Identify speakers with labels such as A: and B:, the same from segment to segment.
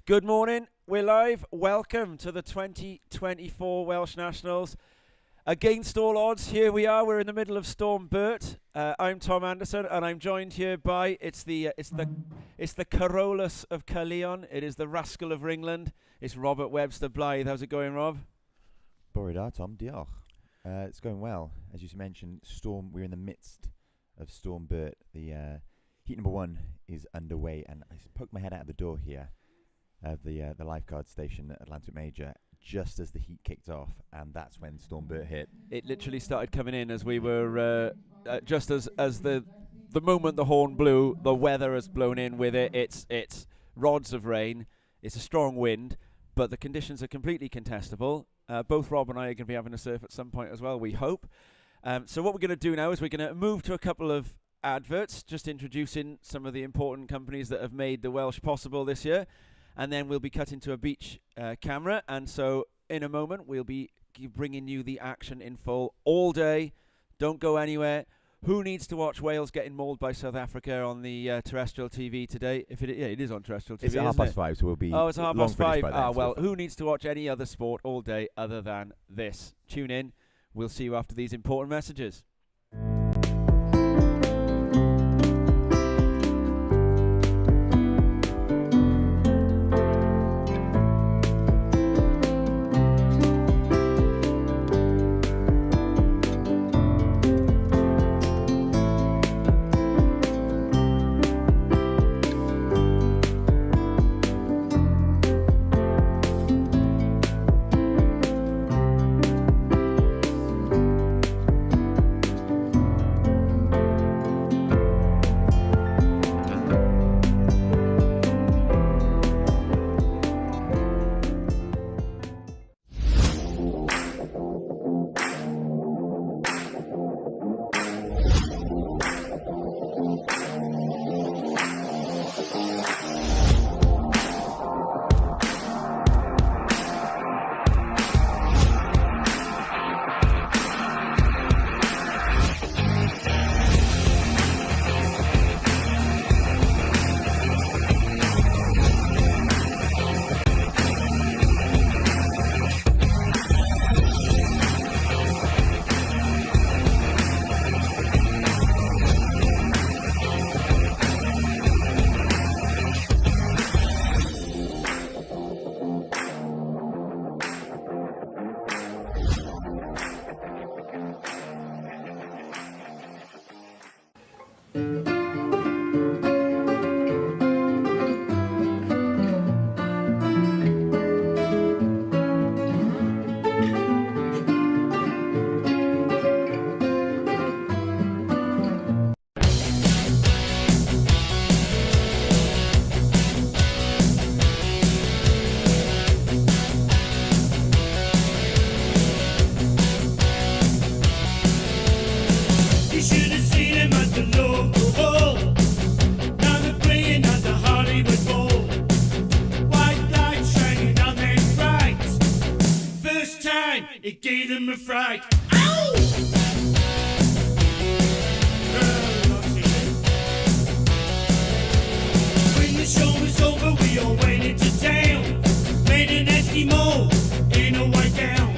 A: Good morning, we're live. Welcome to the 2024 Welsh Nationals. Against all odds, here we are. We're in the middle of Storm Bert. I'm Tom Anderson, and I'm joined here by it's the Carolus of Caerleon. It is the Rascal of Ringland. It's Robert Webster Blythe. How's it going, Rob?
B: Bore da, Tom. Diolch. It's going well. As you mentioned, we're in the midst of Storm Bert. The heat number 1 is underway, and I poked my head out of the door here of the lifeguard station at Atlantic Major just as the heat kicked off, and that's when Storm Bert hit. It
A: literally started coming in as we were just as the moment the horn blew, the weather has blown in with it. It's rods of rain. It's a strong wind, but the conditions are completely contestable. Both Rob and I are going to be having a surf at some point as well, we hope. So what we're going to do now is we're going to move to a couple of adverts, just introducing some of the important companies that have made the Welsh possible this year. And then we'll be cut into a beach camera. And so in a moment, we'll be bringing you the action in full all day. Don't go anywhere. Who needs to watch Wales getting mauled by South Africa on the terrestrial TV today? It is on terrestrial TV.
B: It's at 5:30, so we'll be.
A: Oh, it's at 5:30.
B: Ah,
A: well, who needs to watch any other sport all day other than this? Tune in. We'll see you after these important messages.
C: It gave them a fright. When the show was over, we all went into town. Made an Eskimo in a white gown.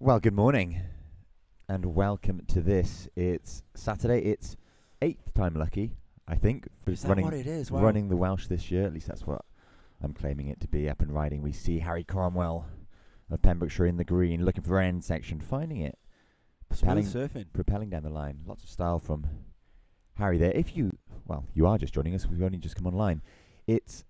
B: Well, good morning, and welcome to this. It's Saturday. It's 8th time lucky, I think, for
A: Is that what it is? Wow.
B: running the Welsh this year. At least that's what I'm claiming it to be. Up and riding, we see Harry Cromwell of Pembrokeshire in the green, looking for end section, finding it,
A: Smooth surfing.
B: propelling down the line. Lots of style from Harry there. If you are just joining us, we've only just come online. It's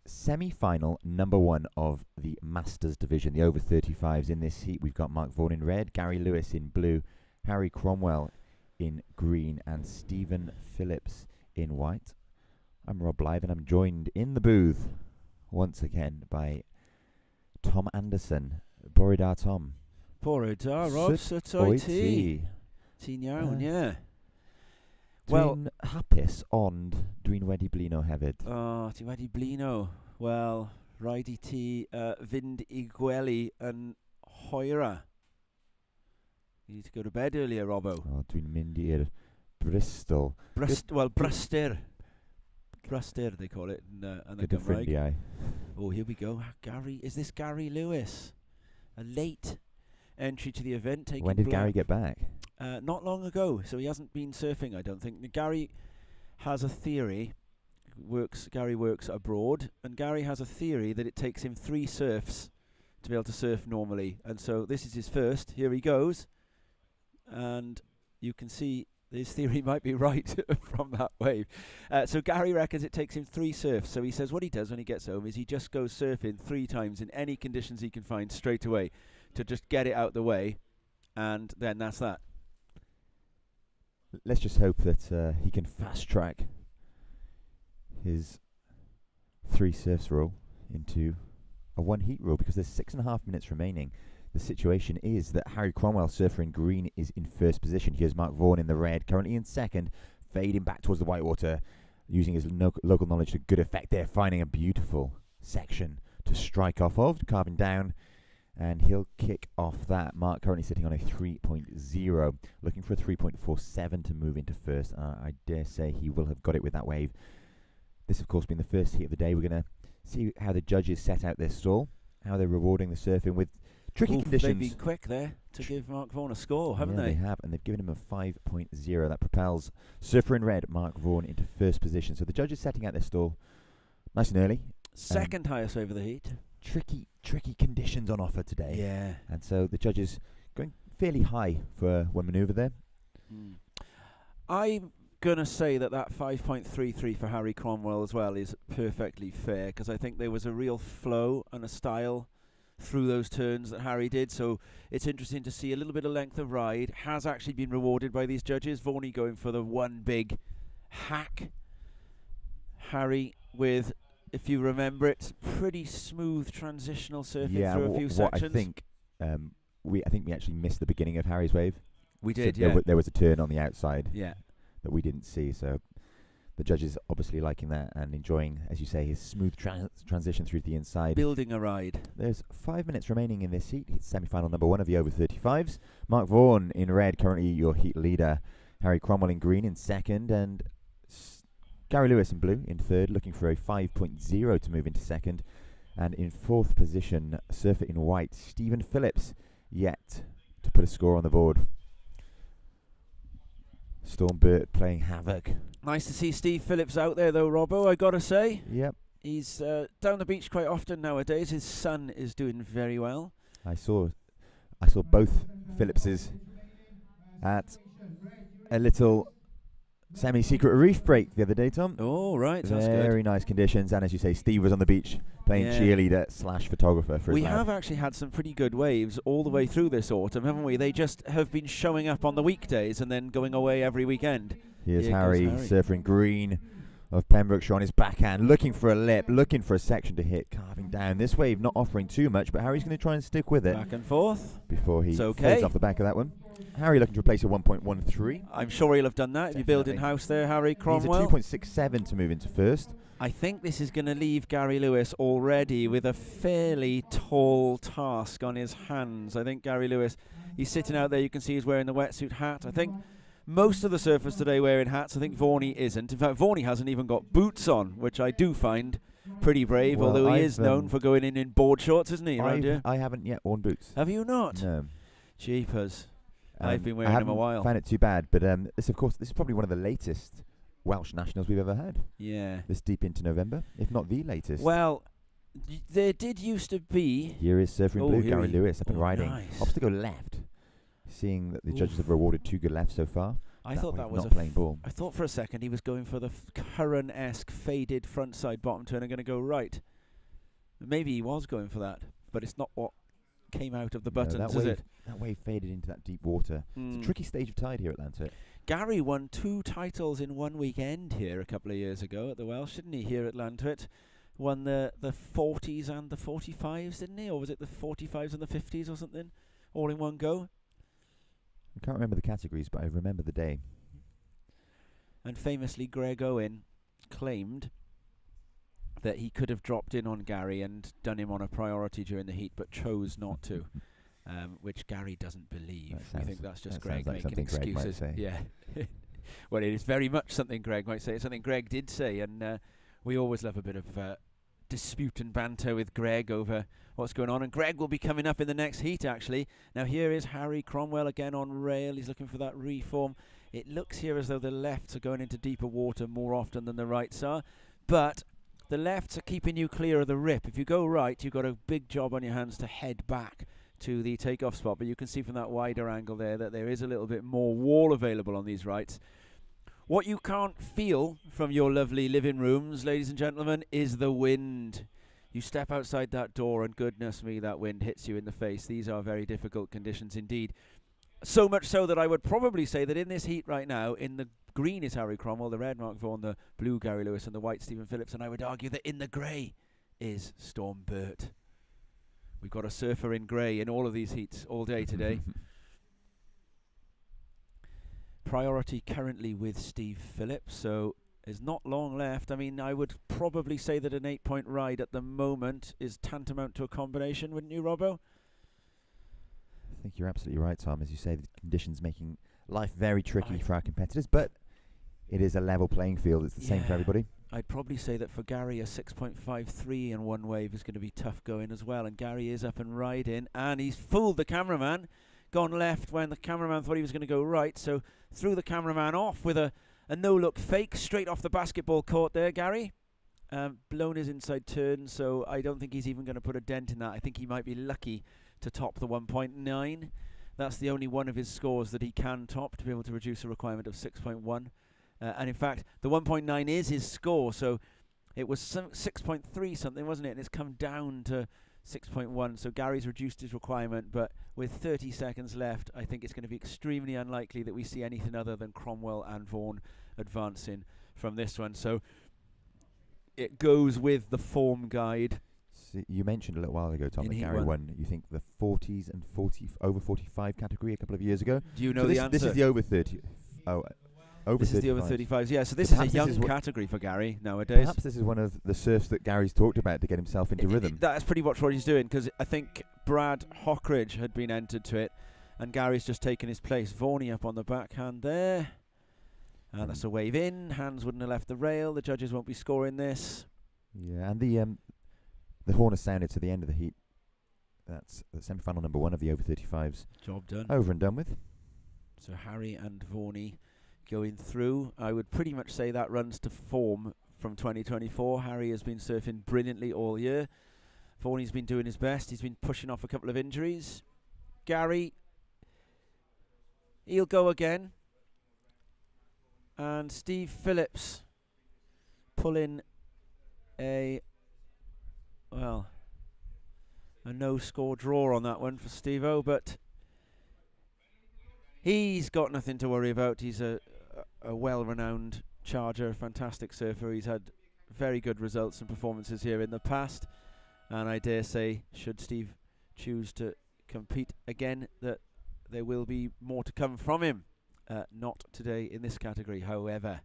B: semi-final number 1 of the Masters division, the over 35s. In this heat, we've got Mark Vaughan in red, Gary Lewis in blue, Harry Cromwell in green, and Stephen Phillips in white. I'm Rob Blythe, and I'm joined in the booth once again by Tom Anderson. Boridar Tom.
A: Boridar, Rob. Sut o'i ti. Ti'n iawn, yeah. Well,
B: Dwi'n hapus, ond dwi'n wedi blino hefyd.
A: Oh, ti wedi blino. Wel, rhaid I ti fynd I gwely yn hoera. You need to go to bed earlier, Robbo.
B: Oh, dwi'n mynd i'r Bristol.
A: Brystyr. Brystyr, they call it in the
B: Gyda
A: Gymraeg.
B: ffrindiau.
A: Oh, here we go. Gary, is this Gary Lewis? A late entry to the event. Taking
B: When did Gary get back?
A: Not long ago, so he hasn't been surfing, I don't think. Gary has a theory. Gary works abroad, and Gary has a theory that it takes him 3 surfs to be able to surf normally. And so this is his first. Here he goes. And you can see his theory might be right from that wave. So Gary reckons it takes him 3 surfs. So he says what he does when he gets home is he just goes surfing 3 times in any conditions he can find straight away to just get it out the way. And then that's that.
B: Let's just hope that he can fast track his 3 surfs rule into a 1 heat rule, because there's 6.5 minutes remaining. The situation is that Harry Cromwell, surfer in green, is in first position. Here's Mark Vaughan in the red, currently in second, fading back towards the whitewater, using his local knowledge to good effect there, finding a beautiful section to strike off of, carving down, and he'll kick off that. Mark currently sitting on a 3.0, looking for a 3.47 to move into first. I dare say he will have got it with that wave. This, of course, being the first heat of the day. We're going to see how the judges set out their stall, how they're rewarding the surfing with tricky conditions.
A: They've been quick there to give Mark Vaughan a score, haven't
B: they?
A: they?
B: They have, and they've given him a 5.0. That propels surfer in red, Mark Vaughan, into first position. So the judges setting out their stall nice and early.
A: Second highest wave of the heat.
B: Tricky conditions on offer today.
A: Yeah.
B: And so the judges going fairly high for one manoeuvre there.
A: I'm going to say that 5.33 for Harry Cromwell as well is perfectly fair, because I think there was a real flow and a style through those turns that Harry did. So it's interesting to see a little bit of length of ride has actually been rewarded by these judges. Vaughan going for the one big hack. Harry with, if you remember it, pretty smooth transitional surfing through a few sections.
B: I think we actually missed the beginning of Harry's wave.
A: We did,
B: so there was a turn on the outside that we didn't see. So the judges obviously liking that and enjoying, as you say, his smooth transition through the inside.
A: Building a ride.
B: There's 5 minutes remaining in this heat. It's semi-final number 1 of the over 35s. Mark Vaughan in red, currently your heat leader. Harry Cromwell in green in second, and Gary Lewis in blue in third, looking for a 5.0 to move into second. And in fourth position, surfer in white, Stephen Phillips, yet to put a score on the board. Stormbird playing havoc.
A: Nice to see Steve Phillips out there, though, Robbo, I got to say.
B: Yep.
A: He's down the beach quite often nowadays. His son is doing very well.
B: I saw both Phillipses at a little semi-secret reef break the other day, Tom.
A: Oh, right. That's
B: Very nice conditions. And as you say, Steve was on the beach playing cheerleader / photographer for his lad.
A: We have actually had some pretty good waves all the way through this autumn, haven't we? They just have been showing up on the weekdays and then going away every weekend.
B: Here's Harry, surfing green of Pembrokeshire on his backhand, looking for a lip, looking for a section to hit, carving down. This wave not offering too much, but Harry's going to try and stick with it.
A: Back and forth.
B: Before he fades off the back of that one. Harry looking to replace a 1.13.
A: I'm sure he'll have done that. If you build in-house there, Harry Cromwell.
B: Needs a 2.67 to move into first.
A: I think this is going to leave Gary Lewis already with a fairly tall task on his hands. I think Gary Lewis, he's sitting out there. You can see he's wearing the wetsuit hat. I think most of the surfers today wearing hats. I think Vaughan isn't. In fact, Vaughan hasn't even got boots on, which I do find pretty brave, although he is known for going in board shorts, isn't he, around here?
B: I haven't yet worn boots.
A: Have you not?
B: No.
A: Jeepers. I've been wearing
B: I
A: them a
B: haven't
A: while.
B: found it too bad, but this is probably one of the latest Welsh nationals we've ever had.
A: Yeah.
B: This deep into November, if not the latest.
A: Well, there did used to be.
B: Here is Surfer in Blue,
A: here
B: Gary
A: he-
B: Lewis up and
A: oh,
B: riding.
A: nice.
B: Opposite to go left. Seeing that the judges
A: Oof.
B: have rewarded 2 good lefts so far.
A: I thought
B: way
A: that
B: of
A: was
B: not
A: a
B: playing ball.
A: I thought for a second he was going for the Curran-esque faded front side bottom turn and going to go right. Maybe he was going for that, but it's not what came out of the
B: No,
A: buttons,
B: that
A: is
B: wave,
A: it?
B: That wave faded into that deep water. It's a tricky stage of tide here at Lantuit.
A: Gary won 2 titles in one weekend here a couple of years ago at the Welsh, didn't he, here at Lantuit? Won the 40s and the 45s, didn't he? Or was it the 45s and the 50s or something? All in one go?
B: I can't remember the categories, but I remember the day.
A: And famously, Greg Owen claimed that he could have dropped in on Gary and done him on a priority during the heat, but chose not to, which Gary doesn't believe. We think that's just Greg
B: sounds like
A: making
B: something Greg might
A: excuses.
B: say.
A: Yeah. Well, it is very much something Greg might say. It's something Greg did say, and we always love a bit of dispute and banter with Greg over what's going on. And Greg will be coming up in the next heat, actually. Now, here is Harry Cromwell again on rail. He's looking for that reform. It looks here as though the lefts are going into deeper water more often than the rights are, but the lefts are keeping you clear of the rip. If you go right, you've got a big job on your hands to head back to the takeoff spot, but you can see from that wider angle there that there is a little bit more wall available on these rights. What you can't feel from your lovely living rooms, ladies and gentlemen, is the wind. You step outside that door and goodness me, that wind hits you in the face. These are very difficult conditions indeed. So much so that I would probably say that in this heat right now, in the green is Harry Cromwell, the red Mark Vaughan, the blue Gary Lewis, and the white Stephen Phillips, and I would argue that in the grey is Storm Burt. We've got a surfer in grey in all of these heats all day today. Priority currently with Steve Phillips, so there's not long left. I mean, I would probably say that an 8-point ride at the moment is tantamount to a combination, wouldn't you, Robbo?
B: I think you're absolutely right, Tom. As you say, the conditions making life very tricky for our competitors, but it is a level playing field. It's the same for everybody.
A: I'd probably say that for Gary, a 6.53 in one wave is going to be tough going as well. And Gary is up and riding, and he's fooled the cameraman. Gone left when the cameraman thought he was going to go right, so threw the cameraman off with a no-look fake straight off the basketball court there, Gary. Blown his inside turn, so I don't think he's even going to put a dent in that. I think he might be lucky to top the 1.9. That's the only one of his scores that he can top to be able to reduce a requirement of 6.1. And in fact, the 1.9 is his score, so it was 6.3 something, wasn't it? And it's come down to 6.1, so Gary's reduced his requirement, but with 30 seconds left, I think it's going to be extremely unlikely that we see anything other than Cromwell and Vaughan advancing from this one. So it goes with the form guide.
B: You mentioned a little while ago, Tom,
A: In
B: that
A: Heat
B: Gary
A: one.
B: won, you think, the 40s and over 45 category a couple of years ago.
A: Do you know
B: so
A: the answer?
B: This is the over 30. Over
A: this
B: 35s.
A: is the over 35s. Yeah, so this
B: So
A: is a
B: perhaps this
A: young
B: is what-
A: category for Gary nowadays.
B: Perhaps this is one of the surfs that Gary's talked about to get himself into rhythm.
A: That's pretty much what he's doing, because I think Brad Hockridge had been entered to it, and Gary's just taken his place. Vaughan up on the backhand there. And that's a wave in. Hands wouldn't have left the rail. The judges won't be scoring this.
B: Yeah, and the horn has sounded to the end of the heat. That's the semi-final number 1 of the over 35s.
A: Job done.
B: Over and done with.
A: So Harry and Vaughan going through. I would pretty much say that runs to form from 2024. Harry has been surfing brilliantly all year. Vaughan's been doing his best. He's been pushing off a couple of injuries. Gary, he'll go again. And Steve Phillips pulling a no-score draw on that one for Steve-O, but he's got nothing to worry about. He's a well-renowned charger, fantastic surfer. He's had very good results and performances here in the past, and I dare say, should Steve choose to compete again, that there will be more to come from him. Not today in this category, however.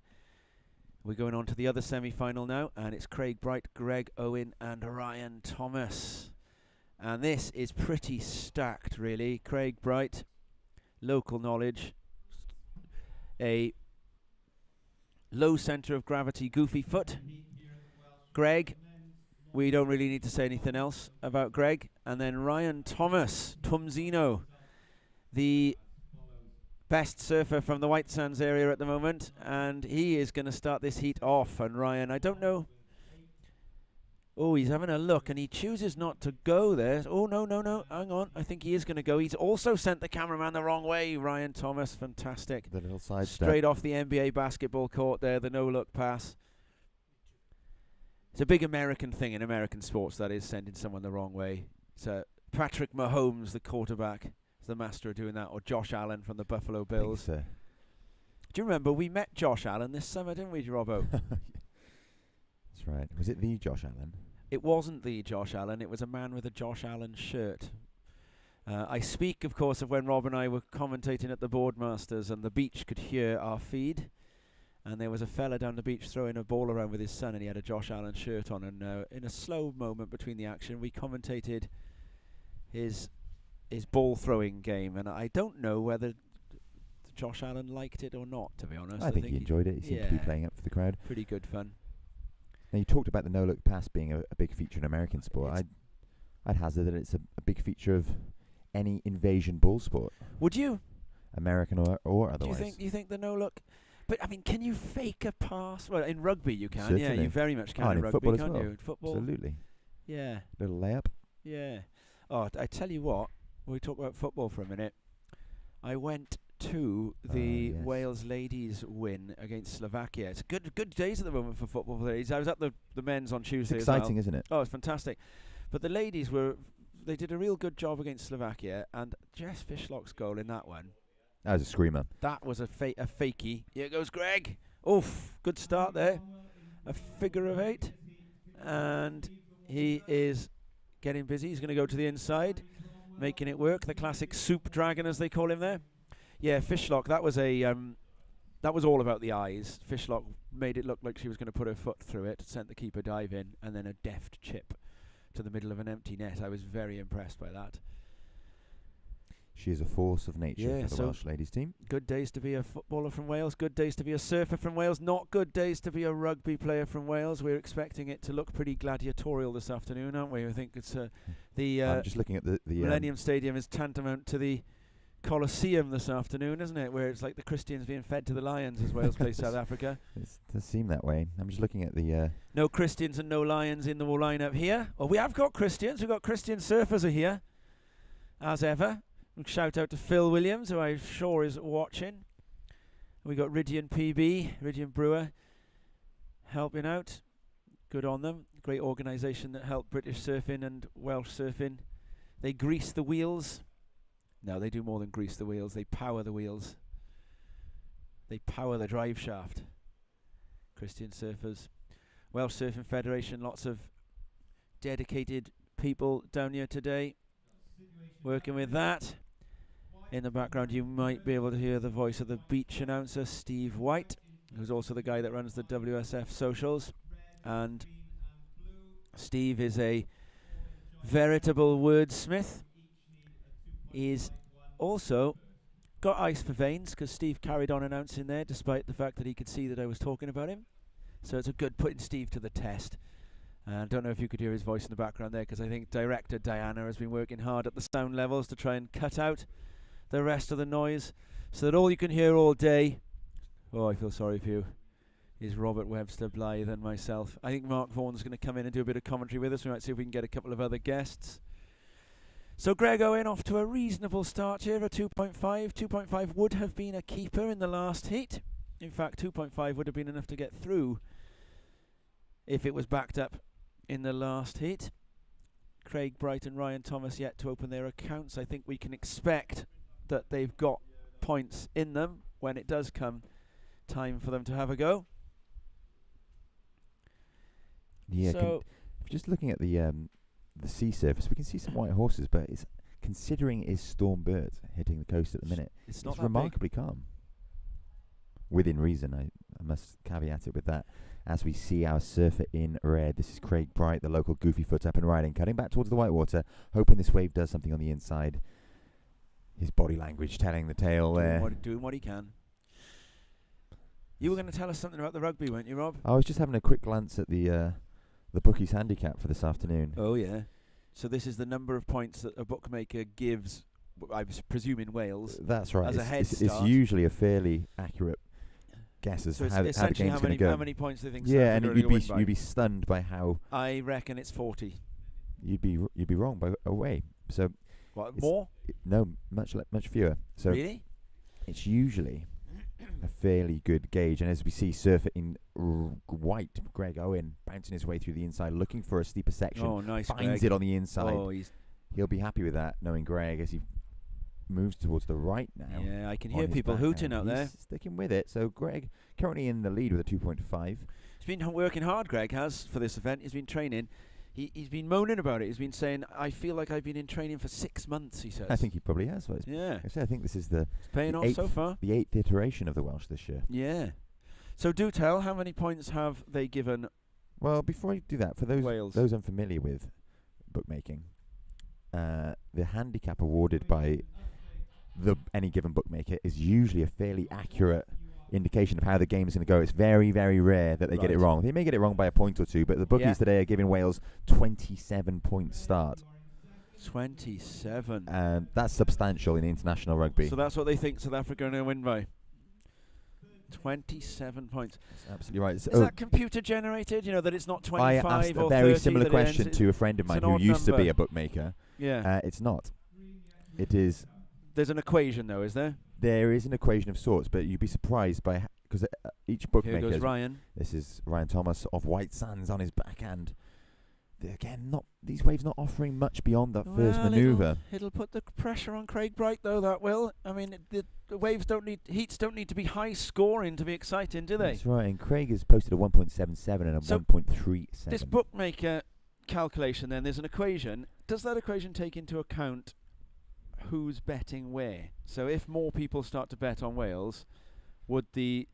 A: We're going on to the other semi-final now, and it's Craig Bright, Greg Owen, and Ryan Thomas. And this is pretty stacked, really. Craig Bright, local knowledge, a low centre of gravity goofy foot. Greg, we don't really need to say anything else about Greg. And then Ryan Thomas, Tumzino, the best surfer from the White Sands area at the moment, and he is going to start this heat off. And Ryan, I don't know. Oh, he's having a look, and he chooses not to go there. Oh, no, hang on. I think he is going to go. He's also sent the cameraman the wrong way. Ryan Thomas, fantastic.
B: The little side
A: Straight off the NBA basketball court there, the no-look pass. It's a big American thing in American sports, that is, sending someone the wrong way. So Patrick Mahomes, the quarterback, is the master of doing that, or Josh Allen from the Buffalo Bills.
B: So.
A: Do you remember we met Josh Allen this summer, didn't we, Robbo?
B: That's right. Was it the Josh Allen?
A: It wasn't the Josh Allen. It was a man with a Josh Allen shirt. I speak, of course, of when Rob and I were commentating at the Boardmasters and the beach could hear our feed. And there was a fella down the beach throwing a ball around with his son, and he had a Josh Allen shirt on. And in a slow moment between the action, we commentated his ball throwing game. And I don't know whether Josh Allen liked it or not, to be honest.
B: I think he enjoyed it. He seemed to be playing up for the crowd.
A: Pretty good fun.
B: Now, you talked about the no-look pass being a big feature in American sport. I'd hazard that it's a big feature of any invasion ball sport.
A: Would you?
B: American or otherwise.
A: Do you think the no-look? But, I mean, can you fake a pass? Well, in rugby you can.
B: Certainly.
A: Yeah, you very much can in
B: in
A: rugby,
B: football
A: can't
B: as well.
A: you? In football.
B: Absolutely.
A: Yeah.
B: Little layup.
A: Yeah. Oh, I tell you what, when we talk about football for a minute, I went to the
B: yes.
A: Wales ladies win against Slovakia. It's good days at the moment for football for the ladies. I was at the men's on Tuesday
B: It's
A: as well.
B: exciting, isn't it?
A: Oh, it's fantastic. But the ladies they did a real good job against Slovakia, and Jess Fishlock's goal in that one,
B: That was a screamer.
A: that was a fakey. Here goes Greg. Oof, good start there. A figure of 8. And he is getting busy. He's going to go to the inside, making it work. The classic soup dragon, as they call him there. Yeah, Fishlock, that was all about the eyes. Fishlock made it look like she was going to put her foot through it, sent the keeper dive in, and then a deft chip to the middle of an empty net. I was very impressed by that.
B: She is a force of nature
A: Yeah,
B: for the
A: so
B: Welsh ladies team.
A: Good days to be a footballer from Wales, good days to be a surfer from Wales, not good days to be a rugby player from Wales. We're expecting it to look pretty gladiatorial this afternoon, aren't we? I think it's the
B: I'm just looking at the
A: Millennium Stadium is tantamount to the Colosseum this afternoon, isn't it? Where it's like the Christians being fed to the lions as Wales plays South Africa.
B: It does seem that way. I'm just looking at the...
A: No Christians and no lions in the lineup here. Well, we have got Christians. We've got Christian surfers are here, as ever. Shout out to Phil Williams, who I'm sure is watching. We got Rydian PB, Rydian Brewer, helping out. Good on them. Great organisation that helped British surfing and Welsh surfing. They grease the wheels. No, they do more than grease the wheels. They power the wheels. They power the drive shaft. Christian surfers. Welsh Surfing Federation, lots of dedicated people down here today working with that. In the background you might be able to hear the voice of the beach announcer Steve White, who's also the guy that runs the WSF socials. And Steve is a veritable wordsmith. He's also got ice for veins, because Steve carried on announcing there despite the fact that he could see that I was talking about him. So it's a good putting Steve to the test. I don't know if you could hear his voice in the background there, because I think director Diana has been working hard at the sound levels to try and cut out the rest of the noise, so that all you can hear all day, oh, I feel sorry for you, is Robert Webster Blythe and myself. I think Mark Vaughan's going to come in and do a bit of commentary with us. We might see if we can get a couple of other guests. So Greg Owen off to a reasonable start here, a 2.5. 2.5 would have been a keeper in the last heat. In fact, 2.5 would have been enough to get through if it was backed up in the last heat. Craig Bright and Ryan Thomas yet to open their accounts. I think we can expect that they've got points in them when it does come time for them to have a go.
B: Yeah,
A: so
B: just looking at the sea surface, we can see some white horses, but it's considering it's Storm Bert hitting the coast at the minute,
A: it's not that
B: remarkably calm. Within reason, I must caveat it with that. As we see our surfer in red, this is Craig Bright, the local goofy foot up and riding, cutting back towards the whitewater, hoping this wave does something on the inside. His body language telling the tale there.
A: Doing what he can. You were going to tell us something about the rugby, weren't you, Rob?
B: I was just having a quick glance at the bookies handicap for this afternoon.
A: Oh, yeah. So this is the number of points that a bookmaker gives I was presuming Wales.
B: That's right.
A: As a head
B: It's
A: start.
B: usually a fairly accurate guess as
A: So
B: to
A: it's
B: how the
A: essentially
B: game's going to
A: how
B: go.
A: many points do you think?
B: Yeah,
A: South
B: and
A: Africa are gonna win by?
B: you'd be stunned by how
A: I reckon it's 40.
B: you'd be wrong by a way. So
A: What,
B: It's-
A: more?
B: no, much fewer. So
A: Really?
B: it's usually a fairly good gauge, and as we see surfing white, Greg Owen bouncing his way through the inside, looking for a steeper section,
A: Oh, nice.
B: finds
A: Greg.
B: it on the inside.
A: Oh, he's
B: He'll be happy with that, knowing Greg as he moves towards the right now.
A: yeah. I can
B: on
A: hear
B: his
A: people hooting
B: backhand.
A: out there.
B: He's sticking with it. So Greg currently in the lead with a 2.5.
A: He's been working hard. Greg has for this event. He's been training. He's been moaning about it. He's been saying, "I feel like I've been in training for 6 months." He says.
B: I think he probably has. But
A: Yeah,
B: I think this is the
A: it's paying off
B: eighth-
A: so far.
B: the 8th iteration of the Welsh this year.
A: Yeah. So do tell, how many points have they given
B: Well, before I do that, for those
A: Wales?
B: unfamiliar with bookmaking, the handicap awarded by any given bookmaker is usually a fairly accurate indication of how the game is going to go. It's very, very rare that they get it
A: Right.
B: wrong. They may get it wrong by a point or two, but the bookies
A: Yeah.
B: today are giving Wales 27 points start.
A: 27?
B: That's substantial in international rugby.
A: So that's what they think South Africa are going to win by. 27 points.
B: That's absolutely right.
A: Is that computer generated? You know, that it's not 25
B: I asked
A: or
B: a very
A: 30
B: similar
A: that it ends
B: question
A: in-
B: to a friend of
A: it's
B: mine
A: an
B: who
A: odd
B: used to be
A: number.
B: a bookmaker.
A: Yeah.
B: It's not. It is.
A: There's an equation, though, is there?
B: There is an equation of sorts, but you'd be surprised by because each
A: Here
B: bookmaker.
A: goes Ryan.
B: This is Ryan Thomas of White Sands on his backhand. Again, these waves not offering much beyond that first
A: Well,
B: manoeuvre.
A: It'll put the pressure on Craig Bright, though, that will. I mean, the waves heats don't need to be high scoring to be exciting, do they?
B: That's right, and Craig has posted a 1.77 and a
A: So
B: 1.37.
A: This bookmaker calculation, then, there's an equation. Does that equation take into account who's betting where? So if more people start to bet on Wales, would the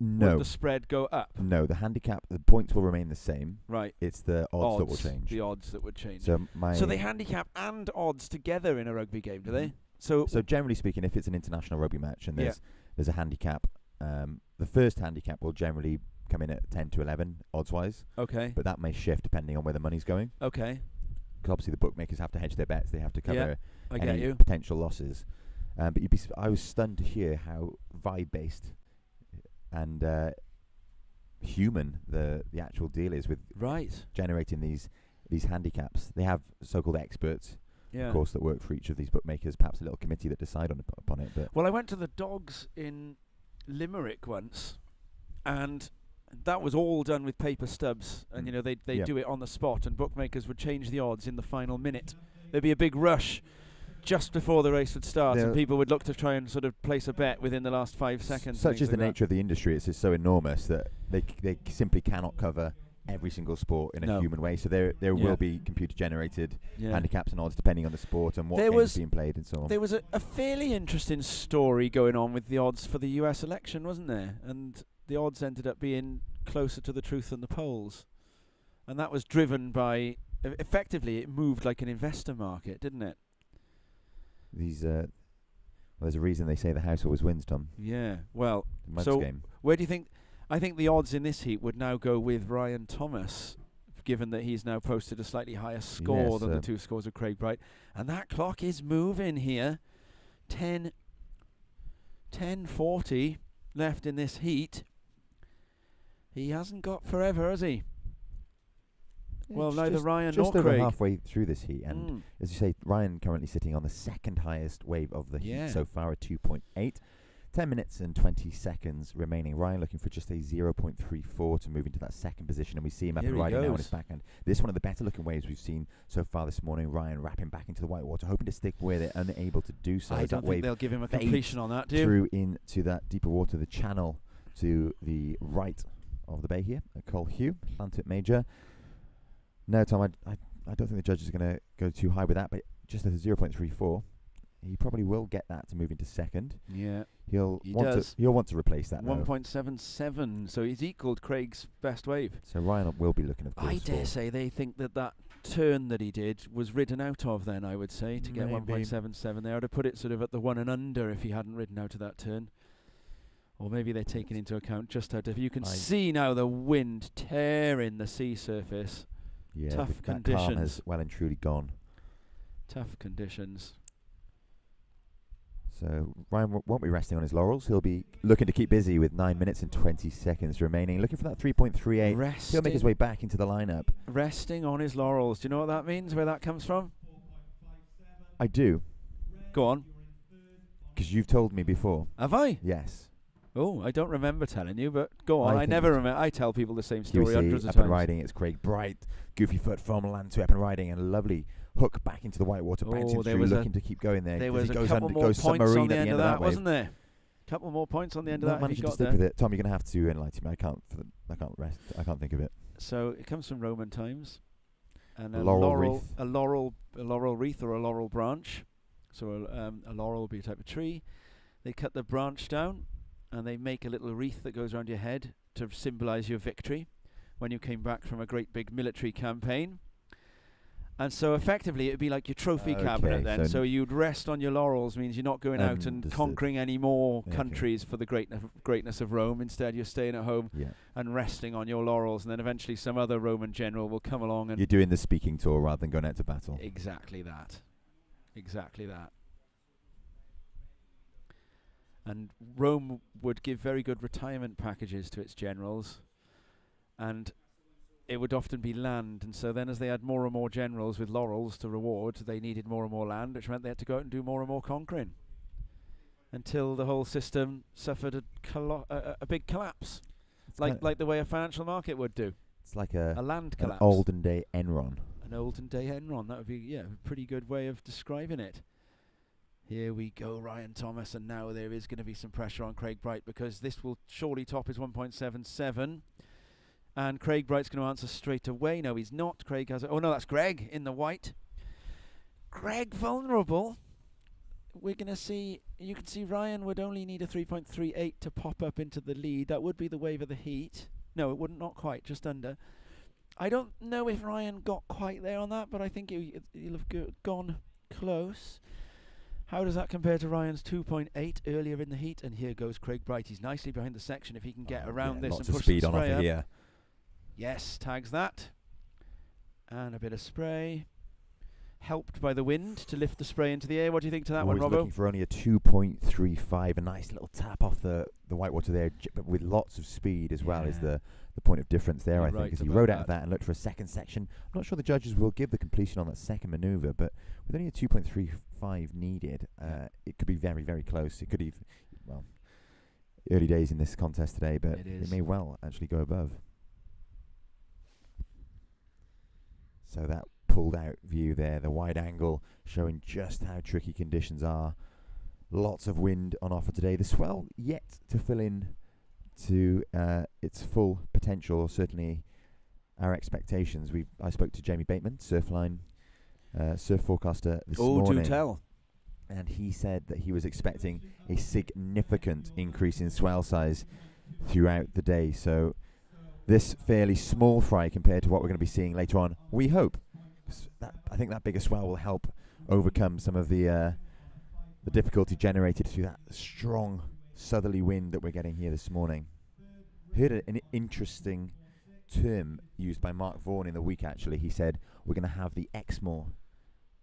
A: spread go up?
B: No, the handicap, the points will remain the same.
A: Right.
B: It's the odds that will change.
A: The odds that would change.
B: So
A: they handicap and odds together in a rugby game, do they? So
B: generally speaking, if it's an international rugby match and there's a handicap, the first handicap will generally come in at 10 to 11 odds-wise.
A: Okay.
B: But that may shift depending on where the money's going.
A: Okay.
B: Because obviously the bookmakers have to hedge their bets. They have to cover
A: I get
B: any
A: you.
B: potential losses. But I was stunned to hear how vibe-based and human the actual deal is with generating these handicaps. They have so-called experts, of course, that work for each of these bookmakers, perhaps a little committee that decide upon it. But
A: well, I went to the Dogs in Limerick once, and that was all done with paper stubs, and they do it on the spot, and bookmakers would change the odds in the final minute. There'd be a big rush just before the race would start, and people would look to try and sort of place a bet within the last 5 seconds.
B: Such is the nature of the industry. It's just so enormous that they simply cannot cover every single sport in a human way. So there will be computer-generated handicaps and odds depending on the sport and what game is being played and so on.
A: There was a fairly interesting story going on with the odds for the US election, wasn't there? And the odds ended up being closer to the truth than the polls. And that was driven by, effectively, it moved like an investor market, didn't it?
B: There's a reason they say the house always wins, Tom.
A: Yeah, well,
B: so game.
A: Where do you think... I think the odds in this heat would now go with Ryan Thomas, given that he's now posted a slightly higher score than the two scores of Craig Bright. And that clock is moving here. 10:40 left in this heat. He hasn't got forever, has he?
B: Yeah,
A: well, neither Ryan
B: just
A: nor
B: over
A: Craig.
B: halfway through this heat, and as you say, Ryan currently sitting on the second highest wave of the heat so far at 2.8. 10 minutes and 20 seconds remaining. Ryan looking for just a 0.34 to move into that second position, and we see him up and riding now on his backhand. This is one of the better looking waves we've seen so far this morning. Ryan wrapping back into the white water, hoping to stick with it, unable to do so.
A: I don't think they'll give him a completion on that, do you?
B: Through into that deeper water, the channel to the right of the bay here at Colhugh, Llantyrt Major. No, Tom, I don't think the judge is going to go too high with that, but just at a 0.34, he probably will get that to move into second.
A: Yeah,
B: he'll want to replace that.
A: 1.77, so he's equalled Craig's best wave.
B: So Ryan will be looking, of course.
A: I dare say they think that turn that he did was ridden out of. Then I would say to get 1.77 there, I'd have put it sort of at the 1 and under if he hadn't ridden out of that turn. Or maybe they're taking into account just how you can see now the wind tearing the sea surface.
B: Yeah,
A: tough
B: that
A: conditions.
B: calm has well and truly gone.
A: Tough conditions.
B: So Ryan won't be resting on his laurels. He'll be looking to keep busy with 9 minutes and 20 seconds remaining. Looking for that 3.38. He'll make his way back into the lineup.
A: Resting on his laurels. Do you know what that means? Where that comes from?
B: I do.
A: Go on.
B: Because you've told me before.
A: Have I?
B: Yes.
A: Oh, I don't remember telling you, but go on.
B: I
A: I never remember. I tell people the same
B: Here we
A: story
B: see
A: hundreds of
B: up and
A: times.
B: riding. It's Craig Bright. Goofy foot from land to up and riding. And a lovely hook back into the whitewater. Bouncing
A: there
B: through,
A: was
B: looking to keep going there.
A: There
B: 'cause
A: was
B: he
A: a
B: goes
A: couple
B: under,
A: more
B: goes
A: points
B: submarine
A: on the
B: at
A: end of
B: that
A: that,
B: wave.
A: wasn't there? Couple more points on the end of
B: Not
A: that. He
B: managing to
A: got
B: stick
A: there.
B: with it. Tom, you're going to have to enlighten me. I can't rest. I can't think of it.
A: So it comes from Roman times, and a
B: Laurel wreath.
A: a laurel wreath or a laurel branch. So a laurel would be a type of tree. They cut the branch down, and they make a little wreath that goes around your head to symbolise your victory when you came back from a great big military campaign. And so effectively, it would be like your trophy cabinet then. So you'd rest on your laurels, means you're not going out and conquering any more countries for the greatness of Rome. Instead, you're staying at home and resting on your laurels. And then eventually some other Roman general will come along and...
B: You're doing the speaking tour rather than going out to battle.
A: Exactly that. Exactly that. And Rome would give very good retirement packages to its generals. And... it would often be land, and so then as they had more and more generals with laurels to reward, they needed more and more land, which meant they had to go out and do more and more conquering, until the whole system suffered a big collapse, like the way a financial market would do.
B: It's like
A: a land collapse.
B: An olden day Enron.
A: An olden day Enron. That would be a pretty good way of describing it. Here we go, Ryan Thomas, and now there is going to be some pressure on Craig Bright, because this will surely top his 1.77. And Craig Bright's going to answer straight away. No, he's not. Craig has... oh, no, that's Greg in the white. Greg vulnerable. We're going to see... you can see Ryan would only need a 3.38 to pop up into the lead. That would be the wave of the heat. No, it wouldn't. Not quite. Just under. I don't know if Ryan got quite there on that, but I think he'll have gone close. How does that compare to Ryan's 2.8 earlier in the heat? And here goes Craig Bright. He's nicely behind the section. If he can get around this and push
B: speed
A: some
B: on
A: spray
B: offer
A: up.
B: here.
A: Yes, tags that. And a bit of spray. Helped by the wind to lift the spray into the air. What do you think to that one,
B: He's
A: Robbo?
B: looking for only a 2.35. A nice little tap off the whitewater there, but with lots of speed as well is the point of difference there, I think, as he rode out of that and looked for a second section. I'm not sure the judges will give the completion on that second manoeuvre, but with only a 2.35 needed, it could be very, very close. It could even, well, early days in this contest today, but it may well actually go above. So that pulled out view there, the wide angle showing just how tricky conditions are. Lots of wind on offer today. The swell yet to fill in to its full potential, or certainly our expectations. I spoke to Jamie Bateman, Surfline surf forecaster this morning.
A: Oh, do tell.
B: And he said that he was expecting a significant increase in swell size throughout the day. So this fairly small fry compared to what we're going to be seeing later on, we hope. I think that bigger swell will help overcome some of the difficulty generated through that strong southerly wind that we're getting here this morning. Heard an interesting term used by Mark Vaughan in the week, actually. He said, we're going to have the Exmoor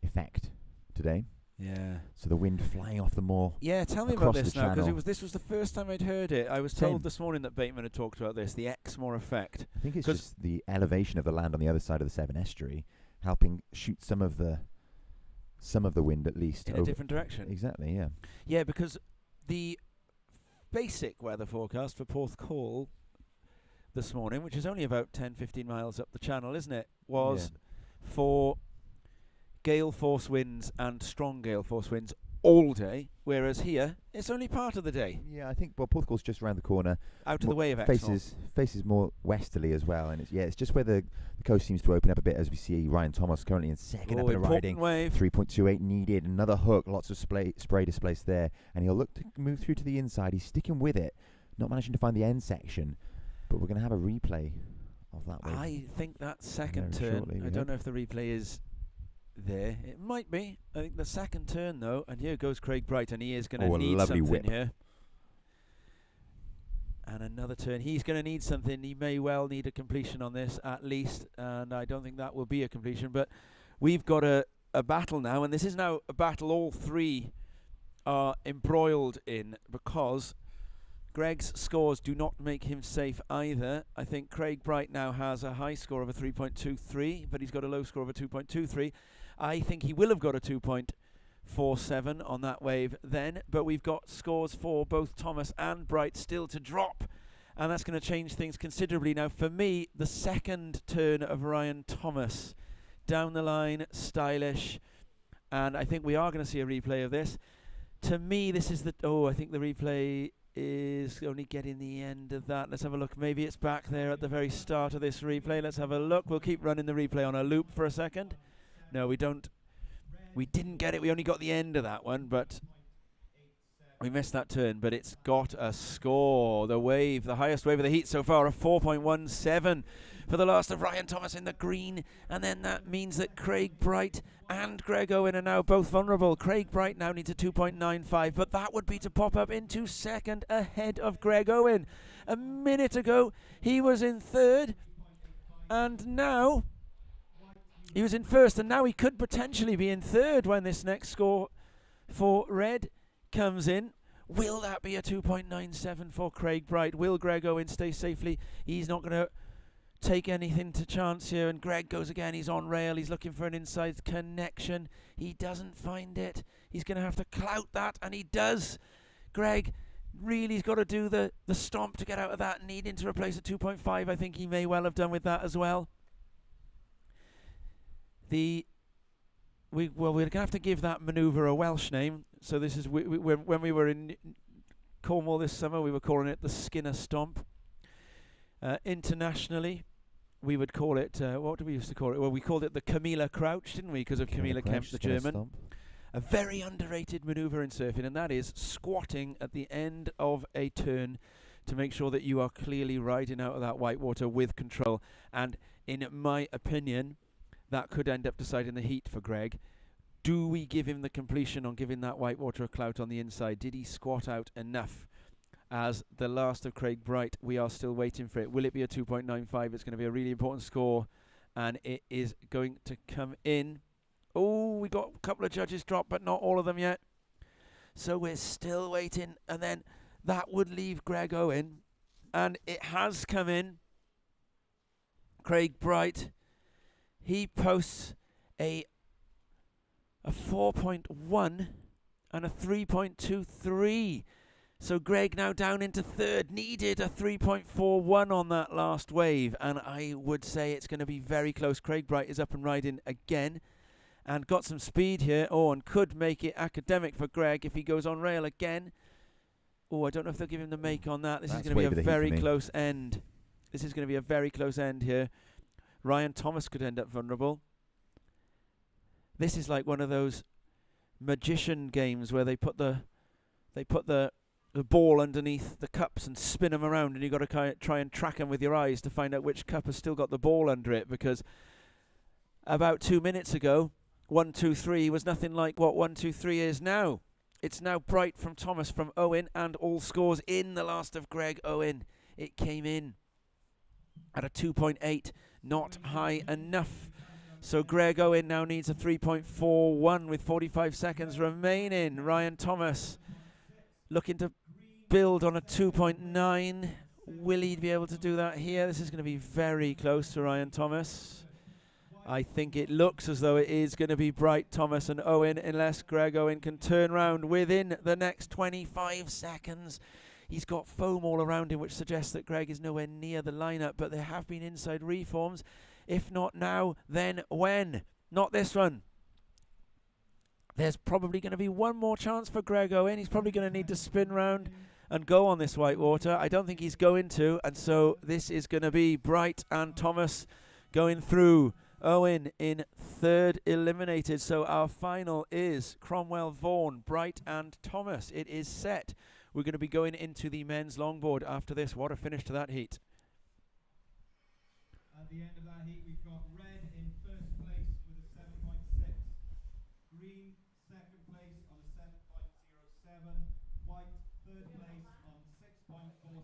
B: effect today.
A: Yeah.
B: So the wind flying off the moor.
A: Yeah, tell me about this now, because this was the first time I'd heard it. I was told this morning that Bateman had talked about this, the Exmoor effect.
B: I think it's just the elevation of the land on the other side of the Severn Estuary helping shoot some of the wind at least
A: in a different direction.
B: Exactly, yeah.
A: Yeah, because the basic weather forecast for Porthcawl this morning, which is only about 10-15 miles up the channel, isn't it, was for gale force winds and strong gale force winds all day, whereas here it's only part of the day.
B: Yeah, I think Porthcawl's just around the corner.
A: Out of the way of Exmoor.
B: Faces more westerly as well, and it's just where the coast seems to open up a bit, as we see Ryan Thomas currently in second up and riding. 3.28 needed, another hook, lots of spray displaced there, and he'll look to move through to the inside. He's sticking with it, not managing to find the end section, but we're going to have a replay of that one.
A: I think that second turn, I don't know if the replay is there. It might be. I think the second turn though, and here goes Craig Bright, and he is going to need something
B: whip
A: here. And another turn. He's going to need something. He may well need a completion on this at least, and I don't think that will be a completion. But we've got a battle now, and this is now a battle all three are embroiled in, because Greg's scores do not make him safe either. I think Craig Bright now has a high score of a 3.23, but he's got a low score of a 2.23. I think he will have got a 2.47 on that wave then, but we've got scores for both Thomas and Bright still to drop, and that's going to change things considerably. Now, for me, the second turn of Ryan Thomas, down the line, stylish, and I think we are going to see a replay of this. To me, this is the... Oh, I think the replay is only getting the end of that. Let's have a look. Maybe it's back there at the very start of this replay. Let's have a look. We'll keep running the replay on a loop for a second. No, we don't. We didn't get it. We only got the end of that one, but we missed that turn. But it's got a score. The wave, the highest wave of the heat so far, a 4.17 for the last of Ryan Thomas in the green. And then that means that Craig Bright and Greg Owen are now both vulnerable. Craig Bright now needs a 2.95, but that would be to pop up into second ahead of Greg Owen. A minute ago, he was in third, and now he was in first, and now he could potentially be in third when this next score for red comes in. Will that be a 2.97 for Craig Bright? Will Greg Owen stay safely? He's not going to take anything to chance here, and Greg goes again. He's on rail. He's looking for an inside connection. He doesn't find it. He's going to have to clout that, and he does. Greg really has got to do the stomp to get out of that, needing to replace a 2.5. I think he may well have done with that as well. We're going to have to give that manoeuvre a Welsh name. So this is when we were in Cornwall this summer, we were calling it the Skinner Stomp. Internationally, we would call it, what did we used to call it? Well, we called it the Camilla Crouch, didn't we? Because of Camilla Kemp, the German.
B: Stomp.
A: A very underrated manoeuvre in surfing, and that is squatting at the end of a turn to make sure that you are clearly riding out of that whitewater with control. And in my opinion, that could end up deciding the heat for Greg. Do we give him the completion on giving that whitewater a clout on the inside? Did he squat out enough? As the last of Craig Bright, we are still waiting for it. Will it be a 2.95? It's going to be a really important score, and it is going to come in. Oh, we got a couple of judges drop, but not all of them yet. So we're still waiting, and then that would leave Greg Owen, and it has come in. Craig Bright, he posts a 4.1 and a 3.23. So Greg now down into third, needed a 3.41 on that last wave, and I would say it's going to be very close. Craig Bright is up and riding again and got some speed here. Oh, and could make it academic for Greg if he goes on rail again. Oh, I don't know if they'll give him the make on that. This is going to be a very close end. This is going to be a very close end here. Ryan Thomas could end up vulnerable. This is like one of those magician games where they put the ball underneath the cups and spin them around, and you've got to try and track them with your eyes to find out which cup has still got the ball under it, because about 2 minutes ago, 1, 2, 3 was nothing like what 1, 2, 3 is now. It's now Bright from Thomas from Owen, and all scores in the last of Greg Owen. It came in at a 2.8, not high enough. So Greg Owen now needs a 3.41 with 45 seconds remaining. Ryan Thomas looking to build on a 2.9. Will he be able to do that here? This is going to be very close to Ryan Thomas. I think it looks as though it is going to be Bright, Thomas and Owen, unless Greg Owen can turn round within the next 25 seconds. He's got foam all around him, which suggests that Greg is nowhere near the lineup, but there have been inside reforms. If not now, then when? Not this one. There's probably going to be one more chance for Greg Owen. He's probably going to need to spin round and go on this whitewater. I don't think he's going to, and so this is going to be Bright and Thomas going through. Owen in third, eliminated. So our final is Cromwell, Vaughan, Bright and Thomas. It is set. We're going to be going into the men's longboard after this. What a finish to that heat.
D: At the end of that heat, we've got red in first place with a 7.6. Green, second place on a 7.07. White, third place on 6.47.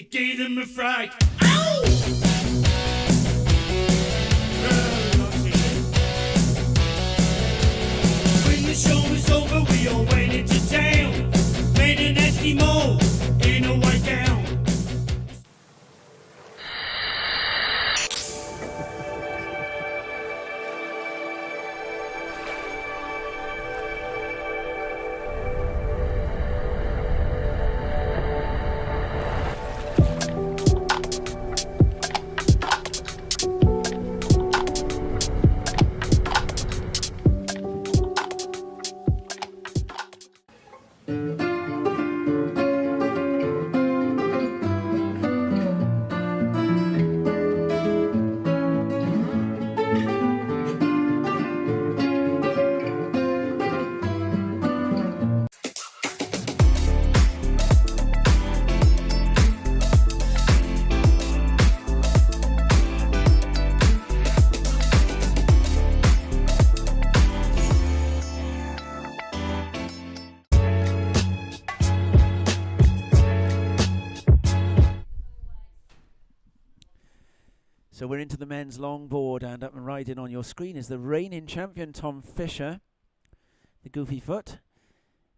C: It gave them a fright. Ow! When the show was over, we all went into town. Made an Eskimo in a white gown.
A: So we're into the men's longboard, and up and riding on your screen is the reigning champion Tom Fisher, the goofy foot,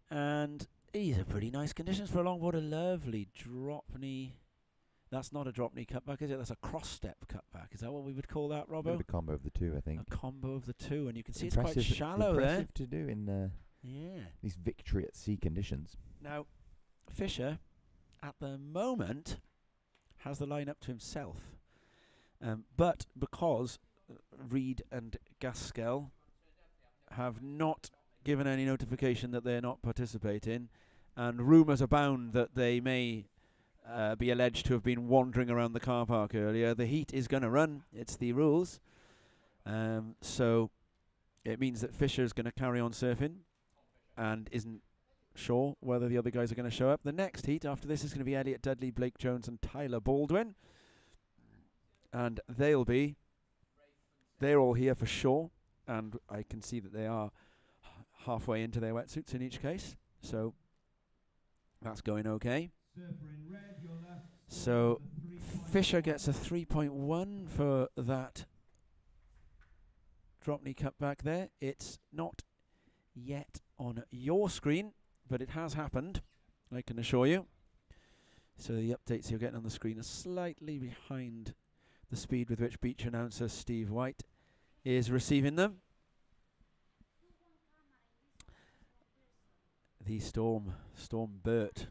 A: and these are pretty nice conditions for a longboard. A lovely drop knee. That's not a drop knee cutback, is it? That's a cross step cutback. Is that what we would call that, Robbo?
B: A combo of the two, I think.
A: A combo of the two, and you can see it's quite shallow
B: impressive
A: there.
B: to do in these victory at sea conditions.
A: Now, Fisher, at the moment, has the line up to himself. But because Reed and Gaskell have not given any notification that they're not participating, and rumours abound that they may be alleged to have been wandering around the car park earlier, the heat is going to run. It's the rules. So it means that Fisher's going to carry on surfing and isn't sure whether the other guys are going to show up. The next heat after this is going to be Elliot Dudley, Blake Jones and Tyler Baldwin. And they're all here for sure, and I can see that they are halfway into their wetsuits in each case, so that's going okay. So Fisher gets a 3.1 for that drop knee cutback there. It's not yet on your screen, but it has happened, I can assure you. So the updates you're getting on the screen are slightly behind the speed with which beach announcer Steve White is receiving them. The Storm Burt.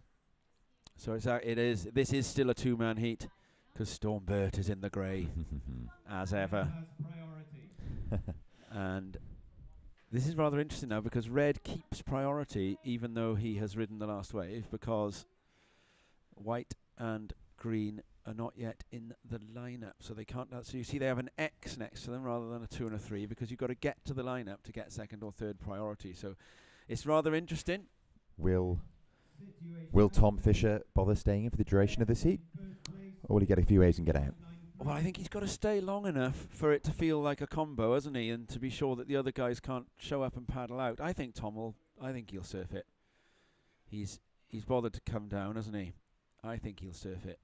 A: So this is still a two-man heat because Storm Burt is in the grey as ever. And this is rather interesting now because Red keeps priority even though he has ridden the last wave, because White and Green are not yet in the lineup, so they can't. So you see they have an X next to them rather than a 2 and a 3 because you've got to get to the lineup to get second or third priority. So it's rather interesting.
B: Will Tom Fisher bother staying in for the duration of this heat, or will he get a few waves and get out?
A: Well, I think he's got to stay long enough for it to feel like a combo, hasn't he? And to be sure that the other guys can't show up and paddle out. I think he'll surf it. He's bothered to come down, hasn't he? I think he'll surf it.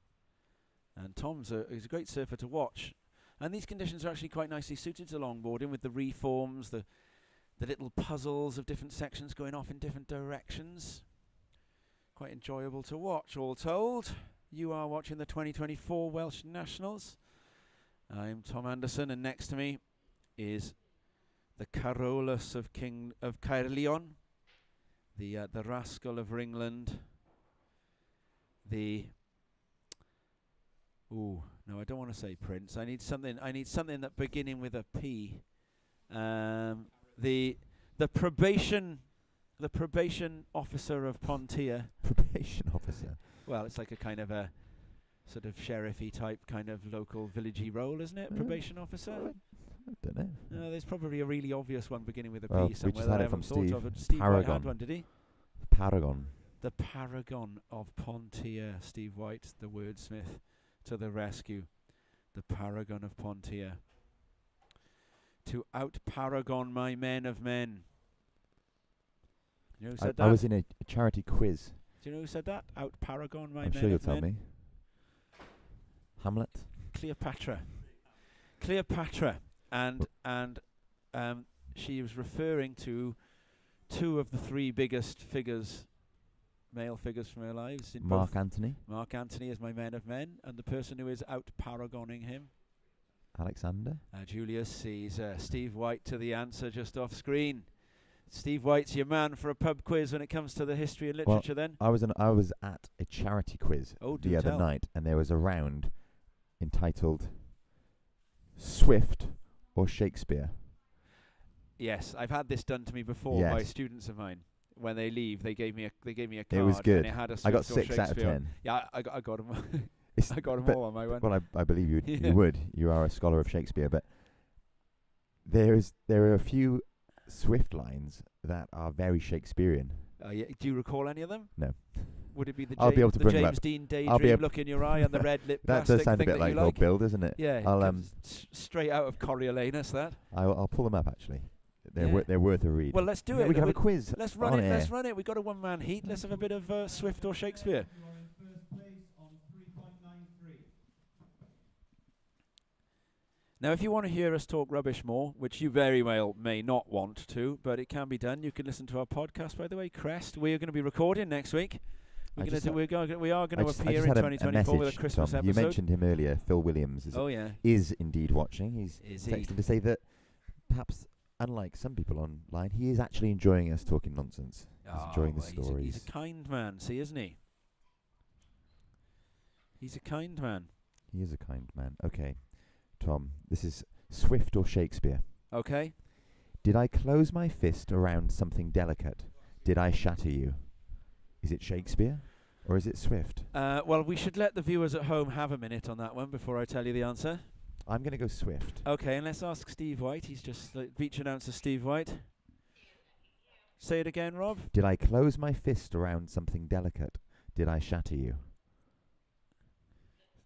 A: And Tom's he's a great surfer to watch. And these conditions are actually quite nicely suited to longboarding, with the reforms, the little puzzles of different sections going off in different directions. Quite enjoyable to watch, all told. You are watching the 2024 Welsh Nationals. I'm Tom Anderson, and next to me is the Carolus of Caerleon, the rascal of Ringland, no, I don't want to say Prince. I need something that beginning with a P. The probation officer of Pontia.
B: Probation officer.
A: Well, it's like a kind of a sort of sheriffy type kind of local villagey role, isn't it? Probation officer.
B: I don't know.
A: No, there's probably a really obvious one beginning with a
B: Well,
A: P somewhere
B: we just
A: that
B: had
A: I
B: it from
A: haven't thought
B: Steve.
A: of. Steve White
B: Paragon.
A: had one, did he?
B: Paragon.
A: The Paragon of Pontia. Steve White, the wordsmith, to the rescue. The Paragon of Pontia. To out-paragon my men of men. You know who said that?
B: I was in a charity quiz.
A: Do you know who said that? Out-paragon my
B: I'm
A: men
B: sure you'll
A: of
B: tell
A: men.
B: me. Hamlet.
A: Cleopatra. Cleopatra, and she was referring to two of the three biggest figures, male figures from her lives. In
B: Mark
A: both.
B: Antony.
A: Mark Antony is my men of men, and the person who is out paragoning him,
B: Alexander.
A: Julius Caesar. Steve White to the answer just off screen. Steve White's your man for a pub quiz when it comes to the history and literature. Then
B: I was at a charity quiz
A: do
B: the other
A: tell.
B: night, and there was a round entitled Swift or Shakespeare.
A: Yes, I've had this done to me before by students of mine. When they leave, they gave me a card.
B: It was good.
A: And it had a
B: I got
A: Swift or
B: 6 out of
A: Shakespeare.
B: 10.
A: Yeah, I got them. I got them
B: but-
A: all on my one.
B: Well, I believe you
A: Yeah.
B: you would. You are a scholar of Shakespeare, but there are a few Swift lines that are very Shakespearean.
A: Yeah. Do you recall any of them?
B: No.
A: Would it be the
B: I'll be able to bring them
A: James
B: up.
A: Dean
B: I'll be
A: daydream
B: ab-
A: look in your eye and the red lip
B: That
A: plastic
B: does sound a
A: thing
B: bit
A: that
B: like
A: you
B: Old
A: like?
B: Bill, doesn't it?
A: Yeah,
B: I'll
A: straight out of Coriolanus. That.
B: I'll pull them up actually. They're
A: Yeah.
B: they're worth a read.
A: Well, let's do
B: Yeah,
A: it.
B: we can have a quiz.
A: Let's run
B: on
A: it.
B: air.
A: Let's run it. We got a one-man heat. Let's have a bit of Swift or Shakespeare.
D: You are in first place on 3.93.
A: Now, if you want to hear us talk rubbish more, which you very well may not want to, but it can be done, you can listen to our podcast. By the way, Crest, we are going to be recording next week. We are going to appear in 2024 with a Christmas
B: Tom.
A: episode.
B: You mentioned him earlier. Phil Williams is indeed watching. He's
A: Is
B: texted
A: he?
B: to say that perhaps, unlike some people online, he is actually enjoying us talking nonsense. He's enjoying the stories.
A: He's a kind man, see, isn't he? He's a kind man.
B: He is a kind man. Okay, Tom, this is Swift or Shakespeare.
A: Okay.
B: Did I close my fist around something delicate? Did I shatter you? Is it Shakespeare or is it Swift?
A: Well, we should let the viewers at home have a minute on that one before I tell you the answer.
B: I'm going to go Swift.
A: Okay, and let's ask Steve White. He's just beach announcer Steve White. Say it again, Rob.
B: Did I close my fist around something delicate? Did I shatter you?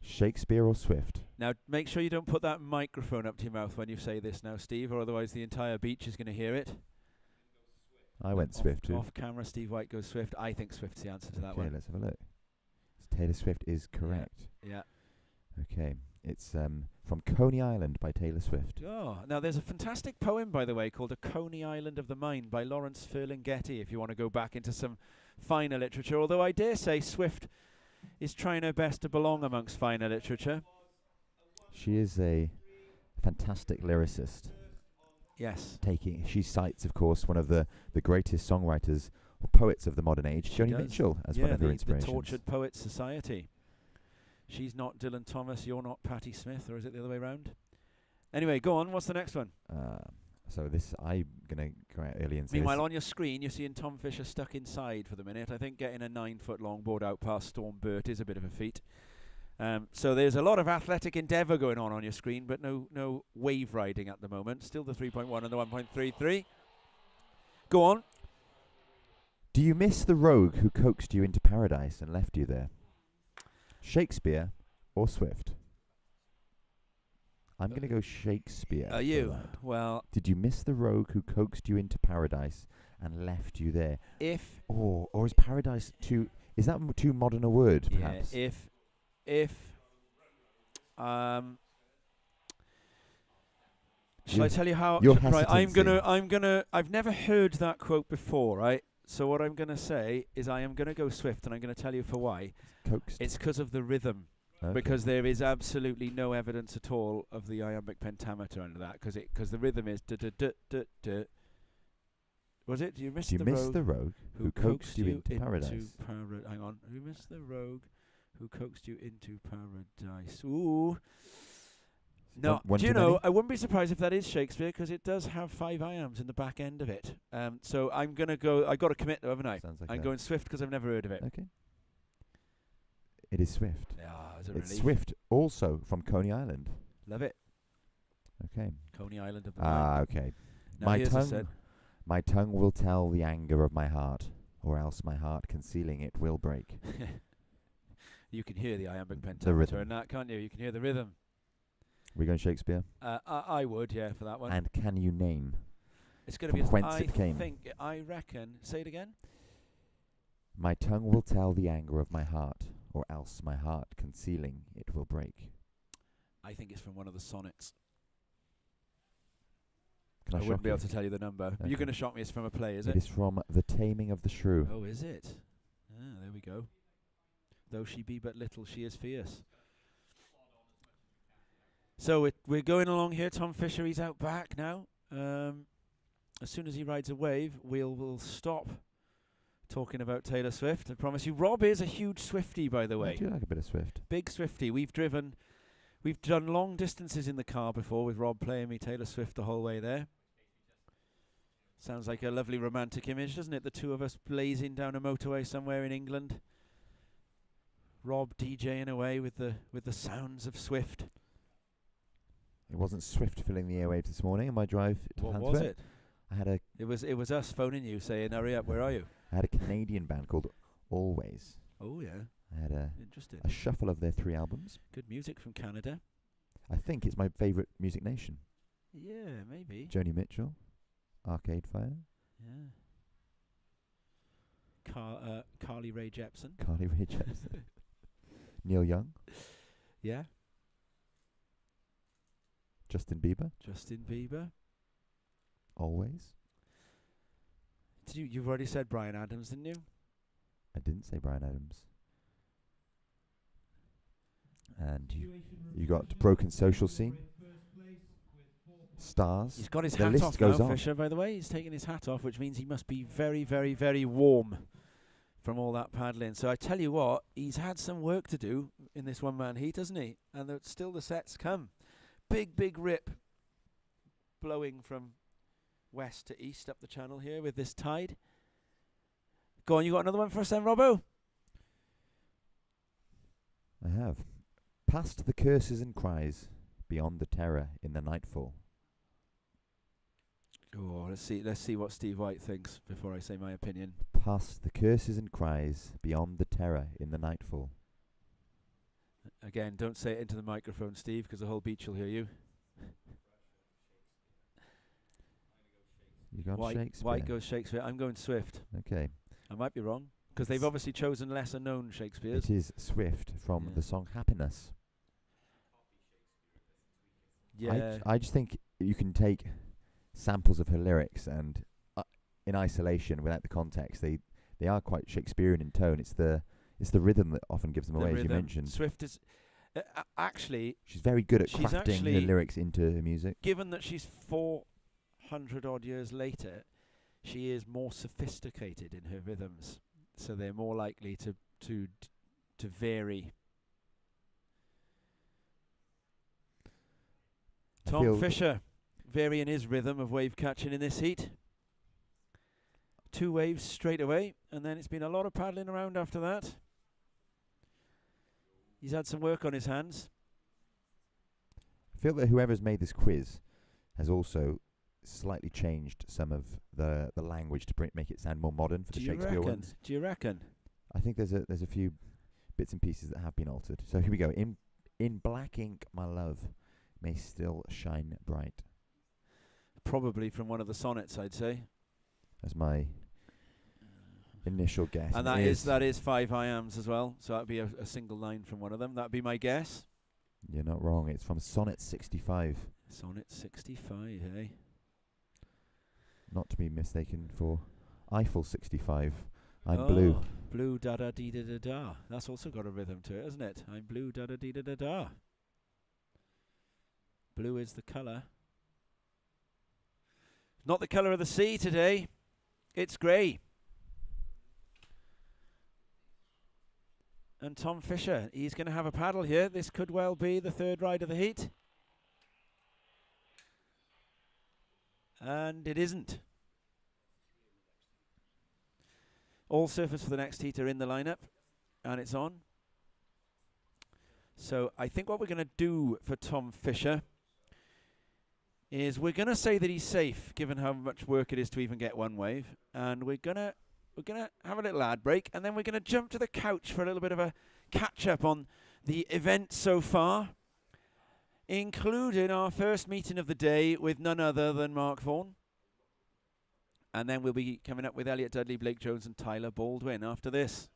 B: Shakespeare or Swift?
A: Now, make sure you don't put that microphone up to your mouth when you say this now, Steve, or otherwise the entire beach is going to hear it.
B: I went Swift too.
A: Off camera, Steve White goes Swift. I think Swift's the answer to that
B: Okay,
A: one.
B: let's have a look. Taylor Swift is correct.
A: Yeah.
B: Okay, it's from Coney Island by Taylor Swift.
A: Oh, now there's a fantastic poem, by the way, called A Coney Island of the Mind by Lawrence Ferlinghetti, if you want to go back into some finer literature, although I dare say Swift is trying her best to belong amongst finer literature.
B: She is a fantastic lyricist.
A: Yes.
B: She cites, of course, one of the greatest songwriters or poets of the modern age,
A: She
B: Joni
A: does.
B: Mitchell, as
A: Yeah,
B: one of her
A: the
B: inspirations.
A: Tortured Poets Society. She's not Dylan Thomas, you're not Patti Smith, or is it the other way round? Anyway, go on, what's the next one?
B: So this, I'm going to go out early and say
A: Meanwhile,
B: this.
A: on your screen, you're seeing Tom Fisher stuck inside for the minute. I think getting a 9-foot longboard out past Storm Burt is a bit of a feat. So there's a lot of athletic endeavour going on your screen, but no wave riding at the moment. Still the 3.1 and the 1.33. Go on.
B: Do you miss the rogue who coaxed you into paradise and left you there? Shakespeare or Swift? I'm going to go Shakespeare.
A: Are
B: for
A: you?
B: that.
A: Well,
B: Did you miss the rogue who coaxed you into paradise and left you there?
A: if
B: Or is paradise too... Is that too modern a word, perhaps?
A: if shall I tell you how?
B: your
A: Right,
B: hesitancy.
A: I've never heard that quote before, right? So what I'm gonna say is I am gonna go Swift, and I'm gonna tell you for why.
B: Coaxed.
A: It's because of the rhythm.
B: Okay.
A: Because there is absolutely no evidence at all of the iambic pentameter under that, because the rhythm is da da da da da. Was it? You missed
B: Do you
A: the
B: miss
A: rogue
B: the rogue who coaxed you into paradise?
A: Hang on. Who missed the rogue who coaxed you into paradise? Ooh. No,
B: One
A: do you
B: too
A: know,
B: many?
A: I wouldn't be surprised if that is Shakespeare, because it does have 5 iambs in the back end of it. So I'm going to go, I got to commit though, haven't I?
B: Sounds like
A: I'm
B: that.
A: going Swift because I've never heard of it.
B: Okay. It is Swift.
A: Yeah, it's a
B: It's
A: relief.
B: Swift, also from Coney Island.
A: Love it.
B: Okay.
A: Coney Island of the Mind.
B: Okay.
A: Now
B: my
A: here's a
B: tongue,
A: set.
B: my tongue will tell the anger of my heart, or else my heart concealing it will break.
A: You can hear the iambic
B: The
A: pentameter
B: rhythm.
A: in that, can't you? You can hear the rhythm.
B: We going Shakespeare?
A: I would, yeah, for that one.
B: And can you name?
A: It's going to be
B: from whence it came.
A: I reckon. Say it again.
B: My tongue will tell the anger of my heart, or else my heart concealing it will break.
A: I think it's from one of the sonnets.
B: Can I
A: I
B: shock
A: wouldn't be
B: you?
A: able to tell you the number.
B: Okay.
A: You're going to shock me. It's from a play, is
B: It
A: it?
B: is from The Taming of the Shrew.
A: Oh, is it? Ah, there we go. Though she be but little, she is fierce. So we're going along here. Tom Fisher, he's out back now. As soon as he rides a wave, we'll stop talking about Taylor Swift. I promise you. Rob is a huge Swiftie, by the
B: I
A: way.
B: do like a bit of Swift.
A: Big Swiftie. We've done long distances in the car before with Rob playing me Taylor Swift the whole way there. Sounds like a lovely romantic image, doesn't it? The two of us blazing down a motorway somewhere in England. Rob DJing away with the sounds of Swift.
B: It wasn't Swift filling the airwaves this morning on my drive to
A: What
B: Hansford.
A: was it?
B: I had a
A: It was us phoning you saying, "Hurry up, where are you?"
B: I had a Canadian band called Always.
A: Oh yeah,
B: I had
A: interesting.
B: a shuffle of their 3 albums.
A: Good music from Canada.
B: I think it's my favourite music nation.
A: Yeah, maybe.
B: Joni Mitchell, Arcade Fire,
A: Yeah. Carly Rae Jepsen.
B: Carly Rae Jepsen, Neil Young,
A: Yeah.
B: Justin Bieber,
A: Justin Bieber.
B: Always.
A: You've already said Bryan Adams, didn't you?
B: I didn't say Bryan Adams. And you got Broken Social Scene, Stars.
A: He's got his
B: The
A: hat
B: list
A: off
B: goes
A: now,
B: on.
A: Fisher, by the way. He's taking his hat off, which means he must be very, very, very warm from all that paddling. So I tell you what, he's had some work to do in this one-man heat, hasn't he? And still the sets come. Big, big rip blowing from west to east up the channel here with this tide. Go on, you got another one for us then, Robbo?
B: I have. Past the curses and cries, beyond the terror in the nightfall.
A: Oh, let's see what Steve White thinks before I say my opinion.
B: Past the curses and cries, beyond the terror in the nightfall.
A: Again, don't say it into the microphone, Steve, because the whole beach will hear you.
B: You got Shakespeare.
A: White goes Shakespeare. I'm going Swift.
B: Okay.
A: I might be wrong, because they've
B: It's-
A: obviously chosen lesser known Shakespeare's.
B: It is Swift from
A: Yeah.
B: the song Happiness.
A: Yeah.
B: I just think you can take samples of her lyrics and in isolation without the context they are quite Shakespearean in tone. It's the rhythm that often gives them
A: The
B: away, as you
A: rhythm.
B: mentioned.
A: Swift is actually,
B: She's very good at
A: she's
B: crafting her
A: actually-
B: lyrics into her music.
A: given that she's 400 odd years later, she is more sophisticated in her rhythms, so they're more likely to vary.
B: I
A: Tom
B: feel
A: Fisher varying his rhythm of wave catching in this heat. 2 waves straight away, and then it's been a lot of paddling around after that. He's had some work on his hands.
B: I feel that whoever's made this quiz has also slightly changed some of the language to make it sound more modern for the Shakespeare ones.
A: Do you reckon?
B: I think there's a few bits and pieces that have been altered. So here we go. In black ink, my love may still shine bright.
A: Probably from one of the sonnets, I'd say.
B: That's my initial guess.
A: And that is 5 I ams as well. So that'd be a single line from one of them. That'd be my guess.
B: You're not wrong. It's from Sonnet 65.
A: Sonnet 65, eh?
B: Not to be mistaken for Eiffel 65. I'm
A: Oh,
B: blue.
A: Blue da da dee da da da. That's also got a rhythm to it, hasn't it? I'm blue da da dee da da da. Blue is the colour. Not the colour of the sea today. It's grey. And Tom Fisher, he's going to have a paddle here. This could well be the 3rd ride of the heat. And it isn't. All surface for the next heat are in the lineup, and it's on. So I think what we're going to do for Tom Fisher is we're going to say that he's safe, given how much work it is to even get one wave, and we're going to have a little ad break, and then we're going to jump to the couch for a little bit of a catch up on the event so far, including our first meeting of the day with none other than Mark Vaughan. And then we'll be coming up with Elliot Dudley, Blake Jones and Tyler Baldwin after this.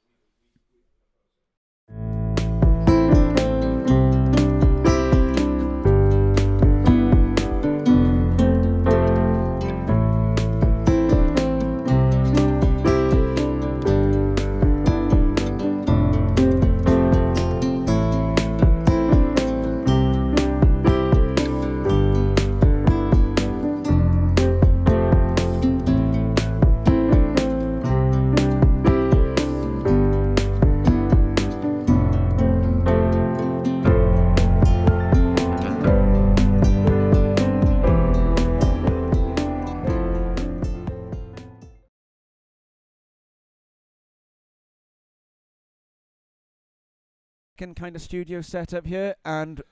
A: second kind of studio setup here, and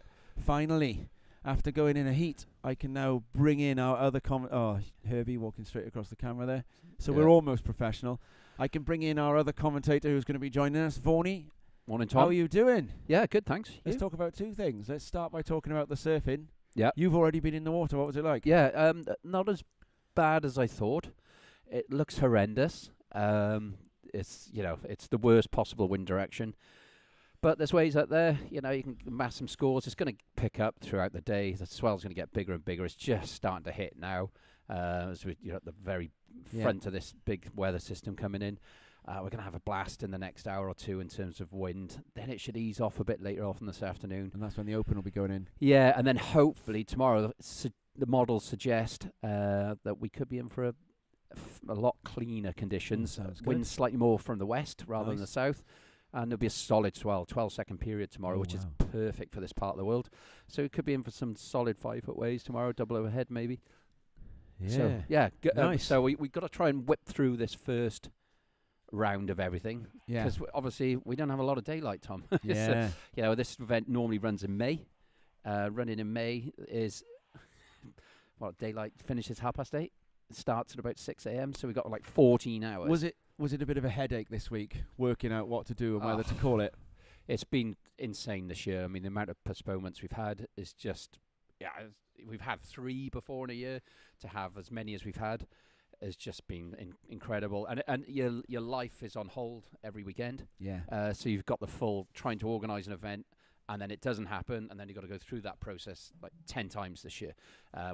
A: finally, after going in a heat, I can now bring in our other Herbie walking straight across the camera there. So we're almost professional. I can bring in our other commentator who's going to be joining us, Vaughnie.
E: Morning, Tom.
A: How are you doing?
E: Yeah, good, thanks.
A: Let's talk about two things. Let's start by talking about the surfing.
E: Yeah.
A: You've already been in the water. What was it like?
E: Yeah, not as bad as I thought. It looks horrendous. It's it's the worst possible wind direction. But there's ways out there. You can amass some scores. It's going to pick up throughout the day. The swell's going to get bigger and bigger. It's just starting to hit now. As you're at the very front of this big weather system coming in. We're going to have a blast in the next hour or two in terms of wind. Then it should ease off a bit later on this afternoon.
A: And that's when the Open will be going in.
E: Yeah, and then hopefully tomorrow the models suggest that we could be in for a lot cleaner conditions.
A: Sounds good.
E: Wind slightly more from the west rather than the south. And there'll be a solid swell, 12-second period tomorrow, which is perfect for this part of the world. So it could be in for some solid 5-foot waves tomorrow, double overhead maybe.
A: Yeah.
E: So, yeah.
A: Nice.
E: So we've got to try and whip through this first round of everything.
A: Yeah.
E: Because obviously we don't have a lot of daylight, Tom.
A: Yeah.
E: This event normally runs in May. Running in May is, daylight finishes 8:30. It starts at about 6 a.m. So we've got like 14 hours.
A: Was it a bit of a headache this week, working out what to do and whether to call it?
E: It's been insane this year. I mean, the amount of postponements we've had is just, we've had 3 before in a year. To have as many as we've had has just been incredible. And your life is on hold every weekend.
A: Yeah.
E: So you've got the full trying to organise an event, and then it doesn't happen, and then you've got to go through that process like 10 times this year.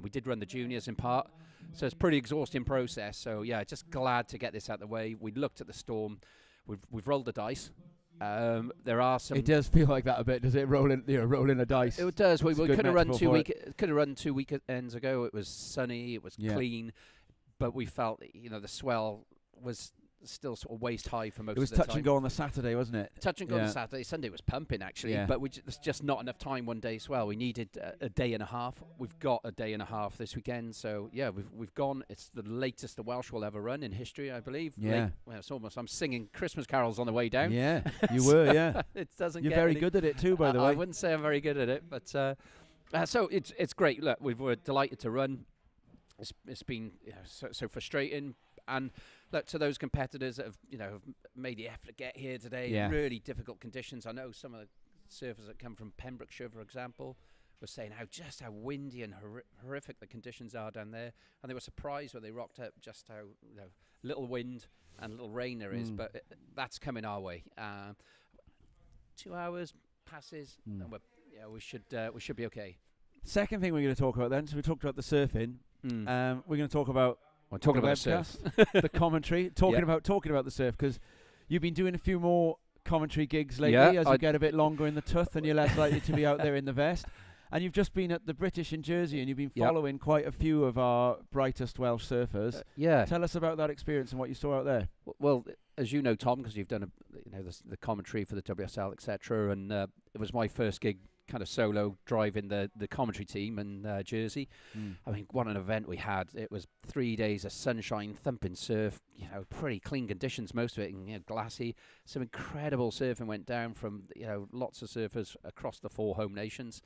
E: We did run the juniors in part, so it's a pretty exhausting process. So yeah, just glad to get this out of the way. We looked at the storm, we've rolled the dice. There are some.
A: It does feel like that a bit, does it? Rolling a dice.
E: It does. We could have run 2 weekends ago. It was sunny. It was clean, but we felt the swell was still sort of waist high for most of the time.
A: It was touch and go on the Saturday, wasn't it?
E: Touch and go on the Saturday. Sunday was pumping, actually, but there's just not enough time one day as well. We needed a day and a half. We've got a day and a half this weekend, so yeah, we've gone. It's the latest the Welsh will ever run in history, I believe.
A: Yeah.
E: It's almost. I'm singing Christmas carols on the way down.
A: Yeah, you were. Yeah.
E: It doesn't.
A: You're very good at it too, by the way.
E: I wouldn't say I'm very good at it, but so it's great. Look, we're delighted to run. It's been so frustrating. And look, to those competitors that have made the effort to get here today in really difficult conditions. I know some of the surfers that come from Pembrokeshire, for example, were saying how windy and horrific the conditions are down there, and they were surprised when they rocked up just how little wind and little rain there is. But that's coming our way. 2 hours passes, and we should be okay.
A: Second thing we're going to talk about then. So we talked about the surfing. We're going to talk about.
E: We're talking
A: the
E: about surf.
A: the commentary, talking about the surf, because you've been doing a few more commentary gigs lately as you get a bit longer in the tooth and you're less likely to be out there in the vest. And you've just been at the British in Jersey, and you've been following quite a few of our brightest Welsh surfers. Tell us about that experience and what you saw out there.
E: Well, as you know, Tom, because you've done the commentary for the WSL, etc., and it was my first gig kind of solo driving the commentary team in Jersey. I mean, what an event we had. It was 3 days of sunshine, thumping surf, pretty clean conditions, most of it, and glassy. Some incredible surfing went down from lots of surfers across the 4 home nations.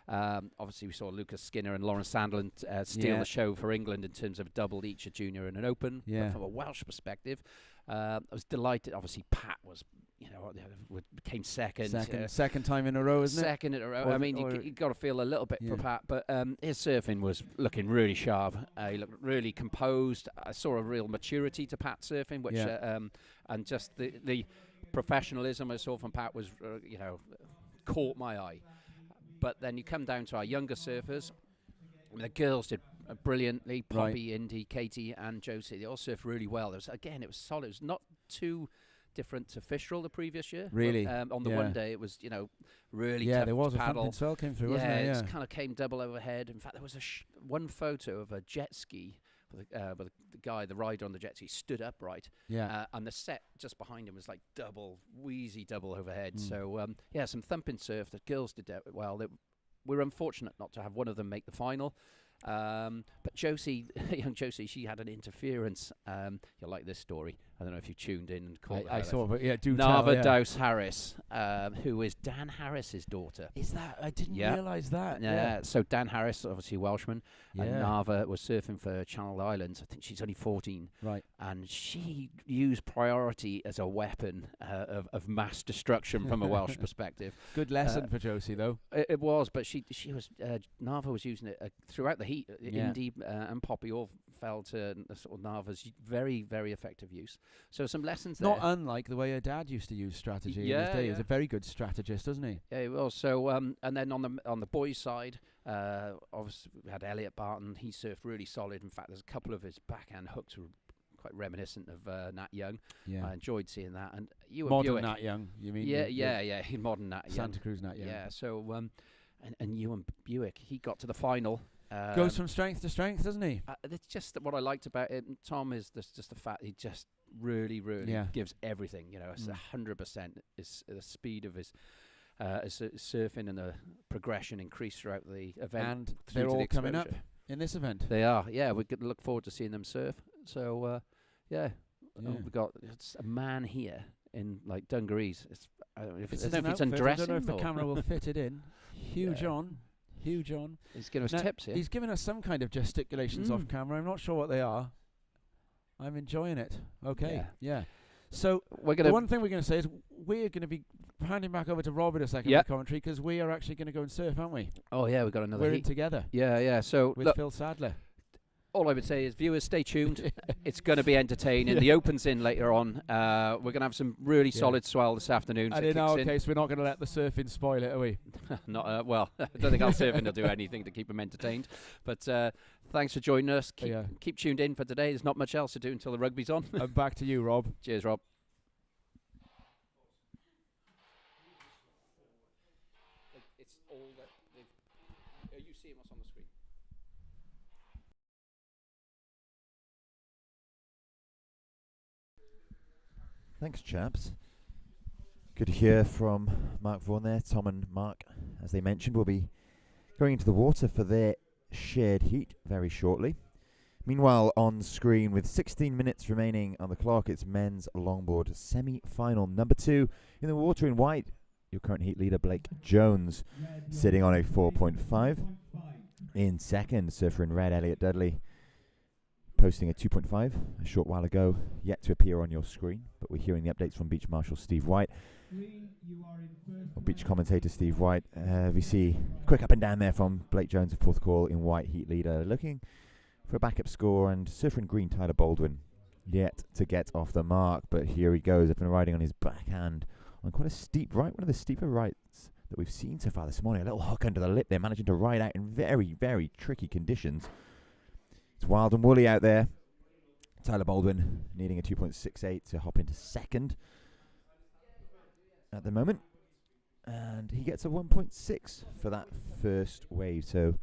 E: Obviously we saw Lucas Skinner and Lawrence Sandland steal the show for England in terms of double each, a junior and an open. But from a Welsh perspective, I was delighted. Obviously Pat was became second.
A: Second time in a row, isn't it?
E: Second in a row. I mean, you got to feel a little bit for Pat, but his surfing was looking really sharp. He looked really composed. I saw a real maturity to Pat's surfing, which and just the professionalism I saw from Pat was caught my eye. But then you come down to our younger surfers. I mean, the girls did brilliantly. Poppy, Indy, Katie, and Josie. They all surfed really well. It was solid. It was not too different to Fistral the previous year.
A: Really?
E: On the one day, it was, really tough
A: Yeah, there was
E: to
A: a
E: paddle.
A: thumping swell came through, wasn't there?
E: Yeah, it kind of came double overhead. In fact, there was one photo of a jet ski with the rider on the jet ski stood upright.
A: Yeah.
E: And the set just behind him was like wheezy double overhead. So, some thumping surf. The girls did well. We were unfortunate not to have one of them make the final. But Josie, young Josie, she had an interference. You'll like this story. I don't know if you tuned in and caught
A: I
E: that.
A: saw, but yeah, do tell.
E: Narva
A: Yeah.
E: Douse Harris, who is Dan Harris's daughter.
A: Is that? I didn't
E: Yeah.
A: realise that.
E: Yeah. So Dan Harris, obviously Welshman, and
A: Yeah.
E: Narva was surfing for Channel Islands. I think she's only 14,
A: Right.
E: and she used priority as a weapon of mass destruction from a Welsh perspective.
A: Good lesson for Josie, though.
E: It was, but she was Narva was using it throughout the heat.
A: Yeah.
E: Indy and Poppy all fell to sort of Narva's very, very effective use. So some lessons there.
A: Not unlike the way her dad used to use strategy in his day. He's a very good strategist, doesn't he?
E: Yeah, he was. So and then on the boys' side, obviously we had Elliot Barton. He surfed really solid. In fact, there's a couple of his backhand hooks were quite reminiscent of Nat Young.
A: Yeah.
E: I enjoyed seeing that. And you
A: Modern
E: Buick.
A: Nat Young, you mean?
E: Yeah, modern Nat Young.
A: Santa Cruz Nat Young.
E: Yeah. So and Ewan Buick, he got to the final.
A: Goes from strength to strength, doesn't he?
E: It's just that what I liked about it. Tom is just the fact he just really gives everything. You know, it's 100%. Is the speed of his surfing and the progression increased throughout the event.
A: And
E: through
A: they're
E: to the
A: all coming up
E: exposure.
A: in this event.
E: They are. Yeah, we could look forward to seeing them surf. So
A: Yeah.
E: we've got a man here in like dungarees. I don't know if
A: It's
E: it's
A: an outfit.
E: undressing.
A: I don't know if the
E: or-
A: camera will fit it in. Huge
E: Yeah.
A: on. Huge on.
E: He's giving us
A: Now,
E: tips here.
A: He's giving us some kind of gesticulations off
E: Mm.
A: camera. I'm not sure what they are. I'm enjoying it. Okay.
E: Yeah.
A: Yeah. So
E: We're
A: the
E: gonna.
A: one thing we're going to say is we're going to be handing back over to Rob in a second
E: Yeah.
A: for commentary because we are actually going to go and surf, aren't we?
E: Oh yeah, we've got another
A: We're in
E: heat.
A: together
E: Yeah. So
A: with
E: look,
A: Phil Sadler.
E: all I would say is, viewers, stay tuned. It's going to be entertaining. The Open's in later on. We're going to have some really solid swell this afternoon.
A: And
E: so it
A: in our
E: kicks
A: case, we're not going to let the surfing spoil it, are we?
E: Not well. I don't think our surfing will do anything to keep them entertained. But thanks for joining us. Keep tuned in for today. There's not much else to do until the rugby's on.
A: And back to you, Rob.
E: Cheers, Rob. It's all that are you seeing what's on the screen?
B: Thanks, chaps. Good to hear from Mark Vaughan there. Tom and Mark, as they mentioned, will be going into the water for their shared heat very shortly. Meanwhile, on screen, with 16 minutes remaining on the clock, it's men's longboard semi-final number 2 in the water in white. Your current heat leader, Blake Jones, sitting on a 4.5. In second, surfer in red, Elliot Dudley, posting a 2.5 a short while ago, yet to appear on your screen. But we're hearing the updates from Beach Marshal Steve White. Or Beach commentator Steve White. We see a quick up and down there from Blake Jones, a fourth call in white heat leader, looking for a backup score, and surfer in green Tyler Baldwin yet to get off the mark. But here he goes, up and riding on his backhand on quite a steep right, one of the steeper rights that we've seen so far this morning. A little hook under the lip there, managing to ride out in very, very tricky conditions. It's wild and woolly out there. Tyler Baldwin needing a 2.68 to hop into second at the moment. And he gets a 1.6 for that first wave. So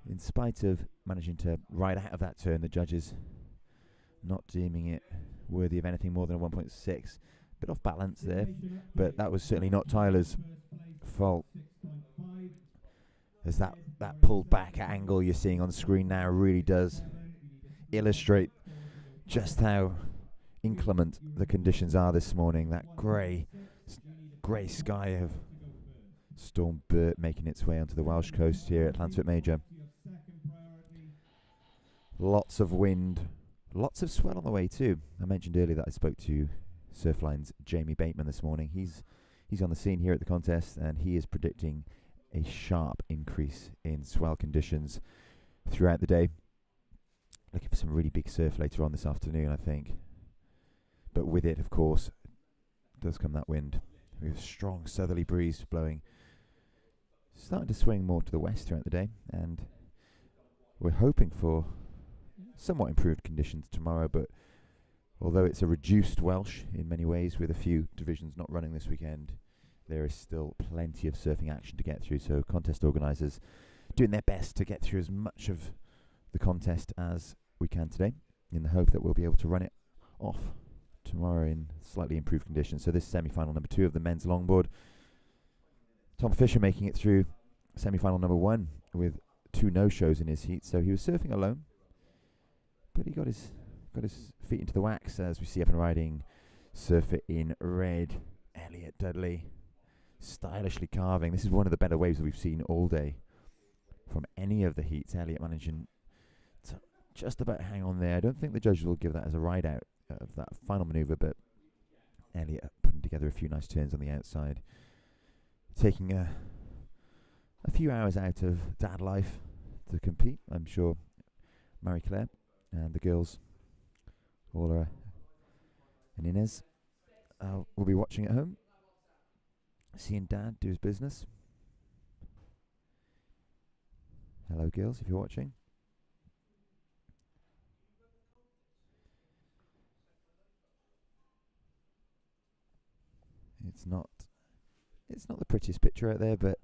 B: in spite of managing to ride out of that turn, the judges not deeming it worthy of anything more than a 1.6. Bit off balance there, but that was certainly not Tyler's fault. As that pulled back angle you're seeing on screen now really does illustrate just how inclement the conditions are this morning. That grey sky of Storm Bert making its way onto the Welsh coast here at Llanfair Major. Lots of wind, lots of swell on the way too. I mentioned earlier that I spoke to Surfline's Jamie Bateman this morning. He's on the scene here at the contest, and he is predicting a sharp increase in swell conditions throughout the day. Looking for some really big surf later on this afternoon, I think. But with it, of course, does come that wind. We have a strong southerly breeze blowing, starting to swing more to the west throughout the day, and we're hoping for somewhat improved conditions tomorrow. But although it's a reduced Welsh in many ways, with a few divisions not running this weekend, there is still plenty of surfing action to get through. So contest organisers doing their best to get through as much of the contest as we can today, in the hope that we'll be able to run it off tomorrow in slightly improved conditions. So this semi-final number 2 of the men's longboard, Tom Fisher making it through semi-final number 1 with 2 no-shows in his heat, so he was surfing alone. But he got his feet into the wax, as we see up and riding surfer in red, Elliot Dudley, stylishly carving. This is one of the better waves that we've seen all day from any of the heats. Elliot managing to just about hang on there. I don't think the judges will give that as a ride out of that final manoeuvre, but Elliot putting together a few nice turns on the outside, taking a few hours out of dad life to compete. I'm sure Marie-Claire and the girls, Laura and Inez, will be watching at home, seeing dad do his business. Hello girls, if you're watching. It's not the prettiest picture out there, but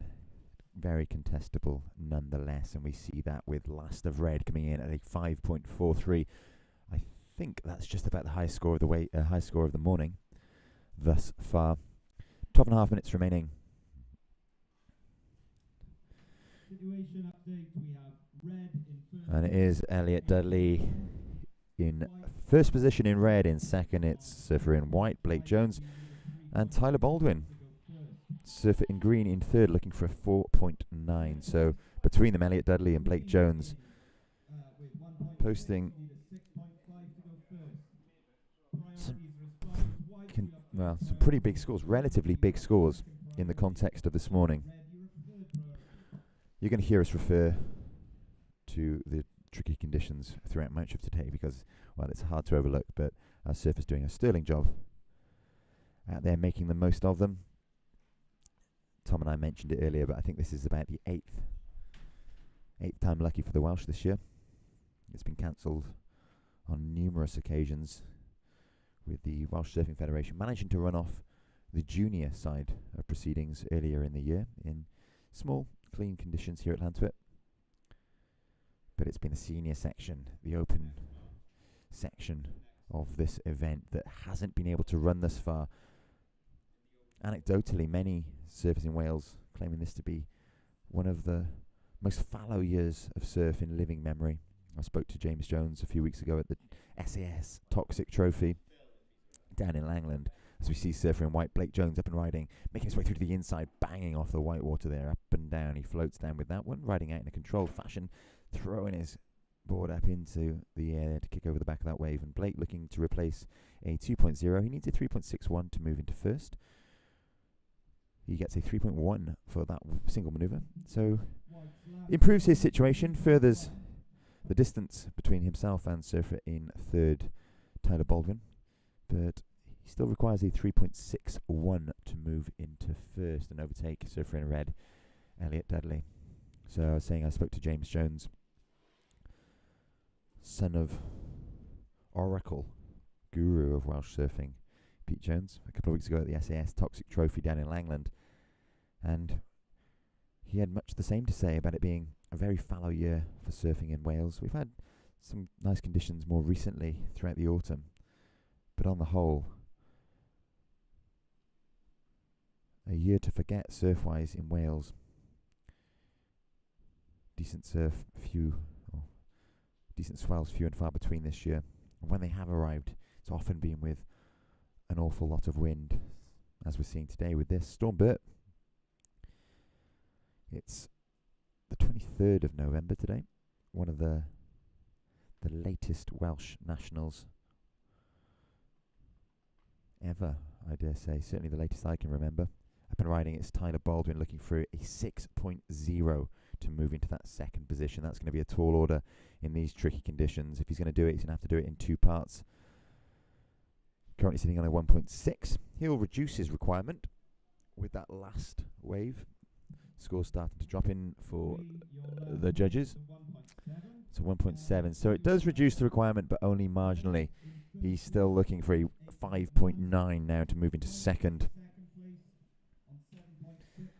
B: very contestable nonetheless, and we see that with Last of Red coming in at a 5.43. I think that's just about the highest score of the high score of the morning thus far. 12.5 minutes remaining.
D: Situation update, we have red in first.
B: And it is Elliot Dudley in first position in red. In second, it's surfer in white, Blake Jones, and Tyler Baldwin, surfer in green, in third, looking for a 4.9. So between them, Elliot Dudley and Blake Jones posting some pretty big scores, relatively big scores in the context of this morning. You're going to hear us refer to the tricky conditions throughout much of today because, well, it's hard to overlook, but our surfers doing a sterling job out there making the most of them. Tom and I mentioned it earlier, but I think this is about the eighth time lucky for the Welsh this year. It's been cancelled on numerous occasions, with the Welsh Surfing Federation managing to run off the junior side of proceedings earlier in the year in small, clean conditions here at Lantwit. But it's been the senior section, the open section of this event, that hasn't been able to run thus far. Anecdotally, many surfers in Wales claiming this to be one of the most fallow years of surf in living memory. I spoke to James Jones a few weeks ago at the SAS Toxic Trophy down in Langland, as we see surfer in white Blake Jones up and riding, making his way through to the inside, banging off the white water there, up and down. He floats down with that one, riding out in a controlled fashion, throwing his board up into the air to kick over the back of that wave. And Blake looking to replace a 2.0. He needs a 3.61 to move into first. He gets a 3.1 for that single manoeuvre, so improves his situation, furthers the distance between himself and surfer in third, Tyler Baldwin, but he still requires a 3.61 to move into first and overtake surfer in red, Elliot Dudley. So I was saying, I spoke to James Jones, son of Oracle, guru of Welsh surfing, Pete Jones, a couple of weeks ago at the SAS Toxic Trophy down in Langland, and he had much the same to say about it being a very fallow year for surfing in Wales. We've had some nice conditions more recently throughout the autumn, but on the whole, a year to forget surf-wise in Wales. Decent surf, decent swells few and far between this year. And when they have arrived, it's often been with an awful lot of wind, as we're seeing today with this Storm Bert. It's the 23rd of November today, one of the latest Welsh nationals ever, I dare say, certainly the latest I can remember. Up and riding, it's Tyler Baldwin looking for a 6.0 to move into that second position. That's going to be a tall order in these tricky conditions. If he's going to do it, he's going to have to do it in two parts. Currently sitting on a 1.6. He'll reduce his requirement with that last wave. Scores starting to drop in for the judges. So 1.7. So it does reduce the requirement, but only marginally. He's still looking for a 5.9 now to move into second.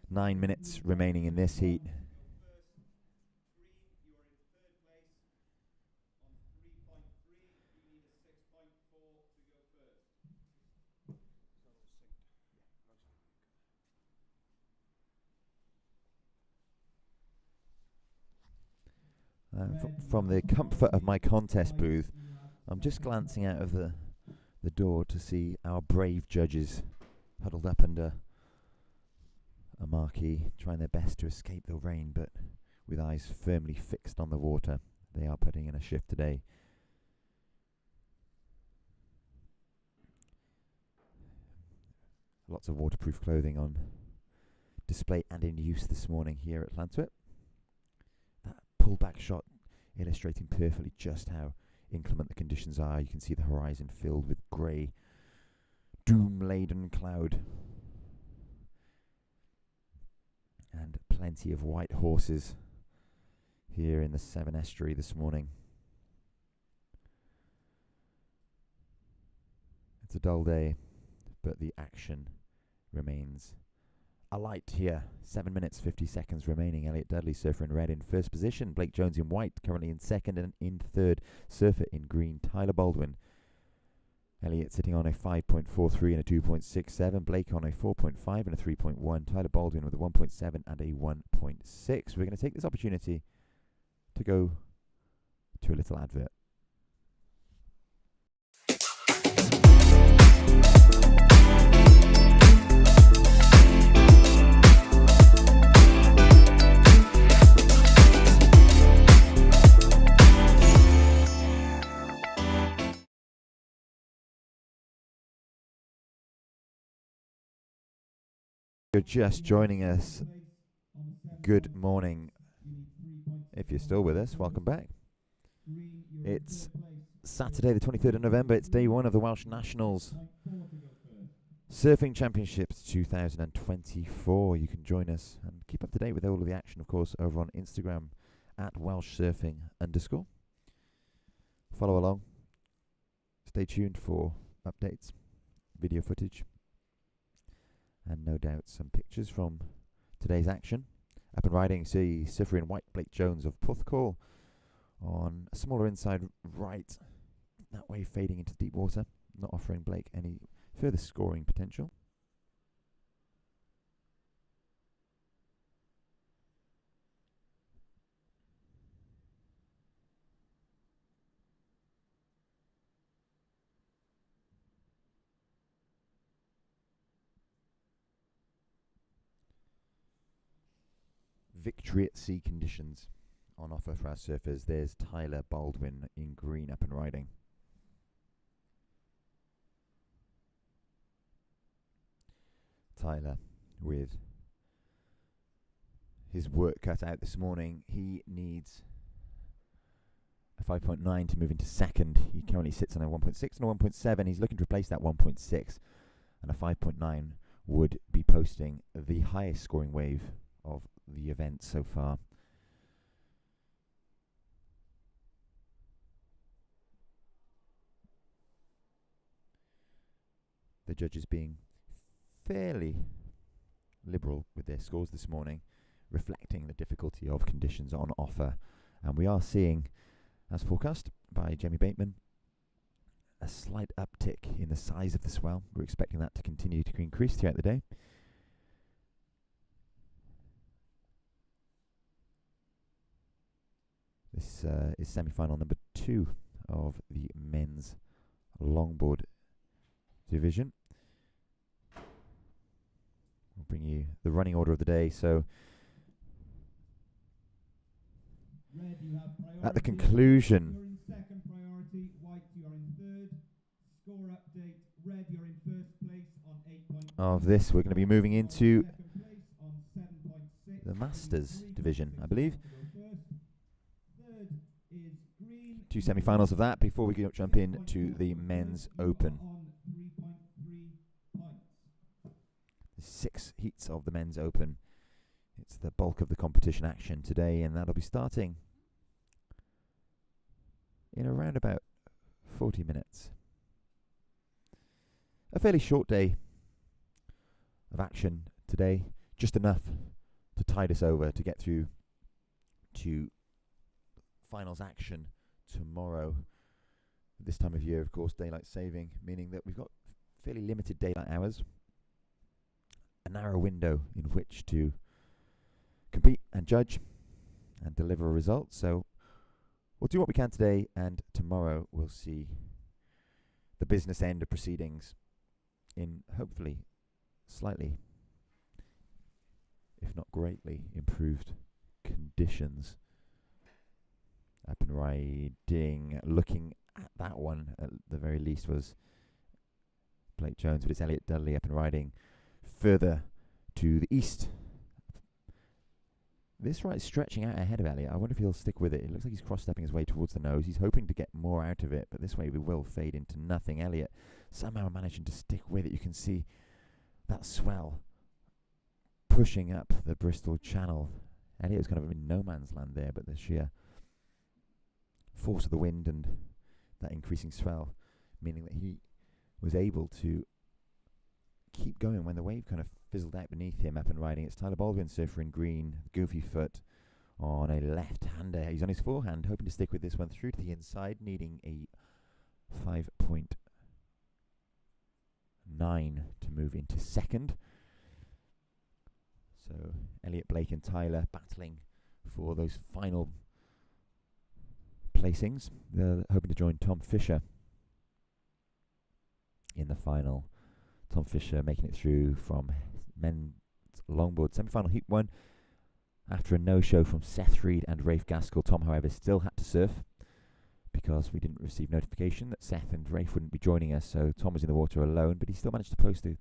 B: 9 minutes remaining in this heat. From the comfort of my contest booth, I'm just glancing out of the door to see our brave judges huddled up under a marquee, trying their best to escape the rain, but with eyes firmly fixed on the water. They are putting in a shift today. Lots of waterproof clothing on display and in use this morning here at Llantwit. That pullback shot illustrating perfectly just how inclement the conditions are. You can see the horizon filled with grey, doom-laden cloud. And plenty of white horses here in the Severn Estuary this morning. It's a dull day, but the action remains alight here. 7 minutes, 50 seconds remaining. Elliot Dudley, surfer in red, in first position. Blake Jones in white, currently in second, and in third, surfer in green, Tyler Baldwin. Elliot sitting on a 5.43 and a 2.67. Blake on a 4.5 and a 3.1. Tyler Baldwin with a 1.7 and a 1.6. We're going to take this opportunity to go to a little advert. You're just joining us. Good morning. If you're still with us, welcome back. It's Saturday the 23rd of November. It's day one of the Welsh Nationals Surfing Championships 2024. You can join us and keep up to date with all of the action, of course, over on Instagram at welshsurfing_. Follow along. Stay tuned for updates, video footage, and no doubt some pictures from today's action. Up and riding, see surfer in white Blake Jones of Porthcawl on a smaller inside right, that way fading into deep water, not offering Blake any further scoring potential. Victory at sea conditions on offer for our surfers. There's Tyler Baldwin in green up and riding. Tyler with his work cut out this morning. He needs a 5.9 to move into second. He currently sits on a 1.6 and a 1.7. He's looking to replace that 1.6, and a 5.9 would be posting the highest scoring wave of the event so far. The judges being fairly liberal with their scores this morning, reflecting the difficulty of conditions on offer. And we are seeing, as forecast by Jamie Bateman, a slight uptick in the size of the swell. We're expecting that to continue to increase throughout the day. This is semi-final number 2 of the men's longboard division. We'll bring you the running order of the day. So
D: Red, you have priority.
B: at the conclusion
D: You're in second priority. White, you are in third. Score update. Red, you're in first place on 8.5.
B: of this, we're going to be moving into
D: Second place on 7.6.
B: the Masters division, I believe.
D: Third is green.
B: 2 semi-finals of that before we jump into the men's open.
D: On 3.3 points.
B: 6 heats of the men's open. It's the bulk of the competition action today, and that'll be starting in around about 40 minutes. A fairly short day of action today, just enough to tide us over to get through to finals action tomorrow. This time of year, of course, daylight saving, meaning that we've got fairly limited daylight hours, a narrow window in which to compete and judge and deliver a result. So We'll do what we can today, and tomorrow we'll see the business end of proceedings in hopefully slightly, if not greatly, improved conditions. Up and riding, looking at that one at the very least was Blake Jones, but it's Elliot Dudley up and riding further to the east. This right is stretching out ahead of Elliot. I wonder if he'll stick with it. It looks like he's cross-stepping his way towards the nose. He's hoping to get more out of it, but this way we will fade into nothing. Elliot somehow managing to stick with it. You can see that swell pushing up the Bristol Channel. Elliot was kind of in no man's land there, but the sheer force of the wind and that increasing swell, meaning that he was able to keep going when the wave kind of fizzled out beneath him. Up and riding, it's Tyler Baldwin, surfer in green, goofy foot on a left-hander. He's on his forehand, hoping to stick with this one through to the inside, needing a 5.9 to move into second. So Elliot, Blake and Tyler battling for those final placings. They're hoping to join Tom Fisher in the final. Tom Fisher making it through from men's longboard semi-final heat 1 after a no-show from Seth Reed and Rafe Gaskell. Tom, however, still had to surf because we didn't receive notification that Seth and Rafe wouldn't be joining us, so Tom was in the water alone, but he still managed to post a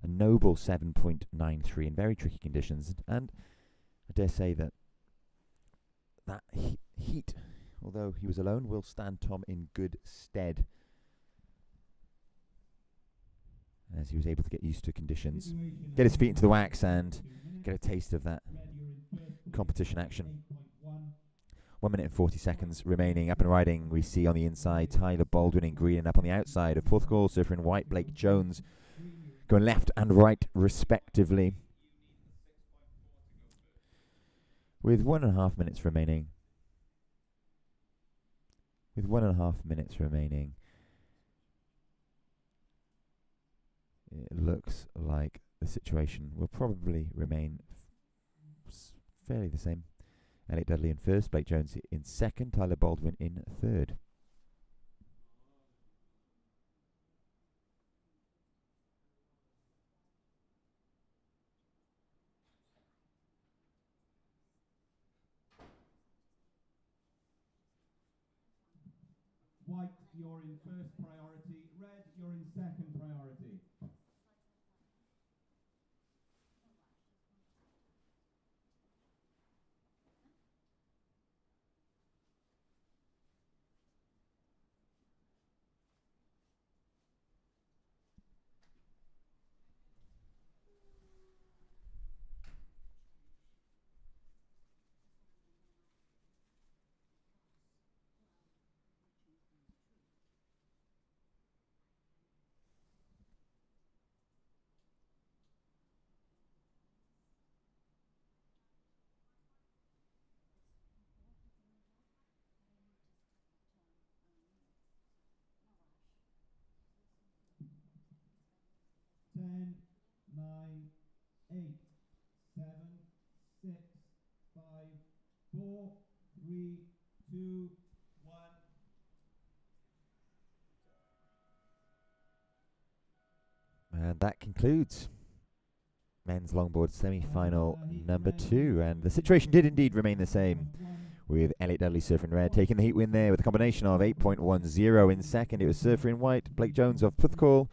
B: noble 7.93 in very tricky conditions. And I dare say that heat, although he was alone, will stand Tom in good stead, as he was able to get used to conditions, get his feet into the wax and get a taste of that competition action. 1 minute and 40 seconds remaining. Up and riding, we see on the inside Tyler Baldwin in green, and up on the outside of fourth call, surfer in white, Blake Jones, going left and right respectively. With 1.5 minutes remaining. With 1.5 minutes remaining, it looks like the situation will probably remain fairly the same. Elliot Dudley in first, Blake Jones in second, Tyler Baldwin in third.
D: White, you're in first priority. Red, you're in second priority. Ten, 9, 8, 7, 6, 5, 4, 3, 2, 1.
B: And that concludes men's longboard semi-final number 2. And the situation did indeed remain the same, with Elliot Dudley, surfer in red, taking the heat win there with a combination of 8.10 in second. It was surfer in white, Blake Jones of Puthcall,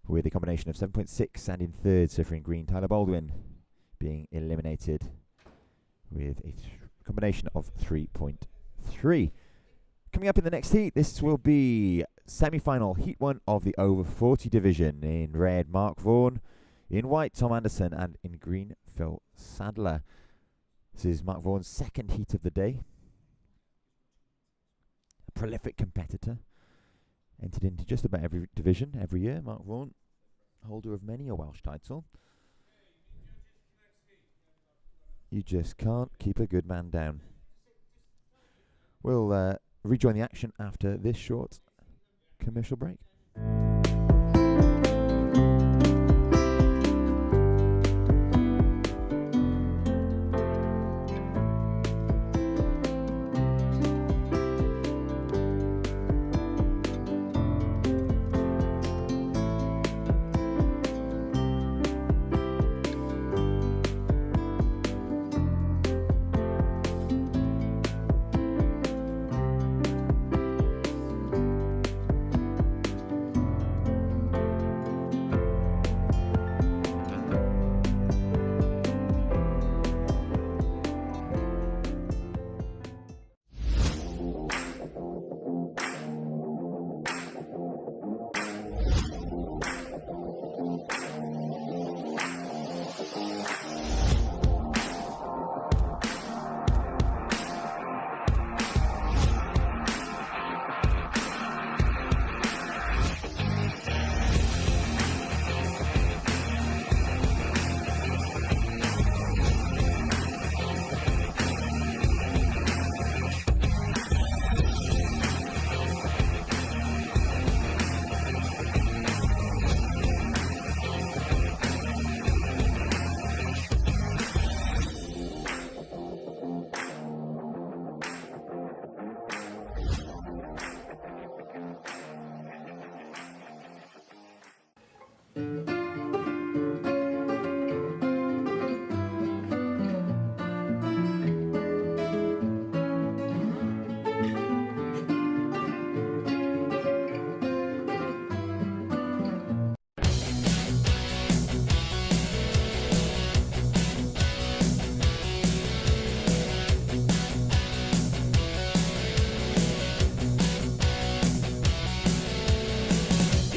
B: with a combination of 7.6, and in third, surfer in green, Tyler Baldwin being eliminated with a combination of 3.3. Coming up in the next heat, this will be semi-final heat 1 of the over 40 division. In red, Mark Vaughan; in white, Tom Anderson; and in green, Phil Sadler. This is Mark Vaughan's second heat of the day. A prolific competitor, entered into just about every division every year. Mark Vaughan, holder of many a Welsh title. You just can't keep a good man down. We'll rejoin the action after this short commercial break.
C: You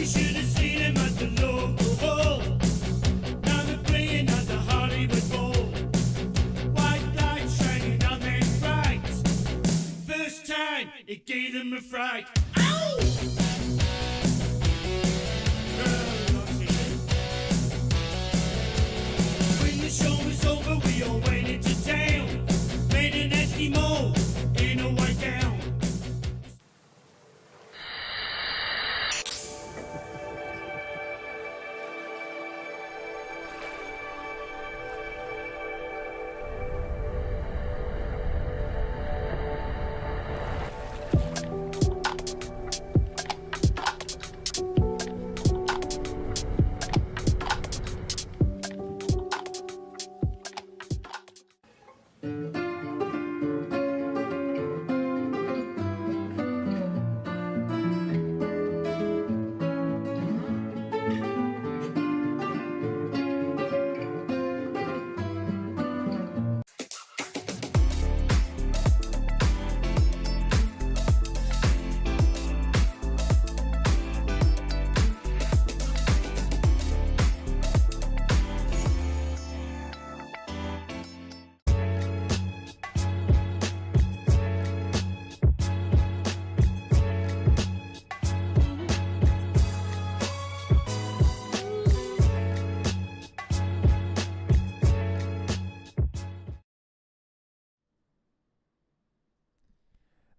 C: should have seen him at the local hall. Now they're playing at the Hollywood Bowl. White lights shining on their bright. First time it gave them a fright. Ow! When the show was over, we all went into town. Made an Eskimo in a white gown.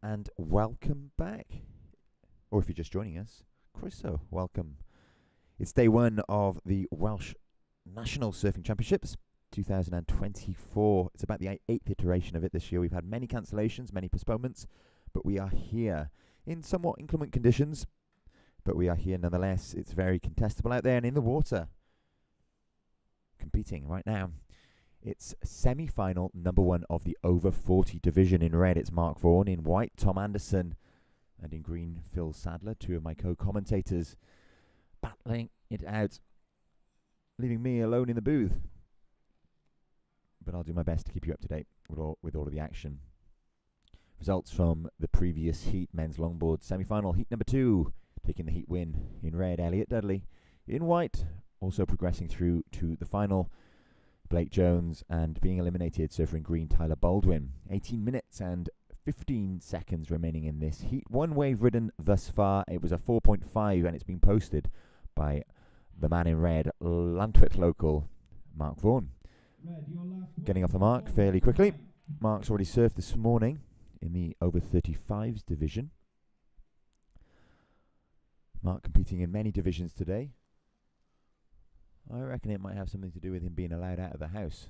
B: And welcome back. Or if you're just joining us, Christo, welcome. It's day one of the Welsh National Surfing Championships 2024. It's about the 8th iteration of it this year. We've had many cancellations, many postponements, but we are here in somewhat inclement conditions. But we are here nonetheless. It's very contestable out there and in the water. Competing right now. It's semi-final number one of the over 40 division. In red, it's Mark Vaughan. In white, Tom Anderson. And in green, Phil Sadler, two of my co-commentators, battling it out, leaving me alone in the booth. But I'll do my best to keep you up to date with all of the action. Results from the previous heat, men's longboard semi-final, heat number 2, taking the heat win. In red, Elliot Dudley. In white, also progressing through to the final, Blake Jones, and being eliminated, surfer in green, Tyler Baldwin. 18 minutes and 15 seconds remaining in this heat. One wave ridden thus far. It was a 4.5 and it's been posted by the man in red, Lantwit local, Mark Vaughan. Getting off the mark fairly quickly. Mark's already surfed this morning in the over 35s division. Mark competing in many divisions today. I reckon it might have something to do with him being allowed out of the house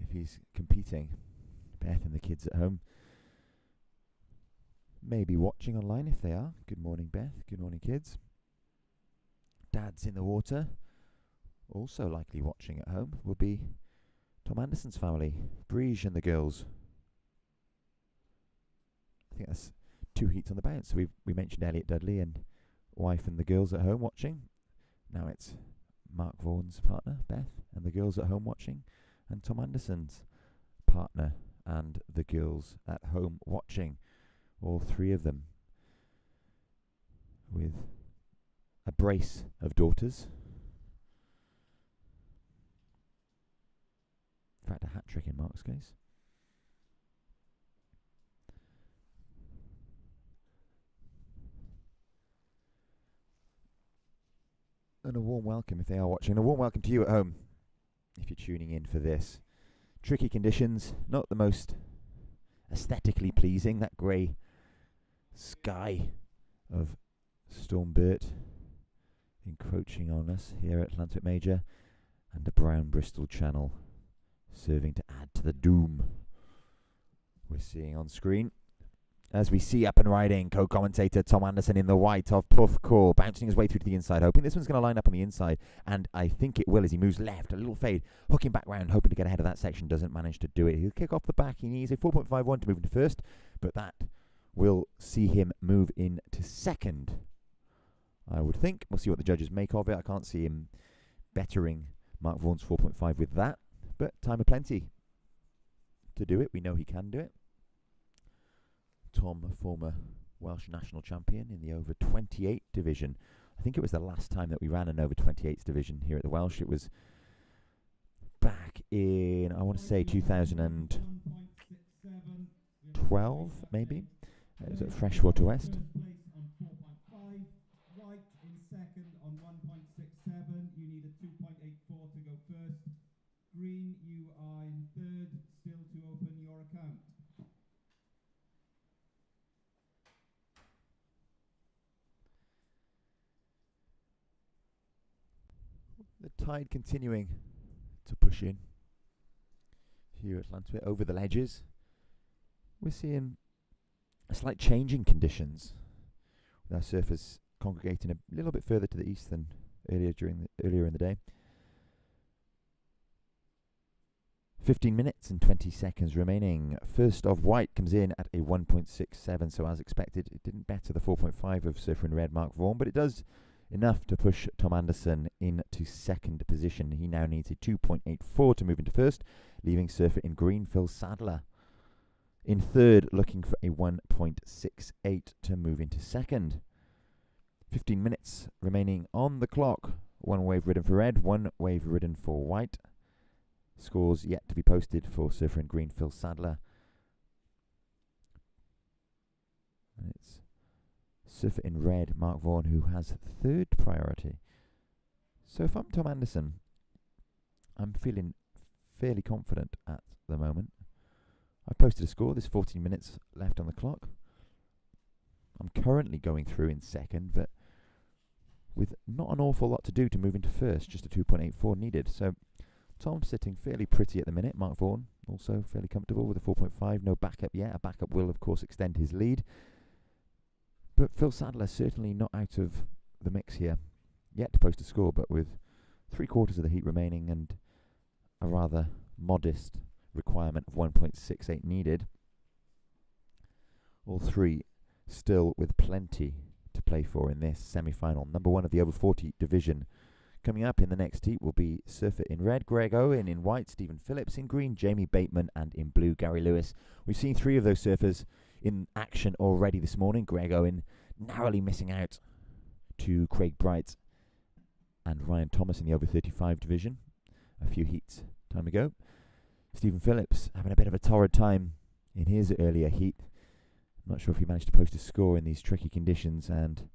B: if he's competing. Beth and the kids at home maybe watching online if they are. Good morning, Beth. Good morning, kids. Dad's in the water. Also likely watching at home will be Tom Anderson's family, Breege and the girls. I think that's 2 heats on the bounce. So we mentioned Elliot Dudley and wife and the girls at home watching. Now it's Mark Vaughan's partner, Beth, and the girls at home watching, and Tom Anderson's partner and the girls at home watching. All 3 of them with a brace of daughters. In fact, a hat trick in Mark's case. And a warm welcome if they are watching. A warm welcome to you at home if you're tuning in for this. Tricky conditions, not the most aesthetically pleasing. That grey sky of Storm Burt encroaching on us here at Lantwit Major, and the brown Bristol Channel serving to add to the doom we're seeing on screen. As we see up and riding, co-commentator Tom Anderson in the white of Puffcore, bouncing his way through to the inside, hoping this one's going to line up on the inside, and I think it will as he moves left, a little fade, hooking back round, hoping to get ahead of that section, doesn't manage to do it. He'll kick off the back, he needs a 4.51 to move into first, but that will see him move into second, I would think. We'll see what the judges make of it. I can't see him bettering Mark Vaughan's 4.5 with that, but time aplenty to do it. We know he can do it. Tom, a former Welsh national champion in the over 28 division. I think it was the last time that we ran an over 28s division here at the Welsh. It was back in, I want to say 2012, maybe. It was at Freshwater West.
D: White in second on 1.67. You need a 2.84 to go first. Green, you are in third, still to open your account.
B: The tide continuing to push in here at Llantwit over the ledges. We're seeing a slight change in conditions, with our surfers congregating a little bit further to the east than earlier in the day. 15 minutes and 20 seconds remaining. First of white comes in at a 1.67, so as expected, it didn't better the 4.5 of surfer in red Mark Vaughan, but it does enough to push Tom Anderson into second position. He now needs a 2.84 to move into first, leaving surfer in green Phil Sadler in third, looking for a 1.68 to move into second. 15 minutes remaining on the clock. One wave ridden for red, one wave ridden for white. Scores yet to be posted for surfer in green Phil Sadler. And it's surfer in red Mark Vaughan who has third priority. So if I'm Tom Anderson, I'm feeling fairly confident at the moment. I've posted a score. There's 14 minutes left on the clock. I'm currently going through in second, but with not an awful lot to do to move into first, just a 2.84 needed. So Tom's sitting fairly pretty at the minute. Mark Vaughan also fairly comfortable with a 4.5. No backup yet. A backup will, of course, extend his lead. But Phil Sadler certainly not out of the mix here. Yet to post a score, but with 3/4 of the heat remaining and a rather modest requirement of 1.68 needed. All three still with plenty to play for in this semi-final. Number one of the over 40 division. Coming up in the next heat will be surfer in red, Greg Owen; in white, Stephen Phillips; in green, Jamie Bateman; and in blue, Gary Lewis. We've seen three of those surfers in action already this morning. Greg Owen narrowly missing out to Craig Bright and Ryan Thomas in the over 35 division a few heats time ago. Stephen Phillips having a bit of a torrid time in his earlier heat. I'm not sure if he managed to post a score in these tricky conditions, and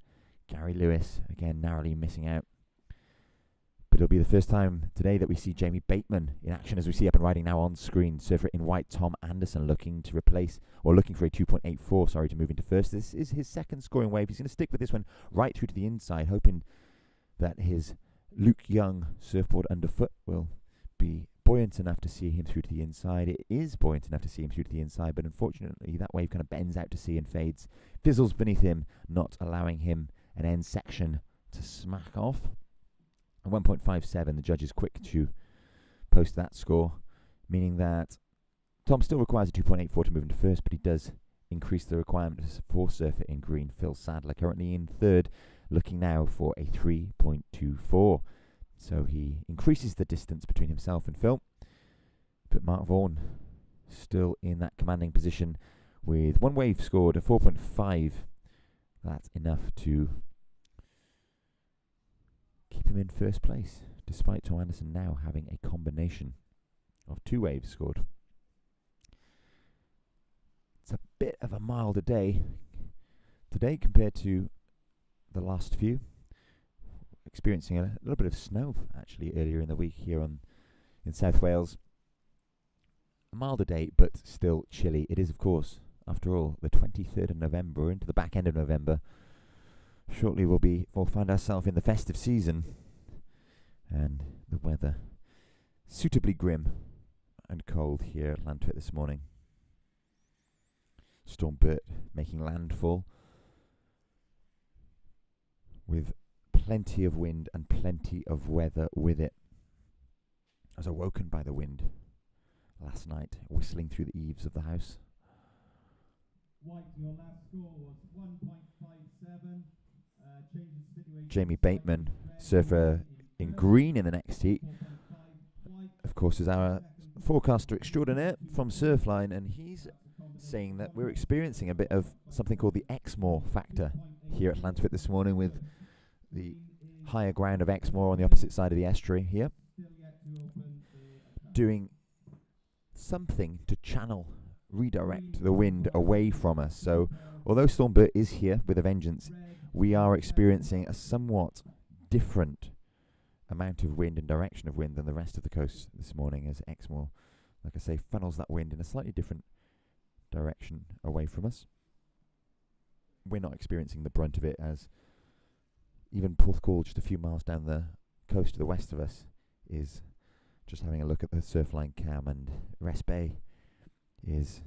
B: Gary Lewis again narrowly missing out. But it'll be the first time today that we see Jamie Bateman in action, as we see up and riding now on screen. Surfer in white Tom Anderson looking to replace, or looking for a 2.84, to move into first. This is his second scoring wave. He's going to stick with this one right through to the inside, hoping that his Luke Young surfboard underfoot will be buoyant enough to see him through to the inside. It is buoyant enough to see him through to the inside, but unfortunately that wave kind of bends out to sea and fades, fizzles beneath him, not allowing him an end section to smack off. 1.57, the judge is quick to post that score, meaning that Tom still requires a 2.84 to move into first, but he does increase the requirement for surfer in green Phil Sadler, currently in third, looking now for a 3.24. So he increases the distance between himself and Phil, but Mark Vaughan still in that commanding position with one wave scored, a 4.5. That's enough to keep him in first place, despite Tom Anderson now having a combination of two waves scored. It's a bit of a milder day today compared to the last few. Experiencing a little bit of snow actually earlier in the week here in South Wales. A milder day, but still chilly. It is, of course, after all, the 23rd of November, into the back end of November. Shortly we'll find ourselves in the festive season, and the weather suitably grim and cold here at Llantwit this morning. Storm Bert making landfall with plenty of wind and plenty of weather with it. I was awoken by the wind last night, whistling through the eaves of the house.
D: White, your last score was 1.57. Changes situation.
B: Jamie Bateman, surfer in green in the next heat, of course, is our forecaster extraordinaire from Surfline, and he's saying that we're experiencing a bit of something called the Exmoor factor here at Llanthwit this morning, with the higher ground of Exmoor on the opposite side of the estuary here, doing something to channel, redirect the wind away from us. So although Storm Bert is here with a vengeance, we are experiencing a somewhat different amount of wind and direction of wind than the rest of the coast this morning, as Exmoor, like I say, funnels that wind in a slightly different direction away from us. We're not experiencing the brunt of it, as even Porthcawl, just a few miles down the coast to the west of us, is just having a look at the Surfline cam, and Rest Bay is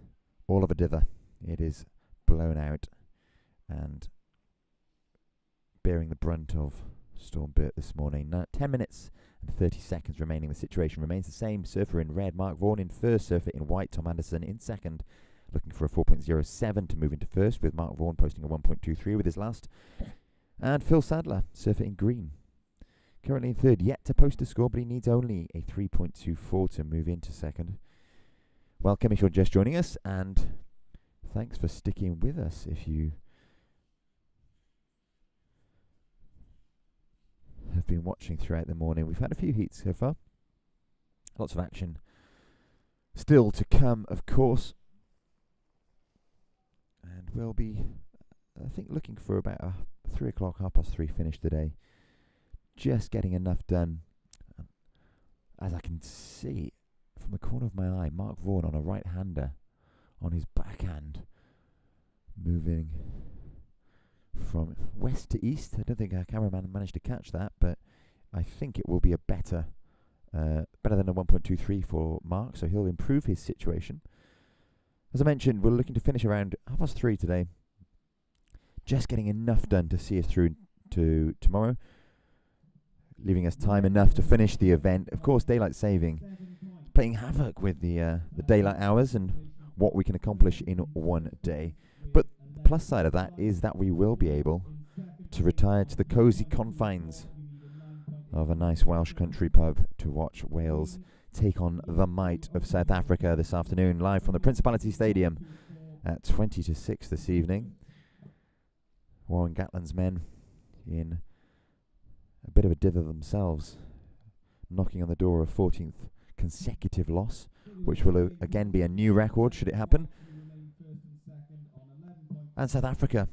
B: all of a dither. It is blown out and bearing the brunt of Storm Bert this morning. 10 minutes and 30 seconds remaining. The situation remains the same. Surfer in red, Mark Vaughan in first. Surfer in white, Tom Anderson in second, looking for a 4.07 to move into first, with Mark Vaughan posting a 1.23 with his last. And Phil Sadler, surfer in green, currently in third, yet to post a score, but he needs only a 3.24 to move into second. Welcome if you're just joining us, and thanks for sticking with us if you have been watching throughout the morning. We've had a few heats so far. Lots of action still to come, of course. And we'll be, I think, looking for about a 3 o'clock, 3:30 finish today. Just getting enough done. As I can see from the corner of my eye, Mark Vaughan on a right-hander on his backhand, moving from west to east. I don't think our cameraman managed to catch that, but I think it will be a better than a 1.23 for Mark, so he'll improve his situation. As I mentioned, we're looking to finish around 3:30 today. Just getting enough done to see us through to tomorrow, leaving us time enough to finish the event. Of course, daylight saving playing havoc with the daylight hours and what we can accomplish in one day. But the plus side of that is that we will be able to retire to the cosy confines of a nice Welsh country pub to watch Wales take on the might of South Africa this afternoon, live from the Principality Stadium at 20-6 this evening. Warren Gatland's men in a bit of a dither themselves, knocking on the door of 14th consecutive loss, which will again be a new record should it happen. And South Africa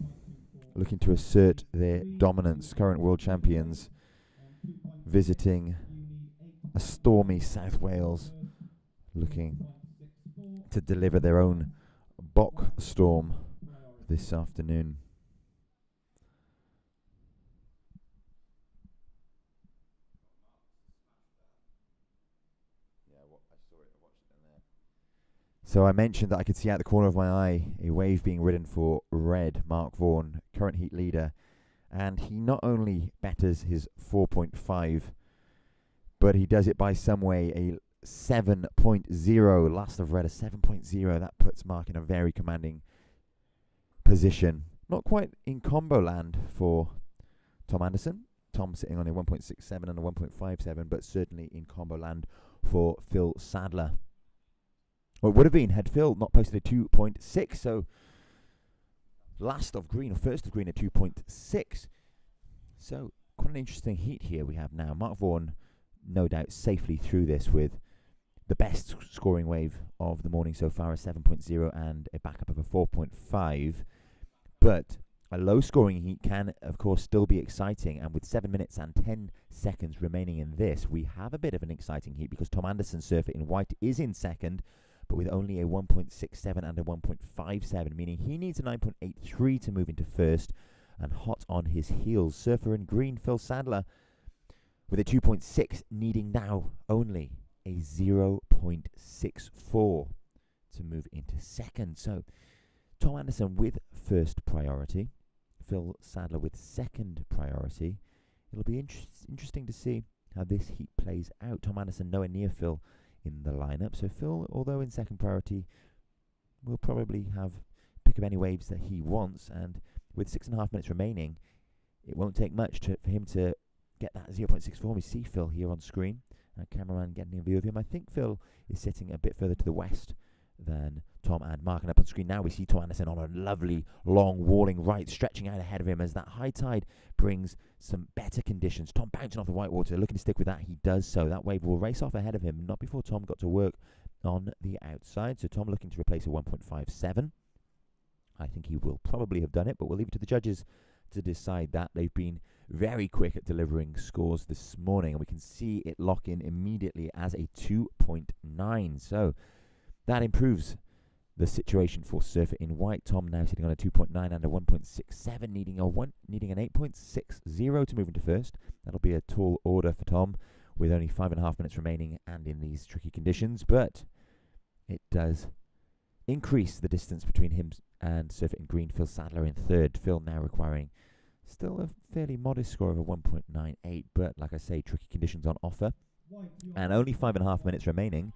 B: looking to assert their dominance, current world champions, visiting a stormy South Wales, looking to deliver their own Bok storm this afternoon. So I mentioned that I could see out the corner of my eye a wave being ridden for red, Mark Vaughan, current heat leader. And he not only betters his 4.5, but he does it by some way, a 7.0. Last I've read a 7.0. That puts Mark in a very commanding position. Not quite in combo land for Tom Anderson. Tom sitting on a 1.67 and a 1.57, but certainly in combo land for Phil Sadler. Well, it would have been had Phil not posted a 2.6, so last of green, or first of green, at 2.6. So quite an interesting heat here we have now. Mark Vaughan, no doubt, safely through this with the best scoring wave of the morning so far, a 7.0 and a backup of a 4.5. But a low scoring heat can, of course, still be exciting. And with 7 minutes and 10 seconds remaining in this, we have a bit of an exciting heat because Tom Anderson, surfer in white, is in second, but with only a 1.67 and a 1.57, meaning he needs a 9.83 to move into first, and hot on his heels, surfer in green, Phil Sadler, with a 2.6, needing now only a 0.64 to move into second. So Tom Anderson with first priority. Phil Sadler with second priority. It'll be interesting to see how this heat plays out. Tom Anderson nowhere near Phil in the lineup. So Phil, although in second priority, will probably pick up any waves that he wants. And with 6.5 minutes remaining, it won't take much for him to get that 0.64. We see Phil here on screen. Cameraman getting a view of him. I think Phil is sitting a bit further to the west than Tom and Mark. And up on screen now we see Tom Anderson on a lovely long walling right, stretching out ahead of him as that high tide brings some better conditions. Tom bouncing off the whitewater, looking to stick with that. He does so. That wave will race off ahead of him, not before Tom got to work on the outside. So Tom looking to replace a 1.57. I think he will probably have done it, but we'll leave it to the judges to decide that. They've been very quick at delivering scores this morning, and we can see it lock in immediately as a 2.9. So that improves the situation for Surfer in White. Tom now sitting on a 2.9 and a 1.67, needing an 8.60 to move into first. That'll be a tall order for Tom with only 5.5 minutes remaining and in these tricky conditions, but it does increase the distance between him and Surfer in Green. Phil Sadler in third. Phil now requiring still a fairly modest score of a 1.98, but like I say, tricky conditions on offer. And only 5.5 minutes remaining.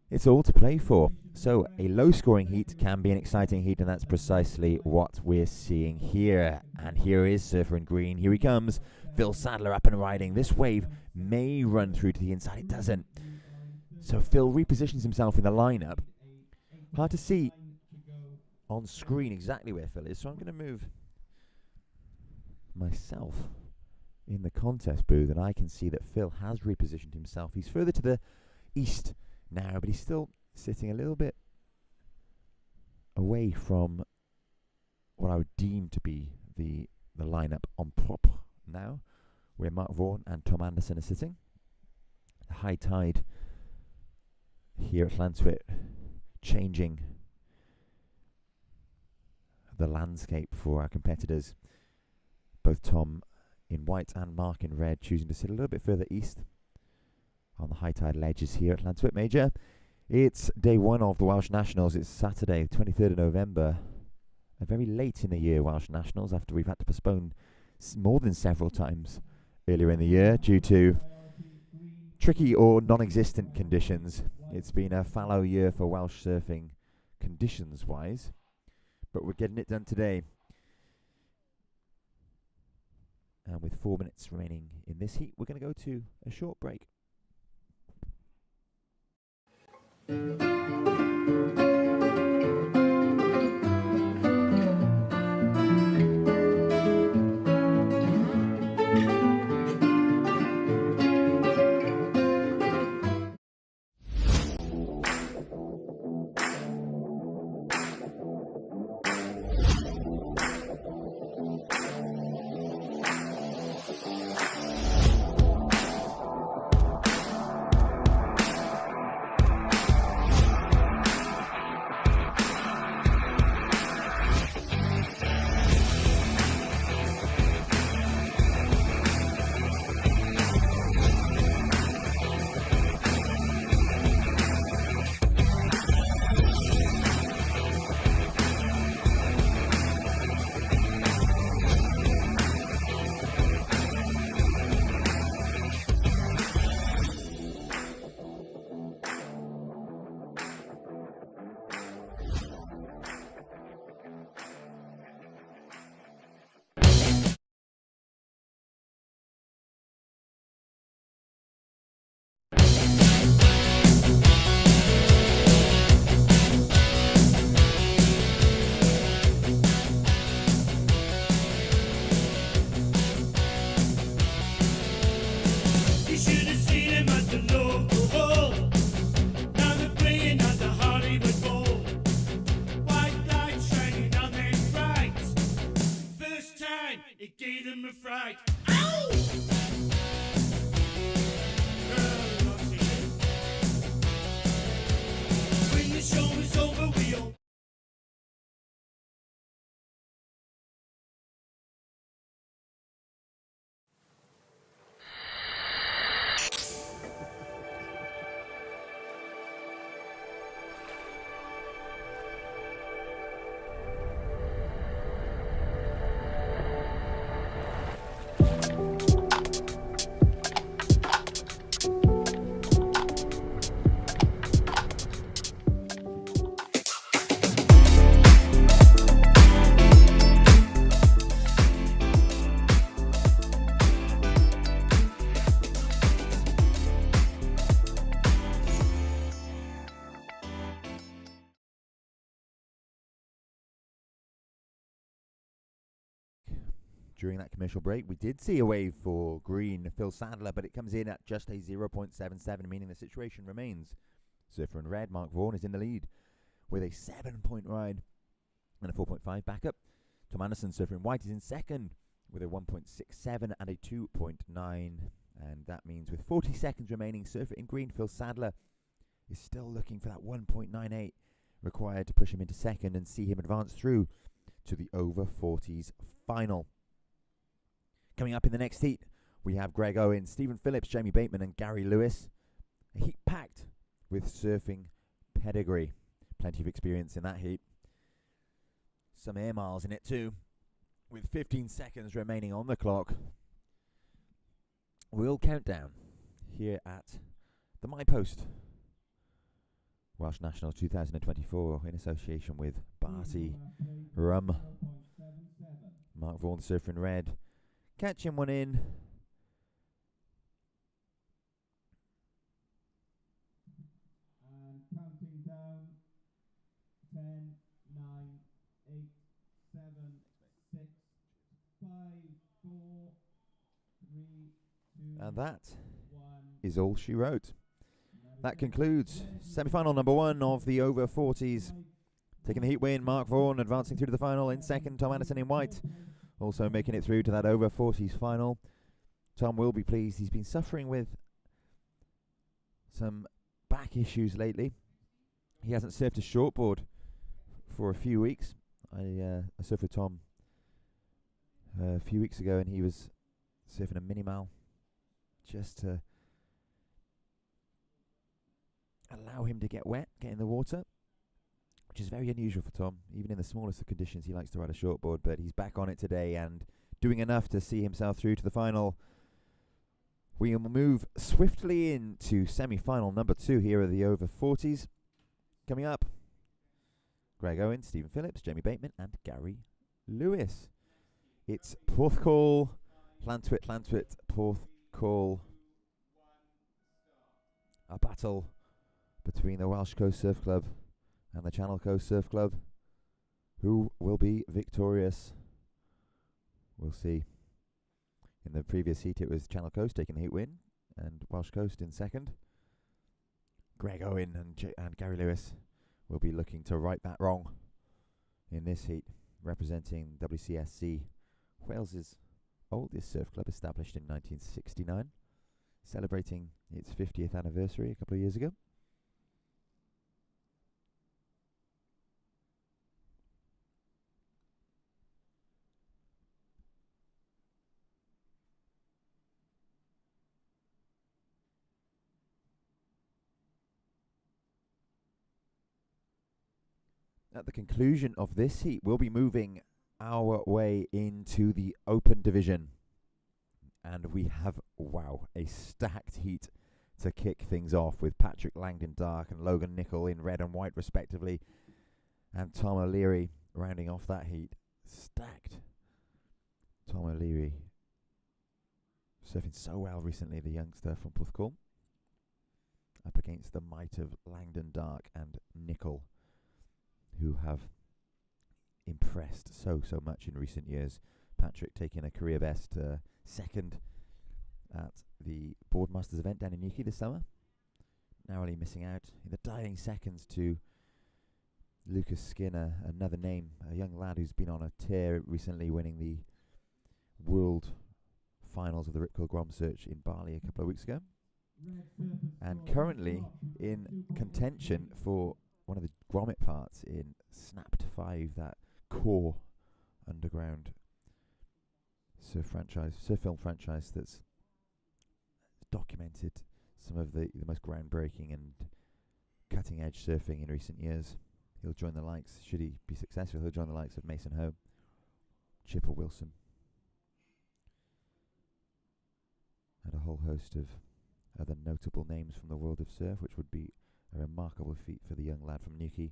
B: It's all to play for. So a low-scoring heat can be an exciting heat, and that's precisely what we're seeing here. And here is Surfer in Green. Here he comes. Phil Sadler up and riding. This wave may run through to the inside. It doesn't. So Phil repositions himself in the lineup. Hard to see on screen exactly where Phil is, so I'm going to move myself in the contest booth, and I can see that Phil has repositioned himself. He's further to the east now, but he's still sitting a little bit away from what I would deem to be the lineup on prop now, where Mark Vaughan and Tom Anderson are sitting. The high tide here at Llantswyt changing the landscape for our competitors. Both Tom in white and Mark in red choosing to sit a little bit further east on the high tide ledges here at Llantswyt Major. It's day one of the Welsh Nationals. It's Saturday, 23rd of November. A very late in the year Welsh Nationals, after we've had to postpone more than several times earlier in the year due to tricky or non-existent conditions. It's been a fallow year for Welsh surfing conditions-wise, but we're getting it done today. And with 4 minutes remaining in this heat, we're going to go to a short break.
C: You should have seen him at the local hall. Now they're playing at the Hollywood Bowl. White light shining on them bright. First time it gave them a fright. Ow! When the show is over, we all
B: during that commercial break, we did see a wave for green Phil Sadler, but it comes in at just a 0.77, meaning the situation remains. Surfer in red, Mark Vaughan, is in the lead with a 7-point ride and a 4.5 backup. Tom Anderson, surfer in white, is in second with a 1.67 and a 2.9. And that means with 40 seconds remaining, surfer in green Phil Sadler is still looking for that 1.98 required to push him into second and see him advance through to the over 40s final. Coming up in the next heat, we have Greg Owen, Stephen Phillips, Jamie Bateman and Gary Lewis. A heat packed with surfing pedigree. Plenty of experience in that heat. Some air miles in it too. With 15 seconds remaining on the clock, we'll count down here at the My Post Welsh Nationals 2024 in association with Barty Rum. Mark Vaughan, surfer in red, catching one in.
D: And counting down 10, 9, 8, 7, 6, 5, 4, 3, 2,
B: And that
D: 1.
B: is all she wrote. That concludes semi-final number 1 of the over 40s. Taking the heat win, Mark Vaughan advancing through to the final in second. Tom Anderson in white also making it through to that over 40s final. Tom will be pleased. He's been suffering with some back issues lately. He hasn't surfed a shortboard for a few weeks. I surfed with Tom a few weeks ago, and he was surfing a mini-mal just to allow him to get wet, get in the water, which is very unusual for Tom. Even in the smallest of conditions, he likes to ride a shortboard, but he's back on it today and doing enough to see himself through to the final. We will move swiftly into semi-final number 2 here at the over 40s. Coming up, Greg Owen, Stephen Phillips, Jamie Bateman and Gary Lewis. It's Porthcawl, Llantwit, Porthcawl. A battle between the Welsh Coast Surf Club and the Channel Coast Surf Club. Who will be victorious? We'll see. In the previous heat, it was Channel Coast taking the heat win and Welsh Coast in second. Greg Owen and Gary Lewis will be looking to right that wrong in this heat, representing WCSC, Wales's oldest surf club, established in 1969, celebrating its 50th anniversary a couple of years ago. At the conclusion of this heat, we'll be moving our way into the open division. And we have, wow, a stacked heat to kick things off with Patrick Langdon Dark and Logan Nicol in red and white respectively. And Tom O'Leary rounding off that heat. Stacked. Tom O'Leary surfing so well recently, the youngster from Porthcawl. Up against the might of Langdon Dark and Nicol, who have impressed so much in recent years. Patrick taking a career best second at the Boardmasters event down in Newquay this summer. Narrowly missing out in the dying seconds to Lucas Skinner, another name, a young lad who's been on a tear recently, winning the World Finals of the Rip Curl Grom Search in Bali a couple of weeks ago. And currently in contention for one of the grommet parts in Snapped 5, that core underground surf film franchise that's documented some of the most groundbreaking and cutting edge surfing in recent years. He'll join the likes, should he be successful, he'll join the likes of Mason Ho, Chipper Wilson, and a whole host of other notable names from the world of surf, which would be a remarkable feat for the young lad from Newquay.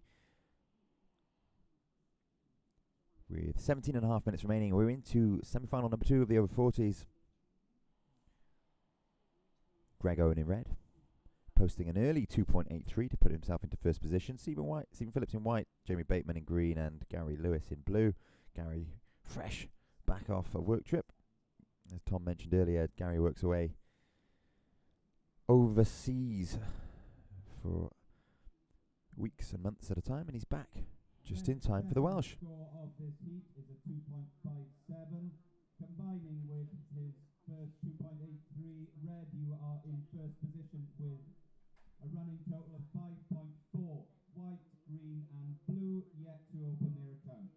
B: With 17 and a half minutes remaining, we're into semi-final number 2 of the over 40s. Greg Owen in red, posting an early 2.83 to put himself into first position. Stephen Phillips in white, Jamie Bateman in green, and Gary Lewis in blue. Gary fresh back off a work trip. As Tom mentioned earlier, Gary works away overseas for weeks and months at a time, and he's back just in time for the Welsh.
D: Score of this heat is a 2.57. Combining with his first 2.83, Red, you are in first position with a running total of 5.4. White, green and blue yet to open their accounts.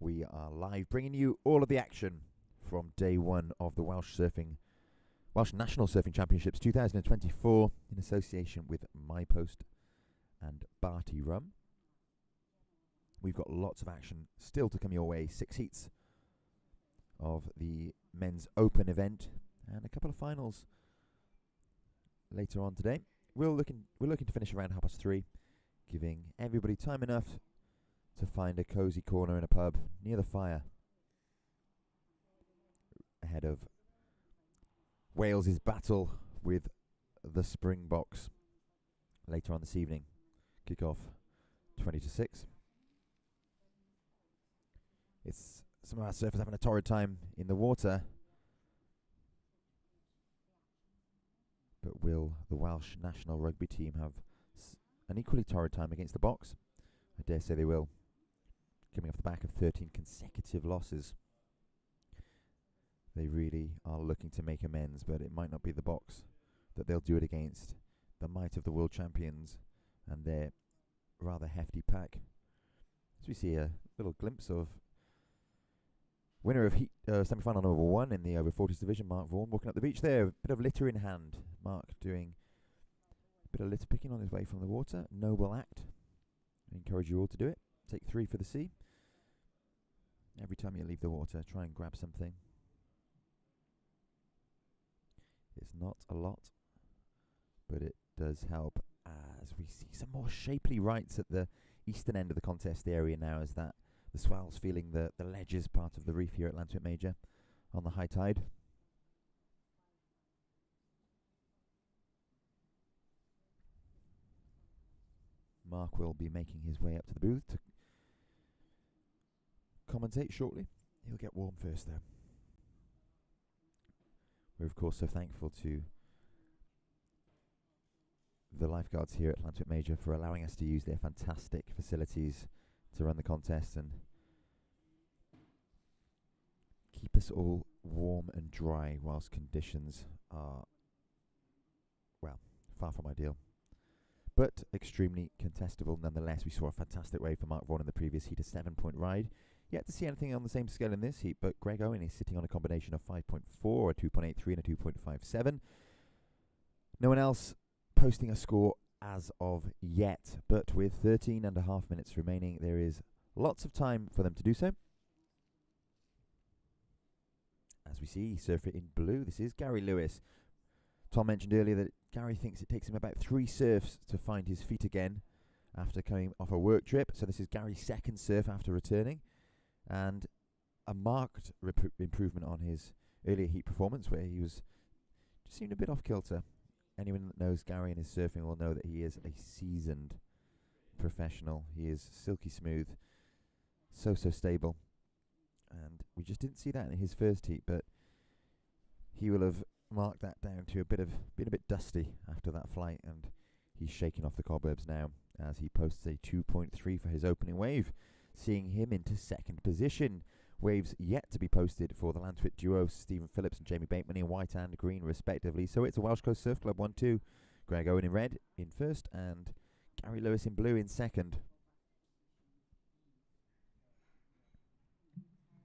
B: We are live, bringing you all of the action from day one of the Welsh National Surfing Championships 2024 in association with MyPost and Barty Rum. We've got lots of action still to come your way. 6 heats of the men's open event and a couple of finals later on today. We're looking to finish around 3:30, giving everybody time enough to find a cosy corner in a pub near the fire ahead of Wales's battle with the Springboks later on this evening. Kick off 20-6. It's some of our surfers having a torrid time in the water, but will the Welsh national rugby team have an equally torrid time against the Boks? I dare say they will, coming off the back of 13 consecutive losses. They really are looking to make amends, but it might not be the Boks that they'll do it against. The might of the world champions and their rather hefty pack. As we see a little glimpse of winner of heat semi-final number 1 in the over 40s division, Mark Vaughan, walking up the beach there, a bit of litter in hand. Mark doing a bit of litter picking on his way from the water. Noble act. I encourage you all to do it. Take 3 for the sea. Every time you leave the water, try and grab something. It's not a lot, but it does help as we see some more shapely rights at the eastern end of the contest area now, as that the swell's feeling the ledges part of the reef here at Lantwick Major on the high tide. Mark will be making his way up to the booth to commentate shortly. He'll get warm first though. We're of course so thankful to the lifeguards here at Lantwick Major for allowing us to use their fantastic facilities to run the contest and keep us all warm and dry whilst conditions are, well, far from ideal. But extremely contestable nonetheless. We saw a fantastic wave for Mark Vaughan in the previous heat, a 7-point ride. Yet to see anything on the same scale in this heat, but Greg Owen is sitting on a combination of 5.4, a 2.83 and a 2.57. No one else posting a score as of yet, but with 13.5 minutes remaining, there is lots of time for them to do so. As we see, surfer in blue, this is Gary Lewis. Tom mentioned earlier that Gary thinks it takes him about 3 surfs to find his feet again after coming off a work trip. So this is Gary's second surf after returning, and a marked improvement on his earlier heat performance, where he was just seemed a bit off kilter. Anyone that knows Gary and his surfing will know that he is a seasoned professional. He is silky smooth, so stable, and we just didn't see that in his first heat, but he will have marked that down to being a bit dusty after that flight, and he's shaking off the cobwebs now as he posts a 2.3 for his opening wave, seeing him into second position. Waves yet to be posted for the Lantwick duo, Stephen Phillips and Jamie Bateman in white and green respectively. So it's a Welsh Coast Surf Club 1-2. Greg Owen in red in first and Gary Lewis in blue in second.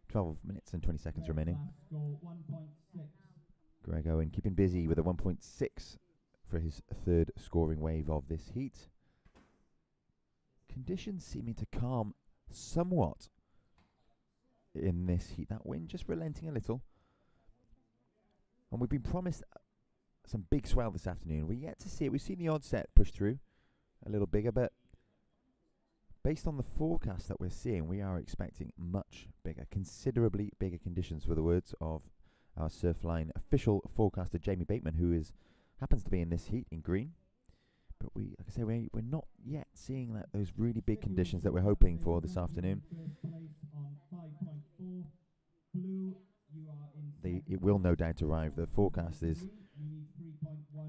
B: 12 minutes and 20 seconds remaining. Greg Owen keeping busy with a 1.6 for his third scoring wave of this heat. Conditions seeming to calm somewhat in this heat. That wind just relenting a little. And we've been promised some big swell this afternoon. We're yet to see it. We've seen the odd set push through a little bigger, but based on the forecast that we're seeing, we are expecting much bigger, considerably bigger conditions, for the words of our Surfline official forecaster, Jamie Bateman, who happens to be in this heat in green. But like I say, we're not yet seeing those really big conditions that we're hoping for this afternoon. It will no doubt arrive. The forecast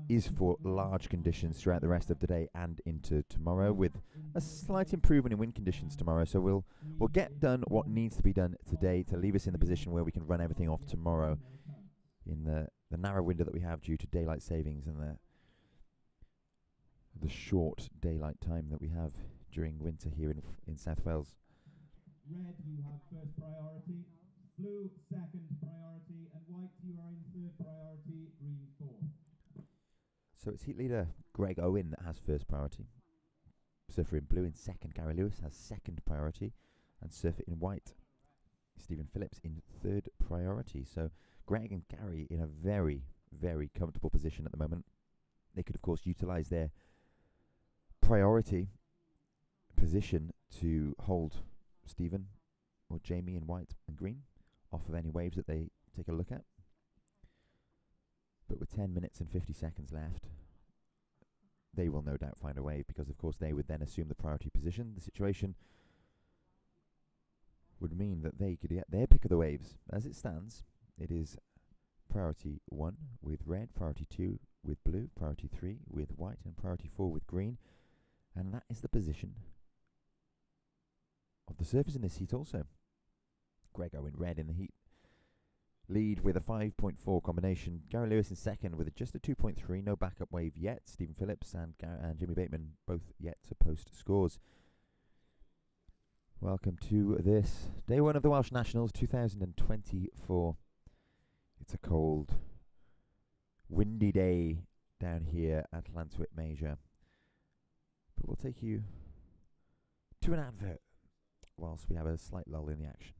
B: is for large conditions throughout the rest of today and into tomorrow, with a slight improvement in wind conditions tomorrow. So we'll get done what needs to be done today to leave us in the position where we can run everything off tomorrow in the narrow window that we have due to daylight savings and the short daylight time that we have during winter here in South Wales.
D: Red, you have first priority. Blue, second priority. And white, you are in third priority. Green, fourth.
B: So it's heat leader Greg Owen that has first priority. Surfer in blue in second, Gary Lewis has second priority. And surfer in white, Stephen Phillips in third priority. So Greg and Gary in a very, very comfortable position at the moment. They could, of course, utilise their priority position to hold Stephen or Jamie in white and green off of any waves that they take a look at. But with 10 minutes and 50 seconds left, they will no doubt find a wave, because of course they would then assume the priority position. The situation would mean that they could get their pick of the waves. As it stands, it is priority 1 with red, priority 2 with blue, priority 3 with white, and priority 4 with green. And that is the position of the surfers in this heat also. Greg Owen red in the heat lead with a 5.4 combination. Gary Lewis in second with just a 2.3, no backup wave yet. Stephen Phillips and Jimmy Bateman both yet to post scores. Welcome to this day one of the Welsh Nationals 2024. It's a cold, windy day down here at Llantwit Major. But we'll take you to an advert whilst we have a slight lull in the action.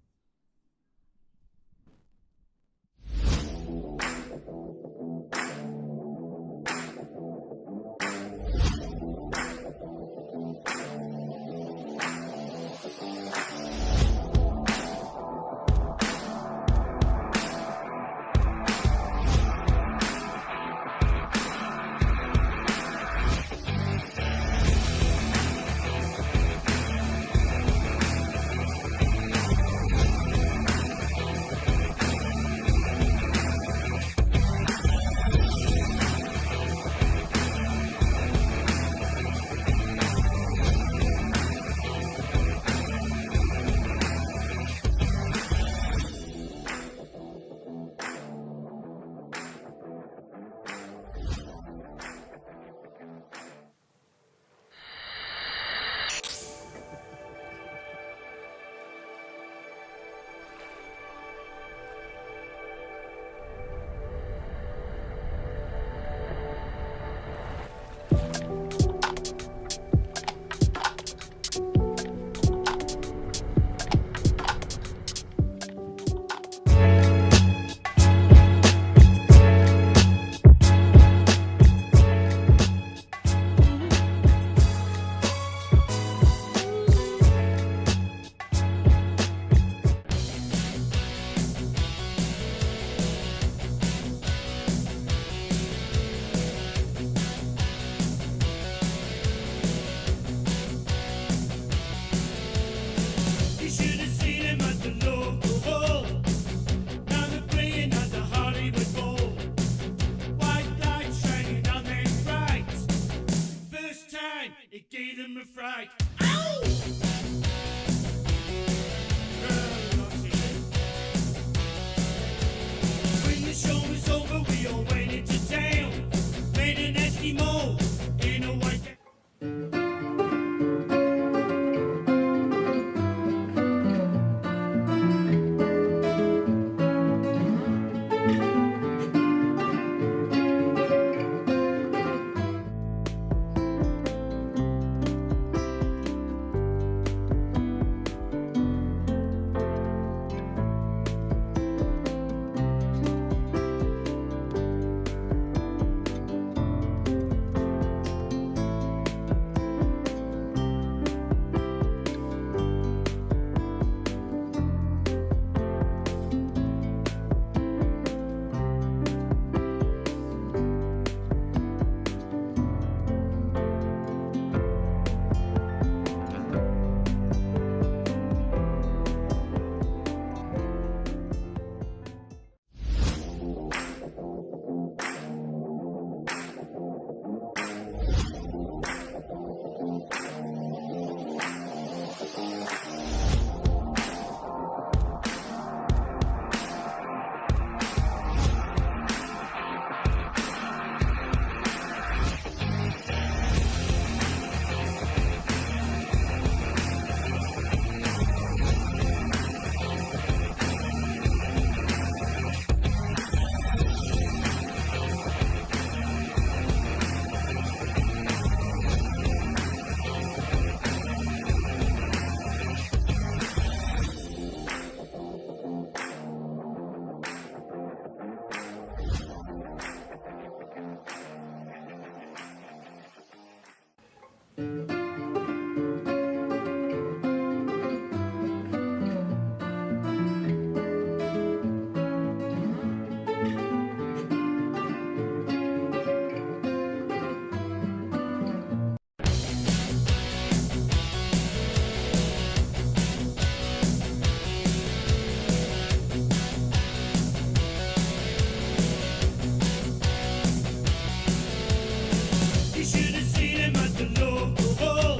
C: should have seen him at the local hall.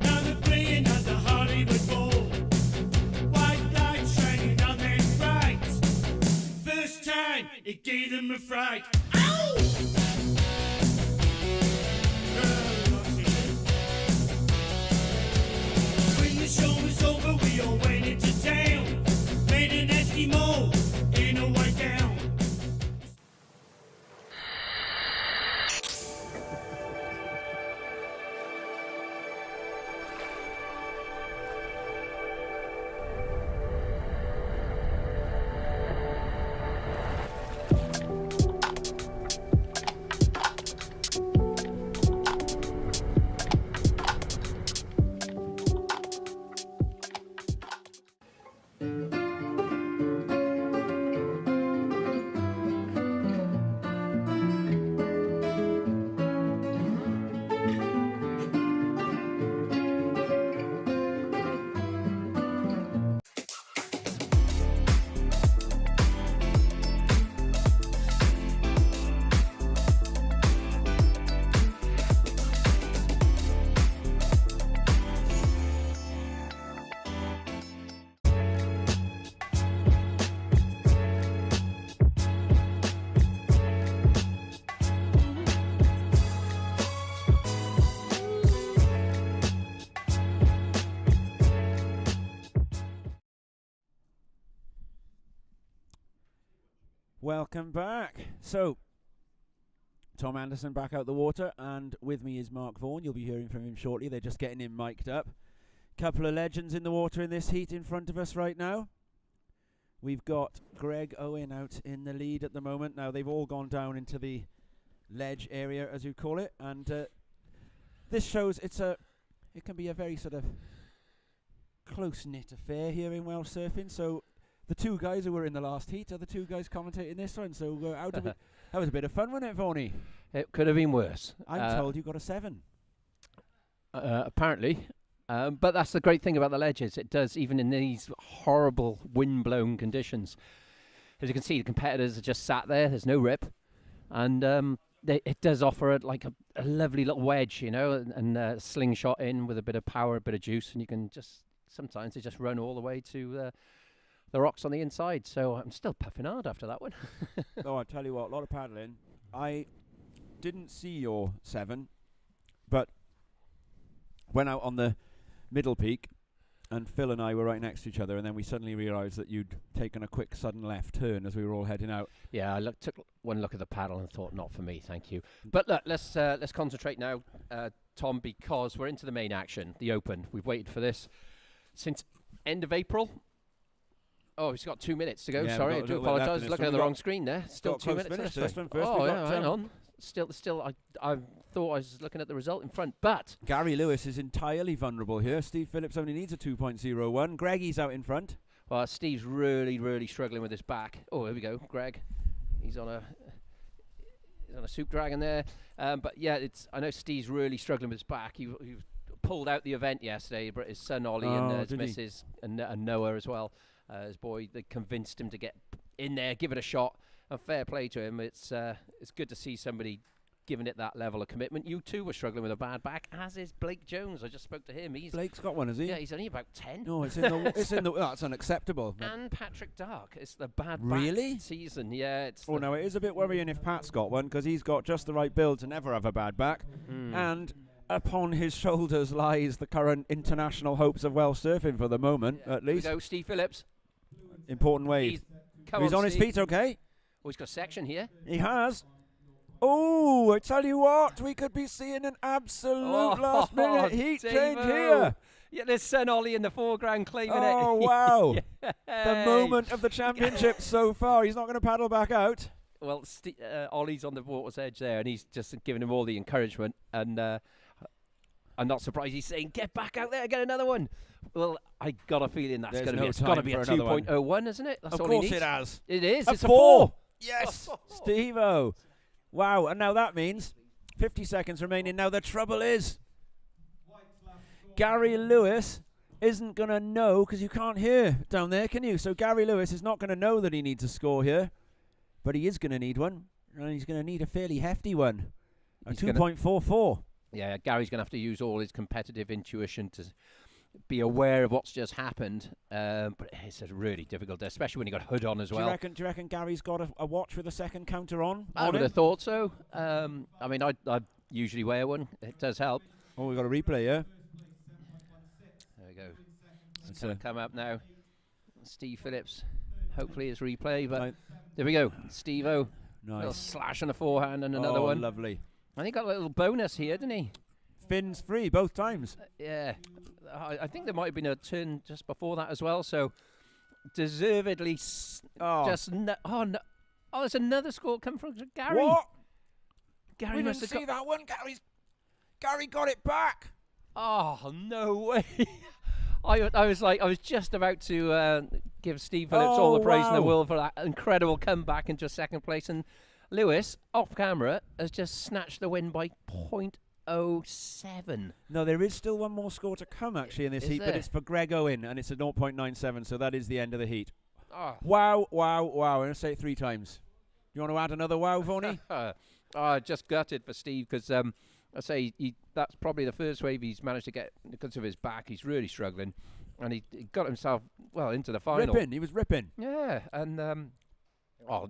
C: Now they're playing at the Hollywood Bowl. White lights shining on them bright. First time it gave them a fright. Ow! When the show was over, we all went into town. Made an Eskimo in a white gown.
A: Welcome back. So, Tom Anderson back out the water, and with me is Mark Vaughan. You'll be hearing from him shortly. They're just getting him mic'd up. Couple of legends in the water in this heat in front of us right now. We've got Greg Owen out in the lead at the moment. Now, they've all gone down into the ledge area, as you call it, and this shows it can be a very sort of close-knit affair here in Welsh surfing. So the two guys who were in the last heat are the two guys commentating this one. So that was a bit of fun, wasn't it, Vaughnie?
E: It could have been worse.
A: I'm told you got a 7.
E: Apparently. But that's the great thing about the ledges. It does, even in these horrible wind-blown conditions. As you can see, the competitors are just sat there. There's no rip. And it does offer a lovely little wedge, you know, and slingshot in with a bit of power, a bit of juice. And you can sometimes they just run all the way to the rocks on the inside. So I'm still puffing hard after that one.
A: Oh, I tell you what, a lot of paddling. I didn't see your 7, but went out on the middle peak, and Phil and I were right next to each other, and then we suddenly realised that you'd taken a quick sudden left turn as we were all heading out.
E: Yeah, I took one look at the paddle and thought, not for me, thank you. But look, let's concentrate now, Tom, because we're into the main action, the Open. We've waited for this since end of April. Oh, he's got 2 minutes to go.
A: Yeah,
E: sorry, I do apologise. Looking at the wrong screen there. Still 2 minutes.
A: This one first.
E: Oh, yeah, hang on. Still, I thought I was looking at the result in front, but
A: Gary Lewis is entirely vulnerable here. Steve Phillips only needs a 2.01. Greggy's out in front.
E: Well, Steve's really struggling with his back. Oh, here we go, Greg. He's on a soup dragon there. But yeah, I know Steve's really struggling with his back. He pulled out the event yesterday, but his son Ollie and his missus and Noah as well. His boy, they convinced him to get in there, give it a shot, and fair play to him. It's good to see somebody giving it that level of commitment. You too were struggling with a bad back, as is Blake Jones. I just spoke to him.
A: Blake's got one, has he?
E: Yeah, he's only about 10.
A: No, it's in the. That's unacceptable.
E: And Patrick Dark, it's the bad
A: Really?
E: back season. Yeah, it's.
A: Oh no, it is a bit worrying if Pat's got one, because he's got just the right build to never have a bad back, and upon his shoulders lies the current international hopes of Welsh surfing for the moment, at least.
E: Here we go, Steve Phillips.
A: Important wave. He's on his feet, okay?
E: Oh, he's got a section here.
A: He has. Oh, I tell you what, we could be seeing an absolute last-minute heat change here.
E: Yeah, there's son Ollie in the foreground claiming it.
A: Oh, wow.
E: Yay.
A: The moment of the championship so far. He's not going to paddle back out.
E: Well, Ollie's on the water's edge there, and he's just giving him all the encouragement. And I'm not surprised he's saying, get back out there, get another one. Well, I got a feeling that's going to be it's got to be a 2.01, isn't it? That's
A: of
E: all
A: course
E: he needs.
A: it has.
E: It is.
A: It's a 4. Yes, Steve-O. Wow, and now that means 50 seconds remaining. Now the trouble is, Gary Lewis isn't going to know, because you can't hear down there, can you? So Gary Lewis is not going to know that he needs a score here, but he is going to need one, and he's going to need a fairly hefty one. A
E: he's gonna-
A: 2.44.
E: Yeah, Gary's going to have to use all his competitive intuition to be aware of what's just happened. But it's a really difficult day, especially when you got Hood on as
A: Do
E: well.
A: you reckon Gary's got a watch with a second counter on?
E: I would have thought so. I mean, I usually wear one. It does help.
A: Oh, we've got a replay, yeah?
E: There we go. It's going to come up now. Steve Phillips. Hopefully it's replay, but
A: Right.
E: there we go. Steve-O. Little
A: Nice.
E: slash on the forehand and another
A: Oh,
E: one.
A: lovely.
E: And he got a little bonus here, didn't he?
A: Fins free both times.
E: Yeah. I think there might have been a turn just before that as well, so deservedly
A: Oh,
E: just no, there's another score coming from Gary.
A: what?
E: Gary
A: We
E: must
A: didn't
E: have
A: see
E: got.
A: that one. Gary got it back.
E: Oh no way! I was just about to give Steve Phillips all the praise in the
A: wow.
E: world for that incredible comeback into second place, and Lewis off camera has just snatched the win by 0.07.
A: No, there is still one more score to come actually in this
E: Is
A: heat, but
E: there?
A: it's for Greg Owen, and it's a 0.97, so that is the end of the heat.
E: Oh.
A: Wow, wow, wow. I'm going to say it 3 times. You want to add another wow, Voney?
E: Just gutted for Steve because I say that's probably the first wave he's managed to get because of his back. He's really struggling, and he got himself into the final.
A: Ripping. He was ripping.
E: Yeah, and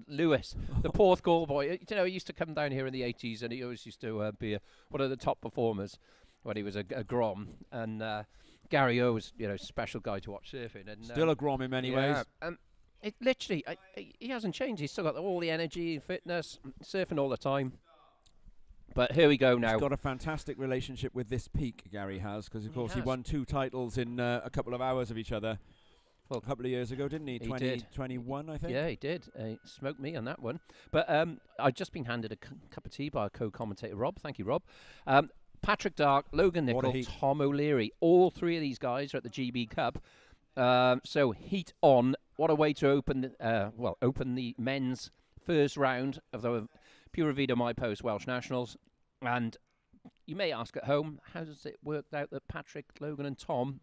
E: Lewis, the Porthcawl boy. You know, he used to come down here in the 80s, and he always used to be one of the top performers when he was a Grom. And Gary O was, special guy to watch surfing. And
A: Still a Grom in many ways.
E: it literally, he hasn't changed. He's still got all the energy and fitness, surfing all the time. But here we go now.
A: He's got a fantastic relationship with this peak, Gary has, because of course he
E: has.
A: won 2 titles in a couple of hours of each other.
E: Well,
A: A couple of years ago, didn't he?
E: he
A: 2021, I think.
E: Yeah, he did. He smoked me on that one. But I've just been handed a cup of tea by a co-commentator, Rob. Thank you, Rob. Patrick Dark, Logan
A: What a
E: Nicol,
A: heat.
E: Tom O'Leary. All 3 of these guys are at the GB Cup. So heat on. What a way to open the men's first round of the Pura Vida My Post Welsh Nationals. And you may ask at home, how does it work out that Patrick, Logan and Tom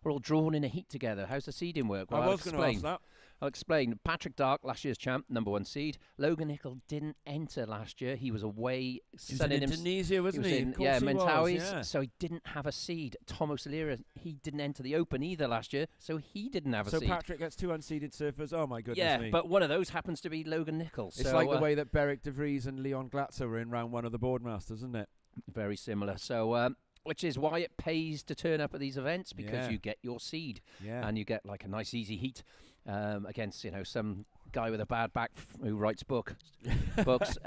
E: are all drawn in a heat together? How's the seeding work? Well,
A: I was going to ask that.
E: I'll explain. Patrick Dark, last year's champ, number 1 seed. Logan Nicol didn't enter last year. He was away
A: He was in Indonesia, wasn't he? Of course he was,
E: Mentawais,
A: yeah.
E: so he didn't have a seed. Tom O'Leary, he didn't enter the Open either last year, so he didn't have a
A: So
E: seed.
A: Patrick gets 2 unseeded surfers. Oh my goodness
E: yeah,
A: me!
E: but one of those happens to be Logan Nicol.
A: It's
E: so,
A: like the way that Beric de Vries and Leon Glatzer were in round 1 of the Boardmasters, isn't it?
E: very similar. So, which is why it pays to turn up at these events, because
A: Yeah.
E: you get your seed.
A: Yeah.
E: And you get like a nice easy heat against some guy with a bad back who writes books. But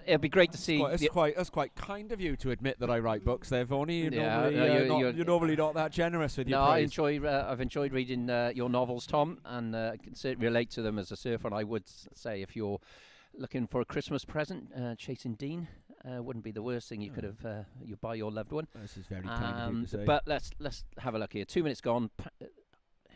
E: it'd be great to see.
A: That's quite kind of you to admit that I write books there, Voney.
E: Yeah, no,
A: You're normally not that generous with your
E: No,
A: praise.
E: I've enjoyed reading your novels, Tom, and I can certainly relate to them as a surfer. And I would say if you're looking for a Christmas present, Chasing Dean wouldn't be the worst thing you could have you buy your loved one.
A: This is very kind of you to say.
E: But let's have a look here. 2 minutes gone.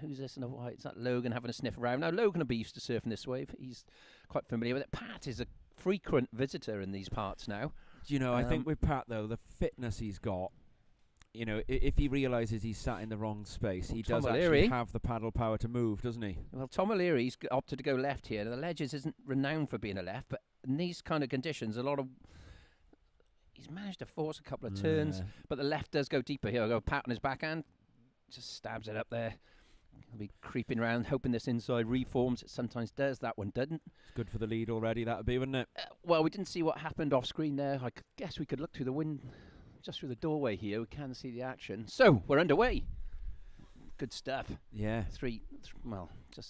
E: Who's this in the white? Is that Logan having a sniff around? Now, Logan will be used to surfing this wave. He's quite familiar with it. Pat is a frequent visitor in these parts now.
A: I think with Pat, though, the fitness he's got, if he realises he's sat in the wrong space, he
E: Tom
A: does
E: O'Leary.
A: actually have the paddle power to move, doesn't he?
E: Well, Tom O'Leary's opted to go left here. The Ledges isn't renowned for being a left, but in these kind of conditions, he's managed to force a couple of turns, but the left does go deeper here. I'll go Pat on his backhand, just stabs it up there. He'll be creeping around, hoping this inside reforms. It sometimes does. That one didn't.
A: It's good for the lead already, that would be, wouldn't it?
E: Well, we didn't see what happened off screen there. I guess we could look through the wind, just through the doorway here. We can see the action. So, we're underway. Good stuff.
A: Yeah.
E: Just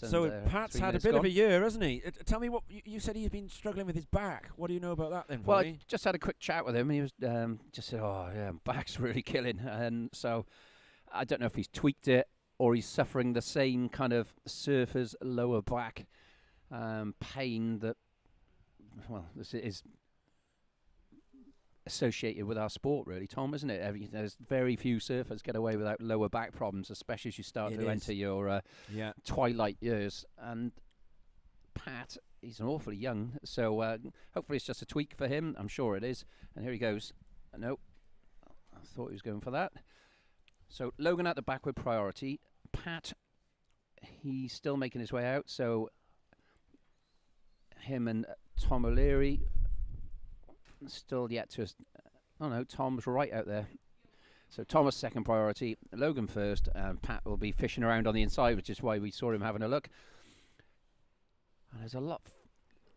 A: So
E: under
A: Pat's
E: 3
A: had a
E: minutes
A: bit
E: gone.
A: of a year, hasn't he? Tell me what you said. He's been struggling with his back. What do you know about that then,
E: Well,
A: Voney?
E: I just had a quick chat with him, and he was just said, "Oh yeah, my back's really killing," and so I don't know if he's tweaked it or he's suffering the same kind of surfer's lower back pain that, this is associated with our sport, really, Tom, isn't it? There's very few surfers get away without lower back problems, especially as you start
A: It
E: to
A: is.
E: enter your
A: Yeah.
E: twilight years. And Pat, he's an awfully young, so hopefully it's just a tweak for him. I'm sure it is. And here he goes. Nope, I thought he was going for that. So Logan at the back with priority. Pat, he's still making his way out, so him and Tom O'Leary still yet to. Oh no, Tom's right out there. So Thomas second priority, Logan first, and Pat will be fishing around on the inside, which is why we saw him having a look. And there's a lot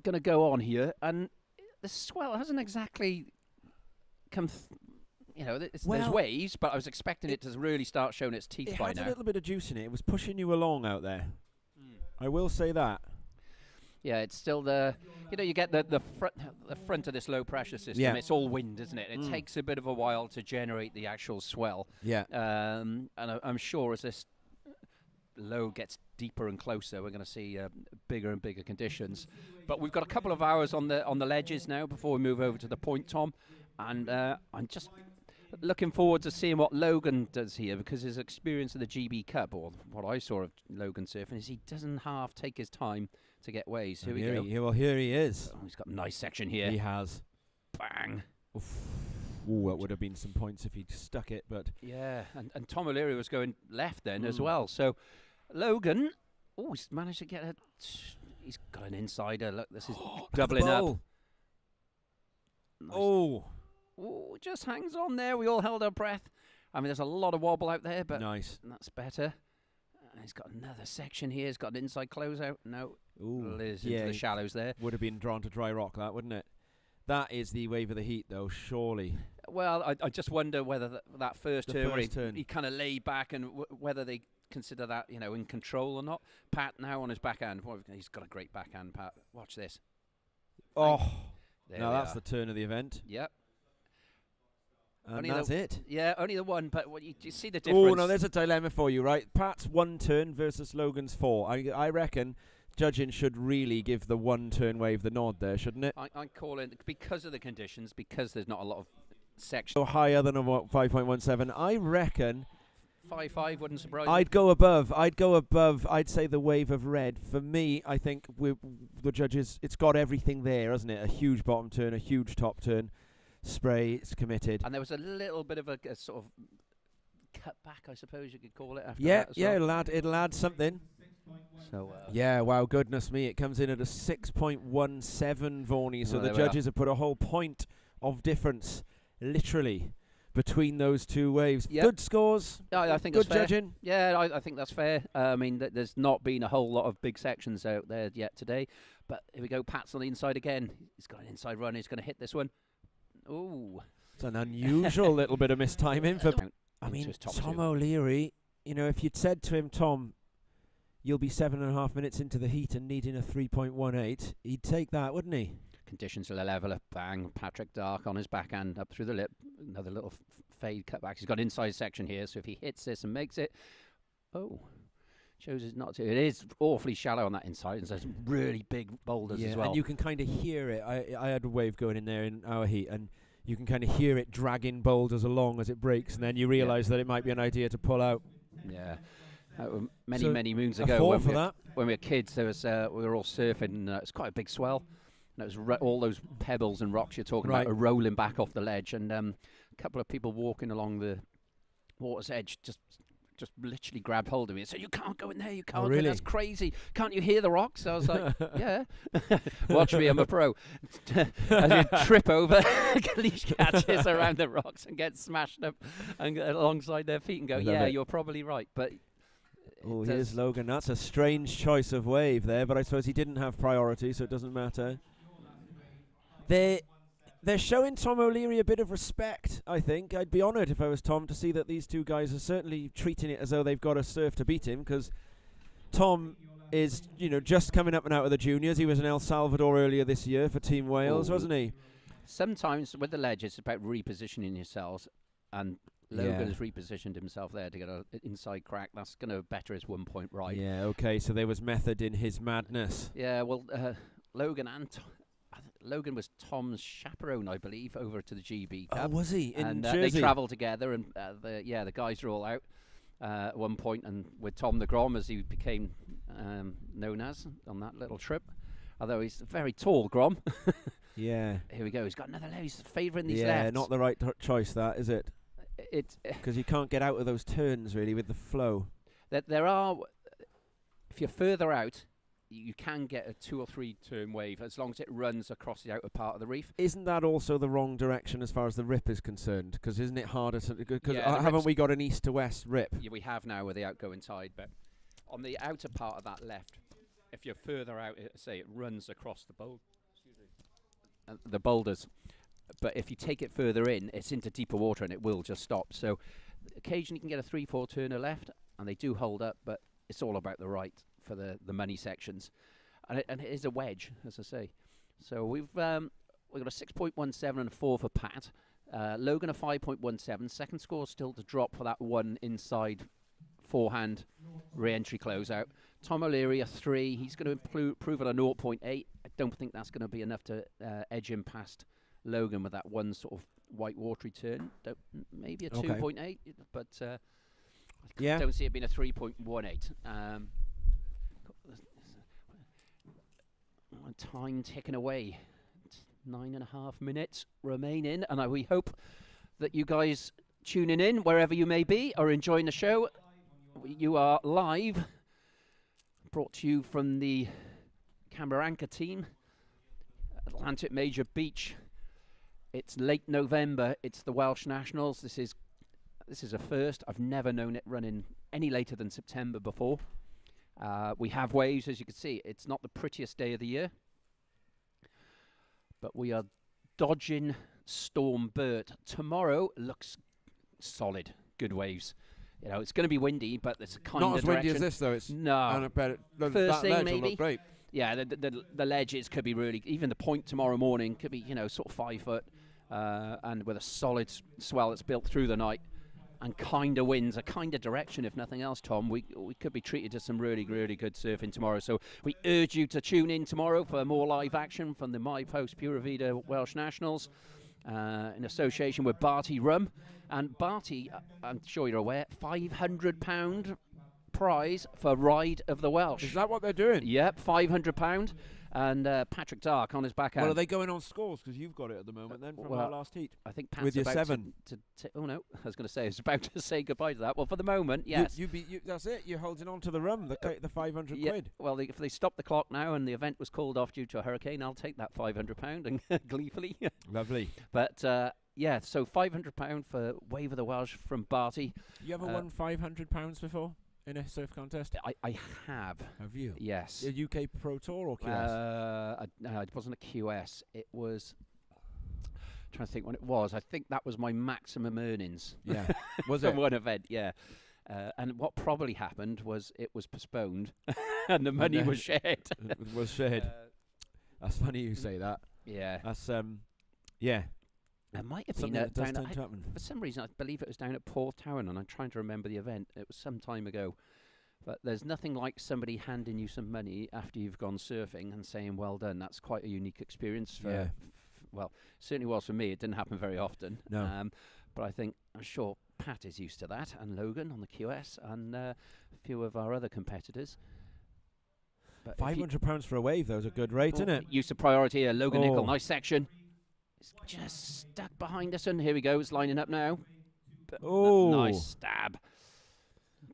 E: going to go on here, and the swell hasn't exactly come. There's waves, but I was expecting it to really start showing its teeth by now.
A: It had a little bit of juice in it. It was pushing you along out there. I will say that.
E: Yeah, it's still you get the front of this low pressure system.
A: Yeah.
E: It's all wind, isn't it? It takes a bit of a while to generate the actual swell.
A: Yeah.
E: And I'm sure as this low gets deeper and closer, we're going to see bigger and bigger conditions. But we've got a couple of hours on the ledges now before we move over to the point, Tom. And I'm just looking forward to seeing what Logan does here, because his experience of the GB Cup, or what I saw of Logan surfing, is he doesn't half take his time to get waves. Here we go.
A: Well, here he is.
E: Oh, he's got a nice section here.
A: He has.
E: Bang.
A: Ooh, that would have been some points if he'd stuck it, but...
E: Yeah, and Tom O'Leary was going left then as well. So Logan, he's managed to get he's got an insider. Look, this is doubling up. Nice.
A: Oh,
E: just hangs on there. We all held our breath. I mean, there's a lot of wobble out there, but
A: nice.
E: That's better. He's got another section here. He's got an inside closeout. No, Liz into the shallows there.
A: Would have been drawn to dry rock, that, wouldn't it? That is the wave of the heat, though, surely.
E: Well, I just wonder whether that first turn where he kind of lay back, and whether they consider that, in control or not. Pat now on his backhand. He's got a great backhand, Pat. Watch this.
A: Oh,
E: there
A: now that's the turn of the event.
E: Yep.
A: And that's it.
E: Yeah, only the one, but you see the difference.
A: Oh, no, there's a dilemma for you, right? Pat's one turn versus Logan's 4. I reckon judging should really give the one turn wave the nod there, shouldn't it?
E: I call it, because of the conditions, because there's not a lot of sections.
A: So higher than a 5.17. I reckon
E: 5.5 wouldn't surprise me.
A: I'd go above. I'd say the wave of red. For me, I think the judges, it's got everything there, hasn't it? A huge bottom turn, a huge top turn. Spray, it's committed.
E: And there was a little bit of a sort of cut back, I suppose you could call it. After
A: Yeah,
E: that as well.
A: it'll add something.
E: So
A: yeah, wow, goodness me. It comes in at a 6.17, Vorney. So the judges have put a whole point of difference, literally, between those two waves.
E: Yep.
A: Good scores.
E: I think
A: good
E: that's fair.
A: judging.
E: Yeah, I think that's fair. I mean, there's not been a whole lot of big sections out there yet today. But here we go. Pat's on the inside again. He's got an inside run. He's going to hit this one. Ooh.
A: It's an unusual little bit of mistiming for... I mean,
E: top
A: Tom
E: two.
A: O'Leary, if you'd said to him, Tom, you'll be 7.5 minutes into the heat and needing a 3.18, he'd take that, wouldn't he?
E: Conditions will level up. Bang. Patrick Dark on his backhand up through the lip. Another little fade cut back. He's got inside section here, so if he hits this and makes it... shows it's not too... It is awfully shallow on that inside, and there's really big boulders as well.
A: And you can kind of hear it. I had a wave going in there in our heat, and you can kind of hear it dragging boulders along as it breaks, and then you realise that it might be an idea to pull out.
E: Yeah. Many moons ago, when we were kids, there was we were all surfing. It's quite a big swell, and it was all those pebbles and rocks you're talking about are rolling back off the ledge, and a couple of people walking along the water's edge just literally grabbed hold of me and said, "You can't go in there, you can't go, that's crazy. Can't you hear the rocks?" I was like, yeah. Watch me, I'm a pro. As you trip over, leash catches around the rocks and get smashed up and alongside their feet and go, you're probably right. But
A: here's Logan. That's a strange choice of wave there, but I suppose he didn't have priority, so it doesn't matter. They're showing Tom O'Leary a bit of respect, I think. I'd be honoured if I was Tom to see that these two guys are certainly treating it as though they've got a surf to beat him, because Tom is, just coming up and out of the juniors. He was in El Salvador earlier this year for Team Wales, wasn't he?
E: Sometimes with the ledge, it's about repositioning yourselves, and Logan has repositioned himself there to get an inside crack. That's going to better his 1 point right.
A: Yeah, okay, so there was method in his madness.
E: Yeah, well, Logan was Tom's chaperone, I believe, over to the GB Cup.
A: Oh, was he? In
E: Jersey? They travelled together, and the guys are all out at one point, and with Tom the Grom, as he became known as on that little trip. Although he's a very tall Grom.
A: Yeah.
E: Here we go. He's got another left. He's favouring these
A: lefts.
E: lefts.
A: Not the right choice, that, is it? Because you can't get out of those turns, really, with the flow.
E: There are... If you're further out, you can get a 2 or 3 turn wave as long as it runs across the outer part of the reef.
A: Isn't that also the wrong direction as far as the rip is concerned? Because isn't it harder to... Because
E: Yeah, the
A: haven't
E: rip's-
A: we got an east to west rip?
E: Yeah, we have now with the outgoing tide, but on the outer part of that left, if you're further out, say it runs across the boulders. But if you take it further in, it's into deeper water and it will just stop. So occasionally you can get a 3-4 turner left, and they do hold up, but it's all about the right for the money sections. And it is a wedge, as I say. So we've got a 6.17 and a 4 for Pat. Logan a 5.17. Second score still to drop for that one inside forehand re-entry closeout. Tom O'Leary a 3. He's going to improve on a 0.8. I don't think that's going to be enough to edge him past Logan with that one sort of white watery turn. Maybe a 2.8, but
A: Yeah.
E: don't see it being a 3.18. Time ticking away. It's 9.5 minutes remaining, and we hope that you guys tuning in wherever you may be are enjoying the show. You are live, brought to you from the Canberra Anchor team, Atlantic Major Beach. It's late November. It's the Welsh Nationals. This is a first. I've never known it running any later than September before. We have waves, as you can see. It's not the prettiest day of the year, but we are dodging Storm Bert. Tomorrow looks solid. Good waves. You know, it's going to be windy, but it's a kind
A: Not
E: of
A: as windy
E: direction.
A: as this, though. It's
E: No.
A: and I bet
E: First
A: that
E: thing,
A: ledge will
E: maybe.
A: look great.
E: Yeah, the ledges could be really. Even the point tomorrow morning could be, sort of 5 foot, and with a solid swell that's built through the night, and kind of winds, a kind of direction, if nothing else. Tom, we could be treated to some really, really good surfing tomorrow. So we urge you to tune in tomorrow for more live action from the My Post Pura Vida Welsh Nationals, in association with Barty Rum. And Barty, I'm sure you're aware, £500 prize for Ride of the Welsh.
A: Is that what they're doing?
E: Yep, £500. And Patrick Dark on his backhand.
A: Well, are they going on scores? Because you've got it at the moment, then, from our
E: well,
A: last heat.
E: I think Pat's
A: with your
E: about
A: 7.
E: oh no, I was going to say, I was about to say goodbye to that. Well, for the moment, yes.
A: That's it. You're holding on to the rum, the 500
E: Yeah,
A: quid.
E: well, if they stop the clock now and the event was called off due to a hurricane, I'll take that £500 and gleefully.
A: Lovely.
E: But yeah, so £500 for Wave of the Welsh from Barty.
A: You ever won £500 before in a surf contest?
E: I have.
A: Have you?
E: Yes.
A: A UK Pro Tour or QS?
E: It wasn't a QS. It was. Trying to think when it was. I think that was my maximum earnings.
A: Yeah. Was
E: for
A: it?
E: one event? Yeah. And what probably happened was it was postponed, and the money was shared.
A: It was shared. That's funny you say that.
E: Yeah.
A: That's yeah.
E: It might have
A: Something
E: been
A: that does
E: down
A: tend to happen.
E: for some reason. I believe it was down at Porthtown, and I'm trying to remember the event. It was some time ago. But there's nothing like somebody handing you some money after you've gone surfing and saying, well done. That's quite a unique experience. For
A: Yeah.
E: Well, certainly was for me. It didn't happen very often.
A: No.
E: But I'm sure Pat is used to that, and Logan on the QS, and a few of our other competitors. But if you-
A: £500 for a wave, though, is a good rate, isn't it?
E: Use of priority here. Logan Nickel,
A: Oh.
E: nice section. It's just stuck behind us, and here we go. It's lining up now.
A: Oh.
E: Nice stab.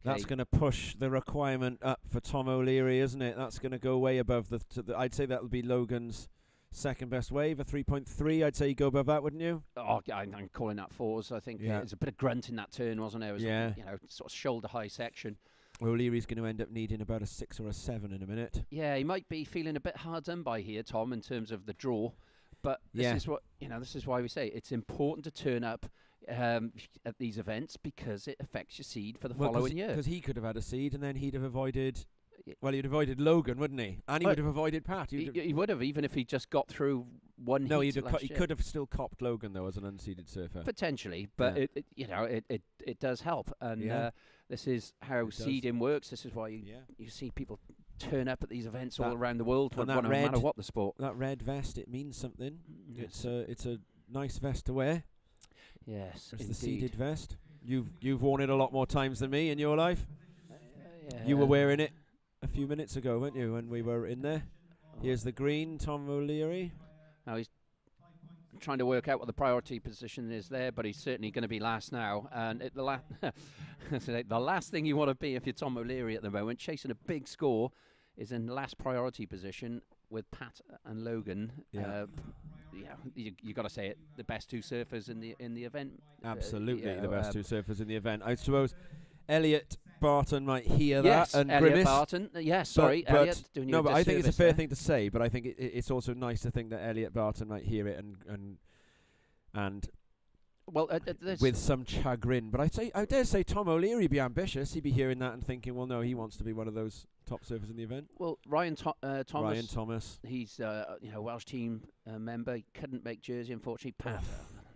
A: That's
E: Okay.
A: going to push the requirement up for Tom O'Leary, isn't it? That's going to go way above I'd say that would be Logan's second best wave, a 3.3. I'd say you go above that, wouldn't you?
E: Oh, I'm calling that 4s. I think
A: Yeah.
E: there's a bit of grunt in that turn, wasn't there? It was
A: Yeah.
E: sort of shoulder high section.
A: O'Leary's going to end up needing about a 6 or a 7 in a minute.
E: Yeah, he might be feeling a bit hard done by here, Tom, in terms of the draw. But this
A: Yeah.
E: is what this is why we say it's important to turn up at these events because it affects your seed for the following year.
A: Because he could have had a seed and then he'd have avoided.
E: Y-
A: Well, he'd avoided Logan, wouldn't he? And he
E: Well,
A: would have avoided Pat.
E: He would have, even if he just got through one
A: No,
E: heat
A: he
E: last year.
A: could have still copped Logan though as an unseeded surfer.
E: Potentially, but
A: Yeah.
E: it does help, and
A: Yeah.
E: This is how
A: It does.
E: seeding works. This is why you see people turn up at these events all
A: That-
E: around the world,
A: and
E: no
A: that
E: matter
A: red-
E: what the sport.
A: That red vest, it means something.
E: Yes.
A: It's a nice vest to wear.
E: Yes,
A: It's the
E: indeed.
A: seeded vest. You've worn it a lot more times than me in your life.
E: Yeah.
A: You were wearing it a few minutes ago, weren't you, when we were in there?
E: Oh.
A: Here's the green, Tom O'Leary.
E: Now he's trying to work out what the priority position is there, but he's certainly going to be last now. And the last thing you want to be if you're Tom O'Leary at the moment, chasing a big score, is in last priority position with Pat and Logan.
A: Yeah.
E: You got to say it. The best two surfers in the event.
A: Absolutely, the best two surfers in the event. I suppose Elliot Barton might hear
E: yes,
A: that, and
E: Elliot
A: grimace.
E: Barton. Yes, sorry,
A: but
E: Elliot. Doing you
A: no,
E: a
A: but I think it's a
E: disservice
A: fair
E: there.
A: thing to say. But I think it's also nice to think that Elliot Barton might hear it and
E: Well,
A: with some chagrin. But I dare say Tom O'Leary be ambitious. He'd be hearing that and thinking, well, no, he wants to be one of those top surfers in the event.
E: well, Ryan Thomas.
A: Ryan Thomas.
E: He's Welsh team member. He couldn't make Jersey, unfortunately. Pat,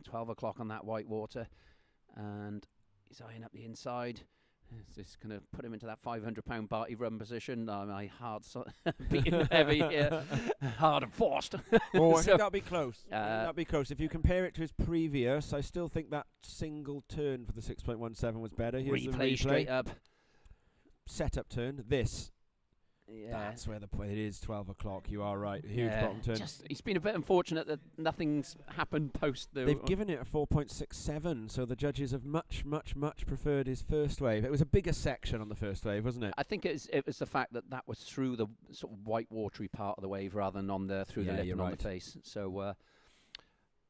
E: 12 o'clock on that white water, and he's eyeing up the inside. It's just going to put him into that 500-pound Barty run position. My heart's beating heavy here, hard and forced.
A: Oh, I
E: So,
A: think that'll be close. That'll be close. If you compare it to his previous, I still think that single turn for the 6.17 was better. Here's the
E: replay
A: replay.
E: straight up.
A: Setup turn. This.
E: Yeah.
A: That's where the point. It is 12 o'clock. You are right. Huge
E: Yeah,
A: bottom turn.
E: he's been a bit unfortunate that nothing's happened post the.
A: They've given it a 4.67, so the judges have much preferred his first wave. It was a bigger section on the first wave, wasn't it?
E: I think it was the fact that was through the sort of white watery part of the wave rather than on the through the
A: Yeah,
E: lip
A: you're
E: and on
A: right.
E: the face. So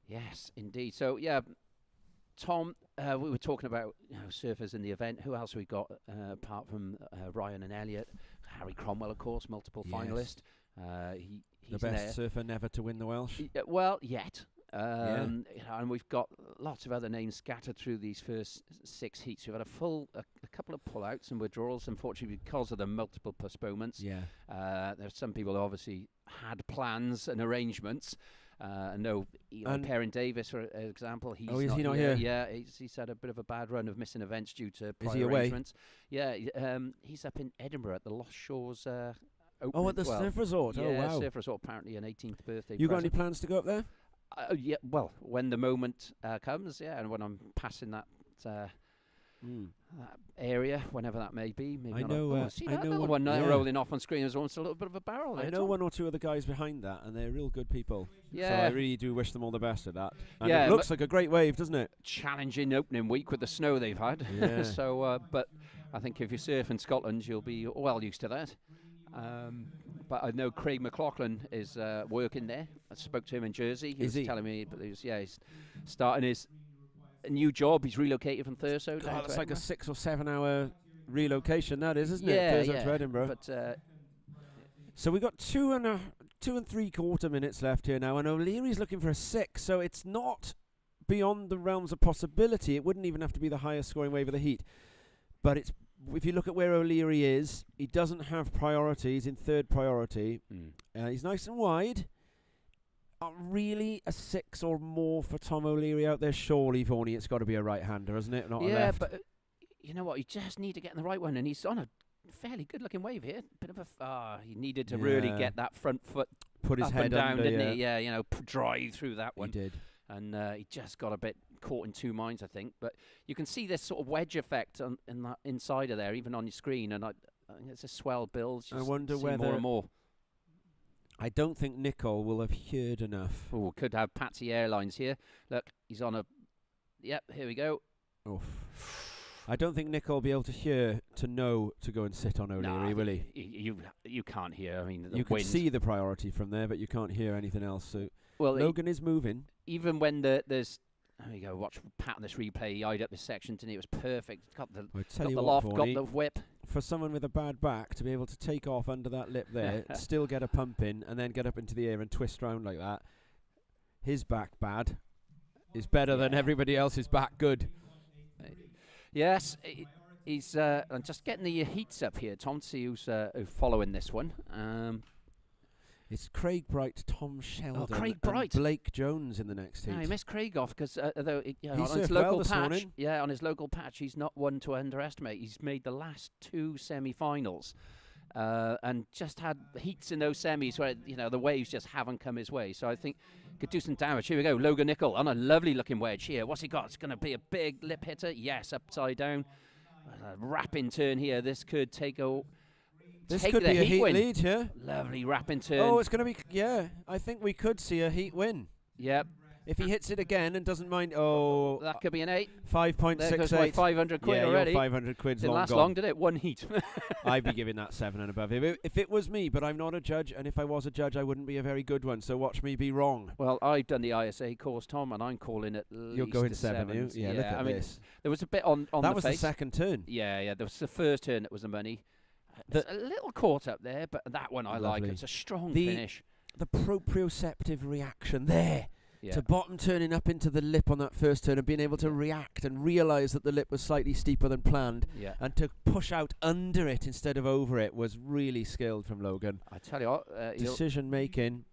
E: yes, indeed. So yeah, Tom, we were talking about surfers in the event. Who else we got apart from Ryan and Elliot? Harry Cromwell, of course, multiple
A: Yes.
E: finalist.
A: The
E: He's
A: best
E: there.
A: surfer never to win the Welsh.
E: Well, yet. And we've got lots of other names scattered through these first 6 heats. We've had a couple of pullouts and withdrawals, unfortunately, because of the multiple postponements.
A: Yeah.
E: There's some people who obviously had plans and arrangements. I know
A: And-
E: Perrin Davis, for example. He's
A: Oh, is he not here?
E: Yeah, he's had a bit of a bad run of missing events due to prior
A: Is he away?
E: arrangements. Yeah, he's up in Edinburgh at the Lost Shores.
A: Oh, at the surf resort.
E: Yeah,
A: Oh, wow.
E: surf resort. Apparently, an 18th birthday.
A: You got any
E: present.
A: plans to go up there?
E: Yeah, well, when the moment comes, yeah, and when I'm passing that area, whenever that may be. Maybe
A: I
E: not
A: know,
E: see
A: I
E: that
A: know
E: little
A: one-
E: one
A: yeah.
E: rolling off on screen. There's almost a little bit of a barrel there.
A: I know
E: Tom.
A: one or two of the guys behind that, and they're real good people.
E: Yeah,
A: So I really do wish them all the best at that. And
E: Yeah,
A: it looks like a great wave, doesn't it?
E: challenging opening week with the snow they've had.
A: Yeah.
E: So, but I think if you surf in Scotland, you'll be well used to that. But I know Craig McLaughlin is working there. I spoke to him in Jersey. He
A: Is
E: was
A: he?
E: telling me, but he's starting his new job. He's relocated from Thurso. down
A: God,
E: to
A: it's like a
E: Edinburgh.
A: 6 or 7 hour relocation, that is, isn't
E: Yeah,
A: it? Thurso
E: yeah.
A: to Edinburgh.
E: But
A: So we got 2.75 minutes left here now, and O'Leary's looking for a 6, so it's not beyond the realms of possibility. It wouldn't even have to be the highest scoring wave of the heat. But it's if you look at where O'Leary is, he doesn't have priority. He's in third priority. He's nice and wide. Really, a 6 or more for Tom O'Leary out there? Surely, Vaughan, it's got to be a right-hander, isn't it? Not a
E: yeah,
A: left.
E: but you know what? You just need to get in the right one, and he's on a fairly good-looking wave here. Bit of a he needed to really
A: Yeah.
E: get that front foot
A: Put his
E: up
A: head
E: and down,
A: under,
E: didn't
A: yeah.
E: he? Yeah, drive through that
A: He
E: one.
A: did.
E: And he just got a bit caught in two minds, I think. But you can see this sort of wedge effect in that inside of there, even on your screen. And I think it's a swell build.
A: I wonder
E: see
A: whether
E: more and more.
A: I don't think Nicol will have heard enough.
E: Oh, could have Patsy Airlines here. Look, he's on a. Yep, here we go.
A: Oof. I don't think Nicol will be able to hear to know to go and sit on O'Leary, will he?
E: You can't hear. I mean, the
A: You can
E: wind.
A: see the priority from there, but you can't hear anything else. So
E: Well,
A: Logan is moving.
E: even when there's. There you go. Watch Pat on this replay. He eyed up this section, didn't he? It was perfect. Got the
A: I tell
E: got
A: you
E: the
A: what,
E: loft, got
A: Vaughnie,
E: the whip.
A: for someone with a bad back to be able to take off under that lip there, still get a pump in, and then get up into the air and twist round like that, his back bad is better than
E: Yeah.
A: everybody else's back good.
E: Yes, he's. I'm just getting the heats up here, Tom, to see who's following this one.
A: It's Craig Bright, Tom Sheldon,
E: Craig
A: and
E: Bright.
A: Blake Jones in the next heat.
E: No, he missed Craig off because although
A: He
E: on his
A: surfed
E: local
A: well this
E: patch,
A: morning.
E: on his local patch, he's not one to underestimate. He's made the last two semi-finals, and just had heats in those semis where the waves just haven't come his way. So I think could do some damage. Here we go, Logan Nicol on a lovely looking wedge here. What's he got? It's going to be a big lip hitter. Yes, upside down, a wrapping turn here. This could take a.
A: This
E: take
A: could
E: the
A: be a heat
E: win.
A: lead here.
E: Lovely wrapping turn.
A: Oh, it's going to be, yeah, I think we could see a heat win.
E: Yep.
A: If he hits it again and doesn't mind,
E: That could be an 8. There goes my
A: 5.68.
E: 500 quid
A: yeah,
E: already.
A: your 500 quid's
E: Didn't
A: long
E: last
A: gone.
E: long, did it? One heat.
A: I'd be giving that 7 and above. If it was me, but I'm not a judge, and if I was a judge, I wouldn't be a very good one. So watch me be wrong.
E: Well, I've done the ISA course, Tom, and I'm calling at least
A: You're going
E: a
A: 7, you? Yeah, look at
E: I mean,
A: this.
E: there was a bit on
A: That
E: the
A: was
E: face.
A: the second turn.
E: Yeah. There was the first turn that was the money. There's a little caught up there, but that one I like.
A: Lovely.
E: It's a strong
A: The-
E: finish.
A: The proprioceptive reaction there.
E: Yeah.
A: To bottom turning up into the lip on that first turn and being able to react and realise that the lip was slightly steeper than planned
E: Yeah.
A: and to push out under it instead of over it was really skilled from Logan.
E: I tell you what,
A: Decision making.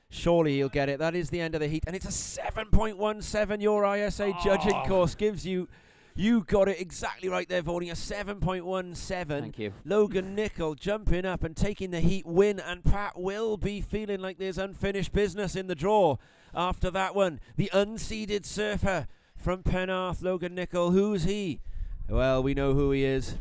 A: Surely he'll get it. That is the end of the heat. And it's a 7.17. Your ISA judging course gives you. You got it exactly right there, voting a 7.17.
E: thank you.
A: Logan Nicol jumping up and taking the heat win, and Pat will be feeling like there's unfinished business in the draw after that one. The unseeded surfer from Penarth, Logan Nicol. Who's he? Well, we know who he is.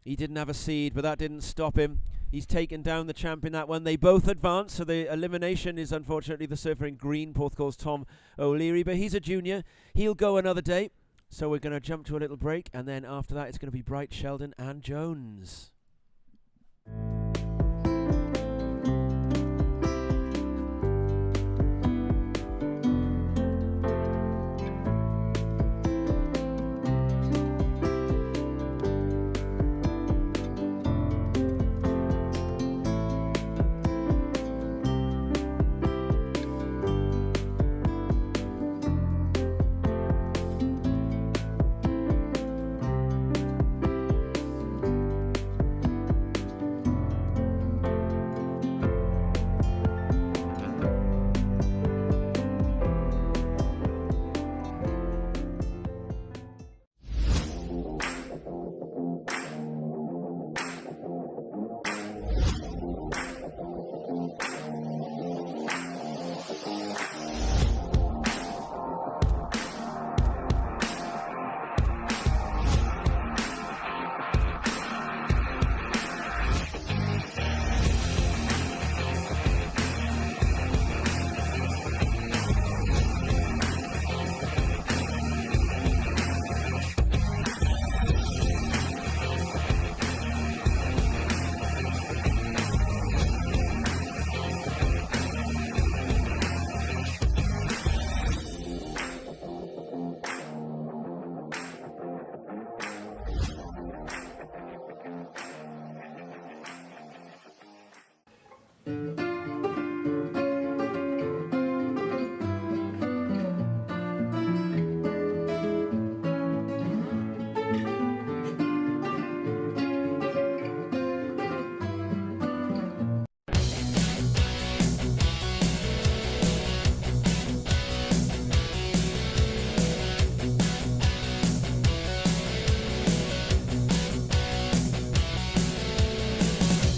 A: He didn't have a seed, but that didn't stop him. He's taken down the champ in that one. They both advance, so the elimination is unfortunately the surfer in green, Porthcaw's Tom O'Leary, but he's a junior. He'll go another day. So we're going to jump to a little break, and then after that it's going to be Bright, Sheldon and Jones.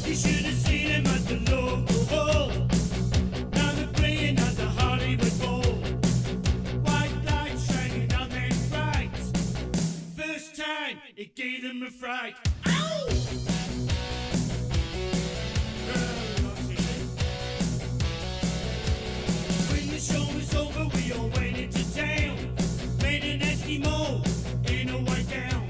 C: You should have seen him at the local hall. Now they're playing at the Hollywood Bowl. White lights shining on their right. First time it gave them a fright. Ow! When the show was over, we all went into town. Made an Eskimo in a white gown.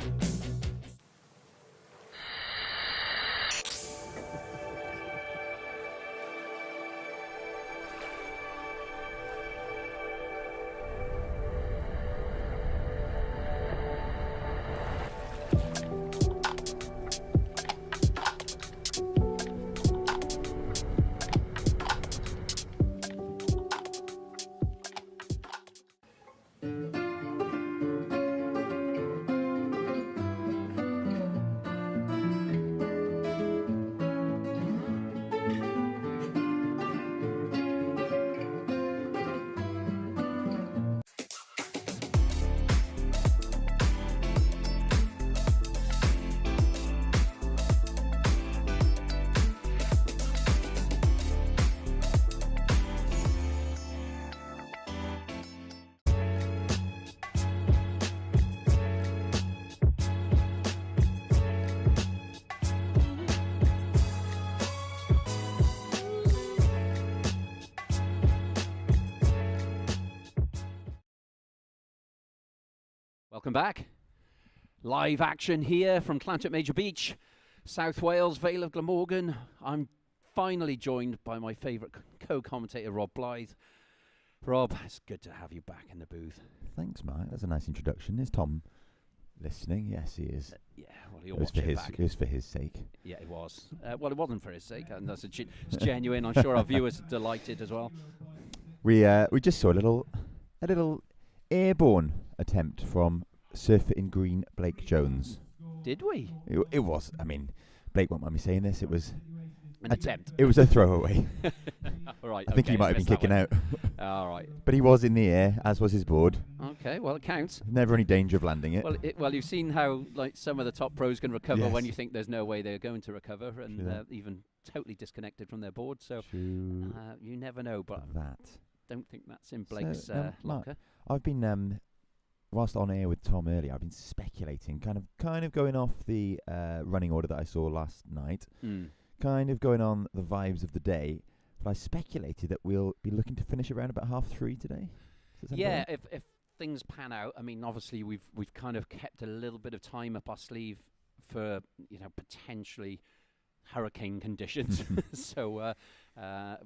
E: Welcome back. Live action here from Llantwit Major Beach, South Wales, Vale of Glamorgan. I'm finally joined by my favourite co-commentator, Rob Blythe. Rob, it's good to have you back in the booth.
B: Thanks, Mark. That's a nice introduction. Is Tom listening? Yes, he is.
E: Yeah, well,
B: It
E: he'll
B: was
E: watch
B: for
E: it
B: his.
E: back.
B: It was for his sake.
E: Yeah, it was. Well, it wasn't for his sake, and that's it's genuine. I'm sure our viewers are delighted as well.
B: We just saw a little airborne attempt from surfer in green Blake Jones.
E: Did we?
B: It was. I mean, Blake won't mind me saying this. It was
E: An attempt.
B: It was a throwaway.
E: All right.
B: I think he
E: okay,
B: might have been
E: missed that
B: kicking
E: one.
B: out,
E: All right.
B: but he was in the air, as was his board.
E: Okay. Well, it counts.
B: Never any danger of landing it.
E: Well, you've seen how like some of the top pros can recover when
B: Yes.
E: you think there's no way they're going to recover, and
B: True that.
E: even totally disconnected from their board. So
B: True
E: you never know. But
B: that.
E: don't think that's in Blake's
B: Mark,
E: locker.
B: I've been whilst on air with Tom earlier, I've been speculating, kind of going off the running order that I saw last night, kind of going on the vibes of the day. But I speculated that we'll be looking to finish around about 3:30 today. Does that sound
E: Yeah,
B: right?
E: if things pan out, I mean, obviously we've kind of kept a little bit of time up our sleeve for potentially hurricane conditions. So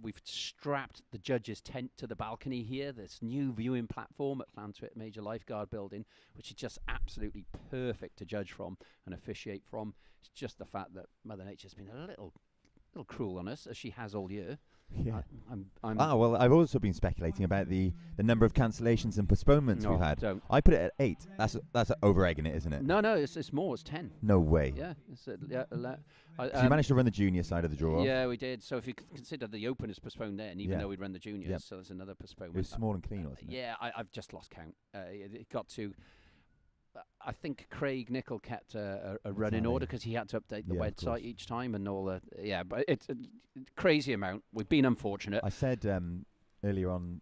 E: we've strapped the judges' tent to the balcony here. This new viewing platform at Llantwit Major Lifeguard Building, which is just absolutely perfect to judge from and officiate from. It's just the fact that Mother Nature's been a little cruel on us, as she has all year.
B: Yeah.
E: I'm
B: Well, I've also been speculating about the number of cancellations and postponements
E: No,
B: we've had.
E: don't.
B: I put it at 8. That's over-egging it, isn't it?
E: No, it's more. It's 10.
B: No way.
E: Yeah.
B: So you managed to run the junior side of the draw off.
E: Yeah, we did. So if you consider the Open is postponed then, even
B: Yeah.
E: though we'd run the juniors,
B: Yep.
E: so there's another
B: It
E: postponement.
B: was small and clean, wasn't it?
E: Yeah, I've just lost count. It got to. I think Craig Nicol kept a running
B: Tally.
E: order because he had to update the
B: Yeah, of
E: website
B: course.
E: each time and all the. Yeah, but it's a crazy amount. We've been unfortunate.
B: I said earlier on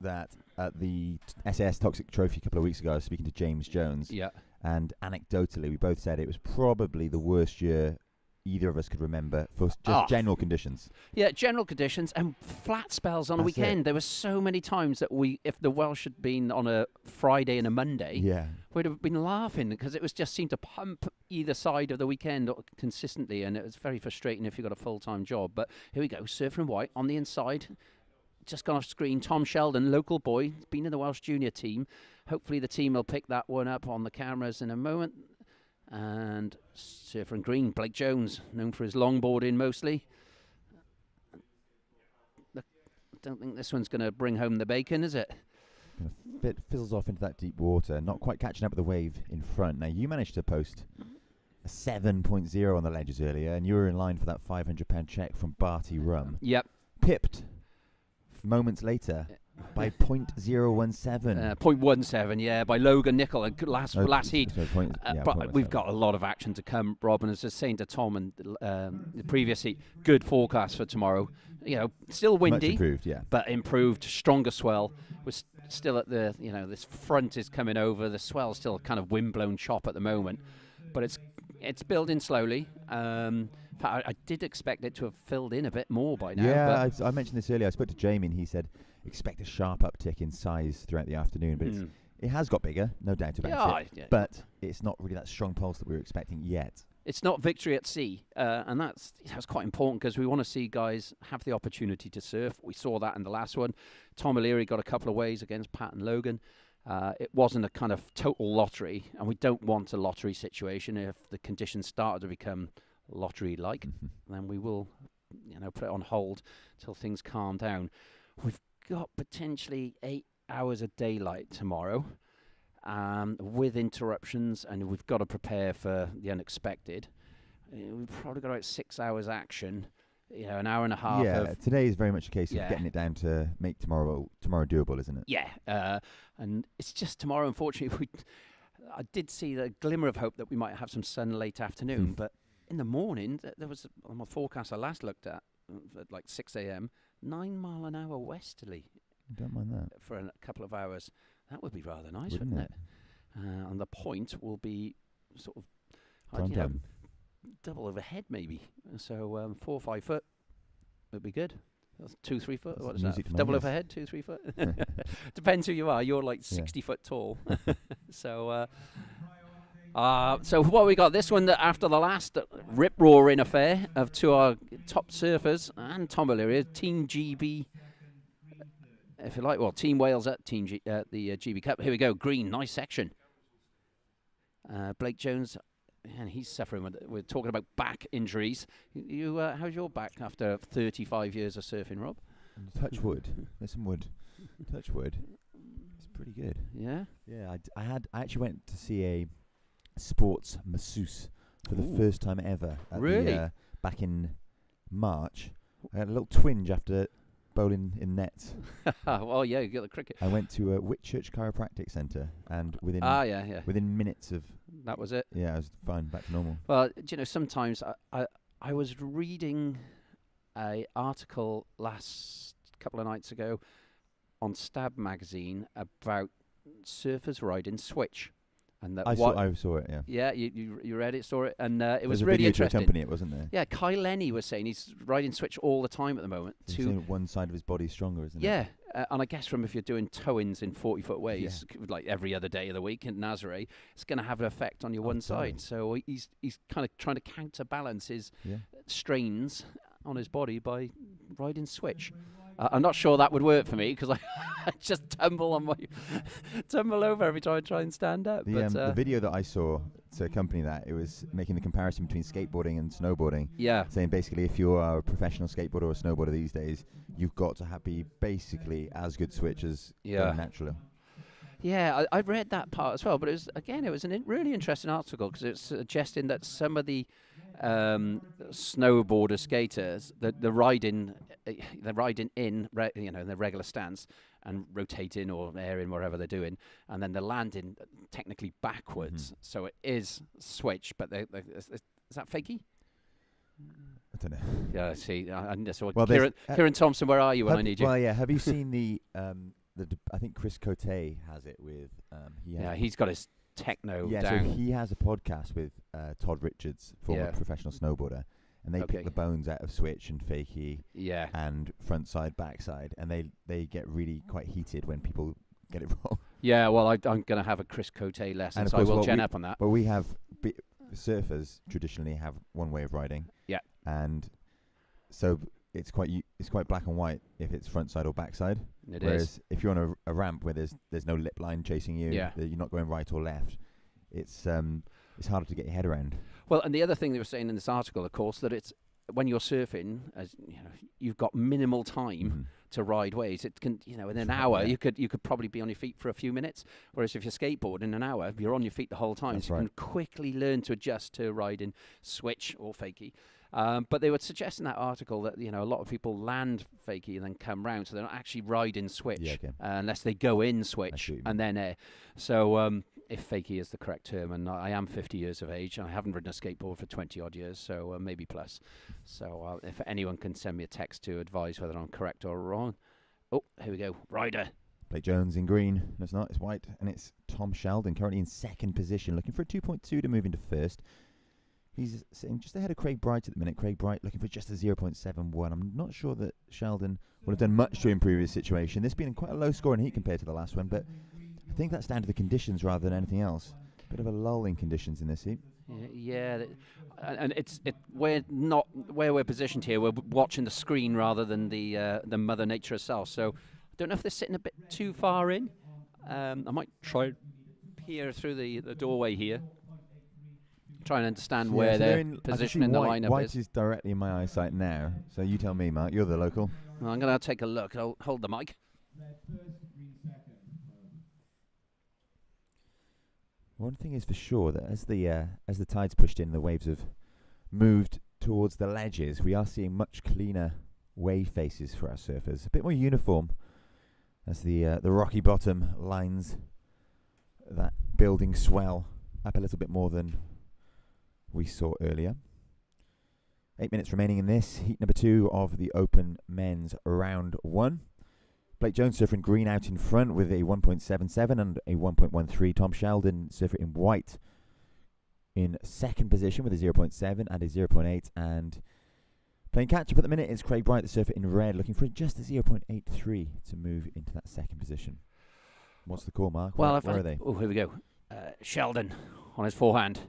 B: that at the SAS Toxic Trophy a couple of weeks ago, I was speaking to James Jones,
E: Yeah.
B: and anecdotally, we both said it was probably the worst year either of us could remember for just general conditions.
E: Yeah, general conditions and flat spells on a
B: That's it.
E: weekend. There were so many times that if the Welsh had been on a Friday and a Monday,
B: Yeah.
E: we'd have been laughing because it was just seemed to pump either side of the weekend consistently, and it was very frustrating if you got a full-time job. But here we go, Surfer in White on the inside, just gone off screen. Tom Sheldon, local boy, been in the Welsh junior team. Hopefully the team will pick that one up on the cameras in a moment. And Surfer in Green, Blake Jones, known for his longboarding mostly. Don't think this one's going to bring home the bacon, is it?
B: Bit fizzles off into that deep water, not quite catching up with the wave in front. Now, you managed to post a 7.0 on the ledges earlier, and you were in line for that £500 check from Barty Rum.
E: Yep.
B: Pipped moments later by 0.017.
E: 0.17, yeah, by Logan Nicol last heat.
B: Yeah,
E: But we've got a lot of action to come, Rob, and as I was saying to Tom and the previous heat, good forecast for tomorrow. Still windy,
B: much improved, yeah.
E: but improved, stronger swell. We're still at the, this front is coming over. The swell's still kind of wind-blown chop at the moment, but it's building slowly. In fact, I did expect it to have filled in a bit more by now.
B: Yeah,
E: but
B: I mentioned this earlier. I spoke to Jamie, and he said expect a sharp uptick in size throughout the afternoon, but it has got bigger, no doubt about it.
E: Yeah.
B: But it's not really that strong pulse that we were expecting yet.
E: It's not victory at sea, and that's quite important because we want to see guys have the opportunity to surf. We saw that in the last one. Tom O'Leary got a couple of ways against Pat and Logan. It wasn't a kind of total lottery, and we don't want a lottery situation. If the conditions started to become lottery-like, then we will, put it on hold till things calm down. We've got potentially 8 hours of daylight tomorrow. With interruptions, and we've got to prepare for the unexpected. We've probably got about 6 hours action, an hour and a half.
B: Yeah, today is very much a case of getting it down to make tomorrow doable, isn't it?
E: Yeah, and it's just tomorrow. Unfortunately, I did see the glimmer of hope that we might have some sun late afternoon, but in the morning there was on my forecast I last looked at like 6 a.m. 9 mile an hour westerly.
B: Don't mind that
E: for a couple of hours. That would be rather nice,
B: wouldn't
E: wouldn't it? And the point will be sort of
B: Prime
E: double overhead maybe. So 4 or 5 foot would be good. That's 2-3 foot.
B: That's
E: What is
B: music
E: that?
B: to my
E: Double
B: ears.
E: overhead, 2-3 foot. Depends who you are. You're like
B: Yeah.
E: 60 foot tall. So what we got? This one that after the last rip-roaring affair of two our top surfers and Tom O'Leary, Team GB, if you like, well, Team Wales at the GB Cup. Here we go. Green, nice section. Blake Jones, and he's suffering with. We're talking about back injuries. You, how's your back after 35 years of surfing, Rob?
B: Touch wood. There's some wood. Touch wood. It's pretty good.
E: Yeah.
B: Yeah, I actually went to see a sports masseuse for the
E: Ooh.
B: first time ever.
E: Really?
B: Back in March. I had a little twinge after bowling in nets.
E: Oh yeah, you got the cricket.
B: I went to Whitchurch Chiropractic Centre, and within
E: Yeah.
B: within minutes of
E: That was it.
B: I was fine, back to normal.
E: Well, do you know, sometimes I was reading a article last couple of nights ago on Stab magazine about surfers riding switch, and that
B: I saw it. Yeah,
E: yeah, you read it, saw it, and it
B: There's
E: was
B: a
E: really
B: video
E: interesting.
B: to accompany it, wasn't there?
E: Yeah, Kyle Lenny was saying he's riding switch all the time at the moment.
B: He's saying one side of his body's stronger, isn't it?
E: Yeah, and I guess from if you're doing toe-ins in 40-foot waves, like every other day of the week in Nazare, it's going to have an effect on your one
B: totally.
E: side. So he's kind of trying to counterbalance his
B: Yeah.
E: strains on his body by riding switch. I'm not sure that would work for me because I just tumble over every time I try and stand up.
B: The video that I saw to accompany that, it was making the comparison between skateboarding and snowboarding.
E: Yeah.
B: Saying basically if you are a professional skateboarder or snowboarder these days, you've got to be basically as good switch as going naturally.
E: Yeah, I read that part as well, but it was an really interesting article because it's suggesting that some of the snowboarder skaters, they're riding in their regular stance and rotating or airing wherever they're doing, and then they're landing technically backwards. So it is switch, but is that fakey?
B: I don't know.
E: Yeah, see. So
B: Well,
E: Kieran Thompson, where are you when I need you?
B: Well, yeah. Have you seen the I think Chris Cote has it with
E: He's got his techno
B: Yeah,
E: down.
B: so he has a podcast with Todd Richards, former
E: Yeah.
B: professional snowboarder, and they
E: Okay.
B: pick the bones out of switch and fakie
E: Yeah.
B: and front side, back side, and they get really quite heated when people get it wrong.
E: Yeah, well, I'm going to have a Chris Cote lesson,
B: And of
E: so I
B: course,
E: will
B: what
E: gen
B: we-
E: up on that.
B: But we have surfers traditionally have one way of riding.
E: Yeah.
B: And so it's quite black and white if it's front side or back side.
E: It
B: Whereas
E: is.
B: if you're on a ramp where there's no lip line chasing you,
E: Yeah.
B: you're not going right or left. It's harder to get your head around.
E: Well, and the other thing they were saying in this article, of course, that it's when you're surfing, as you know, you've got minimal time to ride waves. It can, in an hour, you could probably be on your feet for a few minutes. Whereas if you're skateboarding in an hour, you're on your feet the whole time.
B: That's
E: so you
B: right.
E: can quickly learn to adjust to riding switch or fakie. But they were suggesting in that article that a lot of people land fakie and then come round, so they're not actually riding switch
B: Yeah, okay.
E: unless they go in
B: I
E: switch
B: see what you
E: and then air. So if fakie is the correct term, and I am 50 years of age, and I haven't ridden a skateboard for 20 odd years, so maybe plus. So if anyone can send me a text to advise whether I'm correct or wrong. Oh, here we go, rider.
B: Blake Jones in green. No, it's not. It's white. And it's Tom Sheldon currently in second position, looking for a 2.2 to move into first. He's sitting just ahead of Craig Bright at the minute. Craig Bright looking for just a 0.71. I'm not sure that Sheldon would have done much to improve his situation. This being quite a low score in heat compared to the last one, but I think that's down to the conditions rather than anything else. Bit of a lull in conditions in this heat.
E: Yeah, and we're not where we're positioned here. We're watching the screen rather than the Mother Nature herself. So I don't know if they're sitting a bit too far in. I might try and peer through the doorway here, try and understand where their position in the lineup
B: White
E: is.
B: is directly in my eyesight now. So you tell me, Mark. You're the local.
E: Well, I'm going to take a look. I'll hold the mic.
B: One thing is for sure that as the tide's pushed in, the waves have moved towards the ledges. We are seeing much cleaner wave faces for our surfers, a bit more uniform as the rocky bottom lines that building swell up a little bit more than we saw earlier. 8 minutes remaining in this heat number 2 of the Open Men's Round 1. Blake Jones surfing green out in front with a 1.77 and a 1.13. Tom Sheldon surfing in white in second position with a 0.7 and a 0.8. And Playing catch-up at the minute is Craig Bright, the surfer in red, looking for just a 0.83 to move into that second position. What's the call, Mark?
E: Well,
B: where are they?
E: Oh, here we go. Sheldon on his forehand.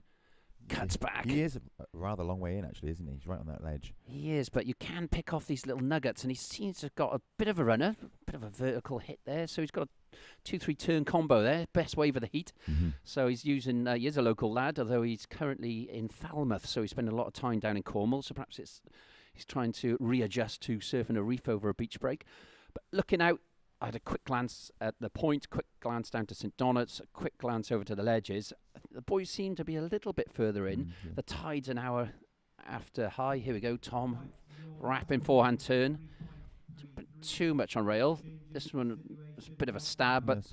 E: Cuts back.
B: He is a rather long way in, actually, isn't he? He's right on that ledge.
E: He is, but you can pick off these little nuggets, and he seems to have got a bit of a runner, a bit of a vertical hit there. So he's got a 2-3 turn combo there, best wave of the heat. So he's using, he is a local lad, although he's currently in Falmouth, so he's spending a lot of time down in Cornwall, so perhaps he's trying to readjust to surfing a reef over a beach break. But looking out, I had a quick glance at the point, quick glance down to St. Donat's, a quick glance over to the ledges. The boys seem to be a little bit further in. The tide's an hour after high. Here we go, Tom, wrapping forehand turn. Too much on rail. This one was a bit of a stab, but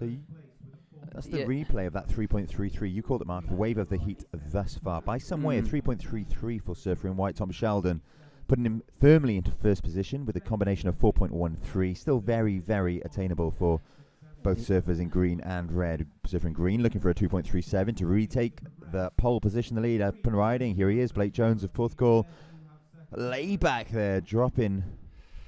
B: that's the replay of that 3.33. You called it, Mark, the wave of the heat thus far. By some way, a 3.33 for surfer in white, Tom Sheldon, putting him firmly into first position with a combination of 4.13. Still very, very attainable for both surfers in green and red. Surfer in green looking for a 2.37 to retake the pole position, the lead up and riding. Here he is, Blake Jones of fourth call. Lay back there, dropping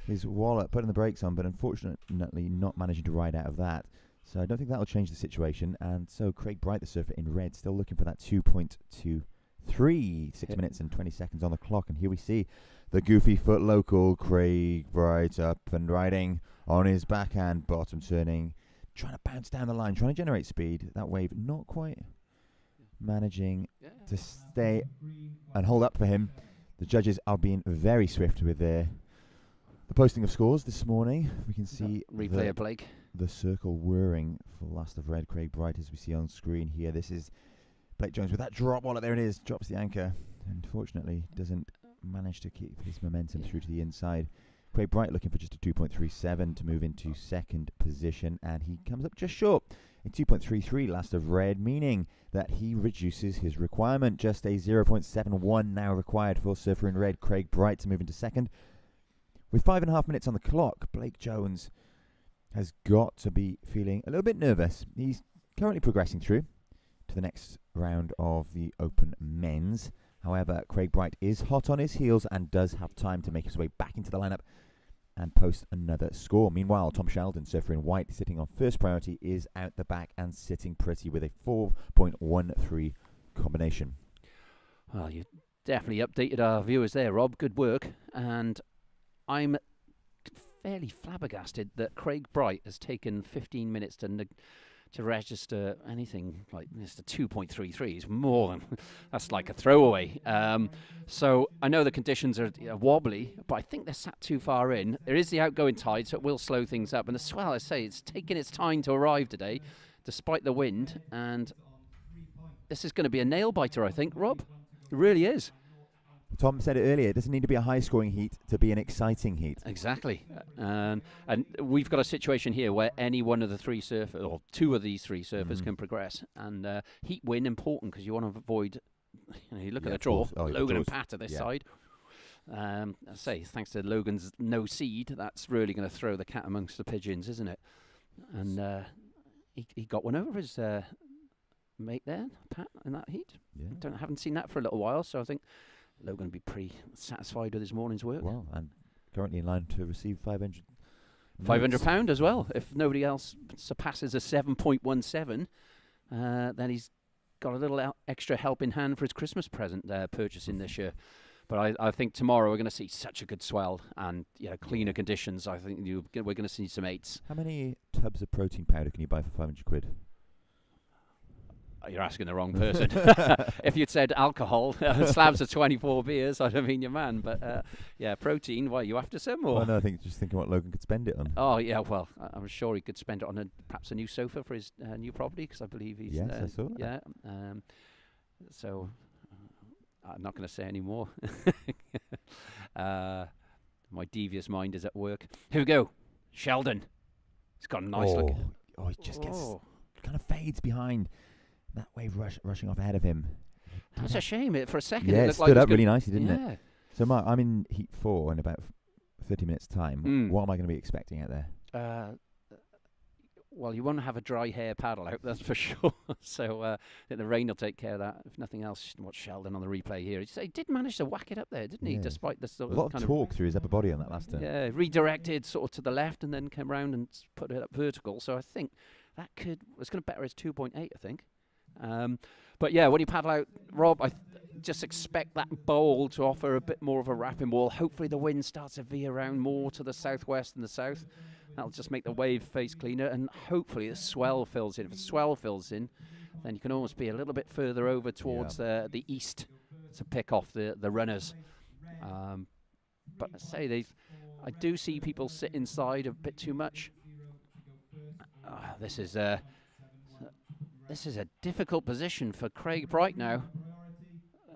B: his wallet, putting the brakes on, but unfortunately not managing to ride out of that. So I don't think that'll change the situation. And so Craig Bright, the surfer in red, still looking for that 2.23. 6 minutes and 20 seconds on the clock. And here we see the goofy foot local, Craig Bright, up and riding on his backhand, bottom turning, trying to bounce down the line, trying to generate speed. That wave not quite managing to stay and hold up for him. The judges are being very swift with the posting of scores this morning. We can see
E: replay of Blake.
B: The circle whirring for last of red, Craig Bright, as we see on screen here. This is Blake Jones with that drop wallet. There it is, drops the anchor. Unfortunately, doesn't manage to keep his momentum through to the inside. Craig Bright looking for just a 2.37 to move into second position, and he comes up just short. A 2.33 last of red, meaning that he reduces his requirement. Just a 0.71 now required for surfer in red, Craig Bright, to move into second. With 5.5 minutes on the clock, Blake Jones has got to be feeling a little bit nervous. He's currently progressing through to the next round of the Open Men's. However, Craig Bright is hot on his heels and does have time to make his way back into the lineup and post another score. Meanwhile, Tom Sheldon, surfer in white, sitting on first priority, is out the back and sitting pretty with a 4.13 combination.
E: Well, you definitely updated our viewers there, Rob. Good work. And I'm fairly flabbergasted that Craig Bright has taken 15 minutes to register anything like this. The 2.33 is more than that's like a throwaway. So I know the conditions are wobbly, but I think they're sat too far in. There is the outgoing tide, so it will slow things up. And the swell, I say, it's taken its time to arrive today, despite the wind. And this is going to be a nail biter, I think, Rob. It really is.
B: Tom said it earlier, it doesn't need to be a high-scoring heat to be an exciting heat.
E: Exactly. And we've got a situation here where any one of the three surfers, or two of these three surfers can progress. And heat win, important, because you want to avoid, you look at the draw, Logan and Pat at this side. I say, thanks to Logan's no seed, that's really going to throw the cat amongst the pigeons, isn't it? And he got one over his mate there, Pat, in that heat. Yeah. Haven't seen that for a little while, so I think Logan will be pretty satisfied with his morning's work.
B: Well, and currently in line to receive
E: £500 as well. If nobody else surpasses a 7.17, then he's got a little extra help in hand for his Christmas present purchasing this year. But I think tomorrow we're going to see such a good swell and cleaner conditions. I think we're going to see some eights.
B: How many tubs of protein powder can you buy for £500?
E: You're asking the wrong person. If you'd said alcohol, slabs of 24 beers, I'd have been your man. But protein, why, you after some more?
B: Well, no, I think just thinking what Logan could spend it on.
E: Oh, yeah, well, I'm sure he could spend it on perhaps a new sofa for his new property, because I believe he's...
B: Yes, I saw that.
E: Yeah, so I'm not going to say any more. My devious mind is at work. Here we go. Sheldon. He's got a nice look.
B: Oh, he just gets... kind of fades behind. That wave rushing off ahead of him.
E: That's a shame. For a second,
B: it
E: looked
B: stood
E: like
B: up really nicely, didn't
E: it?
B: So, Mark, I'm in heat 4 in about 30 minutes' time. What am I going to be expecting out there?
E: well, you won't have a dry hair paddle out, that's for sure. So I think the rain will take care of that. If nothing else, watch Sheldon on the replay here. He did manage to whack it up there, didn't he?
B: Yeah.
E: Despite the sort
B: A
E: of
B: lot
E: kind
B: of torque through his upper body on that last turn.
E: yeah, redirected sort of to the left and then came round and put it up vertical. So I think that was going to better his 2.8, I think. But yeah, when you paddle out, Rob, just expect that bowl to offer a bit more of a wrapping wall. Hopefully the wind starts to veer around more to the southwest and the south. That'll just make the wave face cleaner, and hopefully the swell fills in. If the swell fills in, then you can almost be a little bit further over towards the east to pick off the runners. But I say I do see people sit inside a bit too much. This is a difficult position for Craig Bright now.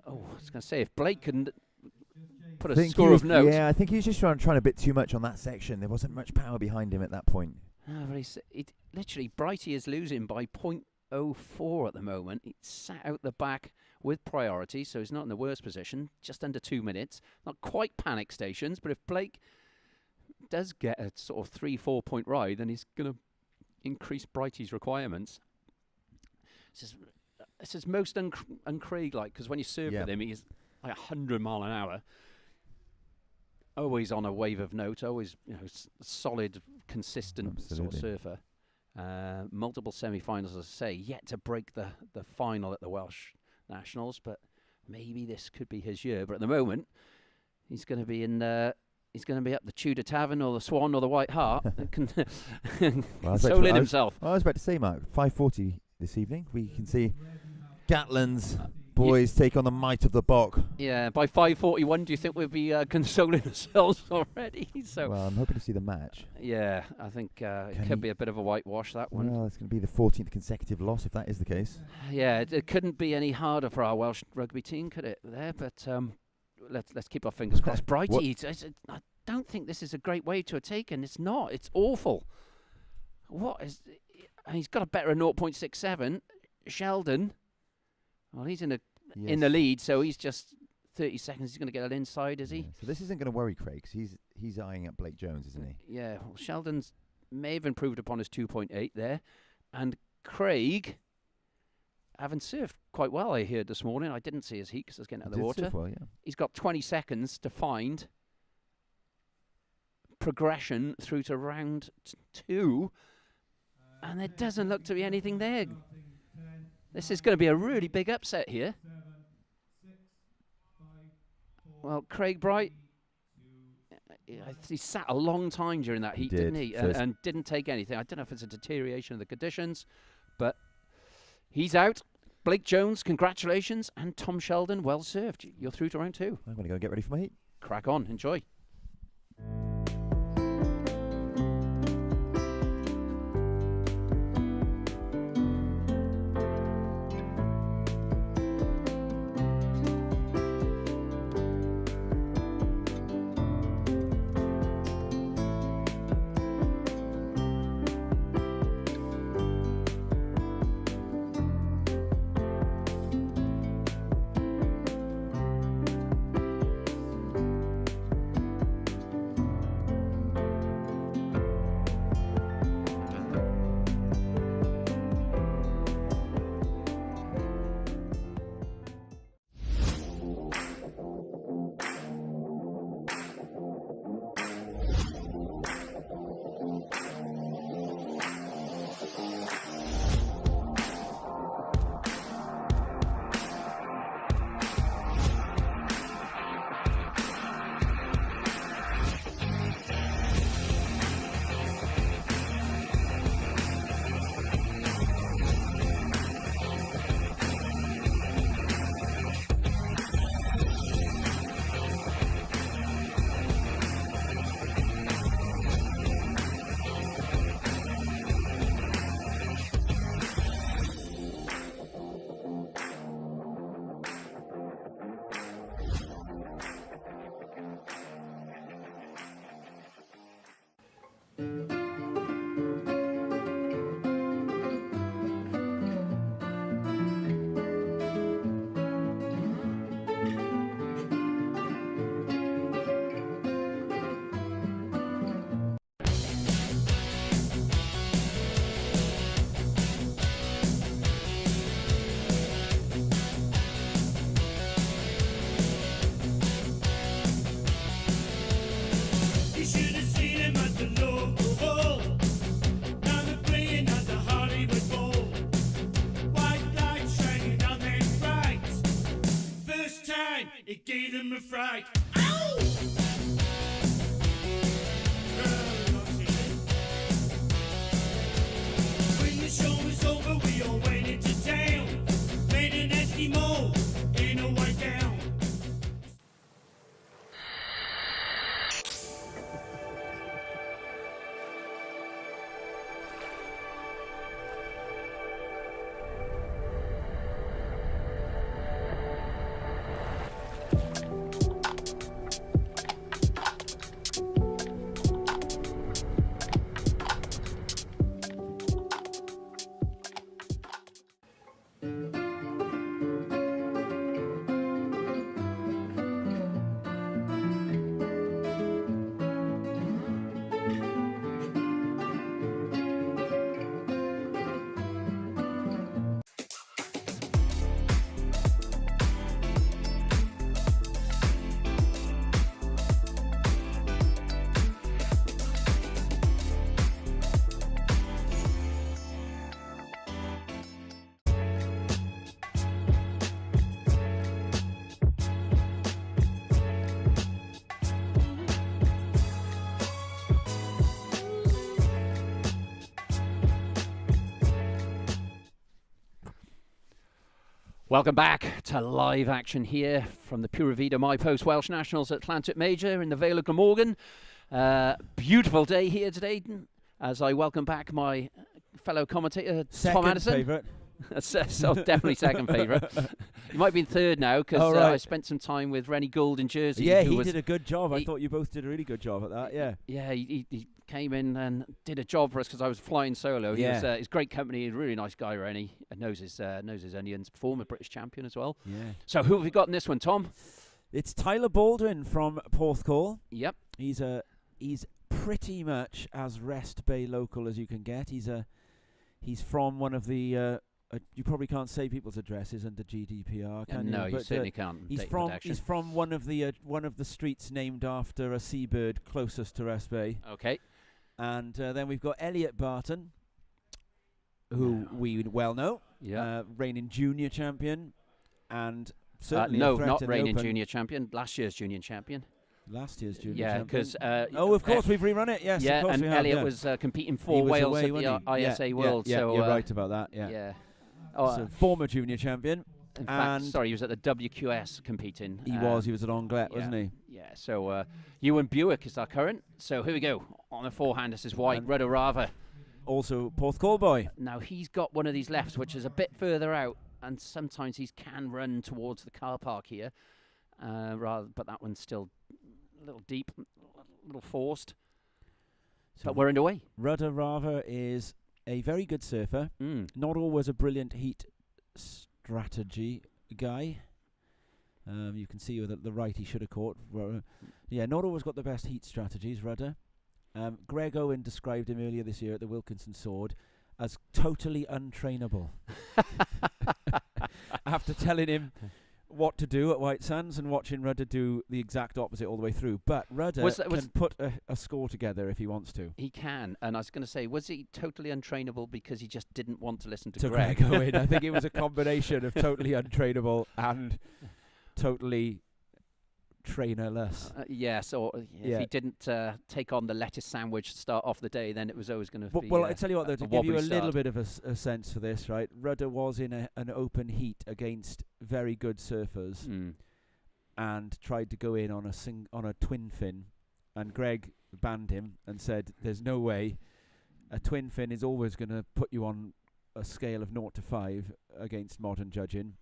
E: Oh, I was going to say, if Blake can put a score of note.
B: Yeah, I think he was just trying a bit too much on that section. There wasn't much power behind him at that point.
E: But literally, Brighty is losing by 0.04 at the moment. He sat out the back with priority, so he's not in the worst position. Just under 2 minutes. Not quite panic stations, but if Blake does get a sort of 3-4 point ride, then he's going to increase Brighty's requirements. This is most un-Craig-like, because when you surf with him, he's like 100 mile an hour. Always on a wave of note, always solid, consistent sort of surfer. Multiple semi-finals, as I say, yet to break the final at the Welsh Nationals, but maybe this could be his year. But at the moment, he's going to be he's going to be up the Tudor Tavern or the Swan or the White Hart, consoling himself.
B: I was about to say, Mark, 5:40 this evening, we can see Gatland's boys take on the might of the Bok.
E: Yeah, by 5:41, do you think we'll be consoling ourselves already? So,
B: well, I'm hoping to see the match.
E: Yeah, I think it could be a bit of a whitewash, that one.
B: Well, it's going to be the 14th consecutive loss, if that is the case.
E: Yeah, it couldn't be any harder for our Welsh rugby team, could it, there? But let's keep our fingers crossed. Brighty, I don't think this is a great way to have taken. It's not. It's awful. He's got a better 0.67. Sheldon, well, he's in the lead, so he's just 30 seconds. He's going to get it inside, is he?
B: Yeah. So this isn't going to worry Craig, because he's eyeing up Blake Jones, isn't he?
E: Yeah, well, Sheldon's may have improved upon his 2.8 there. And Craig, having surfed quite well, I heard this morning. I didn't see his heat because I was getting out of the water.
B: Surf well, yeah.
E: He's got 20 seconds to find progression through to round 2. And there doesn't look to be anything there. This is going to be a really big upset here. Well, Craig Bright, he sat a long time during that heat, didn't he?
B: So
E: and didn't take anything. I don't know if it's a deterioration of the conditions, but he's out. Blake Jones, congratulations. And Tom Sheldon, well served. You're through to round 2.
B: I'm going to go and get ready for my heat.
E: Crack on. Enjoy.
C: It gave them a fright. When the show was over, we all went into town. Made an Eskimo in a white gown.
E: Welcome back to live action here from the Pura Vida My Post Welsh Nationals at Llantyrt Major in the Vale of Glamorgan. Beautiful day here today as I welcome back my fellow commentator, Tom Anderson.
A: Favourite.
E: So definitely second favourite. You might be in third now because
A: right.
E: I spent some time with Rennie Gould in Jersey.
A: Yeah,
E: who
A: he did a good job. I thought you both did a really good job at that. Yeah.
E: Yeah, he came in and did a job for us because I was flying solo.
A: Yeah.
E: He was, he's great company, really nice guy, Rennie. Knows his onions. Former British champion as well.
A: Yeah.
E: So who have we got in this one, Tom?
A: It's Tyler Baldwin from Porthcawl.
E: Yep.
A: He's pretty much as Rest Bay local as you can get. He's from one of the. You probably can't say people's addresses under GDPR, can you?
E: No, you
A: But,
E: certainly can't.
A: He's
E: Data
A: from
E: protection.
A: he's from one of the streets named after a seabird closest to Rest Bay.
E: Okay.
A: And then we've got Elliot Barton, who we well know,
E: Yeah.
A: reigning junior champion, and certainly
E: No,
A: a threat
E: not
A: in the
E: reigning
A: Open.
E: junior champion. Last year's junior champion.
A: Last year's junior
E: Yeah,
A: champion.
E: because
A: Oh, of course, we've rerun it. Yes,
E: yeah,
A: of course
E: and
A: we have.
E: Elliot
A: yeah.
E: was competing
A: He
E: for
A: was
E: Wales
A: away,
E: at
A: wasn't
E: the
A: he?
E: ISA
A: yeah,
E: World.
A: Yeah,
E: so
A: you're right about that. Yeah.
E: yeah. Oh,
A: So former junior champion.
E: in fact,
A: and
E: sorry, he was at the WQS competing.
A: He was at Onglet, wasn't he?
E: Yeah. So Ewan Buick is our current. So here we go on the forehand. This is White,
A: And-
E: Rudder Rava.
A: Also Porthcawl boy.
E: Now he's got one of these lefts which is a bit further out, and sometimes he can run towards the car park here. But that one's still a little deep, a little forced.
A: So
E: But we're underway.
A: Rudder Rava is a very good surfer. Not always a brilliant heat strategy guy. You can see with the right he should have caught. Yeah, not always got the best heat strategies, Rudder. Greg Owen described him earlier this year at the Wilkinson Sword as totally untrainable. After telling him what to do at White Sands and watching Rudder do the exact opposite all the way through. But Rudder can put a score together if he wants to.
E: He can, and I was going to say, was he totally untrainable because he just didn't want to listen to
A: Greg Owen. I think it was a combination of totally untrainable and totally trainerless.
E: If he didn't take on the lettuce sandwich to start off the day, then it was always going to be.
A: Well, I tell you what, though, to give you a
E: wobbly
A: little
E: start.
A: bit of a sense for this, right? Rudder was in an open heat against very good surfers and tried to go in on a twin fin, and Greg banned him and said, "There's no way. A twin fin is always going to put you on a scale of 0 to 5 against modern judging."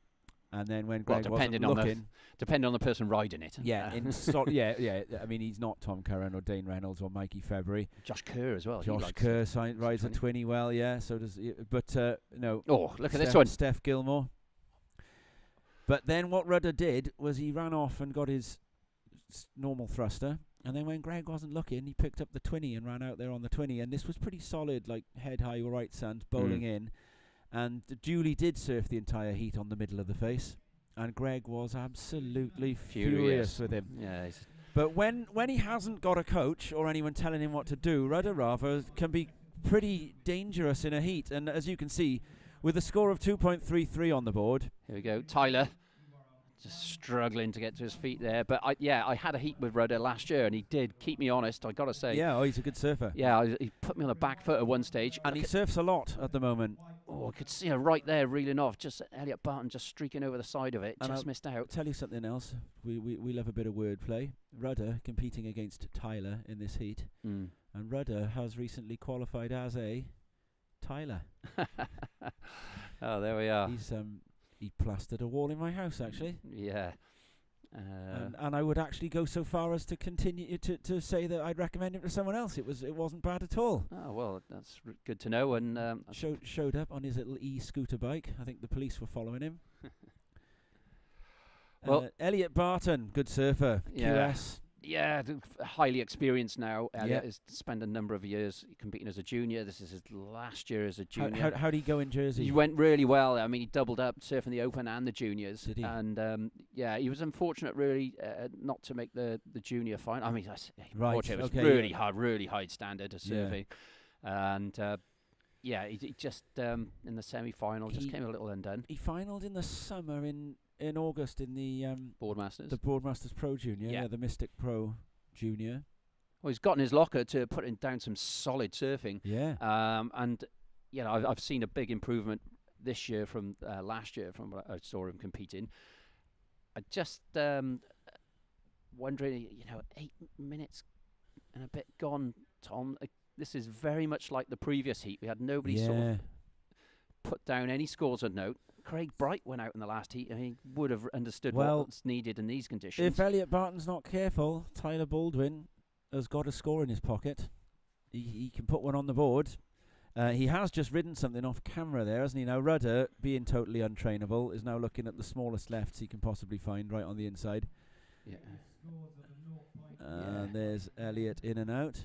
A: And then when Greg wasn't looking,
E: depending on the person riding it.
A: yeah, I mean, he's not Tom Curran or Dane Reynolds or Mikey February.
E: Josh Kerr as well.
A: Josh Kerr rides a 20 well, yeah. So does, but no.
E: Oh, look at this one.
A: Steph Gilmore. But then what Rudder did was he ran off and got his normal thruster, and then when Greg wasn't looking, he picked up the 20 and ran out there on the 20, and this was pretty solid, like head high right sand bowling in. And Julie did surf the entire heat on the middle of the face, and Greg was absolutely furious with him.
E: Yeah.
A: But when he hasn't got a coach or anyone telling him what to do, Rudder Rava can be pretty dangerous in a heat. And as you can see, with a score of 2.33 on the board,
E: Here we go. Tyler just struggling to get to his feet there. But I had a heat with Rudder last year, and he did keep me honest. I got to say.
A: Yeah, he's a good surfer.
E: Yeah, he put me on the back foot at one stage,
A: And he surfs a lot at the moment.
E: I could see her right there reeling off. Just Elliot Barton just streaking over the side of it.
A: And
E: Just
A: I'll
E: missed out.
A: Tell you something else. We love a bit of wordplay. Rudder competing against Tyler in this heat, and Rudder has recently qualified as a Tyler.
E: Oh, there we are.
A: He plastered a wall in my house actually.
E: Yeah.
A: And I would actually go so far as to continue to say that I'd recommend him to someone else. It wasn't bad at all.
E: Oh, well, that's good to know. And
A: Showed up on his little e-scooter bike. I think the police were following him.
E: Well,
A: Elliot Barton, good surfer.
E: Yeah.
A: QS.
E: yeah, highly experienced now. Elliot
A: Yeah.
E: has spent a number of years competing as a junior. This is his last year as a junior.
A: How did he go in Jersey?
E: He went really well. I mean, he doubled up surfing the Open and the juniors.
A: Did he?
E: And yeah, he was unfortunate really not to make the junior final. I mean, unfortunate. It was really high standard of surfing. And yeah, he just in the semi-final just came a little undone.
A: He finalled in the summer in August in the
E: Boardmasters.
A: the Boardmasters Pro Junior,
E: Yeah.
A: the Mystic Pro Junior.
E: Well, he's got in his locker to put down some solid surfing.
A: Yeah.
E: And you know, I've seen a big improvement this year from last year from what I saw him competing. I just wondering, 8 minutes and a bit gone, Tom. This is very much like the previous heat. We had nobody sort of put down any scores of note. Craig Bright went out in the last heat, and he would have understood what's needed in these conditions.
A: If Elliot Barton's not careful, Tyler Baldwin has got a score in his pocket. He can put one on the board. He has just ridden something off camera there, hasn't he? Now, Rudder, being totally untrainable, is now looking at the smallest lefts he can possibly find right on the inside.
E: Yeah.
A: And there's Elliot in and out.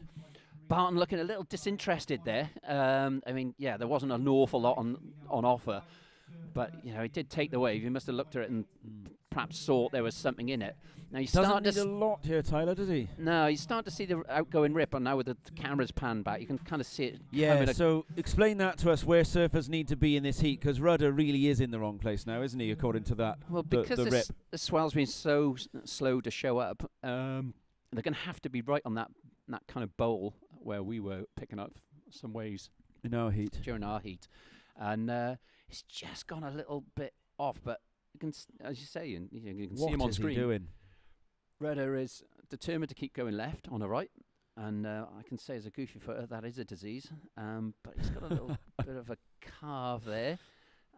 E: Barton looking a little disinterested there. I mean, yeah, there wasn't an awful lot on offer. But, he did take the wave. He must have looked at it and perhaps thought there was something in it. Now he's
A: Doesn't need a lot here, Tyler, does he?
E: No, you start to see the outgoing rip, and now with the cameras panned back, you can kind of see it.
A: Yeah, so explain that to us, where surfers need to be in this heat, because Rudder really is in the wrong place now, isn't he, according to that?
E: Well, because the swell's been so slow to show up, they're going to have to be right on that kind of bowl where we were picking up some waves.
A: In our heat.
E: During our heat. And it's just gone a little bit off, but you can, as you say, you can see him on screen.
A: What is he doing?
E: Rudder is determined to keep going left on the right, and I can say as a goofy footer that is a disease, but he's got a little bit of a carve there,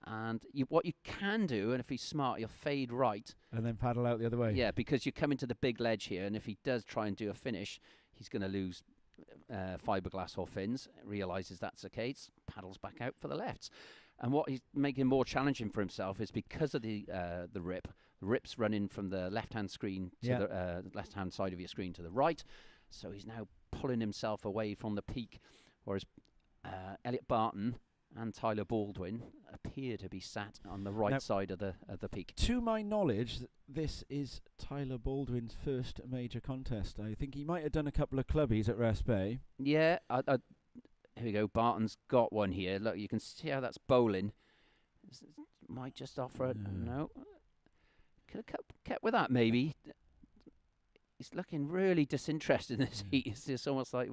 E: and what you can do, and if he's smart, you'll fade right.
A: And then paddle out the other way.
E: Yeah, because you come into the big ledge here, and if he does try and do a finish, he's going to lose fiberglass or fins, realises that's the case, paddles back out for the lefts. And what he's making more challenging for himself is because of the rip. The rip's running from the left-hand screen to the left-hand side of your screen to the right. So he's now pulling himself away from the peak, whereas Elliot Barton and Tyler Baldwin appear to be sat on the right side of the peak.
A: To my knowledge, this is Tyler Baldwin's first major contest. I think he might have done a couple of clubbies at Rest Bay.
E: Yeah, here we go. Barton's got one here. Look, you can see how that's bowling. Might just offer it. No. Could have kept with that, maybe. He's looking really disinterested in this heat. It's just almost like,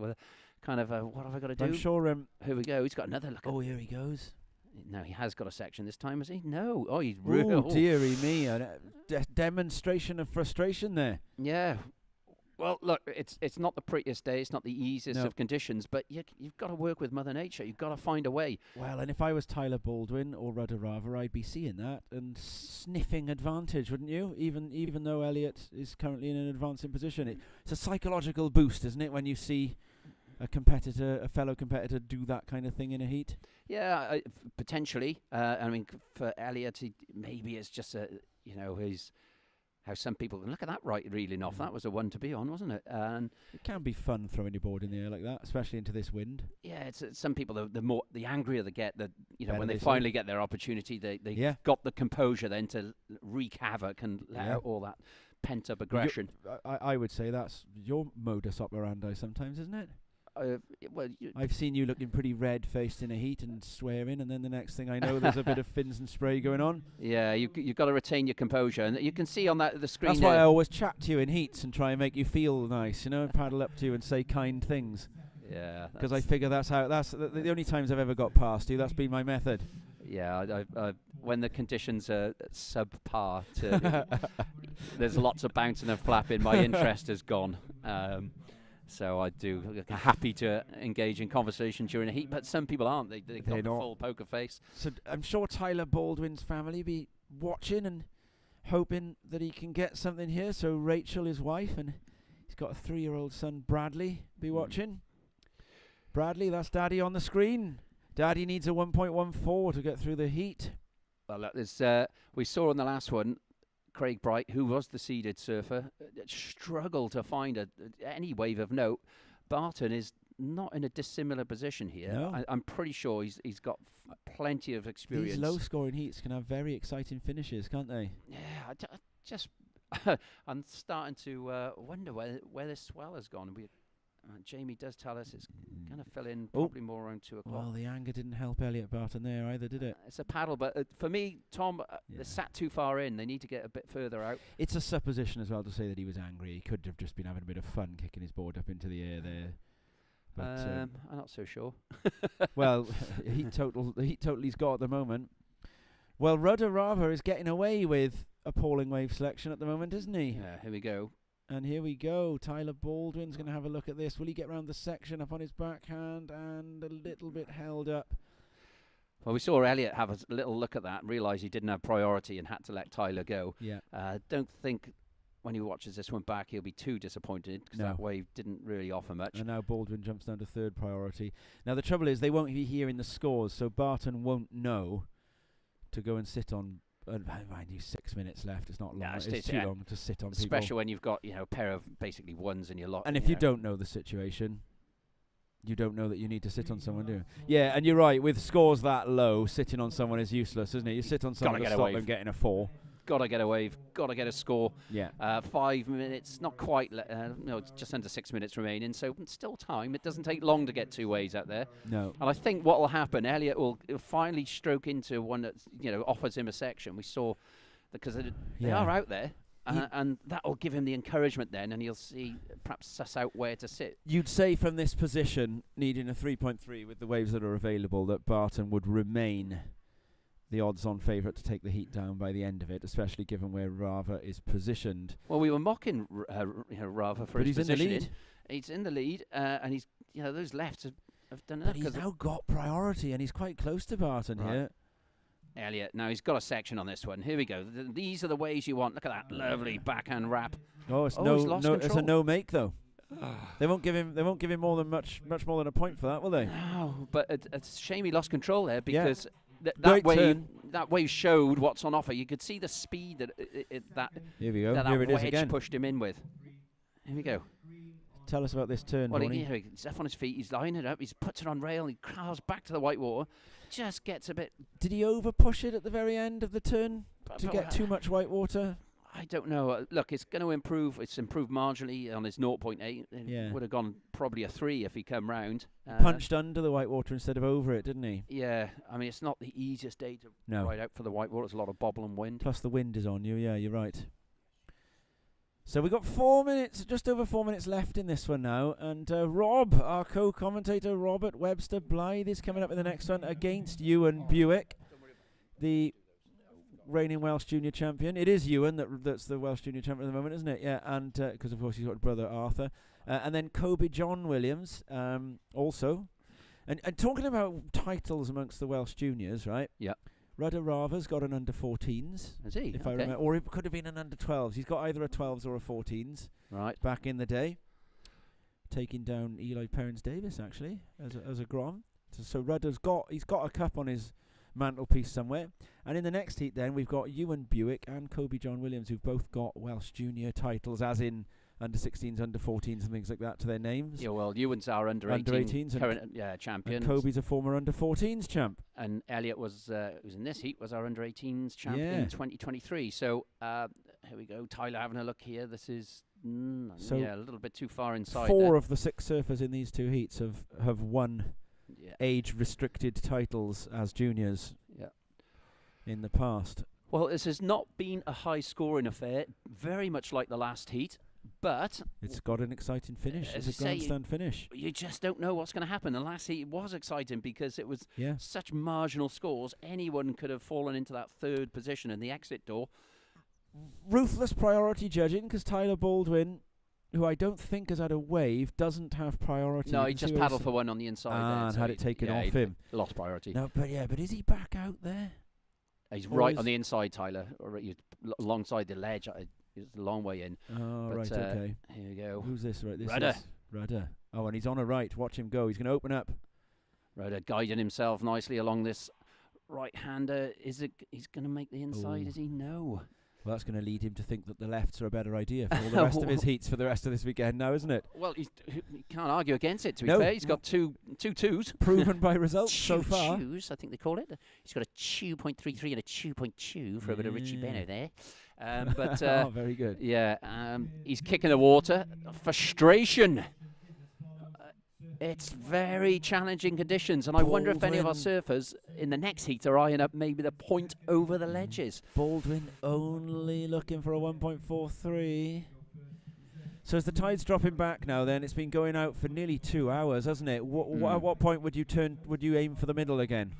E: kind of, what have I got to do?
A: I'm sure...
E: here we go. He's got another look.
A: Oh, here he goes.
E: No, he has got a section this time, has he? No. Oh, he's
A: really... Oh, dearie me. A demonstration of frustration there.
E: Yeah. Well, look, it's not the prettiest day. It's not the easiest of conditions, but you've got to work with Mother Nature. You've got to find a way.
A: Well, and if I was Tyler Baldwin or Rudder Rava, I'd be seeing that and sniffing advantage, wouldn't you? Even though Elliot is currently in an advancing position. It's a psychological boost, isn't it, when you see a fellow competitor do that kind of thing in a heat?
E: Yeah, potentially. I mean, for Elliot, maybe it's just his... How some people can look at that reeling off. That was a one to be on, wasn't it? And
A: it can be fun throwing your board in the air like that, especially into this wind.
E: Yeah, it's some people the angrier they get, when they finally get their opportunity, they got the composure then to wreak havoc and let out all that pent up aggression.
A: I would say that's your modus operandi sometimes, isn't it?
E: well,
A: I've seen you looking pretty red-faced in a heat and swearing, and then the next thing I know, there's a bit of fins and spray going on.
E: yeah, you've got to retain your composure, and you can see on the screen.
A: That's why I always chat to you in heats and try and make you feel nice, you know, paddle up to you and say kind things.
E: Yeah,
A: Because I figure that's the only times I've ever got past you. That's been my method.
E: yeah. I when the conditions are subpar, there's lots of bouncing and flapping. My interest is gone. So I do happy to engage in conversation during a heat, but some people aren't. They got the
A: not.
E: full poker face.
A: So I'm sure Tyler Baldwin's family be watching and hoping that he can get something here. So Rachel, his wife, and he's got a 3-year-old son, Bradley, be watching. Bradley, that's Daddy on the screen. Daddy needs a 1.14 to get through the heat.
E: Well, look, there's, we saw on the last one, Craig Bright, who was the seeded surfer, struggled to find any wave of note. Barton is not in a dissimilar position here.
A: No.
E: I'm pretty sure he's got plenty of experience.
A: These low-scoring heats can have very exciting finishes, can't they?
E: Yeah, I just I'm starting to wonder where this swell has gone. Jamie does tell us it's going to fill in probably more around 2 o'clock.
A: Well, the anger didn't help Elliot Barton there either, did it?
E: It's a paddle, but for me, Tom, they sat too far in. They need to get a bit further out.
A: It's a supposition as well to say that he was angry. He could have just been having a bit of fun kicking his board up into the air there. But
E: I'm not so sure.
A: well, the heat total he's got at the moment. Well, Rudder Rava is getting away with appalling wave selection at the moment, isn't he?
E: Yeah, here we go.
A: And here we go. Tyler Baldwin's going to have a look at this. Will he get round the section up on his backhand and a little bit held up?
E: Well, we saw Elliot have a little look at that and realise he didn't have priority and had to let Tyler go.
A: Yeah.
E: Don't think when he watches this one back he'll be too disappointed because that wave didn't really offer much.
A: And now Baldwin jumps down to 3rd priority. Now the trouble is they won't be hearing the scores, so Barton won't know to go and sit on. Mind you, 6 minutes left. It's not long.
E: No,
A: it's too long to sit on people.
E: Especially when you've got a pair of basically ones in your lot.
A: And if you don't know the situation, you don't know that you need to sit on someone, do you? Yeah, and you're right. With scores that low, sitting on someone is useless, isn't it? You sit on someone to stop them getting a 4.
E: Got to get a wave. Got to get a score.
A: Yeah.
E: 5 minutes, not quite. It's just under 6 minutes remaining, so still time. It doesn't take long to get 2 waves out there.
A: No.
E: And I think what will happen, Elliot will finally stroke into one that offers him a section. We saw because they are out there, and that will give him the encouragement then, and he'll see perhaps suss out where to sit.
A: You'd say from this position, needing a 3.3 with the waves that are available, that Barton would remain the odds-on favourite to take the heat down by the end of it, especially given where Rava is positioned.
E: Well, we were mocking Rava for his positioning. He's in the lead, and he's those lefts have done it.
A: But he's now got priority, and he's quite close to Barton here.
E: Elliot, now he's got a section on this one. Here we go. These are the ways you want. Look at that lovely backhand wrap.
A: Oh, it's it's a no make though. They won't give him more than much more than a point for that, will they?
E: No, but it's a shame he lost control there because.
A: That
E: wave showed what's on offer. You could see the speed that
A: here we go.
E: That
A: here it is
E: wedge
A: again.
E: Pushed him in with. Here we go.
A: Tell us about this turn,
E: Well, he's up on his feet. He's lining it up. He's puts it on rail. He crawls back to the white water. Just gets a bit.
A: Did he over push it at the very end of the turn to get too much white water?
E: I don't know. Look, it's going to improve. It's improved marginally on his 0.8. It would have gone probably a 3 if he come round.
A: Punched under the white water instead of over it, didn't he?
E: Yeah. I mean, it's not the easiest day to ride out for the white water. There's a lot of bobble and wind.
A: Plus the wind is on you. Yeah, you're right. So we've got 4 minutes, just over 4 minutes left in this one now. And Rob, our co-commentator, Robert Webster Blythe, is coming up in the next one against Ewan Buick, the reigning Welsh junior champion. It is Ewan that's the Welsh junior champion at the moment, isn't it? Yeah, and because of course he's got a brother Arthur, and then Kobe John Williams also. And talking about titles amongst the Welsh juniors, right?
E: Yeah.
A: Rudder Rava's got an under 14s.
E: Has he?
A: If I remember, or it could have been an under 12s. He's got either a 12s or a 14s.
E: Right.
A: Back in the day, taking down Eli Perrins Davis actually as a Grom. So Rudder's got a cup on his mantelpiece somewhere. And in the next heat then we've got Ewan Buick and Kobe John Williams, who've both got Welsh junior titles, as in under 16s, under 14s and things like that to their names.
E: Yeah, well, Ewan's our under 18s current champion.
A: And Kobe's a former under 14s champ.
E: And Elliot was who's in this heat was our under 18s champ in 2023. So here we go, Tyler having a look here. This is
A: So
E: yeah, a little bit too far inside.
A: 4
E: there.
A: of the 6 surfers in these 2 heats have won
E: Yeah.
A: age-restricted titles as juniors
E: Yeah.
A: in the past.
E: Well, this has not been a high-scoring affair, very much like the last heat, but
A: It's got an exciting finish.
E: as
A: It's a
E: I say,
A: grandstand finish.
E: you just don't know what's going to happen. The last heat was exciting because it was
A: Yeah.
E: such marginal scores. Anyone could have fallen into that 3rd position in the exit door.
A: Ruthless priority judging because Tyler Baldwin, who I don't think has had a wave, doesn't have priority.
E: No,
A: You
E: he
A: can
E: just
A: see where
E: paddled
A: he's-
E: for one on the inside there.
A: and
E: so
A: had
E: he-
A: it taken
E: yeah,
A: off
E: he
A: him.
E: Lost priority.
A: No, but is he back out there?
E: He's
A: Or
E: right
A: is-
E: on the inside, Tyler, alongside the ledge. He's a long way in.
A: Oh,
E: But,
A: right, okay.
E: Here we go.
A: Who's this? Right, this
E: Rudder.
A: is Rudder. Oh, and he's on a right. Watch him go. He's going to open up.
E: Rudder guiding himself nicely along this right-hander. He's going to make the inside?
A: Ooh.
E: Is he? No.
A: Well, that's going to lead him to think that the lefts are a better idea for all the rest of his heats for the rest of this weekend now, isn't it?
E: Well, he can't argue against it, to be
A: No.
E: fair. He's got two twos.
A: Proven by results so far.
E: Chews, I think they call it. He's got a 2.33 and a 2.2 for a bit of Richie
A: Yeah.
E: Benno there. But
A: Oh, very good.
E: yeah, he's kicking the water. Frustration. It's very challenging conditions, and I wonder if any of our
A: Baldwin.
E: surfers in the next heat are eyeing up maybe the point over the ledges.
A: Baldwin only looking for a 1.43. So as the tide's dropping back now, then it's been going out for nearly 2 hours, hasn't it? At what point would you aim for the middle again?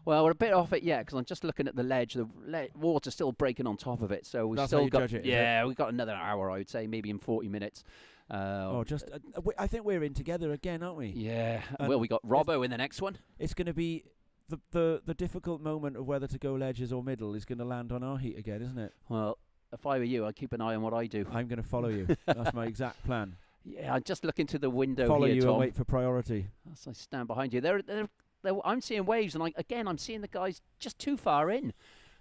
E: Well, we're a bit off it yet because I'm just looking at the ledge. The water's still breaking on top of it, so we've
A: That's how
E: still
A: you
E: got
A: judge it, is it?
E: yeah, we've got another hour, I would say, maybe in 40 minutes.
A: I think we're in together again, aren't we?
E: Yeah.
A: And
E: Well, we got Robbo in the next one.
A: It's going to be the difficult moment of whether to go ledges or middle is going to land on our heat again, isn't it?
E: Well, if I were you, I'd keep an eye on what I do.
A: I'm going to follow you. That's my exact plan.
E: Yeah, I just look into the window
A: Follow
E: here,
A: you
E: Tom.
A: and wait for priority.
E: As I stand behind you, I'm seeing waves, and I'm seeing the guys just too far in.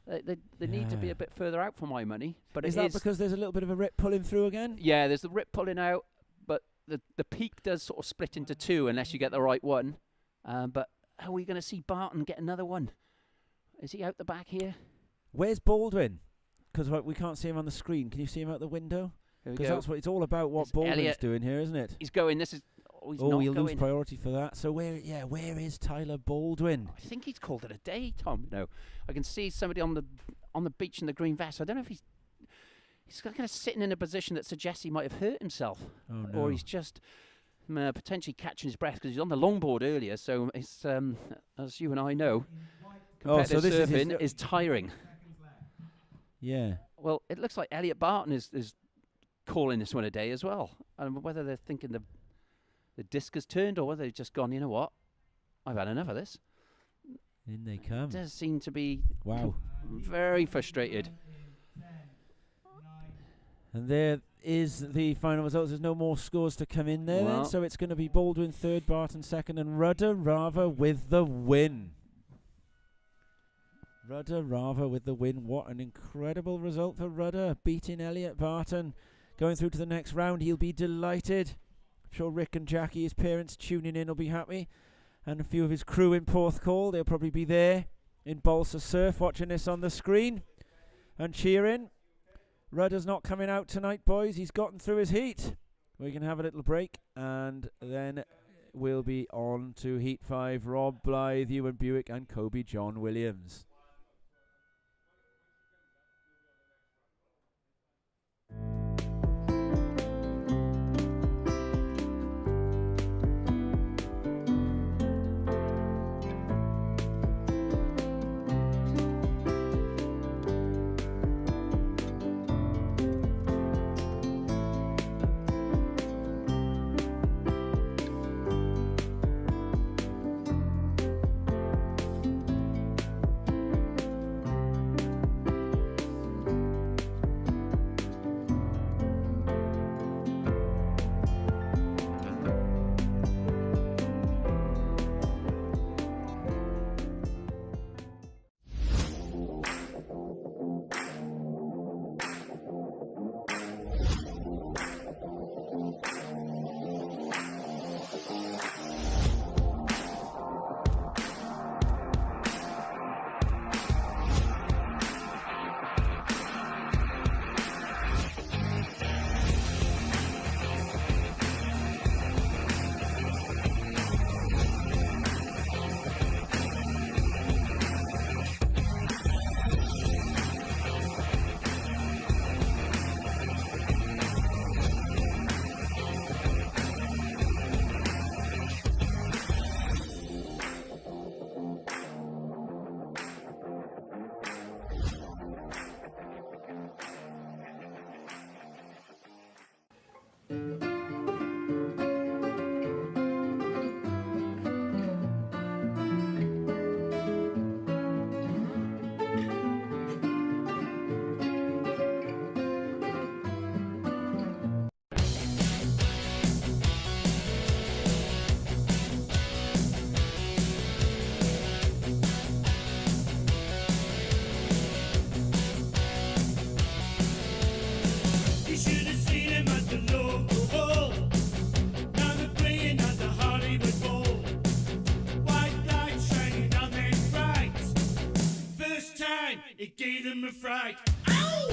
E: They need to be
A: Yeah.
E: a bit further out for my money. But
A: Is that because there's a little bit of a rip pulling through again?
E: Yeah, there's the rip pulling out, but the peak does sort of split into 2 unless you get the right one. But are we going to see Barton get another one? Is he out the back here?
A: Where's Baldwin? Because we can't see him on the screen. Can you see him out the window?
E: Here we
A: Because
E: go.
A: that's what it's all about. What
E: It's
A: Baldwin's
E: Elliot.
A: doing here, isn't it?
E: He's going. This is. He's
A: Oh,
E: not
A: he'll lose
E: going.
A: priority for that. So where is Tyler Baldwin?
E: I think he's called it a day, Tom. No, I can see somebody on the beach in the green vest. I don't know if he's kind of sitting in a position that suggests he might have hurt himself,
A: Oh no.
E: or he's just potentially catching his breath because he's on the longboard earlier. So it's as you and I know, competitive
A: this is his
E: surfing is tiring.
A: Yeah.
E: Well, it looks like Elliot Barton is calling this one a day as well. And whether they're thinking the disc has turned or whether they've just gone, you know what, I've had enough of this.
A: In they come.
E: Does seem to be
A: Wow.
E: very frustrated.
A: And there is the final results. There's no more scores to come in there then.
E: Well.
A: So it's going to be Baldwin third, Barton second, and Rudder Rava with the win. Rudder Rava with the win. What an incredible result for Rudder, beating Elliot Barton. Going through to the next round, he'll be delighted. I'm sure Rick and Jackie, his parents tuning in, will be happy. And a few of his crew in Porthcawl, they'll probably be there in Balsa Surf watching this on the screen and cheering. Rudder's not coming out tonight, boys. He's gotten through his heat. We can have a little break and then we'll be on to Heat 5. Rob Blythe, Ewan Buick and Kobe John Williams.
C: You should have seen him at the local hall. Now they're playing at the Hollywood Bowl. White lights shining on them bright. First time it gave them a fright. Ow!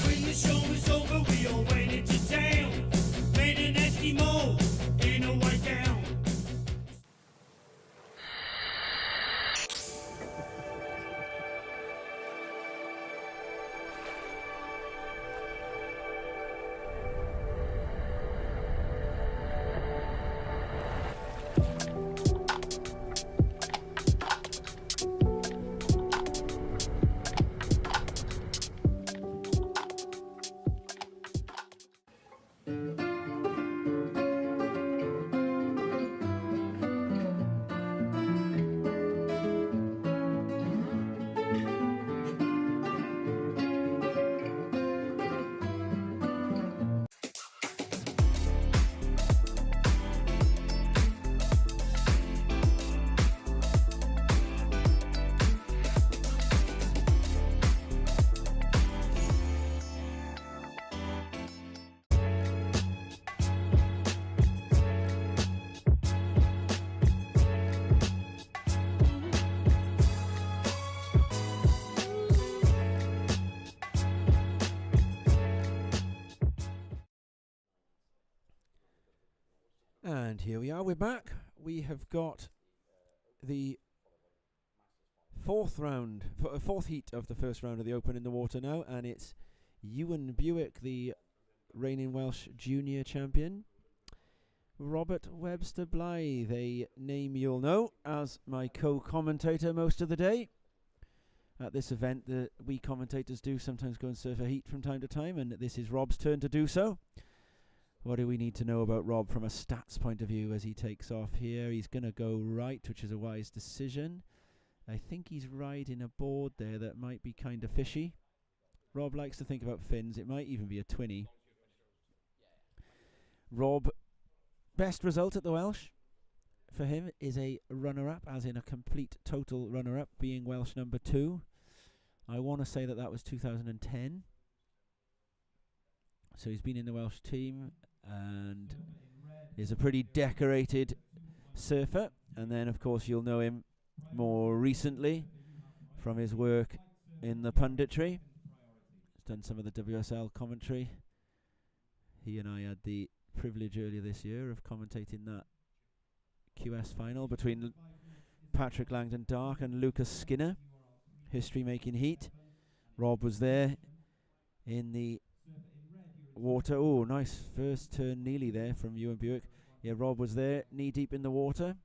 C: When the show was over, we all went into town. Made an Eskimo in a white gown.
A: And here we are, we're back. We have got the fourth heat of the first round of the Open in the water now, and it's Ewan Buick, the reigning Welsh junior champion. Robert Webster Blythe, a name you'll know as my co-commentator most of the day. At this event, we commentators do sometimes go and surf a heat from time to time, and this is Rob's turn to do so. What do we need to know about Rob from a stats point of view as he takes off here? He's going to go right, which is a wise decision. I think he's riding a board there that might be kind of fishy. Rob likes to think about fins. It might even be a twinny. Rob, best result at the Welsh for him is a runner-up, as in a complete total runner-up, being Welsh number 2. I want to say that was 2010. So he's been in the Welsh team and is a pretty decorated surfer. And then, of course, you'll know him more recently from his work in the punditry. He's done some of the WSL commentary. He and I had the privilege earlier this year of commentating that QS final between Patrick Langdon-Dark and Lucas Skinner, history-making heat. Rob was there in the water. Oh, nice first turn nearly there from Ewan Buick. Yeah, Rob was there knee-deep in the water,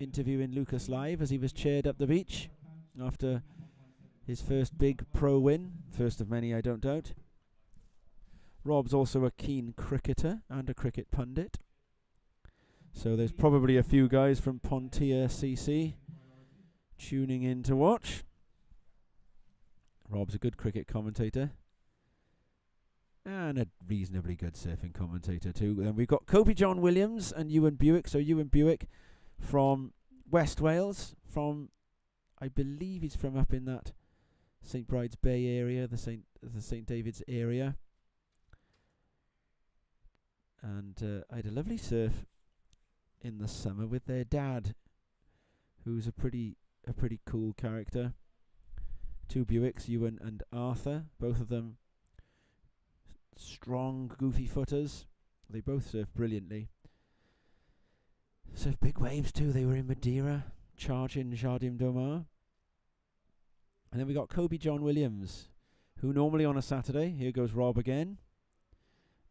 A: interviewing Lucas live as he was chaired up the beach after his first big pro win. First of many, I don't doubt. Rob's also a keen cricketer and a cricket pundit. So there's probably a few guys from Pontia CC tuning in to watch. Rob's a good cricket commentator and a reasonably good surfing commentator too. Then we've got Kobe John Williams and Ewan Buick. So Ewan Buick from West Wales, from, I believe he's from up in that St Bride's Bay area, the St David's area. And I had a lovely surf in the summer with their dad, who's a pretty cool character. Two Buicks, Ewan and Arthur, both of them strong, goofy footers. They both surf brilliantly. Surf big waves too. They were in Madeira, charging Jardim do Mar. And then we got Kobe John Williams, who normally on a Saturday, here goes Rob again.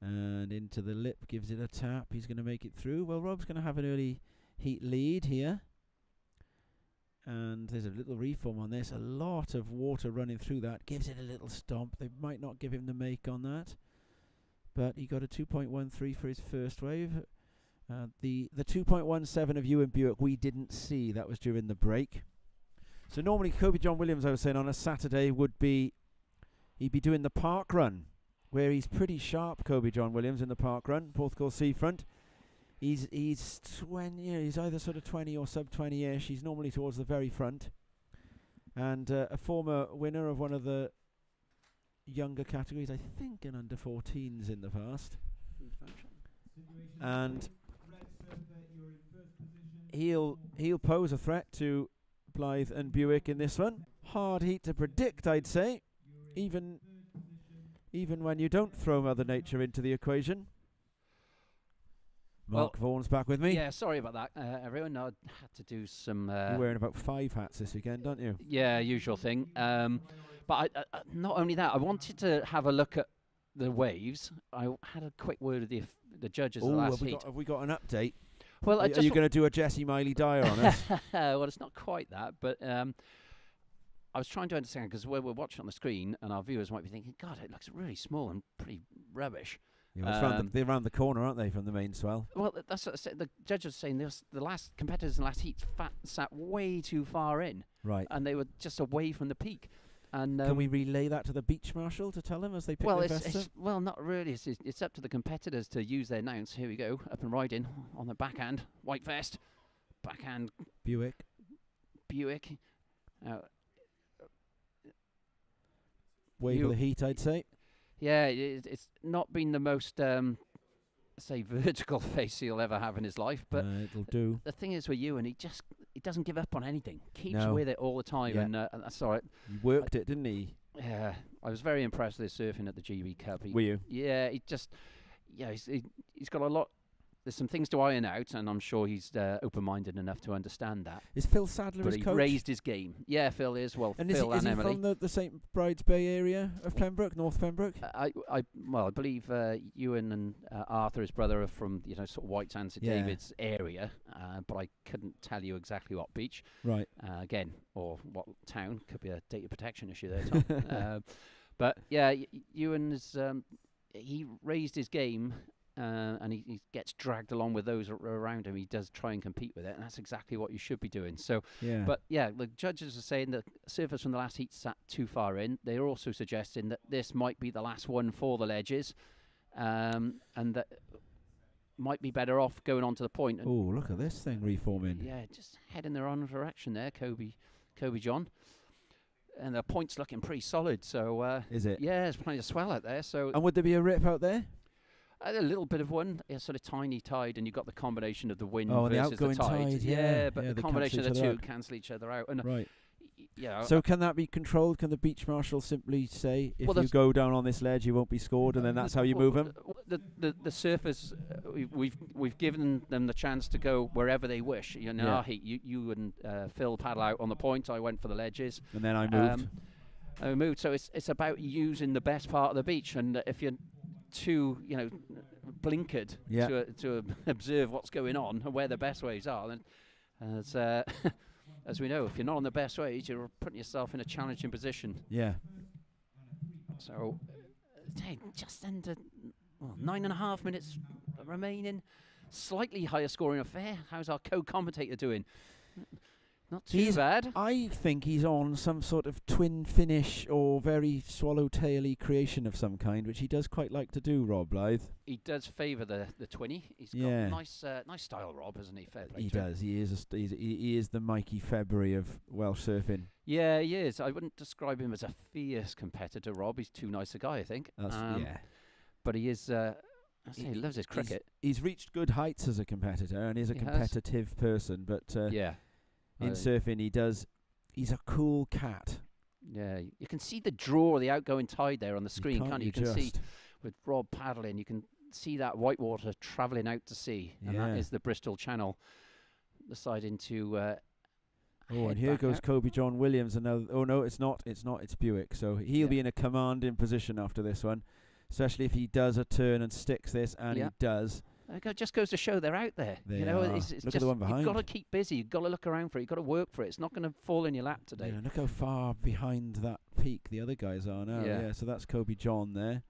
A: And into the lip, gives it a tap. He's going to make it through. Well, Rob's going to have an early heat lead here. and there's a little reform on this. A lot of water running through that. Gives it a little stomp. They might not give him the make on that. But he got a 2.13 for his first wave. The 2.17 of Ewan Buick we didn't see. That was during the break. So normally Kobe John Williams, I was saying, on a Saturday he'd be doing the park run, where he's pretty sharp, Kobe John Williams, in the park run, Porthcawl Seafront. He's 20, he's either sort of 20 or sub 20ish. He's normally towards the very front. And a former winner of one of the younger categories, I think in under 14s in the past. And he'll pose a threat to Blythe and Buick in this one. Hard heat to predict, I'd say, even when you don't throw Mother Nature into the equation. Mark Vaughan's back with me.
E: Yeah, sorry about that, everyone. I had to do some...
A: You're wearing about 5 hats this weekend, aren't you?
E: Yeah, usual thing. But not only that, I wanted to have a look at the waves. I had a quick word with the judges of the last heat.
A: Have we got an update?
E: Well,
A: are you going to do a Jessie Miley Dyer on us?
E: Well, it's not quite that, but I was trying to understand, because we're watching on the screen, and our viewers might be thinking, God, it looks really small and pretty rubbish.
A: Yeah, they're around the corner, aren't they, from the main swell?
E: Well, that's what I said. The judges were saying the last competitors in the last heat sat way too far in.
A: Right.
E: And they were just away from the peak. And
A: can we relay that to the beach marshal to tell them as they pick their vests?
E: Well, not really. It's up to the competitors to use their nouns. Here we go, up and riding on the backhand, white vest, backhand
A: Buick. Wave of the heat, I'd say.
E: Yeah, it's not been the most, say, vertical face he'll ever have in his life, but
A: it'll do.
E: The thing is with Ewan, he doesn't give up on anything. Keeps with it all the time, and that's all right.
A: He worked it, didn't he?
E: Yeah, I was very impressed with his surfing at the GB Cup.
A: Were you?
E: Yeah, he's got a lot. There's some things to iron out, and I'm sure he's open-minded enough to understand that.
A: Is Phil Sadler his coach?
E: But he raised his game. Yeah, Phil is. Well,
A: and
E: Phil
A: is he
E: Emily.
A: from the St. Bride's Bay area of Pembroke, North Pembroke?
E: I believe Ewan and Arthur, his brother, are from sort of White Sands St David's area, but I couldn't tell you exactly what beach.
A: Right.
E: Again, or what town. Could be a data protection issue there, Tom. But yeah, Ewan is. He raised his game. And he gets dragged along with those around him. He does try and compete with it, and that's exactly what you should be doing. So, but yeah, the judges are saying that surfers from the last heat sat too far in. They're also suggesting that this might be the last one for the ledges, and that might be better off going on to the point.
A: Oh, look at this thing reforming.
E: Yeah, just head in the wrong direction there, Kobe John. And the point's looking pretty solid. So
A: is it?
E: Yeah, there's plenty of swell out there. So,
A: and would there be a rip out there?
E: A little bit of one, a sort of tiny tide, and you've got the combination of the wind
A: versus
E: the
A: outgoing
E: tide.
A: Yeah,
E: but the combination of the two cancel each other out. And
A: right.
E: Yeah.
A: So can that be controlled? Can the beach marshal simply say, if you go down on this ledge, you won't be scored, and then that's how you move them?
E: The surfers, we've given them the chance to go wherever they wish. In our heat, you and Phil paddle out on the point. I went for the ledges,
A: and then I moved.
E: I moved. So it's about using the best part of the beach, and if you're too blinkered to observe what's going on and where the best waves are, then as we know, if you're not on the best waves, you're putting yourself in a challenging position.
A: Yeah.
E: So just under 9.5 minutes remaining, slightly higher scoring affair. How's our co-commentator doing? Not too bad.
A: I think he's on some sort of twin finish or very swallowtaily creation of some kind, which he does quite like to do, Rob Blythe.
E: He does favour the 20. He's got nice style, Rob, hasn't he? Fair play
A: he does. He is the Mikey February of Welsh surfing.
E: Yeah, he is. I wouldn't describe him as a fierce competitor, Rob. He's too nice a guy, I think. But he is... he loves his cricket.
A: He's reached good heights as a competitor and is a competitive person, but... in surfing, he's a cool cat.
E: Yeah, you can see the draw of the outgoing tide there on the screen, can't you? You can see with Rob paddling, you can see that white water travelling out to sea, and that is the Bristol Channel, deciding to.
A: And here goes Kobe John Williams, and now, no, it's not. It's Buick. So he'll be in a commanding position after this one, especially if he does a turn and sticks this, and he does.
E: It just goes to show they're out there.
B: They
E: you know,
B: are.
E: it's
B: Look at
E: just
B: the one
E: you've
B: behind.
E: got to keep busy. You've got to look around for it. You've got to work for it. It's not going to fall in your lap today.
A: Yeah, look how far behind that peak the other guys are now.
E: Yeah.
A: Yeah, so that's Kobe John there.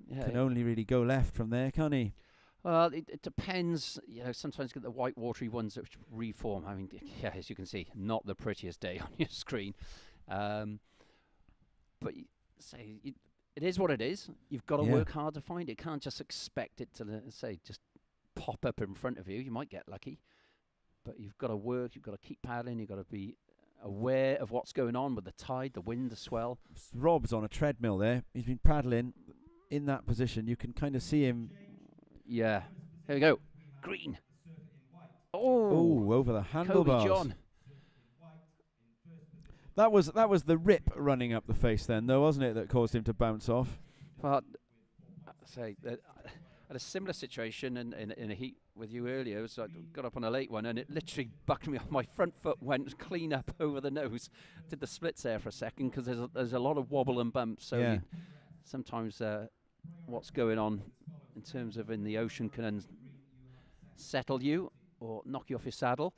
E: Yeah.
A: Can only really go left from there, can't he?
E: Well, it depends. You know, sometimes you get the white watery ones which reform. I mean, yeah, as you can see, not the prettiest day on your screen. But it is what it is. You've got to
A: Yeah.
E: work hard to find it. You can't just expect it to say just pop up in front of you. You might get lucky, but you've got to work. You've got to keep paddling. You've got to be aware of what's going on with the tide, the wind, the swell.
A: Rob's on a treadmill there. He's been paddling in that position. You can kind of see him.
E: Yeah. Here we go. Green.
A: Oh,
E: Oh,
A: over the handlebars.
E: Kobe John.
A: That was the rip running up the face then, though, wasn't it, that caused him to bounce off?
E: Well, say that I had a similar situation in a heat with you earlier. So I got up on a late one, and it literally bucked me off. My front foot went clean up over the nose. Did the splits there for a second because there's a lot of wobble and bumps. So
A: Yeah.
E: sometimes what's going on in terms of in the ocean can unsettle you or knock you off your saddle.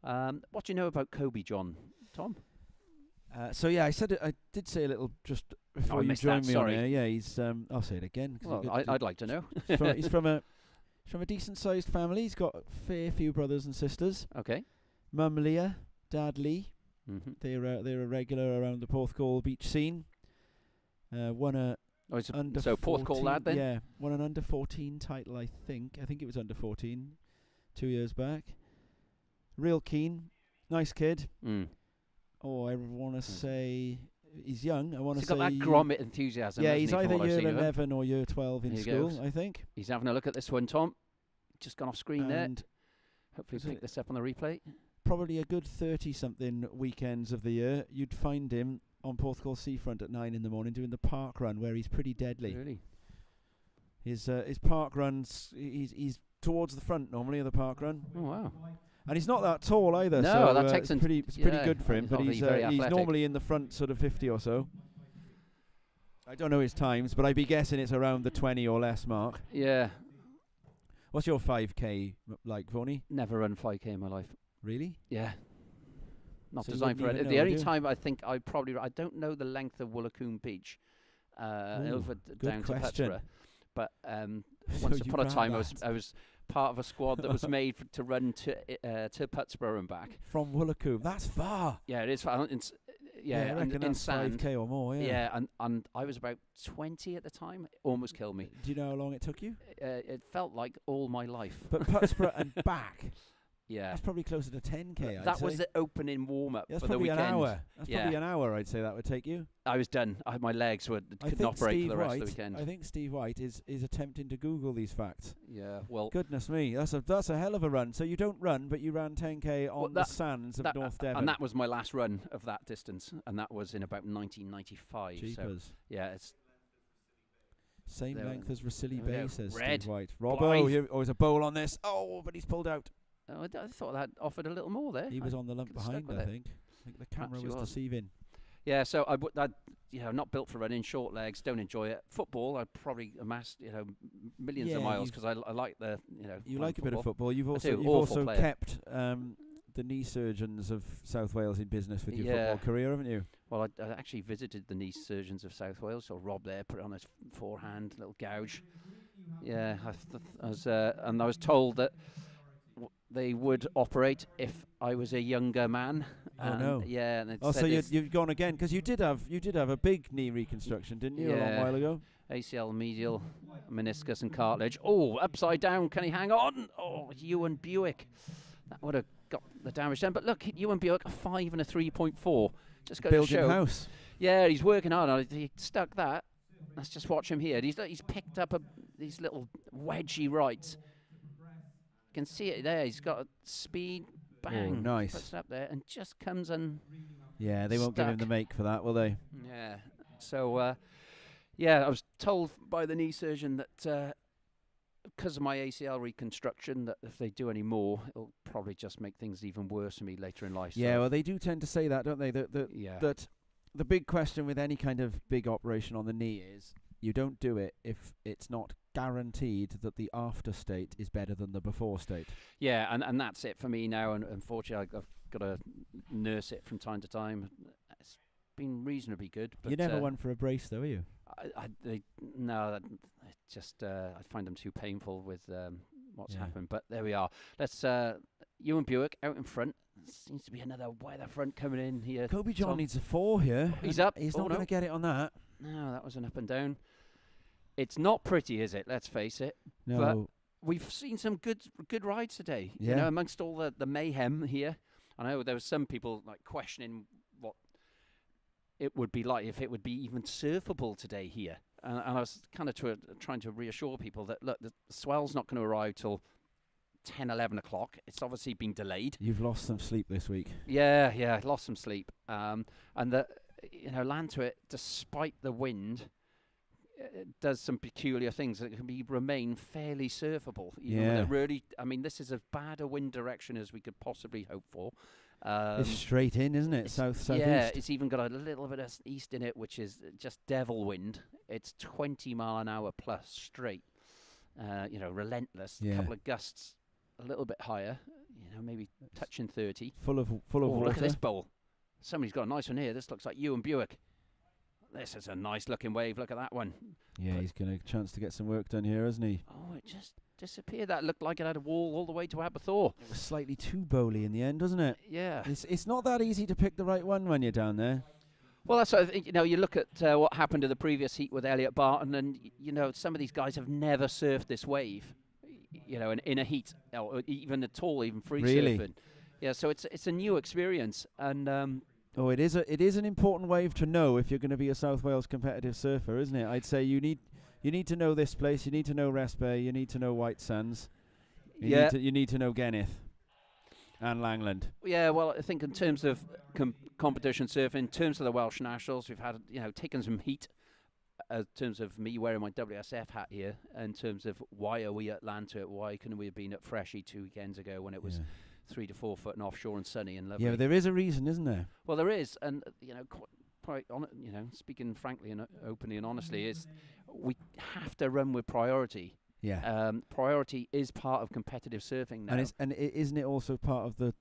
E: What do you know about Kobe John, Tom?
A: So yeah, I did say a little just before
E: I
A: you
E: missed
A: joined
E: that,
A: me
E: sorry.
A: on here. Yeah, he's. I'll say it again. 'Cause
E: Well,
A: you got-
E: I'd like to know.
A: he's from a decent-sized family. He's got a fair few brothers and sisters.
E: Okay.
A: Mum Leah, Dad Lee.
E: Mm-hmm.
A: They're a regular around the Porthcawl beach scene. Won a
E: Oh, it's
A: under
E: so Porthcawl
A: 14
E: lad then?
A: Yeah, won an under 14 title. I think it was under 14, 2 years back. Real keen, nice kid.
E: Mm.
A: Oh, I want to say he's young. I want
E: He's
A: to
E: got
A: say
E: that grommet enthusiasm.
A: yeah,
E: hasn't
A: he's
E: he, from
A: either
E: what I've
A: year
E: seen of him?
A: 11 or year 12 in
E: Here he
A: school.
E: goes.
A: I think.
E: He's having a look at this one, Tom. Just gone off screen there.
A: And
E: Hopefully
A: is
E: pick
A: it-
E: this up on the replay.
A: probably a good 30-something weekends of the year, you'd find him on Porthcawl seafront at 9 in the morning doing the park run, where he's pretty deadly.
E: Really?
A: His park runs, he's towards the front normally of the park run,
E: Oh, wow.
A: and he's not that tall either.
E: No,
A: so
E: that takes
A: it's
E: him-
A: pretty
E: yeah,
A: good for him.
E: he's
A: But
E: obviously
A: he's
E: very
A: he's
E: athletic.
A: normally in the front sort of 50 or so. I don't know his times, but I'd be guessing it's around the 20 or less mark.
E: Yeah.
A: What's your 5K like, Vonnie?
E: Never run 5K in my life.
A: Really?
E: Yeah. Not
A: So you
E: designed for
A: wouldn't
E: it.
A: even
E: The
A: know,
E: only
A: would you?
E: time I think I don't know the length of Wollacombe Beach over down to
A: question.
E: Putsborough. But
A: So
E: once
A: you
E: upon a
A: ran
E: time,
A: that.
E: I was part of a squad that was made to run to Putsborough and back.
A: From Wollacombe. That's far.
E: Yeah, it is. I
A: I reckon
E: in
A: that's
E: sand.
A: 5K or more. Yeah.
E: And I was about 20 at the time. It almost killed me.
A: Do you know how long it took you?
E: It felt like all my life.
A: But Putsborough and back,
E: Yeah.
A: that's probably closer to 10K. I'd
E: That
A: say.
E: was the opening warm-up
A: That's
E: for the
A: probably
E: weekend.
A: an hour. That's
E: Yeah.
A: probably an hour. I'd say that would take you.
E: I was done. My legs
A: I
E: couldn't
A: think
E: operate
A: Steve
E: for the rest
A: White.
E: of the weekend.
A: I think Steve White is attempting to Google these facts.
E: Yeah, well,
A: Goodness me, that's a hell of a run. So you don't run, but you ran 10K on
E: Well,
A: the
E: that-
A: sands of
E: that-
A: North Devon.
E: and that was my last run of that distance, and that was in about 1995. So
A: Jeepers.
E: yeah, it's
A: Same
E: There
A: length as Rosilly
E: there we
A: Bay,
E: go.
A: says
E: Red.
A: Steve White. Robbo,
E: Blythe.
A: here, there's a bowl on this. Oh, but he's pulled out.
E: I thought that offered a little more there.
A: He was on the lump
E: could've stuck
A: behind,
E: with
A: I
E: it.
A: think. I think the
E: Perhaps
A: camera
E: he
A: was
E: was.
A: deceiving.
E: Yeah, so not built for running, short legs, don't enjoy it. Football, I probably amassed millions of
A: Yeah,
E: miles
A: you've-
E: because I like the
A: You
E: playing
A: like a bit of football. You've
E: I
A: also
E: do,
A: you've
E: awful
A: also
E: player.
A: kept the knee surgeons of South Wales in business with your
E: Yeah.
A: football career, haven't you?
E: Well, I actually visited the knee surgeons of South Wales. So Rob there put it on his forehand, little gouge. Yeah, and I was told that they would operate if I was a younger man.
A: Oh,
E: and
A: no.
E: Yeah, and it
A: Oh,
E: said
A: so
E: it's
A: you've gone again because you did have a big knee reconstruction, didn't you, a long
E: Yeah.
A: while ago?
E: ACL, medial, meniscus, and cartilage. Oh, upside down. Can he hang on? Oh, Ewan Buick. That would have got the damage done. But look, Ewan Buick, a 5 and a 3.4. Just goes to
A: Building
E: show.
A: house.
E: Yeah, he's working hard on it. He stuck that. Let's just watch him here. He's picked up these little wedgy rights. You can see it there. He's got a speed. Bang.
A: Oh, nice.
E: Puts it up there and just comes and
A: Yeah, they won't give him the
E: Stuck.
A: make for that, will they?
E: yeah. So I was told by the knee surgeon that because of my ACL reconstruction, that if they do any more, it'll probably just make things even worse for me later in life.
A: Yeah,
E: so
A: well, they do tend to say that, don't they? That
E: yeah.
A: that the big question with any kind of big operation on the knee is you don't do it if it's not guaranteed that the after state is better than the before state.
E: Yeah, and that's it for me now. And unfortunately, I've got to nurse it from time to time. It's been reasonably good. But
A: You never went for a brace, though, are you?
E: No, I find them too painful with what's
A: Yeah.
E: happened. But there we are. Let's Ewan Buick out in front. Seems to be another weather front coming in here.
A: Kobe John
E: Tom.
A: needs a 4 here.
E: He's up.
A: He's
E: Oh,
A: not
E: no.
A: going to get it on that.
E: No, that was an up and down. It's not pretty, is it? Let's face it.
A: No.
E: We've seen some good rides today.
A: Yeah.
E: You know, amongst all the mayhem here. I know there was some people like questioning what it would be like if it would be even surfable today here. And I was kind of trying to reassure people that, look, the swell's not going to arrive till 10, 11 o'clock. It's obviously been delayed.
A: You've lost some sleep this week.
E: Yeah, I lost some sleep. And Lantuit, despite the wind, does some peculiar things that can remain fairly surfable. Even with
A: Yeah.
E: it really, I mean, this is as bad a wind direction as we could possibly hope for.
A: It's straight in, isn't it? Southeast.
E: Yeah, it's even got a little bit of east in it, which is just devil wind. It's 20 mile an hour plus straight. Relentless.
A: Yeah.
E: A couple of gusts a little bit higher. Maybe touching 30.
A: full of
E: Oh,
A: water.
E: look at this bowl. Somebody's got a nice one here. This looks like Ewan Buick. This is a nice looking wave. Look at that one.
A: Yeah, he's going to chance to get some work done here, hasn't he?
E: Oh, it just disappeared. That looked like it had a wall all the way to Aberthaw.
A: It was slightly too bowly in the end, wasn't it?
E: Yeah.
A: It's not that easy to pick the right one when you're down there.
E: Well, that's what I think. You look at what happened to the previous heat with Elliot Barton, and some of these guys have never surfed this wave. In a heat, or even at all, even free
A: Really?
E: surfing. Yeah, so it's a new experience, and
A: Oh, it is an important wave to know if you're going to be a South Wales competitive surfer, isn't it? I'd say you need to know this place, you need to know Rest Bay, you need to know White Sands, you need to know Geneth and Langland.
E: yeah. Well, I think in terms of competition surfing, in terms of the Welsh Nationals, we've had taken some heat. In terms of me wearing my WSF hat here, in terms of why are we at Lantuit, why couldn't we have been at Freshie 2 weekends ago when it was 3 to 4 foot and offshore and sunny and lovely?
A: Yeah, but there is a reason, isn't there?
E: Well, there is, and quite speaking frankly and openly and honestly, is we have to run with priority.
A: Yeah.
E: Priority is part of competitive surfing now.
A: Isn't it also part of the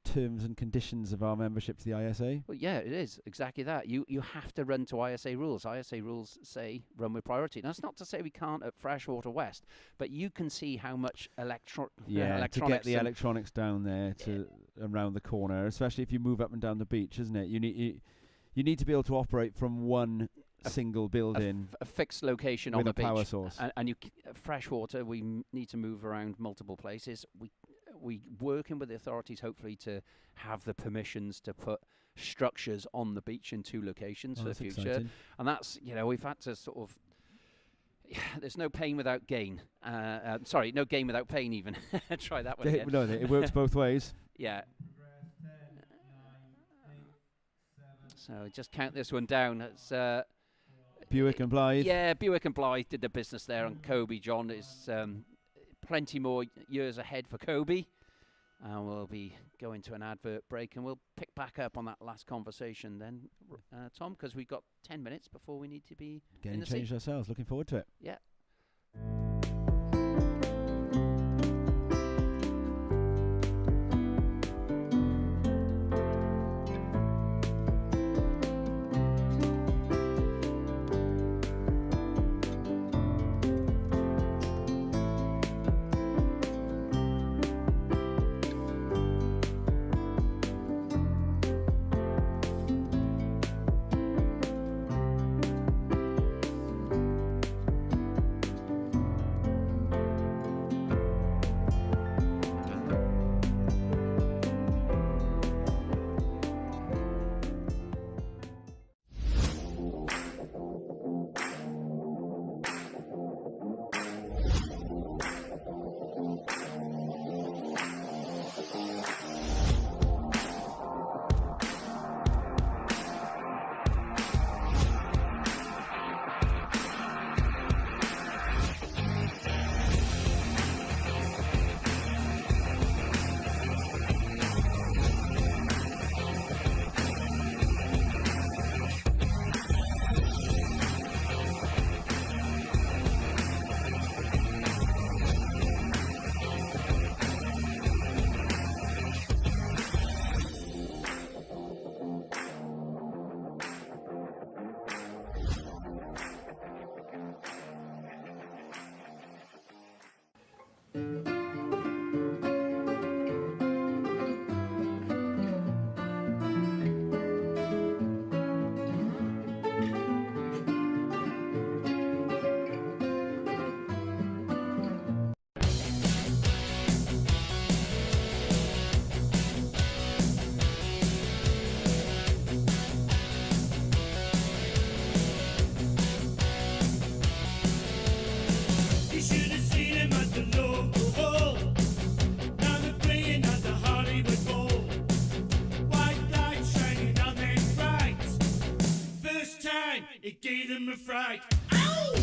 A: terms and conditions of our membership to the ISA?
E: Well, yeah, it is exactly that. You have to run to ISA rules. ISA rules say run with priority. Now, that's not to say we can't at Freshwater West, but you can see how much
A: to
E: electronics
A: get the
E: and-
A: electronics down there to around the corner, especially if you move up and down the beach, isn't it? You need to be able to operate from one single building
E: a fixed location
A: with
E: on the
A: a power
E: beach.
A: source.
E: And freshwater, we need to move around multiple places. We working with the authorities, hopefully, to have the permissions to put structures on the beach in 2 locations for the
A: that's
E: future.
A: exciting.
E: And that's, we've had to sort of. There's no pain without gain. Sorry, no gain without pain. Even try that one again.
A: No, it works both ways.
E: Yeah. So just count this one down. It's
A: Buick and Blythe.
E: yeah, Buick and Blythe did the business there, and Kobe John is plenty more years ahead for Kobe. And we'll be going to an advert break, and we'll pick back up on that last conversation then, Tom, because we've got 10 minutes before we need to be in
A: Getting
E: the sea.
A: changed ourselves. Looking forward to it.
E: Yeah.
C: You should have seen him at the local hall. Now they're playing at the Hollywood Bowl. White lights shining on them bright. First time it gave them a fright. Ow!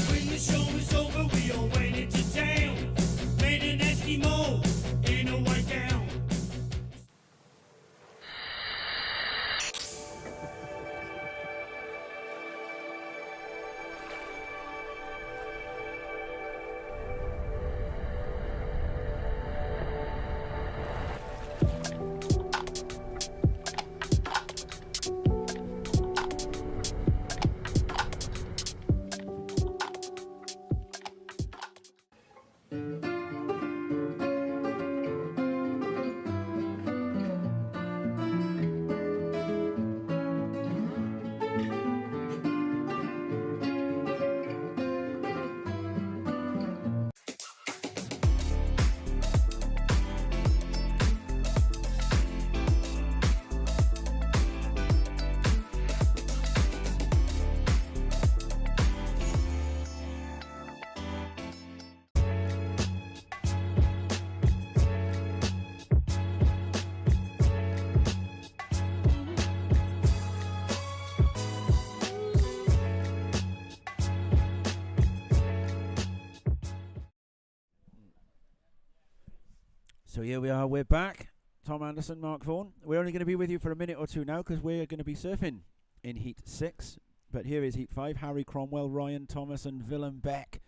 C: When the show was over, we all went into town. Made an Eskimo in a white gown.
A: So here we are, we're back. Tom Anderson, Mark Vaughan. We're only going to be with you for a minute or two now because we're going to be surfing in Heat 6. But here is Heat 5. Harry Cromwell, Ryan Thomas and Willem Beck.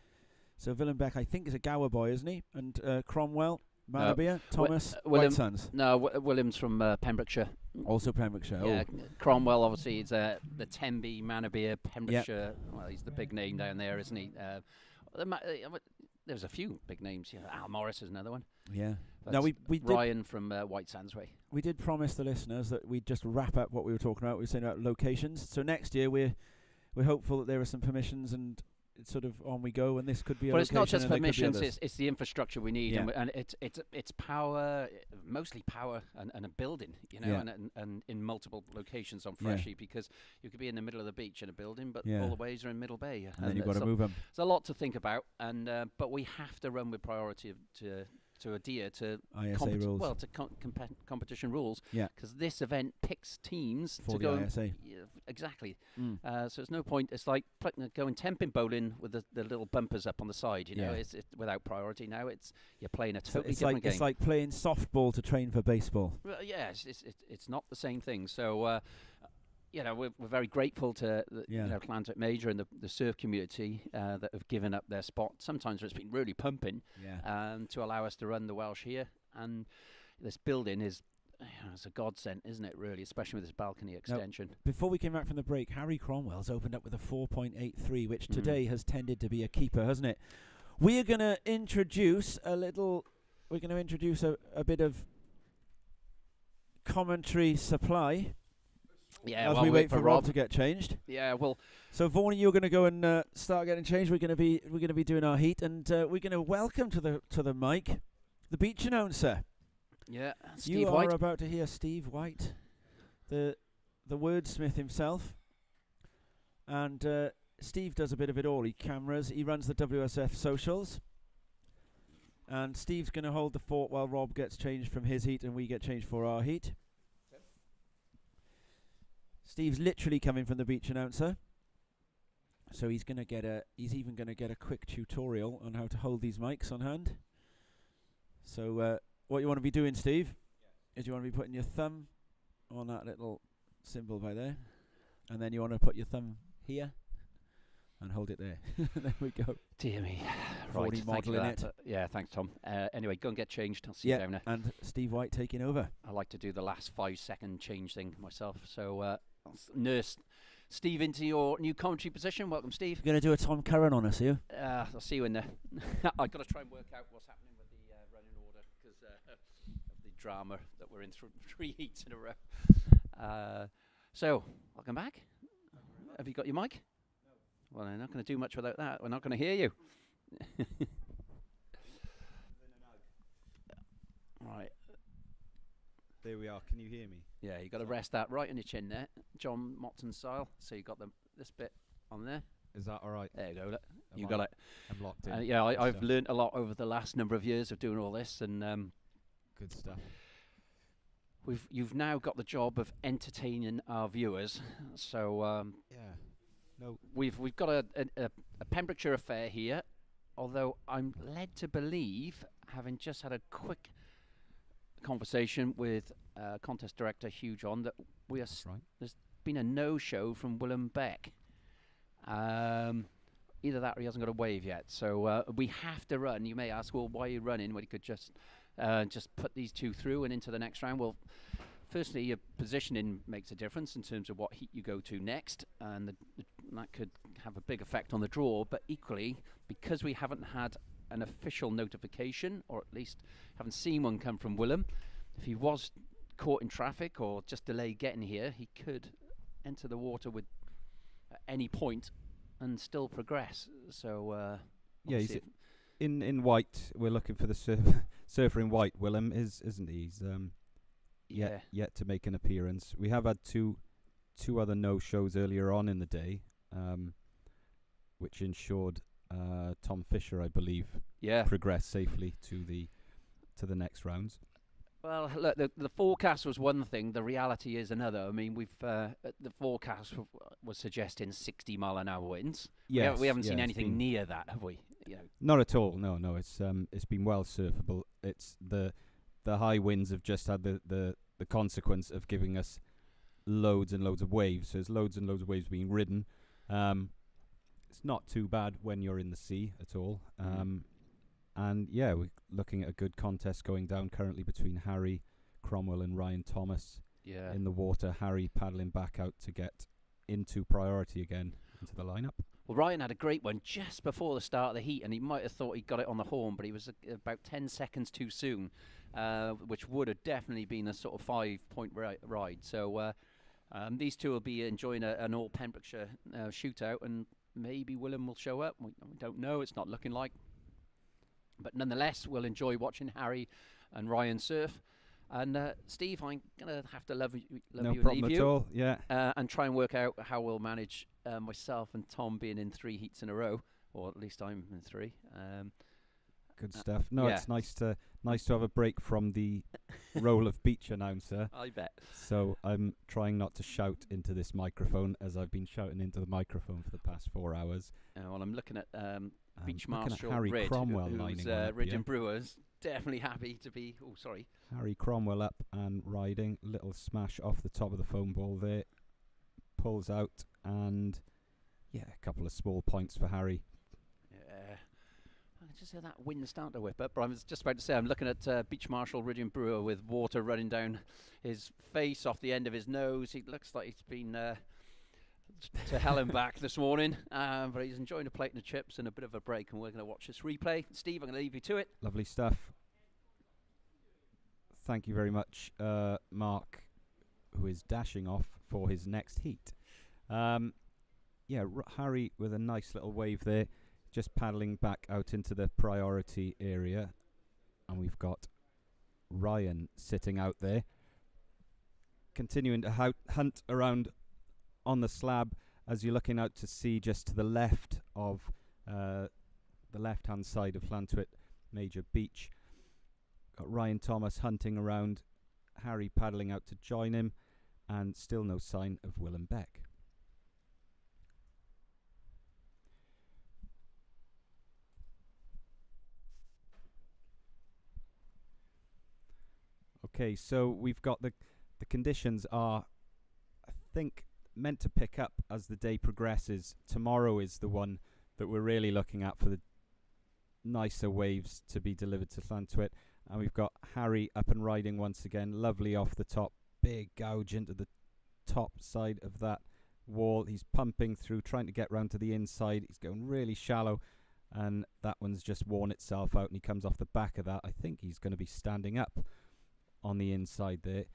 A: So Willem Beck, I think, is a Gower boy, isn't he? And Cromwell, Manorbier, Thomas, White Sands.
E: No, William's from Pembrokeshire.
A: Also Pembrokeshire.
E: Yeah,
A: Oh.
E: Cromwell, obviously, is the Tenby, Manorbier, Pembrokeshire. Well, he's the big name down there, isn't he? There's a few big names. Yeah, Al Morris is another one.
A: Yeah.
E: That's
A: Now we did,
E: Ryan from White Sands Way.
A: we did promise the listeners that we'd just wrap up what we were talking about. We were saying about locations. So next year we're hopeful that there are some permissions and it's sort of on we go, and this could be a
E: But it's
A: location.
E: not just
A: and there could be
E: permissions;
A: others.
E: it's the infrastructure we need,
A: Yeah.
E: and it's power, mostly power, and a building, you know,
A: Yeah.
E: and in multiple locations on
A: Yeah.
E: Freshie, because you could be in the middle of the beach in a building, but
A: Yeah.
E: all the ways are in Middle Bay,
A: and then you've got to
E: so
A: move them.
E: there's a lot to think about, and but we have to run with priority to adhere to
A: ISA rules.
E: well, to competition rules,
A: Yeah.
E: because this event picks teams
A: For
E: to
A: the
E: go.
A: ISA.
E: Yeah, exactly.
A: Mm.
E: So it's no point. It's like going temping bowling with the little bumpers up on the side. You know,
A: Yeah.
E: it's without priority. Now you're playing a
A: So
E: totally
A: it's
E: different
A: like
E: game.
A: it's like playing softball to train for baseball.
E: Well, yeah, it's not the same thing. So you know, we're very grateful to the,
A: Yeah.
E: you know, Atlantic Major and the surf community that have given up their spot. Sometimes it's been really pumping.
A: Yeah.
E: To allow us to run the Welsh here, and this building is it's a godsend, isn't it? Really, especially with this balcony extension.
A: Before we came back from the break, Harry Cromwell's opened up with a 4.83, which
E: Mm.
A: today has tended to be a keeper, hasn't it? We are going to introduce a little. We're going to introduce a bit of commentary supply
E: Yeah,
A: as
E: while
A: we wait for Rob
E: Rob
A: to get changed.
E: Yeah, well,
A: So Vaughan, you're going to go and start getting changed. We're going to be doing our heat, and we're going to welcome to the mic the beach announcer.
E: yeah, Steve
A: You
E: White.
A: are about to hear Steve White, the wordsmith himself, and Steve does a bit of it all. He cameras, he runs the WSF socials, and Steve's going to hold the fort while Rob gets changed from his heat and we get changed for our heat. Steve's literally coming from the beach announcer, so he's even going to get a quick tutorial on how to hold these mics on hand. So what you want to be doing, Steve, is you want to be putting your thumb on that little symbol by there, and then you want to put your thumb here and hold it there. There we go.
E: Dear me.
A: Already
E: Right, thank you for
A: modelling
E: that.
A: it.
E: Yeah, thanks, Tom. Anyway, go and get changed. I'll see you
A: Yeah,
E: down there.
A: and Steve White taking over.
E: I like to do the last 5-second change thing myself. So I'll nurse Steve into your new commentary position. Welcome, Steve.
A: You're going to do a Tom Curran on us, are you?
E: I'll see you in there. I've got to try and work out what's happening with the running order because of the drama that we're in through 3 heats in a row. So, welcome back. Have you got your mic? No. Well, I'm not going to do much without that. We're not going to hear you. Right.
D: There we are. Can you hear me?
E: Yeah, you got to rest that right on your chin there, John Motton style. So you got this bit on there.
D: Is that all right?
E: There you go. Look.
D: Am
E: You
D: I-
E: got it.
D: I'm locked in.
E: Yeah,
D: Good
E: I've
D: stuff.
E: learned a lot over the last number of years of doing all this, and
D: Good stuff.
E: you've now got the job of entertaining our viewers. So
D: Yeah. No.
E: we've got a Pembrokeshire affair here, although I'm led to believe, having just had a quick conversation with contest director Hugh John, that
D: That's right.
E: there's been a no-show from Willem Beck. Either that or he hasn't got a wave yet. So we have to run. You may ask, well, why are you running when you could just put these two through and into the next round? Well, firstly, your positioning makes a difference in terms of what heat you go to next, and that could have a big effect on the draw. But equally, because we haven't had an official notification, or at least haven't seen one come from Willem, if he was caught in traffic or just delayed getting here, he could enter the water with at any point and still progress. So
D: Yeah,
E: we'll
D: he's
E: see if-
D: in white. We're looking for the surfer in white. Willem isn't he? He's
E: yeah.
D: yet to make an appearance. We have had two other no shows earlier on in the day, which ensured Tom Fisher, I believe,
E: Yeah.
D: progressed safely to the next rounds.
E: Well, look, the forecast was one thing. The reality is another. I mean, we've the forecast was suggesting 60-mile-an-hour winds.
D: Yes,
E: we haven't
D: yeah,
E: seen
D: it's
E: anything
D: been-
E: near that, have we? You know,
D: Not at all. No. It's been well surfable. It's the high winds have just had the consequence of giving us loads and loads of waves. So there's loads and loads of waves being ridden. It's not too bad when you're in the sea at all. And yeah, we're looking at a good contest going down currently between Harry Cromwell and Ryan Thomas
E: yeah.
D: in the water. Harry paddling back out to get into priority again into the lineup.
E: Well, Ryan had a great one just before the start of the heat, and he might have thought he got it on the horn, but he was about 10 seconds too soon, which would have definitely been a sort of 5-point ride. So these two will be enjoying an all Pembrokeshire shootout, and maybe Willem will show up. We don't know. It's not looking like. But nonetheless, we'll enjoy watching Harry and Ryan surf. And Steve, I'm going to have to love you
D: No
E: and
D: problem
E: leave
D: at
E: you.
D: all. Yeah.
E: And try and work out how we'll manage myself and Tom being in 3 heats in a row, or at least I'm in 3.
D: Good stuff. No,
E: yeah.
D: it's nice to have a break from the role of beach announcer.
E: I bet.
D: So I'm trying not to shout into this microphone as I've been shouting into the microphone for the past 4 hours.
E: Well, I'm looking at Beach
D: looking at
E: Marshal
D: Harry
E: Rid,
D: Cromwell
E: who's
D: lining one up
E: Ridge
D: here.
E: and Brewers. Definitely happy to be. Oh, sorry.
D: Harry Cromwell up and riding. Little smash off the top of the foam ball there. Pulls out and yeah, a couple of small points for Harry.
E: Yeah. I can just hear that wind starting to whip up. But I was just about to say, I'm looking at Beach Marshal Ridge and Brewer with water running down his face off the end of his nose. He looks like he's been to hell and back this morning, but he's enjoying a plate and the chips and a bit of a break, and we're going to watch this replay. Steve, I'm going to leave you to it.
D: Lovely stuff. Thank you very much, Mark, who is dashing off for his next heat. Harry with a nice little wave there, just paddling back out into the priority area. And we've got Ryan sitting out there, continuing to hunt around on the slab as you're looking out to sea just to the left of the left-hand side of Llantwit Major Beach. Got Ryan Thomas hunting around, Harry paddling out to join him, and still no sign of Willem Beck. Okay, so we've got the conditions are, I think, meant to pick up as the day progresses. Tomorrow is the one that we're really looking at for the nicer waves to be delivered to Llantwit. And we've got Harry up and riding once again, lovely off the top, big gouge into the top side of that
F: wall. He's pumping through, trying to get round to the inside. He's going really shallow, and that one's just worn itself out, and he comes off the back of that. I think he's going to be standing up on the inside there.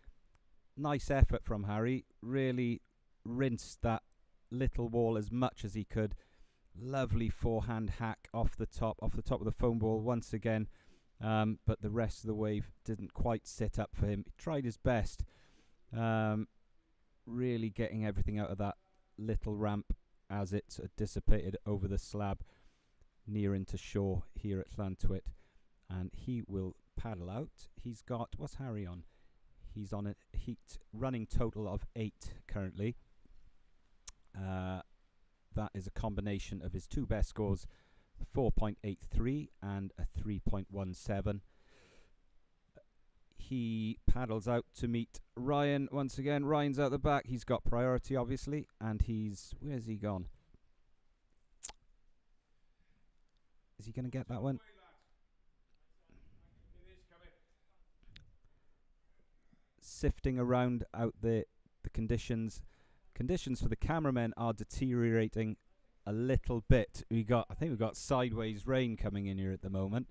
F: Nice effort from Harry. Really rinsed that little wall as much as he could. Lovely forehand hack off the top of the foam ball once again, but the rest of the wave didn't quite sit up for him. He tried his best, really getting everything out of that little ramp as it sort of dissipated over the slab near into shore here at Llantwit, and he will paddle out. He's got, what's Harry on? He's on a heat running total of 8 currently. That is a combination of his two best scores, 4.83 and a 3.17. He paddles out to meet Ryan once again. Ryan's out the back. He's got priority, obviously, and where's he gone? Is he going to get that one? Sifting around out the conditions. Conditions for the cameramen are deteriorating a little bit. I think we've got sideways rain coming in here at the moment.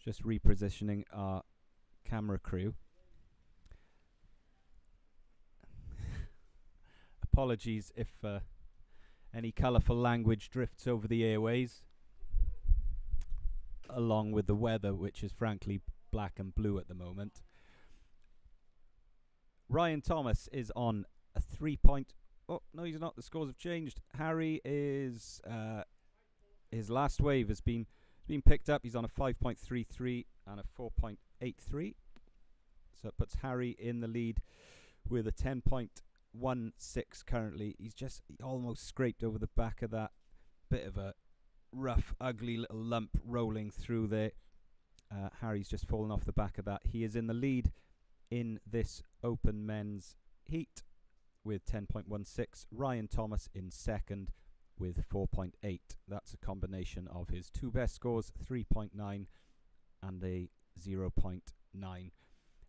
F: Just repositioning our camera crew. Apologies if any colourful language drifts over the airways, along with the weather, which is frankly black and blue at the moment. Ryan Thomas is on a 3 point. Oh, no, he's not. The scores have changed. Harry is... his last wave has been picked up. He's on a 5.33 and a 4.83. So it puts Harry in the lead with a 10.16 currently. He almost scraped over the back of that. Bit of a rough, ugly little lump rolling through there. Harry's just fallen off the back of that. He is in the lead in this open men's heat with 10.16. Ryan Thomas in second with 4.8. That's a combination of his two best scores, 3.9 and a 0.9.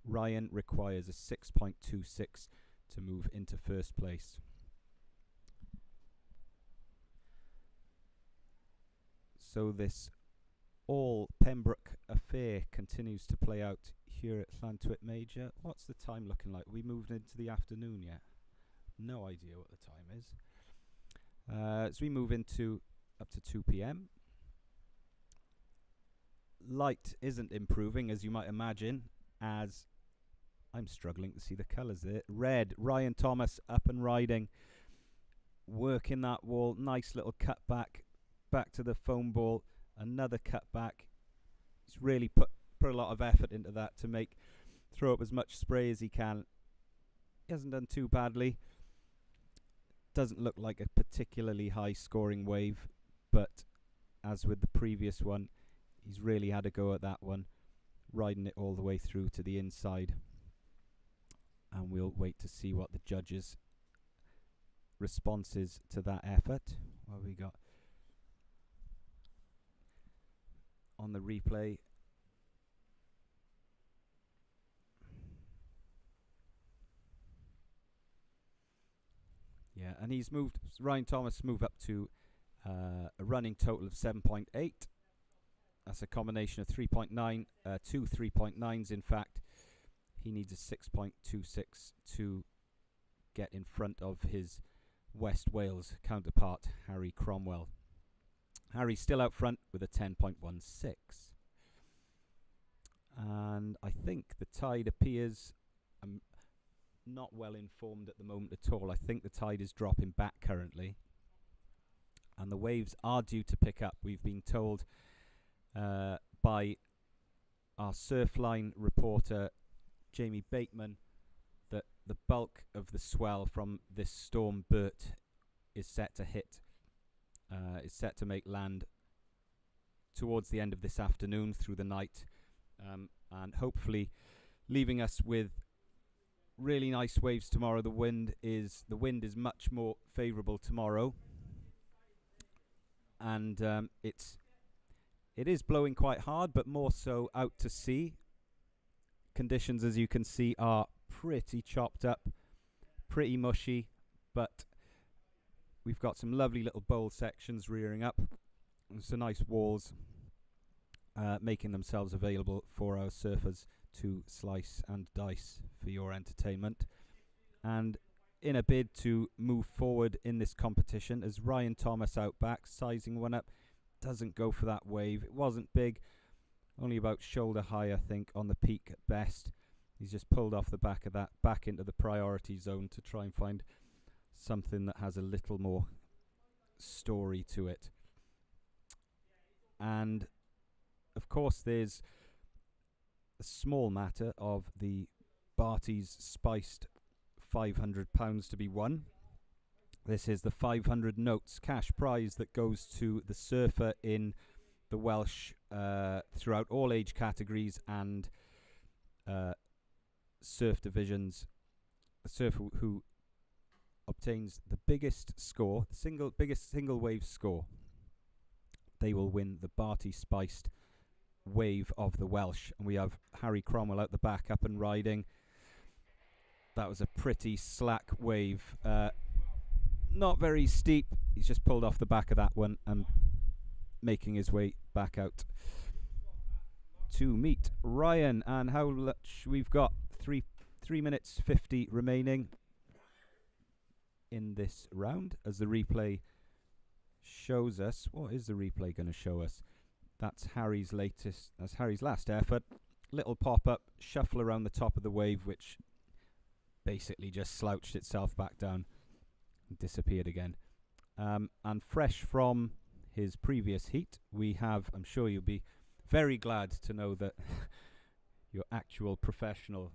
F: Ryan requires a 6.26 to move into first place. So this all Pembroke affair continues to play out here at Llantwit Major. What's the time looking like? We moved into the afternoon yet? No idea what the time is. As we move into up to 2 p.m. Light isn't improving, as you might imagine, as I'm struggling to see the colours there. Red, Ryan Thomas up and riding, working that wall. Nice little cut back to the foam ball. Another cut back. He's really put a lot of effort into that to throw up as much spray as he can. He hasn't done too badly. Doesn't look like a particularly high scoring wave, but as with the previous one, he's really had a go at that one, riding it all the way through to the inside. And we'll wait to see what the judges' responses to that effort. What have we got on the replay? Yeah, and Ryan Thomas moved up to a running total of 7.8. That's a combination of 3.9, two 3.9s in fact. He needs a 6.26 to get in front of his West Wales counterpart, Harry Cromwell. Harry's still out front with a 10.16. And I think the tide appears... not well informed at the moment at all. I think the tide is dropping back currently, and the waves are due to pick up. We've been told by our Surfline reporter Jamie Bateman that the bulk of the swell from this storm Bert is set to make land towards the end of this afternoon through the night, and hopefully leaving us with really nice waves tomorrow. The wind is much more favourable tomorrow, and it is blowing quite hard, but more so out to sea. Conditions, as you can see, are pretty chopped up, pretty mushy, but we've got some lovely little bowl sections rearing up. And some nice walls making themselves available for our surfers to slice and dice for your entertainment. And in a bid to move forward in this competition, as Ryan Thomas out back, sizing one up, doesn't go for that wave. It wasn't big, only about shoulder high, I think, on the peak at best. He's just pulled off the back of that, back into the priority zone to try and find something that has a little more story to it. And, of course, there's a small matter of the Barty's Spiced £500 to be won. This is the 500 notes cash prize that goes to the surfer in the Welsh throughout all age categories and surf divisions. The surfer who obtains the biggest score, the biggest single wave score, they will win the Barty Spiced wave of the Welsh. And we have Harry Cromwell out the back, up and riding. That was a pretty slack wave. Not very steep. He's just pulled off the back of that one and making his way back out to meet Ryan. And how much we've got? 3 minutes 50 remaining in this round as the replay shows us. What is the replay going to show us? That's Harry's last effort. Little pop-up, shuffle around the top of the wave, which basically just slouched itself back down and disappeared again. And fresh from his previous heat, we have, I'm sure you'll be very glad to know that your actual professional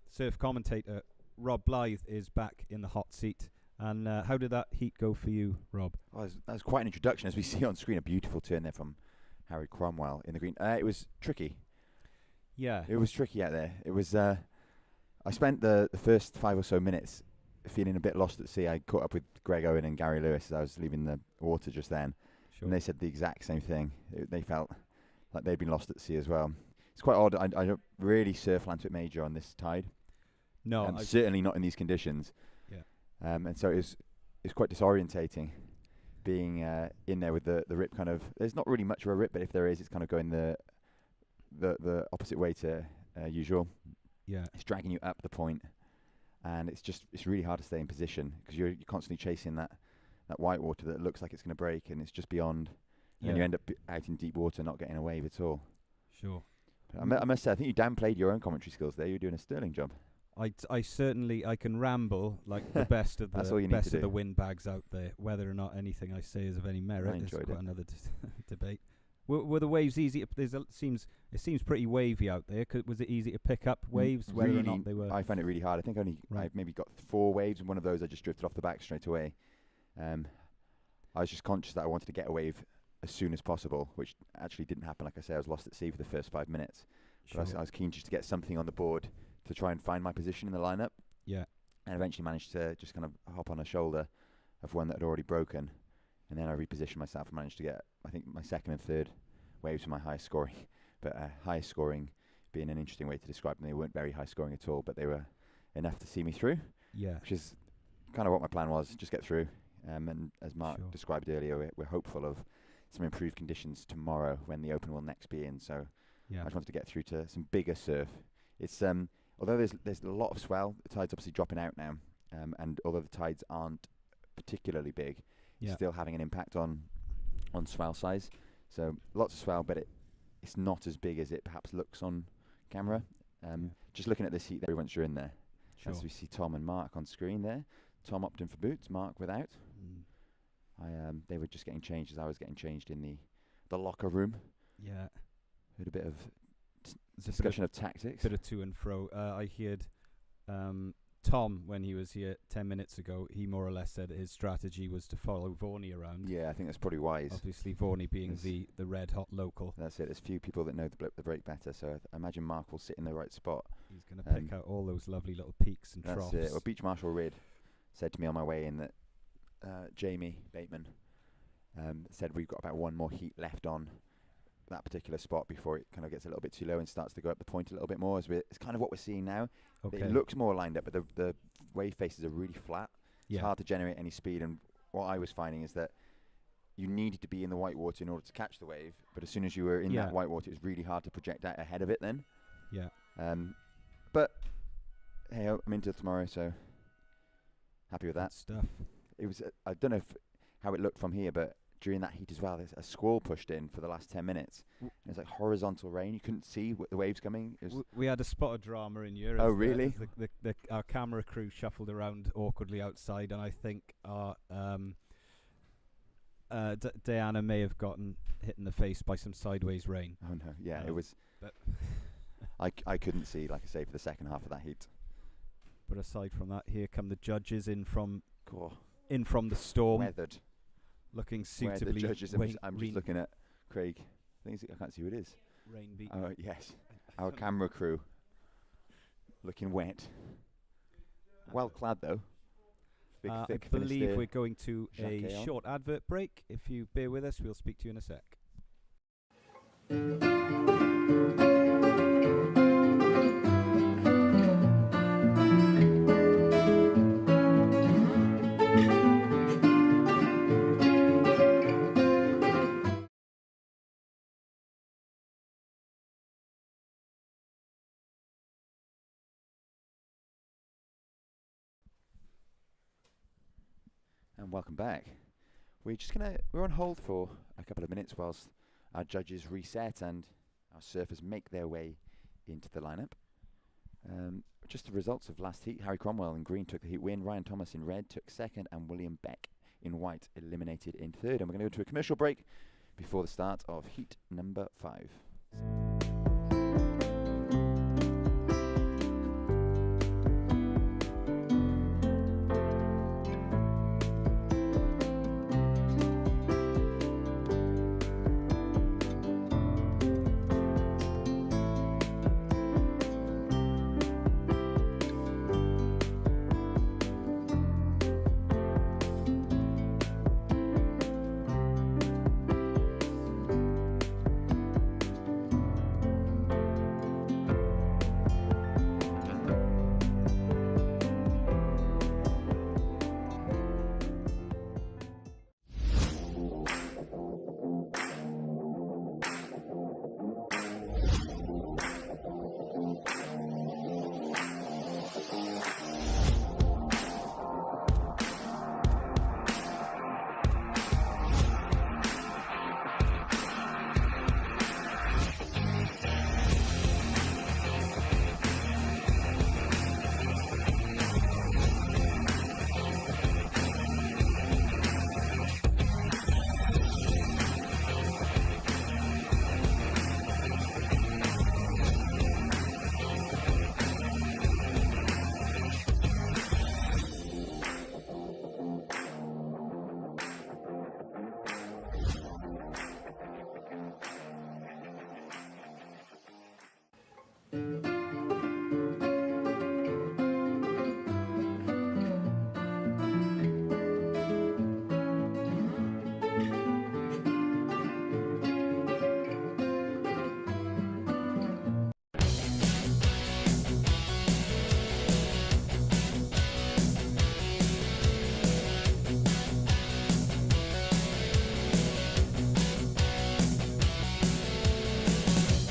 F: surf commentator, Rob Blythe, is back in the hot seat. And how did that heat go for you, Rob?
B: Well, that was quite an introduction. As we see on screen, a beautiful turn there from Harry Cromwell in the green. It was tricky.
F: Yeah.
B: It was tricky out there. It was. I spent the first 5 or so minutes feeling a bit lost at sea. I caught up with Greg Owen and Gary Lewis as I was leaving the water just then.
F: Sure.
B: And they said the exact same thing. They felt like they'd been lost at sea as well. It's quite odd. I don't really surf Lantwick Major on this tide.
F: No.
B: Certainly not in these conditions.
F: Yeah.
B: And so it's quite disorientating being in there with the rip kind of. There's not really much of a rip, but if there is, it's kind of going the opposite way to usual.
F: Yeah.
B: It's dragging you up the point, and it's really hard to stay in position because you're constantly chasing that white water that looks like it's going to break, and it's just beyond.
F: Yeah.
B: And you end up out in deep water, not getting a wave at all.
F: Sure.
B: I must say, I think you downplayed your own commentary skills there. You're doing a sterling job.
F: I certainly can ramble like the best of
B: That's all you need
F: best
B: to
F: of the
B: do.
F: windbags out there. Whether or not anything I say is of any merit is
B: enjoyed
F: quite
B: it.
F: another debate. Were the waves easy? It seems pretty wavy out there. Was it easy to pick up waves? Whether or not they were.
B: I found it really hard. I think I maybe got 4 waves, and one of those I just drifted off the back straight away. I was just conscious that I wanted to get a wave as soon as possible, which actually didn't happen. Like I say, I was lost at sea for the first 5 minutes.
F: Sure.
B: But I was keen just to get something on the board to try and find my position in the lineup.
F: Yeah.
B: And eventually managed to just kind of hop on a shoulder of one that had already broken. And then I repositioned myself and managed to get, I think, my second and third waves were my highest scoring. But highest scoring being an interesting way to describe them. They weren't very high scoring at all, but they were enough to see me through.
F: Yeah.
B: Which is kind of what my plan was, just get through. And as Mark
F: Sure.
B: described earlier, we're hopeful of some improved conditions tomorrow when the Open will next be in. So
F: Yeah.
B: I just wanted to get through to some bigger surf. It's although there's a lot of swell, the tide's obviously dropping out now, and although the tides aren't particularly big, it's still having an impact on swell size. So lots of swell, but it's not as big as it perhaps looks on camera. Just looking at this heat there once you're in there.
F: Sure.
B: As we see Tom and Mark on screen there. Tom opted in for boots, Mark without. They were just getting changed as I was getting changed in the locker room.
F: Yeah.
B: Heard a bit of
F: There's
B: discussion of tactics.
F: bit of to and fro. I heard Tom, when he was here 10 minutes ago, he more or less said his strategy was to follow Vorney around.
B: Yeah, I think that's probably wise.
F: Obviously, Vorney being
B: Yes.
F: the red hot local.
B: That's it. There's few people that know the break better, so I imagine Mark will sit in the right spot.
F: He's going to pick out all those lovely little peaks and
B: That's
F: troughs.
B: it. Well, Beach Marshal Rid said to me on my way in that Jamie Bateman said we've got about one more heat left on that particular spot before it kind of gets a little bit too low and starts to go up the point a little bit more. It's kind of what we're seeing now.
F: Okay.
B: It looks more lined up, but the wave faces are really flat. It's
F: Yeah.
B: hard to generate any speed, and what I was finding is that you needed to be in the white water in order to catch the wave, but as soon as you were in that white water, it was really hard to project out ahead of it then.
F: Yeah.
B: But hey, I'm into tomorrow, so happy with that.
F: Good stuff.
B: It was I don't know how it looked from here, but during that heat as well, there's a squall pushed in for the last 10 minutes. It's like horizontal rain. You couldn't see the waves coming. It was
F: We had a spot of drama in here.
B: Oh,
F: as
B: really?
F: Our camera crew shuffled around awkwardly outside, and I think our Diana may have gotten hit in the face by some sideways rain.
B: Oh no, yeah, it was.
F: But
B: I couldn't see, like I say, for the second half of that heat.
F: But aside from that, here come the judges in from
B: Cool.
F: the storm,
B: Weathered.
F: looking
B: Where
F: suitably.
B: the judges. I'm just
F: rain,
B: looking at Craig. I can't see who it is.
F: rain beat.
B: Oh yes, our camera crew. Looking wet. Well clad though. Big,
F: I
B: thick
F: believe
B: Finisterre
F: we're going to a
B: jacket on.
F: short advert break. If you bear with us, we'll speak to you in a sec.
B: And welcome back. We're on hold for a couple of minutes whilst our judges reset and our surfers make their way into the lineup. Just the results of last heat. Harry Cromwell in green took the heat win. Ryan Thomas in red took second, and William Beck in white eliminated in third. And we're going to go to a commercial break before the start of heat number 5.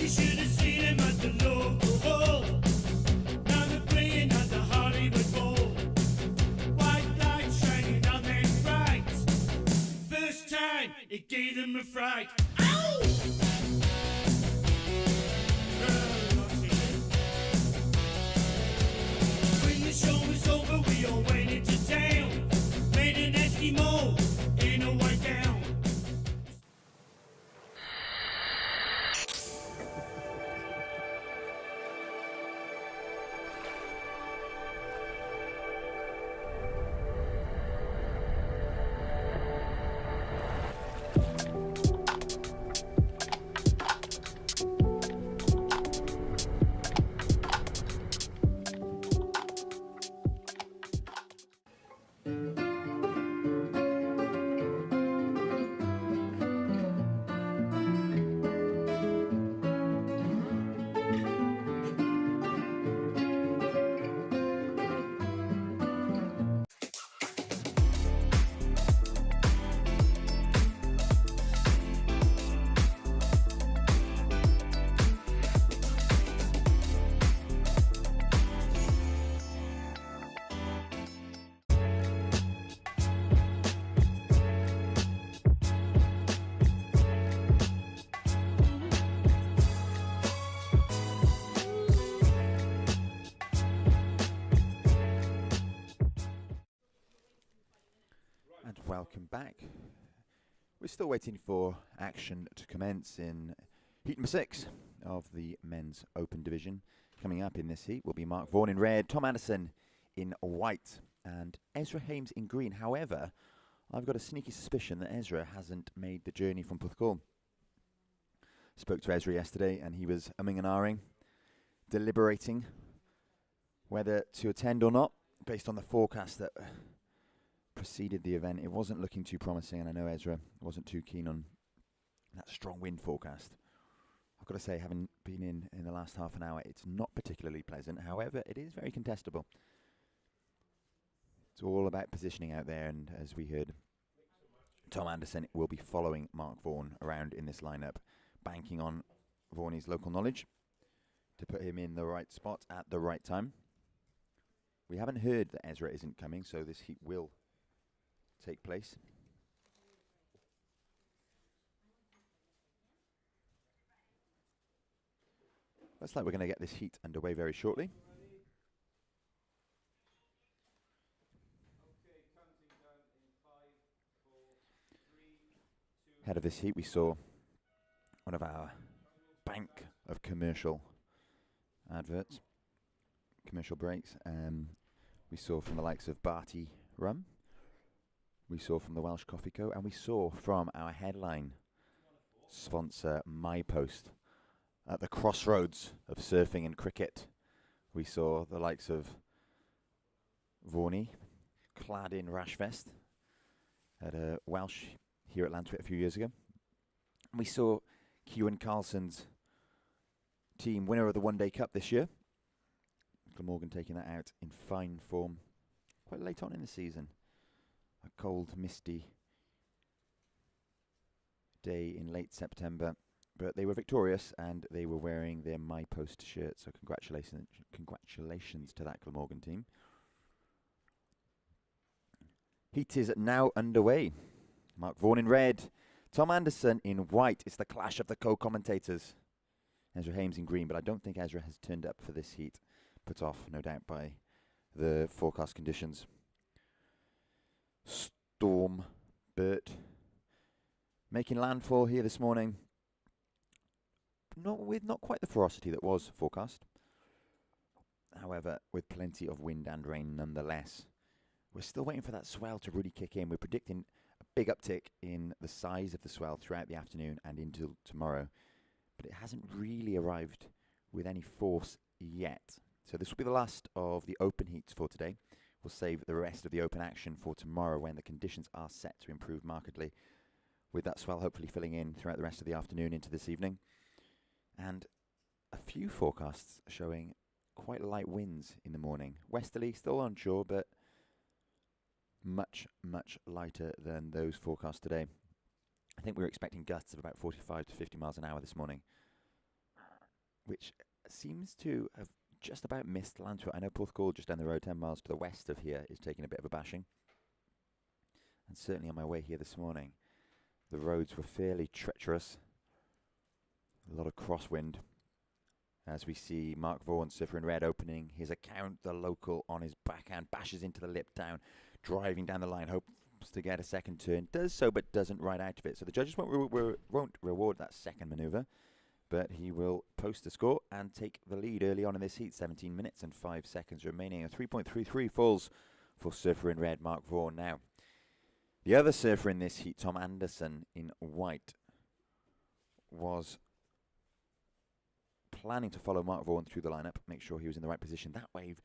C: You should have seen him at the local hall. Now they're playing at the Hollywood Bowl. White lights shining on their bright. First time it gave them a fright. Ow! When the show was over, we all went into town. Made an Eskimo in a white gown.
B: back. We're still waiting for action to commence in heat number 6 of the men's open division. Coming up in this heat will be Mark Vaughan in red, Tom Anderson in white, and Ezra Hames in green. However, I've got a sneaky suspicion that Ezra hasn't made the journey from Porthcawl. Spoke to Ezra yesterday and he was umming and ahhing, deliberating whether to attend or not based on the forecast that preceded the event. It wasn't looking too promising, and I know Ezra wasn't too keen on that strong wind forecast. I've got to say, having been in the last half an hour, it's not particularly pleasant. However, it is very contestable. It's all about positioning out there, and as we heard, Tom Anderson will be following Mark Vaughan around in this lineup, banking on Vaughan's local knowledge to put him in the right spot at the right time. We haven't heard that Ezra isn't coming, so this heat will take place. Looks like we're going to get this heat underway very shortly. Ahead of this heat, we saw one of our bank of commercial adverts, commercial breaks. We saw from the likes of Barty Rum, we saw from the Welsh Coffee Co, and we saw from our headline sponsor, MyPost. At the crossroads of surfing and cricket, we saw the likes of Vaughan clad in rash vest at Welsh here at Lantwit a few years ago. And we saw Kieran Carlson's team winner of the One Day Cup this year. Glamorgan taking that out in fine form quite late on in the season. A cold, misty day in late September. But they were victorious and they were wearing their MyPost shirt. So congratulations to that Glamorgan team. Heat is now underway. Mark Vaughan in red, Tom Anderson in white. It's the clash of the co-commentators. Ezra Hames in green, but I don't think Ezra has turned up for this heat. Put off, no doubt, by the forecast conditions. Storm Bert making landfall here this morning. Not quite the ferocity that was forecast. However, with plenty of wind and rain nonetheless. We're still waiting for that swell to really kick in. We're predicting a big uptick in the size of the swell throughout the afternoon and into tomorrow. But it hasn't really arrived with any force yet. So this will be the last of the open heats for today. We'll save the rest of the open action for tomorrow when the conditions are set to improve markedly, with that swell hopefully filling in throughout the rest of the afternoon into this evening. And a few forecasts showing quite light winds in the morning. Westerly, still onshore, but much, much lighter than those forecast today. I think we were expecting gusts of about 45 to 50 miles an hour this morning, which seems to have just about missed Lantwit. I know Porthcawl, just down the road 10 miles to the west of here, is taking a bit of a bashing. And certainly on my way here this morning, the roads were fairly treacherous. A lot of crosswind as we see Mark Vaughan, surfer in red, opening his account. The local on his backhand bashes into the lip down, driving down the line, hopes to get a second turn. Does so, but doesn't right out of it. So the judges won't reward that second manoeuvre, but he will post the score and take the lead early on in this heat. 17 minutes and 5 seconds remaining. A 3.33 falls for surfer in red, Mark Vaughan now. The other surfer in this heat, Tom Anderson in white, was planning to follow Mark Vaughan through the lineup, make sure he was in the right position. That wave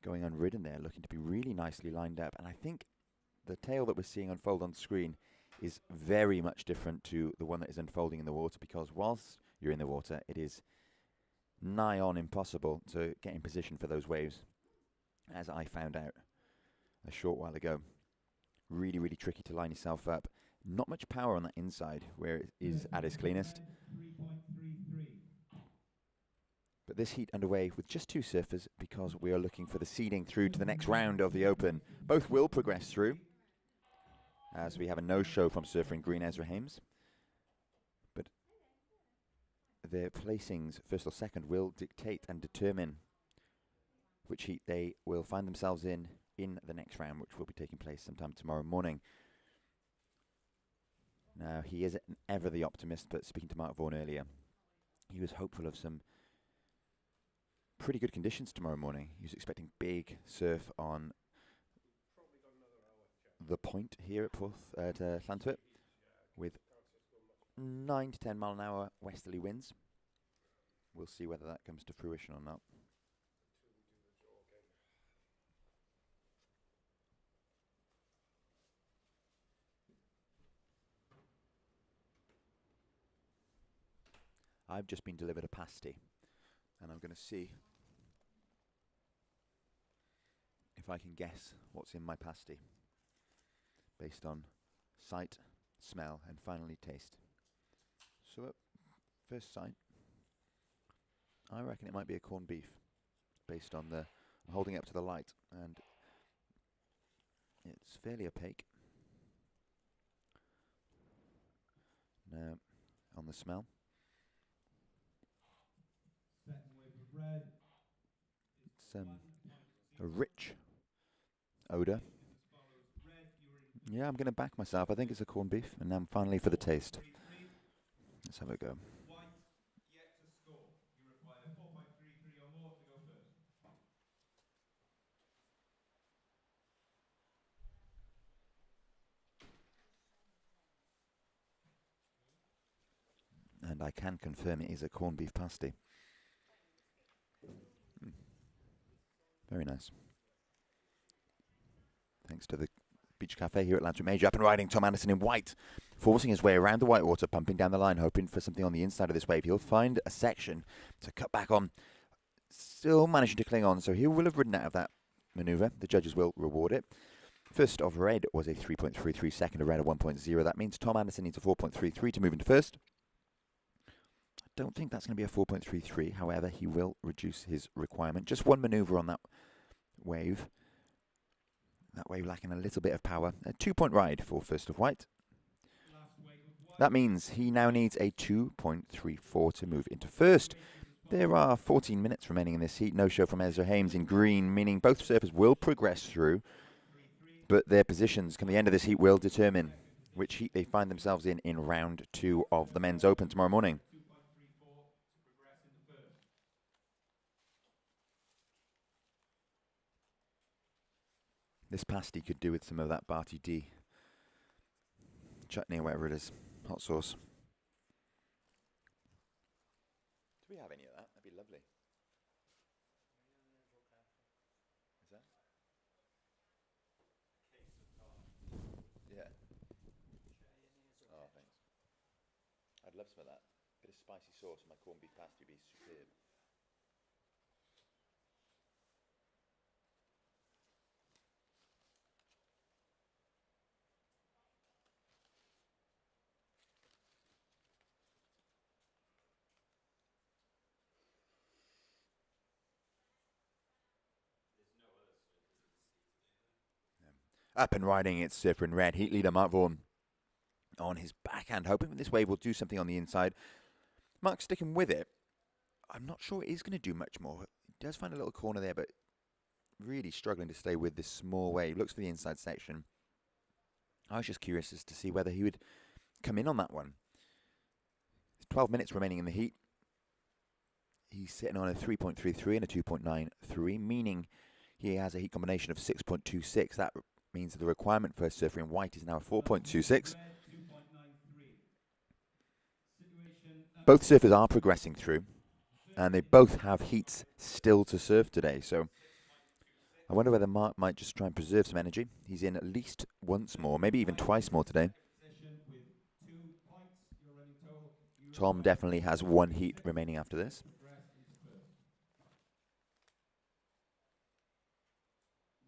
B: going unridden there, looking to be really nicely lined up. And I think the tail that we're seeing unfold on screen is very much different to the one that is unfolding in the water, because whilst you're in the water, it is nigh on impossible to get in position for those waves, as I found out a short while ago. Really, really tricky to line yourself up. Not much power on that inside where it is at its cleanest. But this heat underway with just 2 surfers, because we are looking for the seeding through to the next round of the Open. Both will progress through, as we have a no-show from surfer in green, Ezra Hames. But their placings, first or second, will dictate and determine which heat they will find themselves in the next round, which will be taking place sometime tomorrow morning. Now, he isn't ever the optimist, but speaking to Mark Vaughan earlier, he was hopeful of some pretty good conditions tomorrow morning. He was expecting big surf on the point here at Porth at Llantwit, with 9 to 10 mile an hour westerly winds. We'll see whether that comes to fruition or not. I've just been delivered a pasty, and I'm going to see if I can guess what's in my pasty based on sight, smell, and finally taste. So at first sight, I reckon it might be a corned beef based on the I'm holding it up to the light, and it's fairly opaque. Now, on the smell,
D: Second wave of red.
B: it's a rich odour. Yeah, I'm going to back myself. I think it's a corned beef. And now finally for the taste. Let's have a go.
D: White yet to score. You require 4.33 or more to go first.
B: And I can confirm it is a corned beef pasty. Very nice. Thanks to the Beach Cafe here at Llantwit Major. Up and riding Tom Anderson in white, forcing his way around the whitewater, pumping down the line, hoping for something on the inside of this wave. He'll find a section to cut back on, still managing to cling on, so he will have ridden out of that manoeuvre. The judges will reward it. First of red was a 3.33, second of red a 1.0. That means Tom Anderson needs a 4.33 to move into first. I don't think that's going to be a 4.33, however, he will reduce his requirement. Just one manoeuvre on that wave. That wave lacking a little bit of power. A 2-point ride for first of white. That means he now needs a 2.34 to move into first. There are 14 minutes remaining in this heat. No show from Ezra Hames in green, meaning both surfers will progress through, but their positions come the end of this heat will determine which heat they find themselves in round 2 of the Men's Open tomorrow morning. This pasty could do with some of that Barty D chutney or whatever it is, hot sauce. Do we have any of that? That'd be lovely. Is that? Yeah. Oh, thanks. I'd love some of that. Bit of spicy sauce on my corned beef pasty would be superb. Up and riding, it's surfer in red. Heat leader Mark Vaughan on his backhand, hoping that this wave will do something on the inside. Mark's sticking with it. I'm not sure it is going to do much more. He does find a little corner there, but really struggling to stay with this small wave. Looks for the inside section. I was just curious as to see whether he would come in on that one. There's 12 minutes remaining in the heat. He's sitting on a 3.33 and a 2.93, meaning he has a heat combination of 6.26. That means that the requirement for a surfer in white is now a 4.26. Both surfers are progressing through, and they both have heats still to surf today. So I wonder whether Mark might just try and preserve some energy. He's in at least once more, maybe even twice more today. Tom definitely has one heat remaining after this.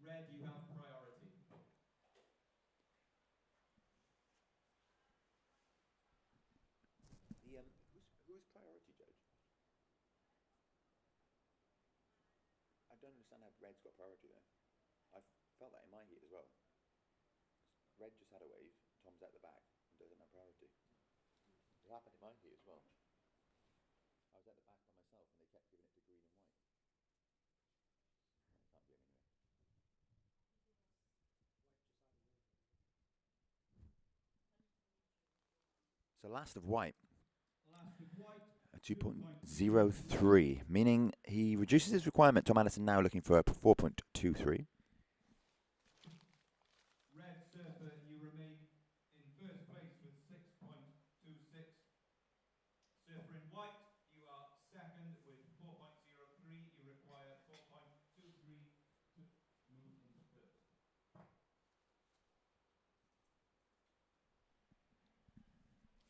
D: Red, you have priority.
B: Who's priority, Judge? I don't understand how red's got priority there. I felt that in my heat as well. Red just had a wave, Tom's at the back, and doesn't have priority. It happened in my heat as well. I was at the back by myself, and they kept giving it to green and white. Can't be anyway. So last of white,
D: Last of white,
B: a 2.03, meaning he reduces his requirement. Tom Addison now looking for a 4.23.
D: red surfer, you remain in first place with 6.26. Surfer in white, you are second with 4.03. You require 4.23 to move into third.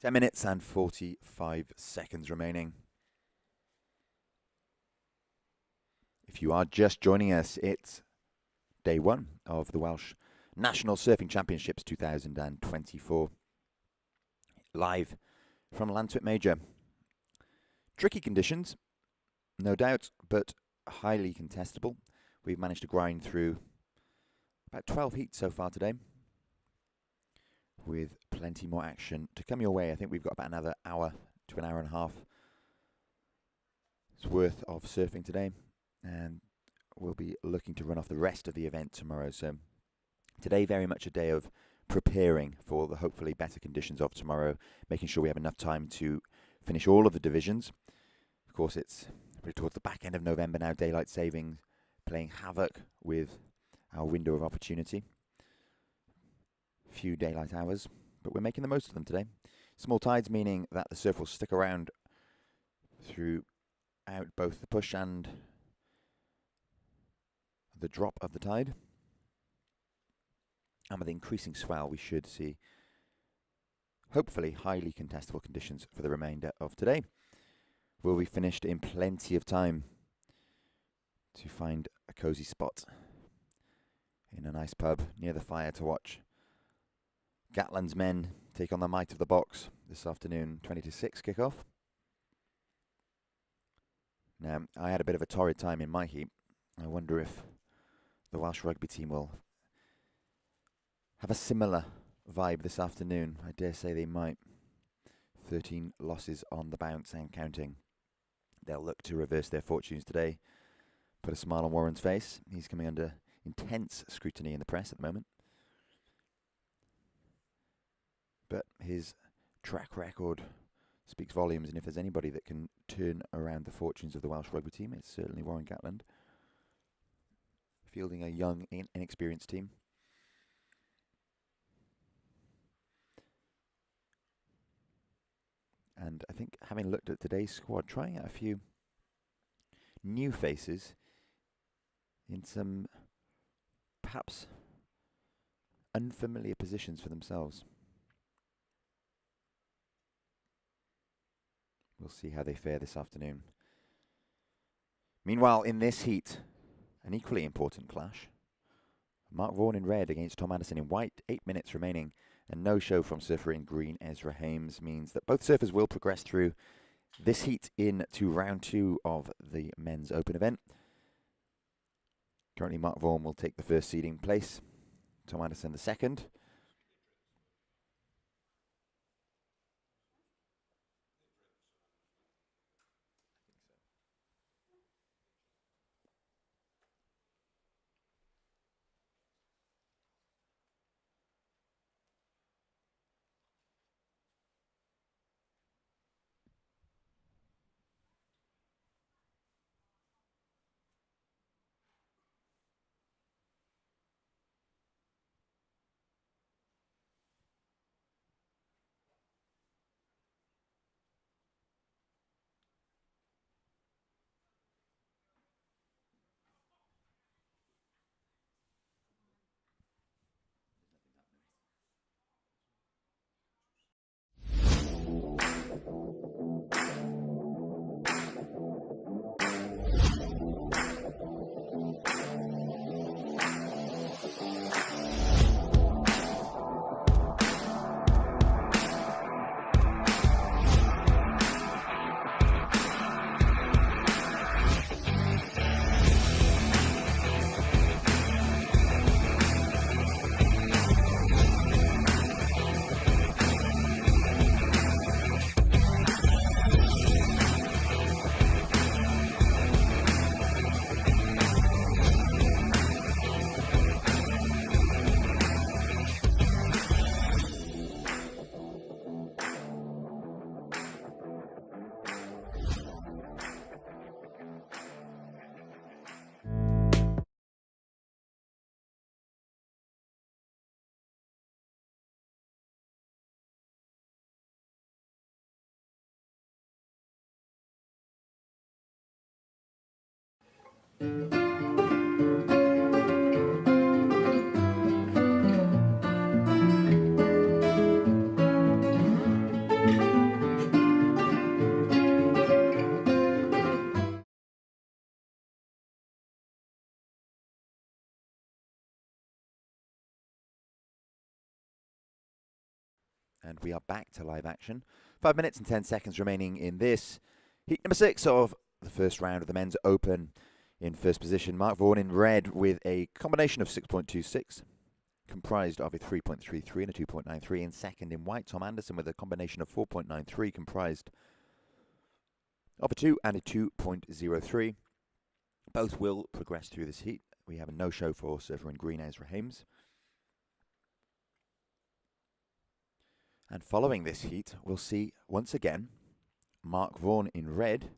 B: 10 minutes and 45 seconds remaining. If you are just joining us, it's day one of the Welsh National Surfing Championships 2024. Live from Lantwit Major. Tricky conditions, no doubt, but highly contestable. We've managed to grind through about 12 heats so far today, with plenty more action to come your way. I think we've got about another hour to an hour and a half worth of surfing today, and we'll be looking to run off the rest of the event tomorrow. So today very much a day of preparing for the hopefully better conditions of tomorrow, making sure we have enough time to finish all of the divisions. Of course, it's towards the back end of November now, daylight savings playing havoc with our window of opportunity. Few daylight hours, but we're making the most of them today. Small tides meaning that the surf will stick around throughout both the push and the drop of the tide. And with increasing swell, we should see hopefully highly contestable conditions for the remainder of today. We'll be finished in plenty of time to find a cosy spot in a nice pub near the fire to watch Gatland's men take on the might of the box this afternoon, 20 to 6 kickoff. Now, I had a bit of a torrid time in my heat. I wonder if the Welsh rugby team will have a similar vibe this afternoon. I dare say they might. 13 losses on the bounce and counting. They'll look to reverse their fortunes today. Put a smile on Warren's face. He's coming under intense scrutiny in the press at the moment. But his track record speaks volumes, and if there's anybody that can turn around the fortunes of the Welsh rugby team, it's certainly Warren Gatland. Fielding a young, inexperienced team. And I think, having looked at today's squad, trying out a few new faces in some perhaps unfamiliar positions for themselves. We'll see how they fare this afternoon. Meanwhile, in this heat, an equally important clash. Mark Vaughan in red against Tom Addison in white, 8 minutes remaining, and no show from surfer in green Ezra Hames means that both surfers will progress through this heat into round 2 of the men's open event. Currently Mark Vaughan will take the first seeding place, Tom Addison the second. And we are back to live action. 5 minutes and 10 seconds remaining in this heat number 6 of the first round of the men's open. In first position, Mark Vaughan in red with a combination of 6.26, comprised of a 3.33 and a 2.93. In second in white, Tom Anderson with a combination of 4.93, comprised of a 2 and a 2.03. Both will progress through this heat. We have a no-show for surfer in green, Ezra Hames. And following this heat, we'll see once again Mark Vaughan in red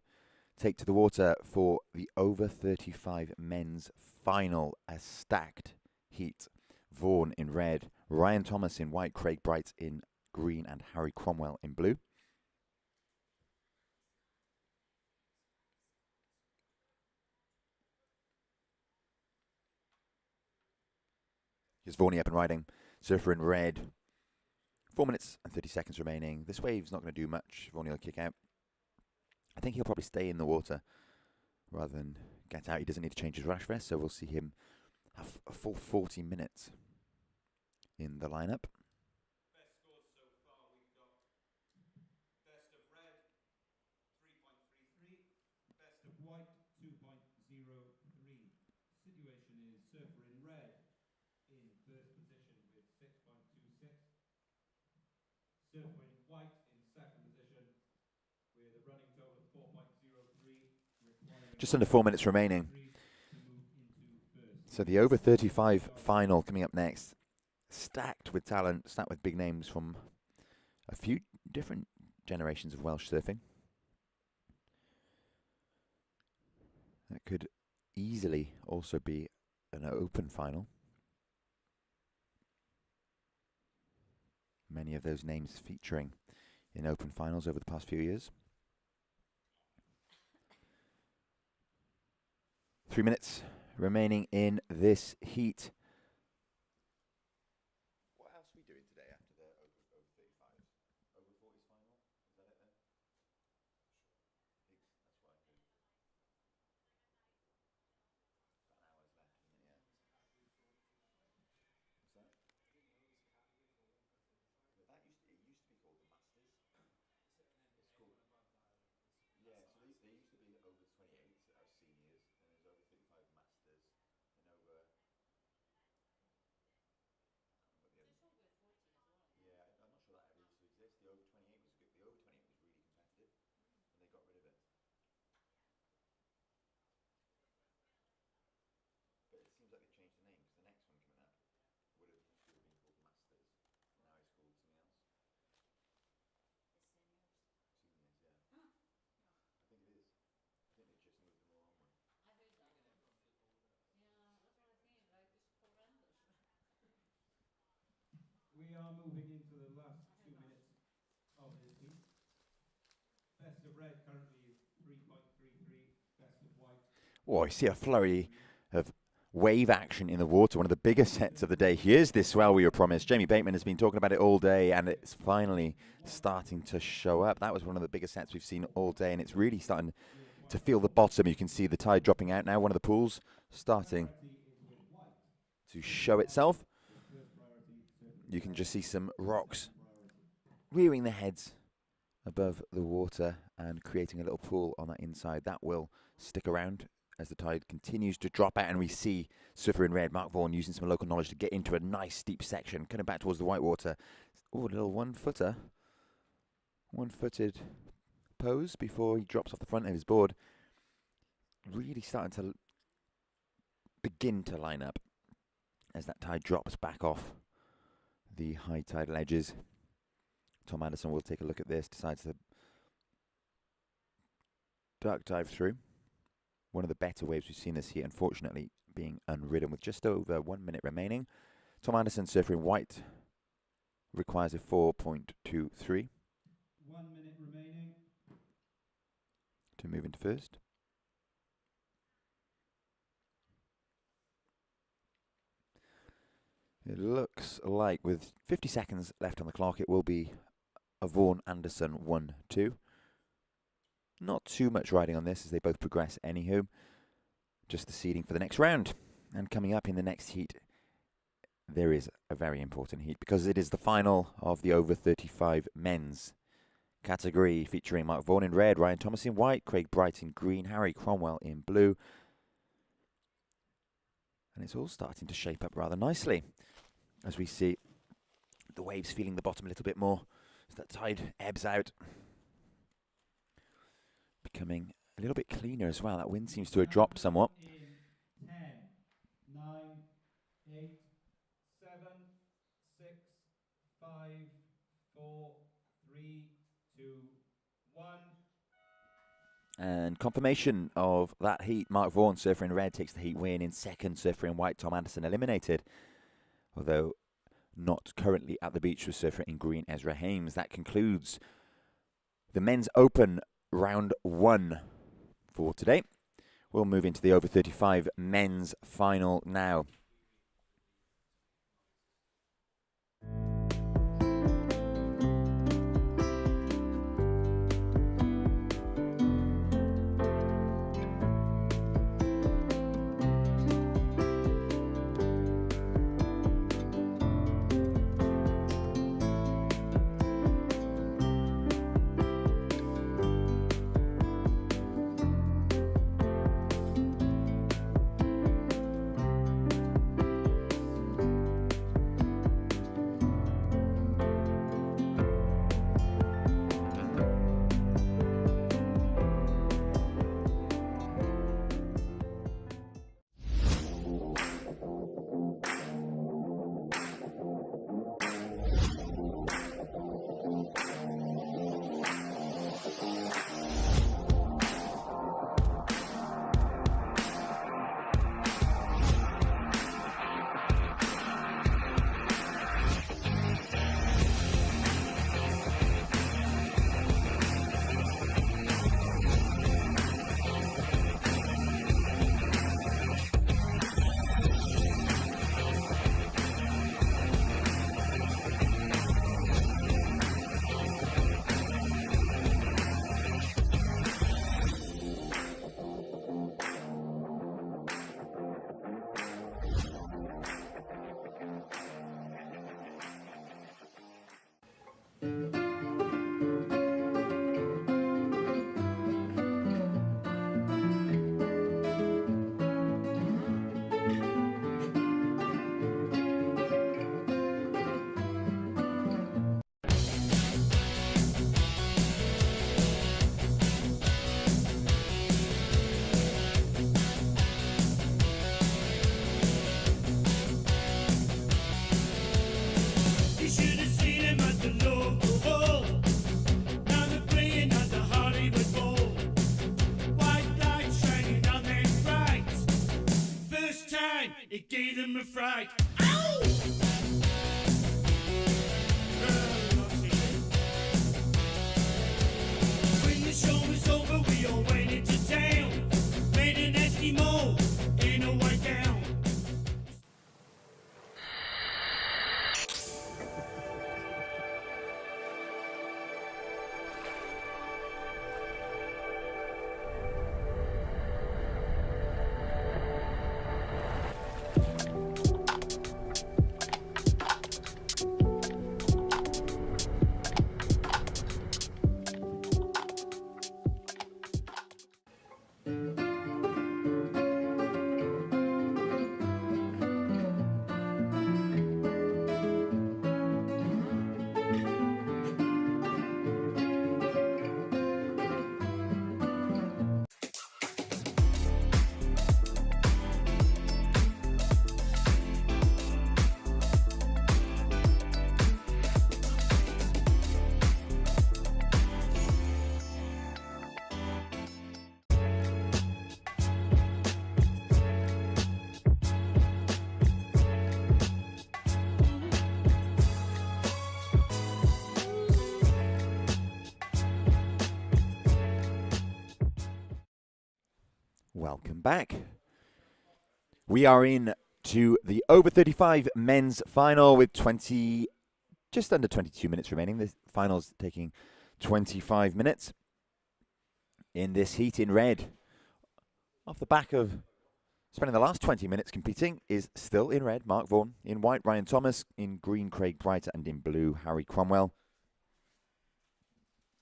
B: take to the water for the over 35 men's final, a stacked heat. Vaughan in red, Ryan Thomas in white, Craig Bright in green, and Harry Cromwell in blue. Here's Vaughan up and riding, surfer in red. 4 minutes and 30 seconds remaining. This wave's not going to do much. Vaughan will kick out. I think he'll probably stay in the water rather than get out. He doesn't need to change his rash vest, so we'll see him have a full 40 minutes in the lineup.
D: Best scores so far, we've got best of red, 3.33, best of white, 2.03. Situation is surfer in red in first position with 6.26. Surfer in white in second position with a running total of 4.03.
B: Just under 4 minutes remaining. So the over 35 final coming up next. Stacked with talent, stacked with big names from a few different generations of Welsh surfing. That could easily also be an open final. Many of those names featuring in open finals over the past few years. 3 minutes remaining in this heat. What else are we doing today after the over 35s? Over 40s final? Is that it then? That's what I think. About an hour's left, isn't it? Yeah. What's that? But it used to be called the Masters. It's called. Yeah, so they used to be over 28s that are seniors, and there's over 35 Masters, and over. I can't remember the other. Yeah, I'm not sure that ever used to exist. The over 28 was good. The over 28 was really competitive, and they got rid of it. But it seems like they've changed the name because the next one coming up would have used to have been called the Masters. Now it's called something else. Seniors, yeah. I think it is. I think they've just moved them all on one.
D: We are moving into the last 2 minutes of this heat. Best of red currently is 3.33. Best of white.
B: Oh, I see a flurry of wave action in the water, one of the biggest sets of the day. Here's this swell we were promised. Jamie Bateman has been talking about it all day, and it's finally starting to show up. That was one of the biggest sets we've seen all day, and it's really starting to feel the bottom. You can see the tide dropping out now. One of the pools starting to show itself. You can just see some rocks rearing their heads above the water and creating a little pool on that inside. That will stick around as the tide continues to drop out, and we see surfer in red, Mark Vaughan, using some local knowledge to get into a nice steep section, coming back towards the white water. Oh, a little one-footed pose before he drops off the front of his board. Really starting to begin to line up as that tide drops back off the high tidal edges. Tom Anderson will take a look at this, decides to duck dive through. One of the better waves we've seen this heat, unfortunately, being unridden with just over 1 minute remaining. Tom Anderson, surfer in white, requires a 4.23.
D: 1 minute remaining.
B: To move into first. It looks like with 50 seconds left on the clock, it will be a Vaughan Anderson 1-2. Not too much riding on this as they both progress anywho. Just the seeding for the next round. And coming up in the next heat, there is a very important heat because it is the final of the over 35 men's category, featuring Mark Vaughan in red, Ryan Thomas in white, Craig Bright in green, Harry Cromwell in blue. And it's all starting to shape up rather nicely as we see the waves feeling the bottom a little bit more as that tide ebbs out. Becoming a little bit cleaner as well. That wind seems to have dropped somewhat.
D: In 10, 9, 8, 7, 6, 5, 4, 3, 2, 1.
B: And confirmation of that heat. Mark Vaughan, surfer in red, takes the heat win. In second, surfer in white, Tom Anderson eliminated. Although not currently at the beach with surfer in green, Ezra Hames. That concludes the men's open round 1 for today. We'll move into the over 35 men's final now.
C: You should have seen him at the local hall. Now they're playing at the Hollywood Bowl. White lights shining on their bright. First time it gave them a fright. Ow! When the show was over, we all went into town. Made an Eskimo in a white gown.
B: Welcome back. We are in to the over 35 men's final with just under 22 minutes remaining. The final's taking 25 minutes. In this heat in red, off the back of spending the last 20 minutes competing, is still in red, Mark Vaughan. In white, Ryan Thomas. In green, Craig Bright. And in blue, Harry Cromwell.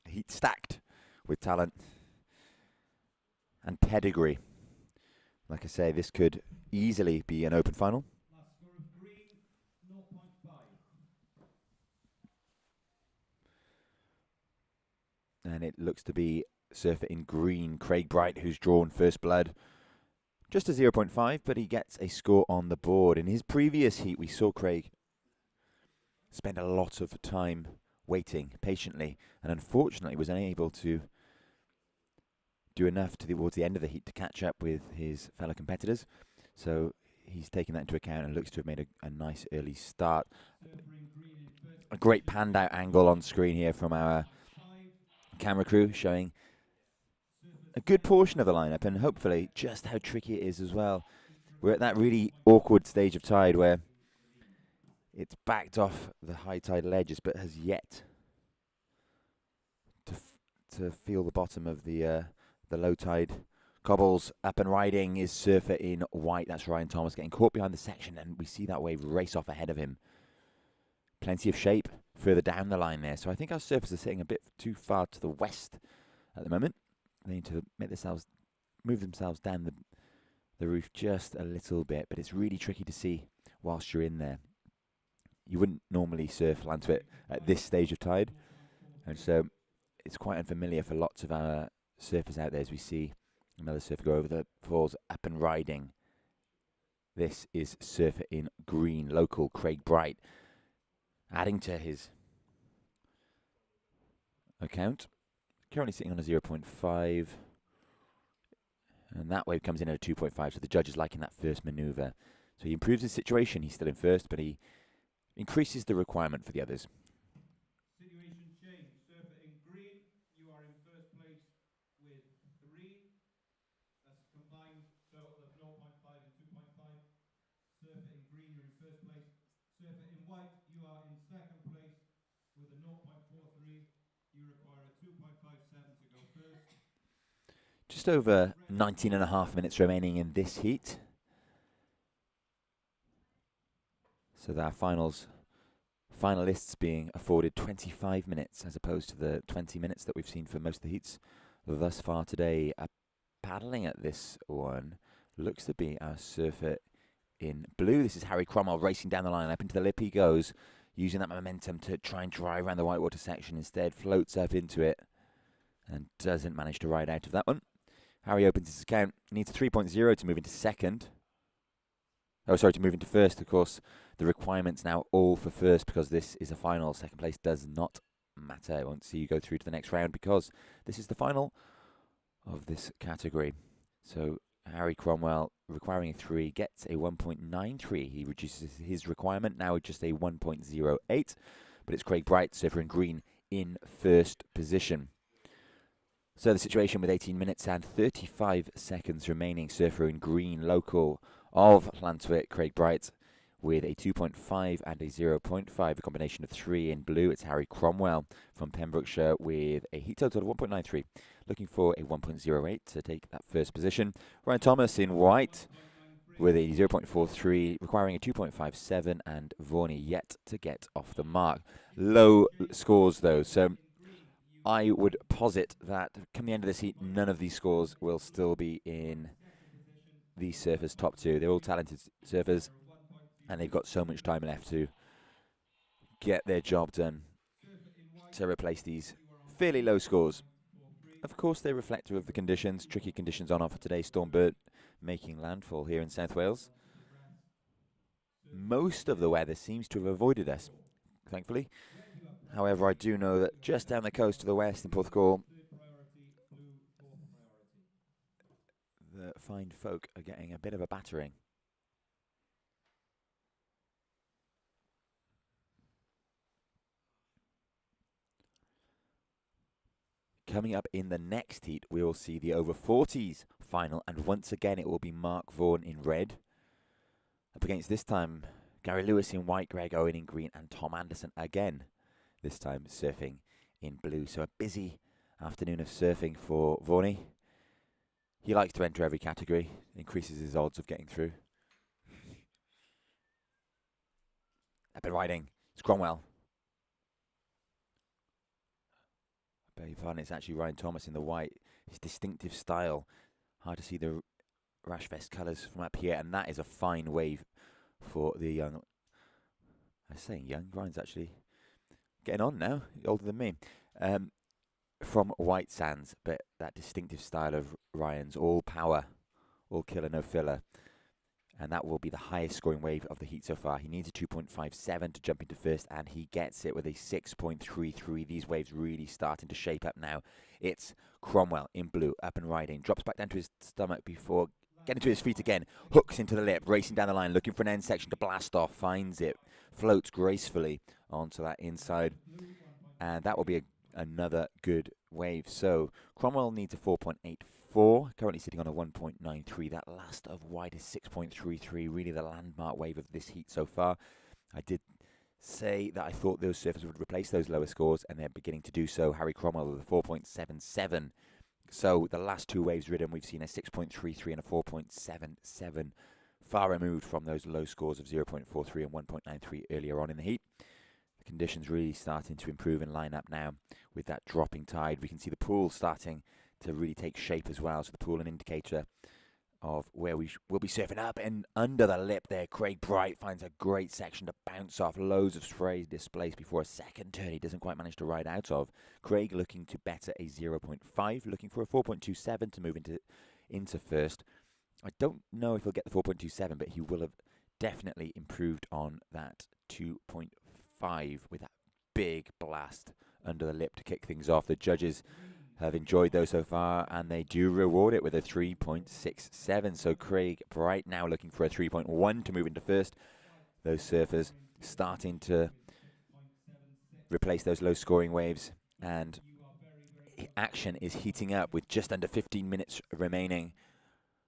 B: A heat stacked with talent and pedigree. Like I say, this could easily be an open final.
D: Last score of green, 0.5.
B: And it looks to be surfer in green, Craig Bright, who's drawn first blood. Just a 0.5, but he gets a score on the board. In his previous heat, we saw Craig spend a lot of time waiting patiently, and unfortunately was unable to do enough towards the end of the heat to catch up with his fellow competitors. So he's taken that into account and looks to have made a nice early start. A great panned out angle on screen here from our camera crew, showing a good portion of the lineup and hopefully just how tricky it is as well. We're at that really awkward stage of tide where it's backed off the high tide ledges but has yet to feel the bottom of the low tide cobbles. Up and riding is surfer in white. That's Ryan Thomas getting caught behind the section, and we see that wave race off ahead of him. Plenty of shape further down the line there. So I think our surfers are sitting a bit too far to the west at the moment. They need to move themselves down the roof just a little bit, but it's really tricky to see whilst you're in there. You wouldn't normally surf Lantwit at this stage of tide, and so it's quite unfamiliar for lots of our surfers out there. As we see another surfer go over the falls, up and riding. This is surfer in green, local Craig Bright, adding to his account. Currently sitting on a 0.5, and that wave comes in at a 2.5, so the judge is liking that first manoeuvre. So he improves his situation. He's still in first, but he increases the requirement for the others.
D: Situation change. Surfer in green, you are in first place with 3. That's a combined total of 0.5 and 2.5. Surfer in green, you're in first place. Surfer in white, you are in second place with a 0.43. You require a 2.57 to go first.
B: Just over 19.5 minutes remaining in this heat. So our finalists being afforded 25 minutes as opposed to the 20 minutes that we've seen for most of the heats thus far today. Paddling at this one looks to be our surfer in blue. This is Harry Cromwell racing down the line. Up into the lip he goes, using that momentum to try and drive around the whitewater section. Instead floats up into it and doesn't manage to ride out of that one. Harry opens his account, needs a 3.0 to move into second. Oh, sorry, to move into first. Of course, the requirement's now all for first because this is a final. Second place does not matter. I won't see you go through to the next round because this is the final of this category. So Harry Cromwell, requiring a 3, gets a 1.93. He reduces his requirement, now with just a 1.08. But it's Craig Bright, surfer in green, in first position. So the situation with 18 minutes and 35 seconds remaining. Surfer in green, local of Lantwit, Craig Bright, with a 2.5 and a 0.5, a combination of 3 in blue. It's Harry Cromwell from Pembrokeshire with a heat total of 1.93, looking for a 1.08 to take that first position. Ryan Thomas in white with a 0.43, requiring a 2.57, and Vaughan yet to get off the mark. Low scores though, so I would posit that come the end of this heat, none of these scores will still be in the surfers' top 2. They're all talented surfers, and they've got so much time left to get their job done to replace these fairly low scores. Of course, they're reflective of the conditions, tricky conditions on offer today. Storm Bert making landfall here in South Wales. Most of the weather seems to have avoided us, thankfully. However, I do know that just down the coast to the west in Porthcawl, the fine folk are getting a bit of a battering. Coming up in the next heat, we will see the over 40s final, and once again it will be Mark Vaughan in red Up against this time, Gary Lewis in white, Greg Owen in green, and Tom Anderson again, this time surfing in blue. So a busy afternoon of surfing for Vorney. He likes to enter every category, increases his odds of getting through. Up and riding, it's Cromwell. I beg your pardon, it's actually Ryan Thomas in the white. His distinctive style. Hard to see the rash vest colours from up here, and that is a fine wave for the young. I was saying young, Ryan's actually getting on now, older than me. From White Sands, but that distinctive style of Ryan's, all power, all killer, no filler. And that will be the highest scoring wave of the heat so far. He needs a 2.57 to jump into first, and he gets it with a 6.33. These waves really starting to shape up now. It's Cromwell in blue, up and riding. Drops back down to his stomach before getting to his feet again. Hooks into the lip, racing down the line, looking for an end section to blast off. Finds it, floats gracefully onto that inside. And that will be another good wave. So Cromwell needs a 4.84, currently sitting on a 1.93. That last of white is 6.33, really the landmark wave of this heat so far. I did say that I thought those surfers would replace those lower scores, and they're beginning to do so. Harry Cromwell with a 4.77. So the last two waves ridden, we've seen a 6.33 and a 4.77, far removed from those low scores of 0.43 and 1.93 earlier on in the heat. Conditions really starting to improve and line up now with that dropping tide. We can see the pool starting to really take shape as well. So the pool, an indicator of where we will be surfing up and under the lip there. Craig Bright finds a great section to bounce off. Loads of spray displaced before a second turn he doesn't quite manage to ride out of. Craig looking to better a 0.5, looking for a 4.27 to move into first. I don't know if he'll get the 4.27, but he will have definitely improved on that 2.5 with that big blast under the lip to kick things off. The judges have enjoyed those so far, and they do reward it with a 3.67. So Craig Bright now looking for a 3.1 to move into first. Those surfers starting to replace those low scoring waves, and action is heating up with just under 15 minutes remaining.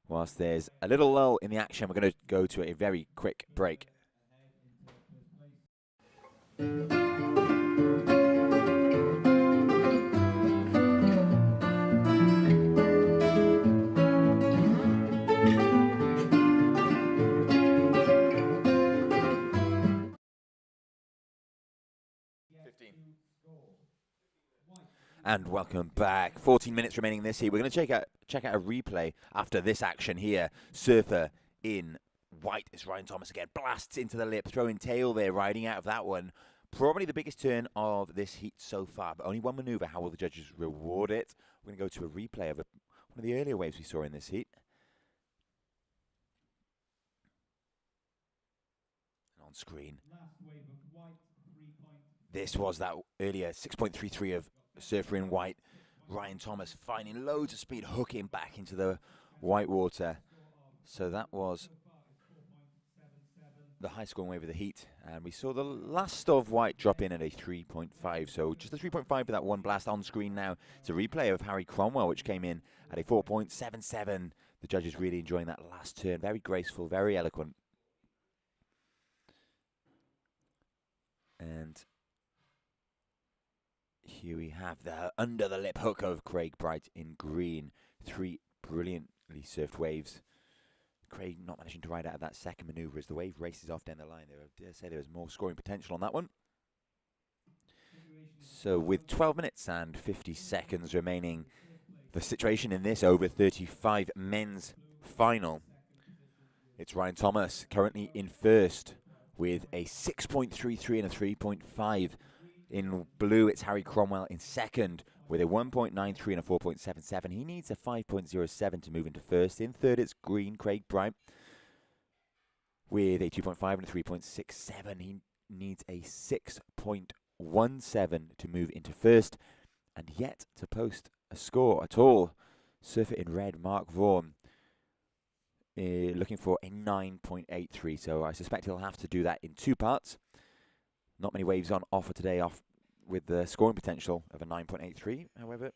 B: Whilst there's a little lull in the action, we're going to go to a very quick break. And welcome back. 14 minutes remaining in this heat. We're going to check out a replay after this action here. Surfer in white is Ryan Thomas again. Blasts into the lip, throwing tail there, riding out of that one. Probably the biggest turn of this heat so far, but only one maneuver. How will the judges reward it? We're going to go to a replay of one of the earlier waves we saw in this heat. And on screen, this was that earlier 6.33 of surfer in white. Ryan Thomas finding loads of speed, hooking back into the white water. So that was the high scoring wave of the heat, and we saw the last of white drop in at a 3.5. So just a 3.5 for that one blast. On screen now, it's a replay of Harry Cromwell, which came in at a 4.77. The judges really enjoying that last turn. Very graceful, very eloquent. And here we have the under the lip hook of Craig Bright in green. Three brilliantly surfed waves. Craig not managing to ride out of that second maneuver as the wave races off down the line. I dare say there was more scoring potential on that one. So with 12 minutes and 50 seconds remaining, the situation in this over 35 men's final. It's Ryan Thomas currently in first with a 6.33 and a 3.5. In blue, it's Harry Cromwell in second with a 1.93 and a 4.77. He needs a 5.07 to move into first. In third, it's green, Craig Bright, with a 2.5 and a 3.67. He needs a 6.17 to move into first, and yet to post a score at all. Surfer in red, Mark Vaughan, looking for a 9.83. So I suspect he'll have to do that in two parts. Not many waves on offer today, off with the scoring potential of a 9.83, however.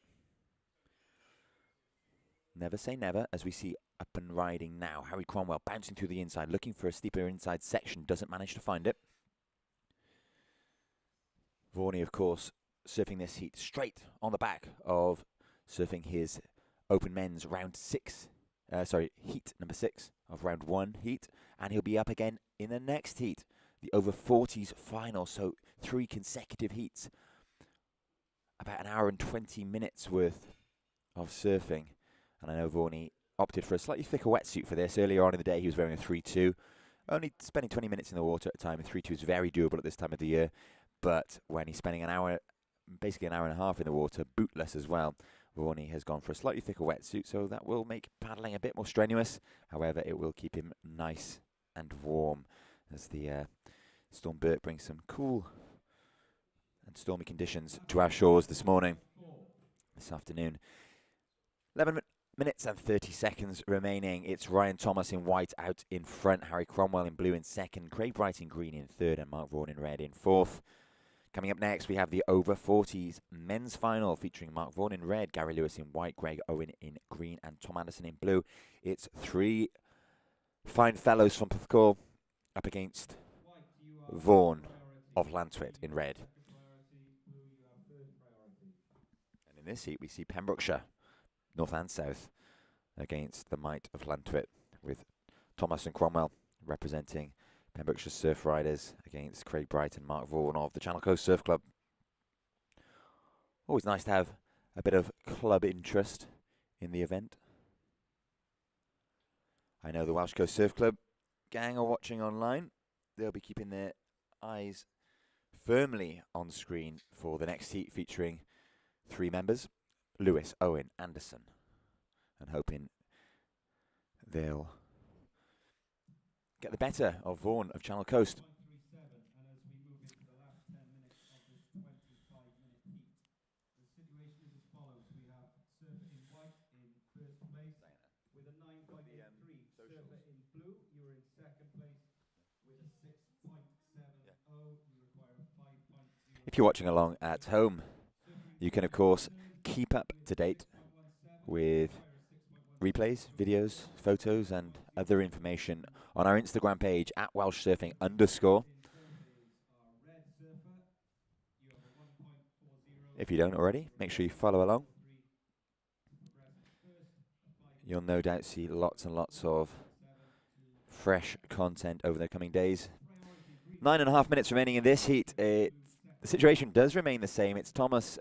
B: Never say never, as we see up and riding now. Harry Cromwell bouncing through the inside, looking for a steeper inside section, doesn't manage to find it. Vorney, of course, surfing this heat straight on the back of surfing his open men's heat number 6 of round 1 heat, and he'll be up again in the next heat, the over 40s final, so 3 consecutive heats. About an hour and 20 minutes worth of surfing. And I know Vorney opted for a slightly thicker wetsuit for this. Earlier on in the day, he was wearing a 3-2. Only spending 20 minutes in the water at a time. A 3-2 is very doable at this time of the year. But when he's spending basically an hour and a half in the water, bootless as well, Vorney has gone for a slightly thicker wetsuit, so that will make paddling a bit more strenuous. However, it will keep him nice and warm as the Storm Bert brings some cool and stormy conditions to our shores this afternoon. 11 minutes and 30 seconds remaining. It's Ryan Thomas in white out in front, Harry Cromwell in blue in second, Craig Bright in green in third, and Mark Vaughan in red in fourth. Coming up next, we have the over 40s men's final featuring Mark Vaughan in red, Gary Lewis in white, Greg Owen in green, and Tom Anderson in blue. It's 3 fine fellows from Porthcawl up against Vaughan of Llantwit in red. And in this heat, we see Pembrokeshire, north and south, against the might of Llantwit, with Thomas and Cromwell representing Pembrokeshire Surf Riders against Craig Bright and Mark Vaughan of the Channel Coast Surf Club. Always nice to have a bit of club interest in the event. I know the Welsh Coast Surf Club gang are watching online. They'll be keeping their eyes firmly on screen for the next heat featuring 3 members, Lewis, Owen, Anderson, and hoping they'll get the better of Vaughan of Channel Coast.
D: And as we move into the last 10 minutes of this 25-minute heat, the situation is as follows. We have Surfer in white in first place with a 9.83. Surfer in blue, you were in second place with a 6.70. You require a 5.0.
B: If you're watching along at home, you can of course keep up to date with replays, videos, photos, and other information on our Instagram page at WelshSurfing_. If you don't already, make sure you follow along. You'll no doubt see lots and lots of fresh content over the coming days. 9.5 minutes remaining in this heat. The situation does remain the same. It's Thomas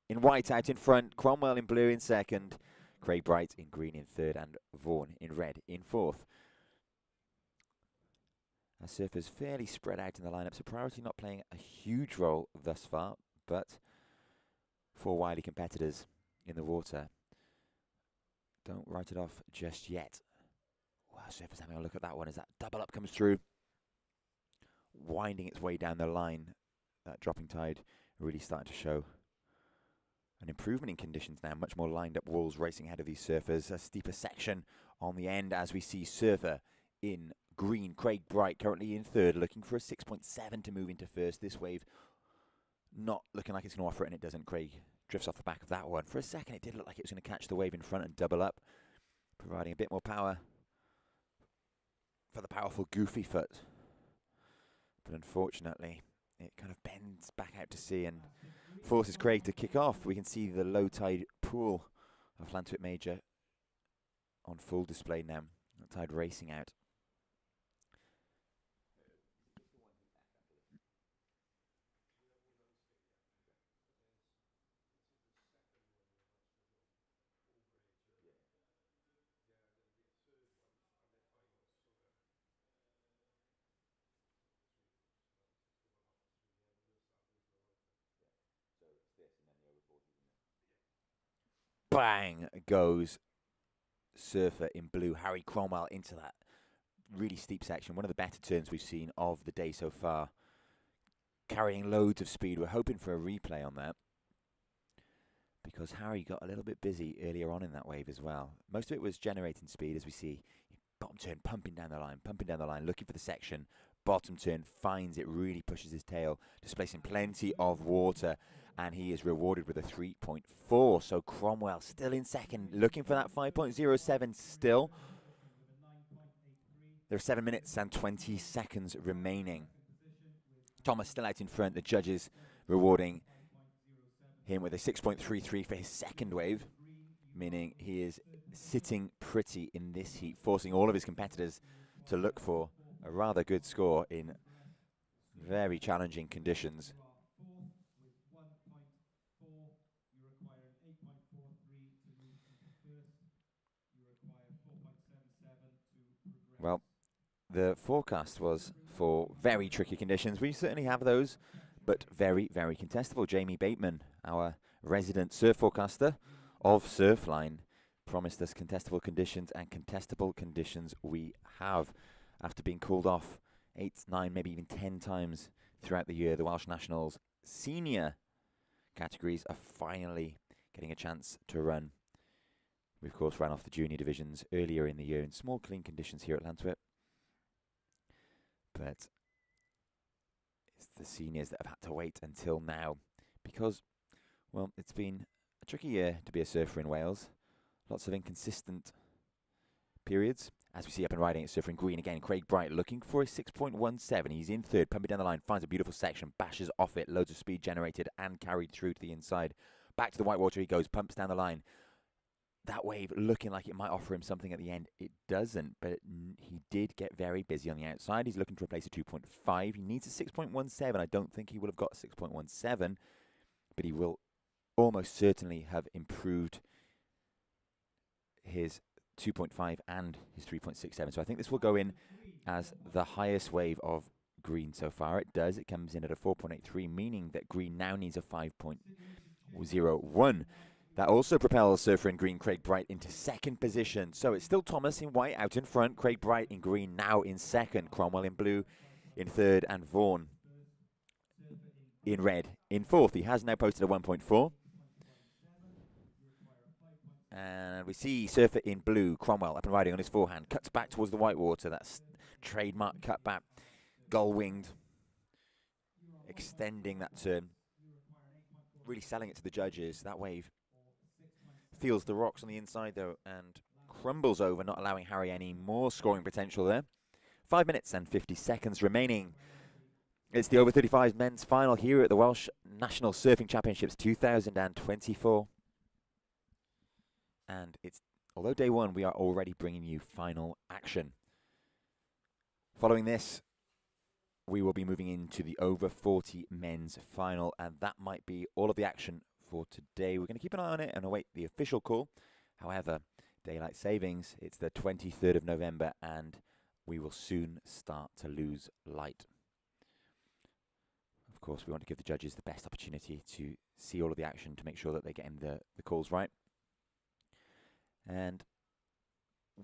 B: in white out in front, Cromwell in blue in second, Craig Bright in green in third, and Vaughan in red in fourth. Our surfers fairly spread out in the lineup, so priority not playing a huge role thus far, but 4 wily competitors in the water. Don't write it off just yet. Wow, surfers having a look at that one as that double up comes through, winding its way down the line. That dropping tide really starting to show an improvement in conditions now. Much more lined up walls racing ahead of these surfers. A steeper section on the end as we see Surfer in green, Craig Bright currently in third, looking for a 6.7 to move into first. This wave not looking like it's going to offer it, and it doesn't. Craig drifts off the back of that one. For a second, it did look like it was going to catch the wave in front and double up, providing a bit more power for the powerful Goofy foot. But unfortunately, it kind of bends back out to sea and forces Craig to kick off. We can see the low tide pool of Llantwit Major on full display now. The tide racing out. Bang goes Surfer in blue, Harry Cromwell into that really steep section. One of the better turns we've seen of the day so far. Carrying loads of speed. We're hoping for a replay on that, because Harry got a little bit busy earlier on in that wave as well. Most of it was generating speed, as we see. Bottom turn, pumping down the line, looking for the section. Bottom turn, finds it, really pushes his tail, displacing plenty of water. and he is rewarded with a 3.4. So Cromwell still in second, looking for that 5.07 still. There are 7 minutes and 20 seconds remaining. Thomas still out in front, the judges rewarding him with a 6.33 for his second wave, meaning he is sitting pretty in this heat, forcing all of his competitors to look for a rather good score in very challenging conditions. Well, the forecast was for very tricky conditions. We certainly have those, but very, very contestable. Jamie Bateman, our resident surf forecaster of Surfline, promised us contestable conditions, and contestable conditions we have. After being called off 8, 9, maybe even 10 times throughout the year, the Welsh Nationals senior categories are finally getting a chance to run. We, of course, ran off the junior divisions earlier in the year in small, clean conditions here at Lantwip. But it's the seniors that have had to wait until now because, well, it's been a tricky year to be a surfer in Wales. Lots of inconsistent periods. As we see up and riding at Surfing Green again, Craig Bright looking for a 6.17. He's in third, pumping down the line, finds a beautiful section, bashes off it, loads of speed generated and carried through to the inside. Back to the whitewater he goes, pumps down the line. That wave looking like it might offer him something at the end. It doesn't, but he did get very busy on the outside. He's looking to replace a 2.5. He needs a 6.17. I don't think he will have got a 6.17, but he will almost certainly have improved his 2.5 and his 3.67. So I think this will go in as the highest wave of Green so far. It does. It comes in at a 4.83, meaning that Green now needs a 5.01. That also propels surfer in green Craig Bright into second position. So it's still Thomas in white out in front, Craig Bright in green now in second, Cromwell in blue in third, and Vaughan in red in fourth. He has now posted a 1.4. And we see surfer in blue, Cromwell up and riding on his forehand, cuts back towards the whitewater. That's trademark cut back, gull-winged, extending that turn, really selling it to the judges. That wave feels the rocks on the inside though and crumbles over, not allowing Harry any more scoring potential there. 5 minutes and 50 seconds remaining. It's the over 35 men's final here at the Welsh National Surfing Championships 2024. And although day one, we are already bringing you final action. Following this, we will be moving into the over 40 men's final, and that might be all of the action for today. We're going to keep an eye on it and await the official call. However, daylight savings, it's the 23rd of November, and we will soon start to lose light. Of course, we want to give the judges the best opportunity to see all of the action to make sure that they're getting the calls right. And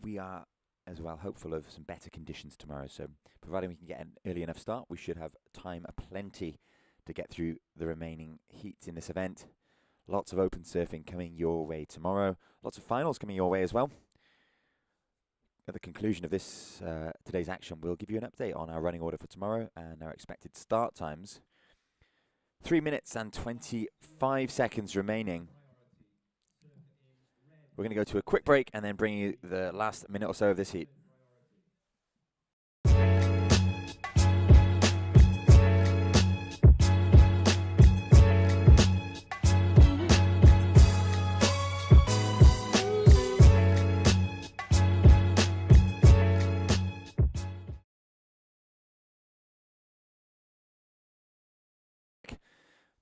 B: we are as well hopeful of some better conditions tomorrow. So providing we can get an early enough start, we should have time aplenty to get through the remaining heats in this event. Lots of open surfing coming your way tomorrow. Lots of finals coming your way as well. At the conclusion of this today's action, we'll give you an update on our running order for tomorrow and our expected start times. 3 minutes and 25 seconds remaining. We're going to go to a quick break and then bring you the last minute or so of this heat.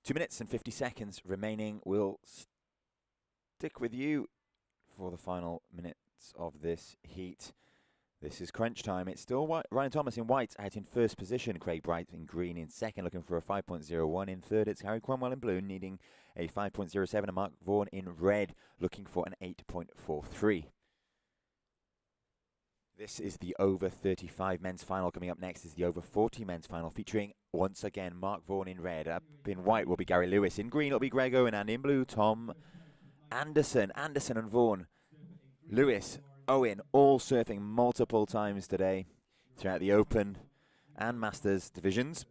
B: Two minutes and 50 seconds remaining. We'll stick with you for the final minutes of this heat. This is crunch time. It's still Ryan Thomas in white out in first position. Craig Bright in green in second, looking for a 5.01. In third, it's Harry Cromwell in blue, needing a 5.07. And Mark Vaughan in red, looking for an 8.43. This is the over 35 men's final. Coming up next is the over 40 men's final, featuring once again Mark Vaughan in red. Up in white will be Gary Lewis. In green it'll be Greg Owen, and in blue Tom Anderson. Anderson and Vaughan, Lewis, Owen, all surfing multiple times today throughout the Open and Masters divisions.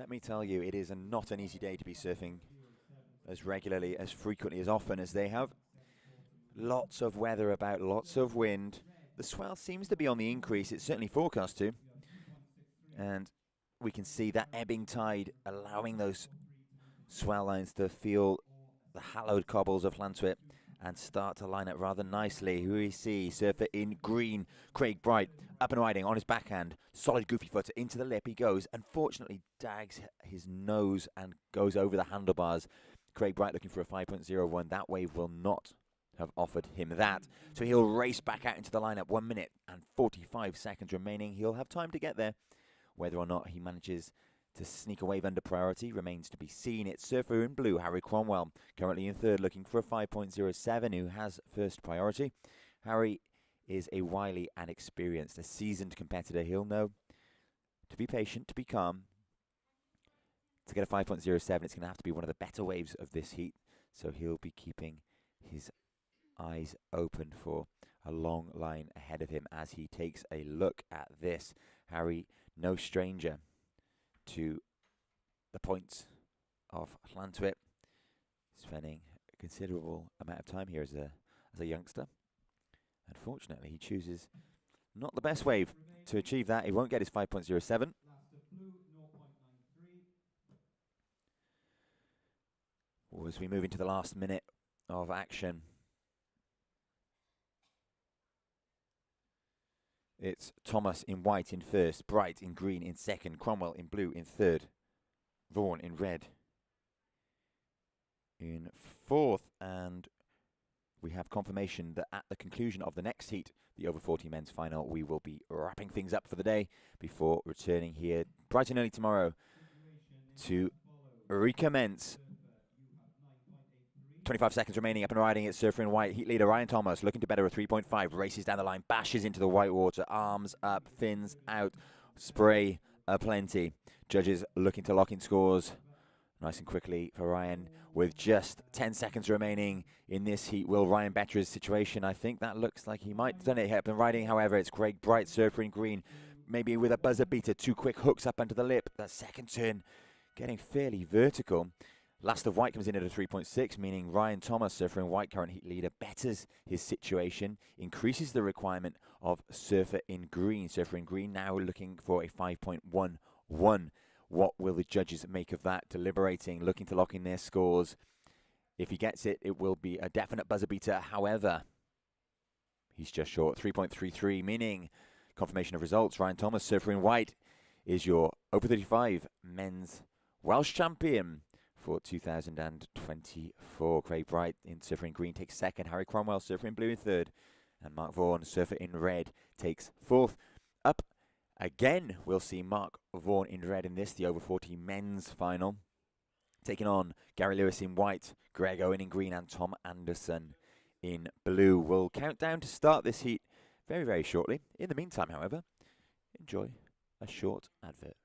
B: let me tell you, it is not an easy day to be surfing as regularly, as frequently, as often as they have. Lots of weather about, lots of wind. The swell seems to be on the increase. It's certainly forecast to. And we can see that ebbing tide allowing those swell lines to feel the hallowed cobbles of Llantwit and start to line up rather nicely. Who we see, surfer in green, Craig Bright, up and riding on his backhand, solid goofy footer, into the lip he goes, unfortunately dags his nose and goes over the handlebars. Craig Bright looking for a 5.01, that wave will not have offered him that, so he'll race back out into the lineup. 1 minute and 45 seconds remaining. He'll have time to get there. Whether or not he manages to sneak a wave under priority remains to be seen. It's surfer in blue, Harry Cromwell, currently in third, looking for a 5.07, who has first priority. Harry is a wily and experienced, a seasoned competitor. He'll know to be patient, to be calm. To get a 5.07, it's going to have to be one of the better waves of this heat, so he'll be keeping his eyes open for a long line ahead of him as he takes a look at this. Harry, no stranger to the points of Llantwit, spending a considerable amount of time here as a youngster. Unfortunately, he chooses not the best wave to achieve that. He won't get his 5.07. As we move into the last minute of action, it's Thomas in white in first, Bright in green in second, Cromwell in blue in third, Vaughan in red in fourth, and we have confirmation that at the conclusion of the next heat, the over 40 men's final, we will be wrapping things up for the day before returning here bright and early tomorrow to recommence. 25 seconds remaining, up and riding. It's surfer in white, heat leader Ryan Thomas, looking to better a 3.5, races down the line, bashes into the white water, arms up, fins out, spray aplenty. Judges looking to lock in scores nice and quickly for Ryan with just 10 seconds remaining in this heat. Will Ryan better his situation? I think that looks like he might have done it. Up and riding, however, it's Craig Bright, surfer in green, maybe with a buzzer beater, 2 quick hooks up under the lip. That second turn getting fairly vertical. Last of White comes in at a 3.6, meaning Ryan Thomas, surfer in white, current heat leader, betters his situation, increases the requirement of surfer in green. Surfer in green now looking for a 5.11. What will the judges make of that? Deliberating, looking to lock in their scores. If he gets it, it will be a definite buzzer beater. However, he's just short, 3.33, meaning confirmation of results. Ryan Thomas, surfer in white, is your over 35 men's Welsh champion for 2024. Craig Bright in surfer in green takes second. Harry Cromwell, surfer in blue in third. And Mark Vaughan, surfer in red, takes fourth. Up again, we'll see Mark Vaughan in red in this, the over 40 men's final. Taking on Gary Lewis in white, Greg Owen in green, and Tom Anderson in blue. We'll count down to start this heat very, very shortly. In the meantime, however, enjoy a short advert.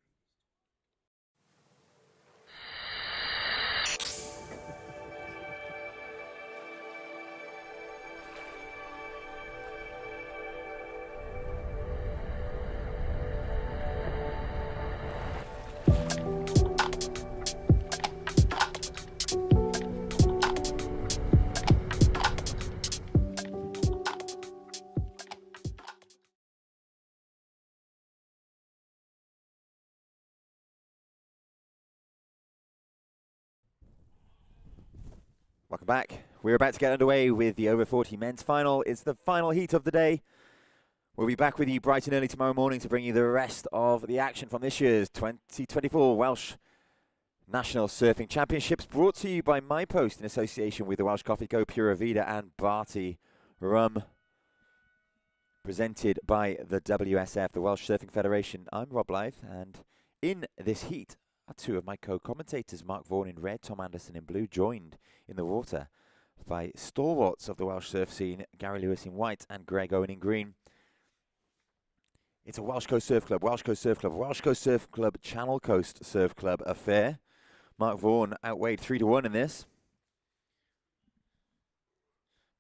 B: Welcome back. We're about to get underway with the over 40 men's final. It's the final heat of the day. We'll be back with you bright and early tomorrow morning to bring you the rest of the action from this year's 2024 Welsh National Surfing Championships, brought to you by MyPost in association with the Welsh Coffee Co, Pura Vida and Barty Rum. Presented by the WSF, the Welsh Surfing Federation. I'm Rob Blythe, and in this heat are two of my co-commentators, Mark Vaughan in red, Tom Anderson in blue, joined in the water by stalwarts of the Welsh surf scene, Gary Lewis in white and Greg Owen in green. It's a Welsh Coast Surf Club, Welsh Coast Surf Club, Welsh Coast Surf Club, Channel Coast Surf Club affair. Mark Vaughan outweighed 3-1 in this,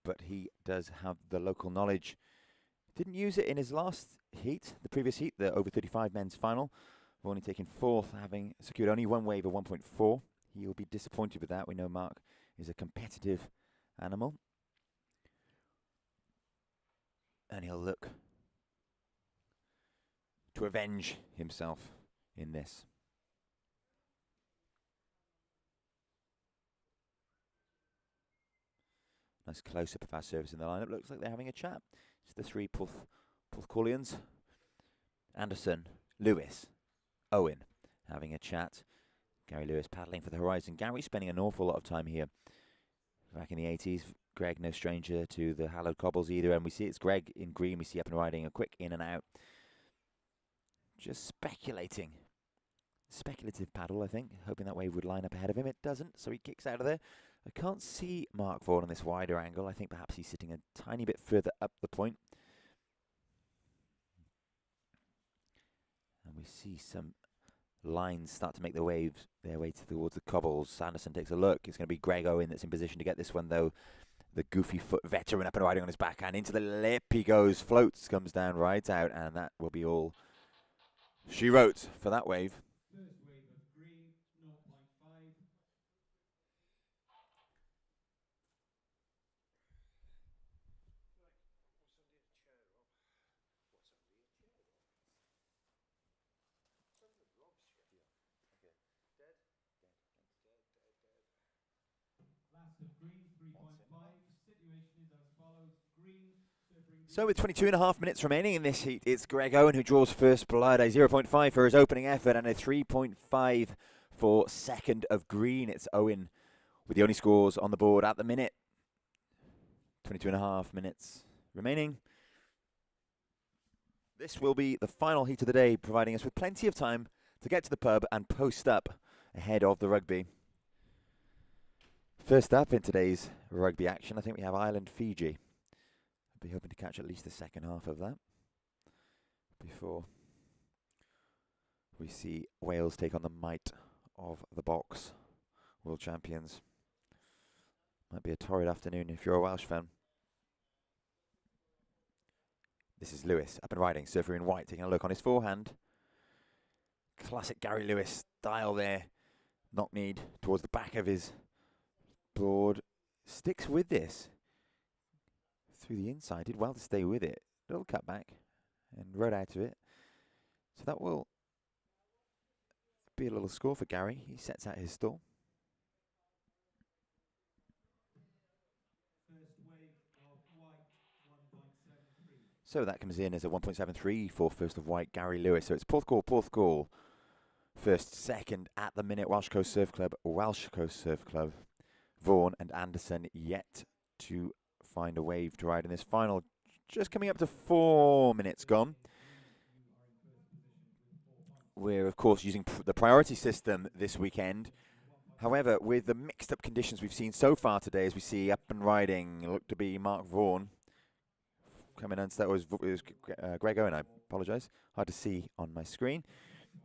B: but he does have the local knowledge. Didn't use it in his last heat, the previous heat, the over 35 men's final. Only taking fourth, having secured only one wave of 1.4. He'll be disappointed with that. We know Mark is a competitive animal. And he'll look to avenge himself in this. Nice close-up of our service in the lineup. Looks like they're having a chat. It's the three Porthcaulians. Anderson, Lewis, Owen having a chat. Gary Lewis paddling for the horizon. Gary spending an awful lot of time here. Back in the 80s, Greg no stranger to the hallowed cobbles either. And we see it's Greg in green. We see up and riding a quick in and out. Just speculating. Speculative paddle, I think. Hoping that wave would line up ahead of him. It doesn't, so he kicks out of there. I can't see Mark Vaughan on this wider angle. I think perhaps he's sitting a tiny bit further up the point. And we see some lines start to make their way towards the cobbles. Sanderson takes a look. It's going to be Greg Owen that's in position to get this one, though. The goofy foot veteran up and riding on his backhand. Into the lip he goes. Floats, comes down, rides out, and that will be all she wrote for that wave.
D: First wave of green, 0.5. Last of green, 3.5. Situation is as follows. Green, surfing
B: So with 22.5 minutes remaining in this heat, it's Greg Owen who draws first blood. A 0.5 for his opening effort and a 3.5 for second of green. It's Owen with the only scores on the board at the minute. 22.5 minutes remaining. This will be the final heat of the day, providing us with plenty of time to get to the pub and post up ahead of the rugby. First up in today's rugby action, I think we have Ireland-Fiji. I'll be hoping to catch at least the second half of that before we see Wales take on the might of the box, world champions. Might be a torrid afternoon if you're a Welsh fan. This is Lewis, up and riding, surfer in white, taking a look on his forehand. Classic Gary Lewis style there. Knock-kneed towards the back of his board. Sticks with this through the inside. Did well to stay with it. Little cut back and rode out of it. So that will be a little score for Gary. He sets out his stall.
D: First wave of white, 1.73.
B: So that comes in as a 1.73 for first of white, Gary Lewis. So it's Porthcawl, first, second at the minute. Welsh Coast Surf Club, Vaughan and Anderson yet to find a wave to ride in this final. Just coming up to 4 minutes gone. We're, of course, using the priority system this weekend. However, with the mixed up conditions we've seen so far today, as we see up and riding, look to be Mark Vaughan. Coming in, so that was Greg Owen, I apologise. Hard to see on my screen.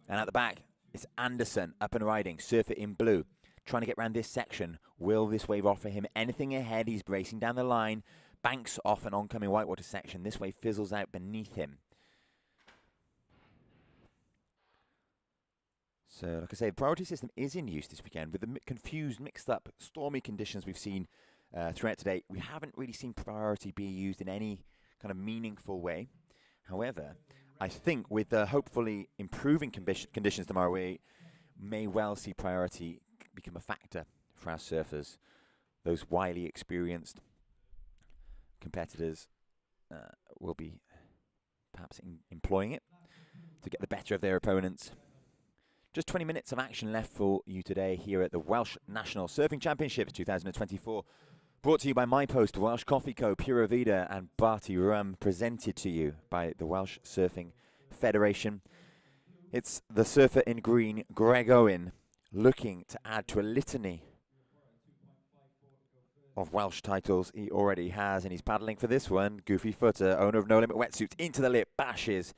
B: And at the back, it's Anderson, up and riding, surfer in blue. Trying to get around this section. Will this wave offer him anything ahead? He's racing down the line. Banks off an oncoming whitewater section. This wave fizzles out beneath him. So, like I say, the priority system is in use this weekend. With the confused, mixed up, stormy conditions we've seen throughout today, we haven't really seen priority be used in any kind of meaningful way. However, I think with the hopefully improving conditions tomorrow, we may well see priority become a factor for our surfers. Those wily, experienced competitors will be perhaps employing it to get the better of their opponents. Just 20 minutes of action left for you today here at the Welsh National Surfing Championships 2024. Brought to you by My Post, Welsh Coffee Co, Pura Vida and Barty Rum. Presented to you by the Welsh Surfing Federation. It's the surfer in green, Greg Owen, looking to add to a litany of Welsh titles he already has, and he's paddling for this one. Goofy footer, owner of No Limit Wetsuits, into the lip, bashes.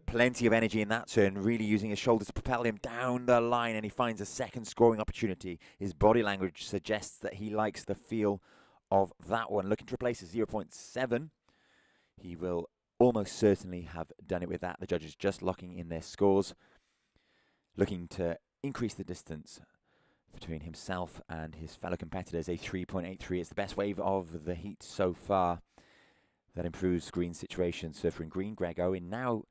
B: Plenty of energy in that turn, really using his shoulders to propel him down the line, and he finds a second scoring opportunity. His body language suggests that he likes the feel of that one. Looking to replace a 0.7. He will almost certainly have done it with that. The judges just locking in their scores. looking to increase the distance between himself and his fellow competitors. A 3.83 is the best wave of the heat so far. That improves Green's situation. Surfer in green, Greg Owen, now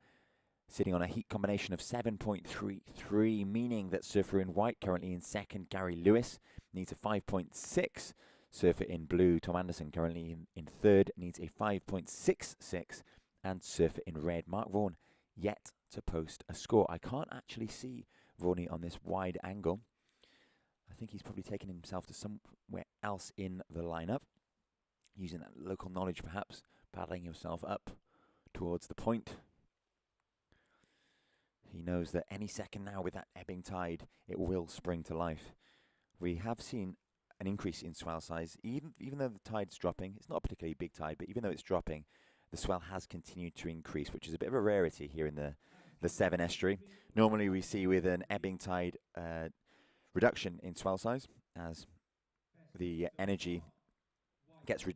B: sitting on a heat combination of 7.33, meaning that surfer in white, currently in second, Gary Lewis, needs a 5.6. Surfer in blue, Tom Anderson, currently in third, needs a 5.66. And surfer in red, Mark Vaughan, yet to post a score. I can't actually see Vaughan on this wide angle. I think he's probably taken himself to somewhere else in the lineup, using that local knowledge perhaps, paddling himself up towards the point. He knows that any second now with that ebbing tide, it will spring to life. We have seen an increase in swell size, even though the tide's dropping. It's not a particularly big tide, but even though it's dropping, the swell has continued to increase, which is a bit of a rarity here in the Severn estuary. Normally we see with an ebbing tide reduction in swell size as the energy gets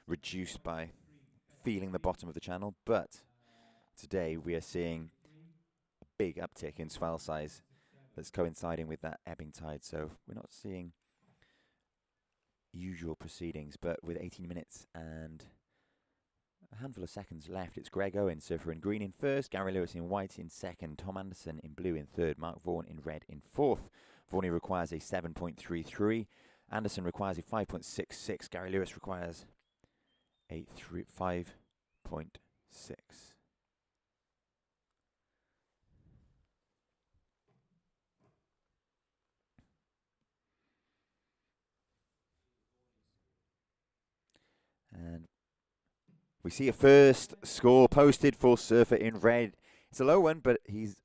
B: reduced by feeling the bottom of the channel, but today we are seeing a big uptick in swell size that's coinciding with that ebbing tide, so we're not seeing usual proceedings. But with 18 minutes and a handful of seconds left, it's Greg Owen, surfer in green, in first, Gary Lewis in white in second, Tom Anderson in blue in third, Mark Vaughan in red in fourth. Vaughan requires a 7.33, Anderson requires a 5.66, Gary Lewis requires a 5.6. And we see a first score posted for surfer in red. It's a low one, but he's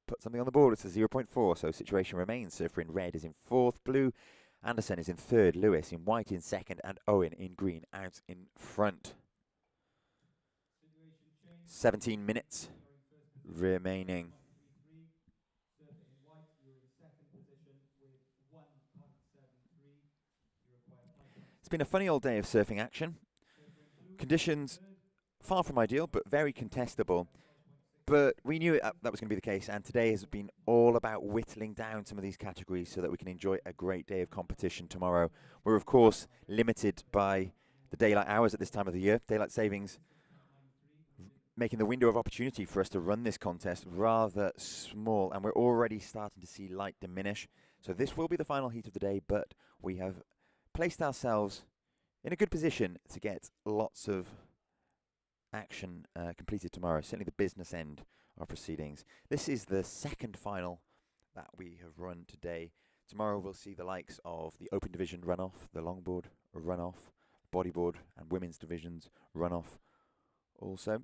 B: put something on the board. It's a 0.4, so situation remains. Surfer in red is in fourth, blue. Anderson is in third, Lewis in white in second, and Owen in green out in front. 17 minutes remaining. It's been a funny old day of surfing action. Conditions far from ideal, but very contestable. But we knew that was going to be the case, and today has been all about whittling down some of these categories so that we can enjoy a great day of competition tomorrow. We're, of course, limited by the daylight hours at this time of the year. Daylight savings making the window of opportunity for us to run this contest rather small, and we're already starting to see light diminish. So this will be the final heat of the day, but we have placed ourselves in a good position to get lots of action completed tomorrow, certainly the business end of proceedings. This is the second final that we have run today. Tomorrow we'll see the likes of the open division runoff, the longboard runoff, bodyboard and women's divisions runoff also.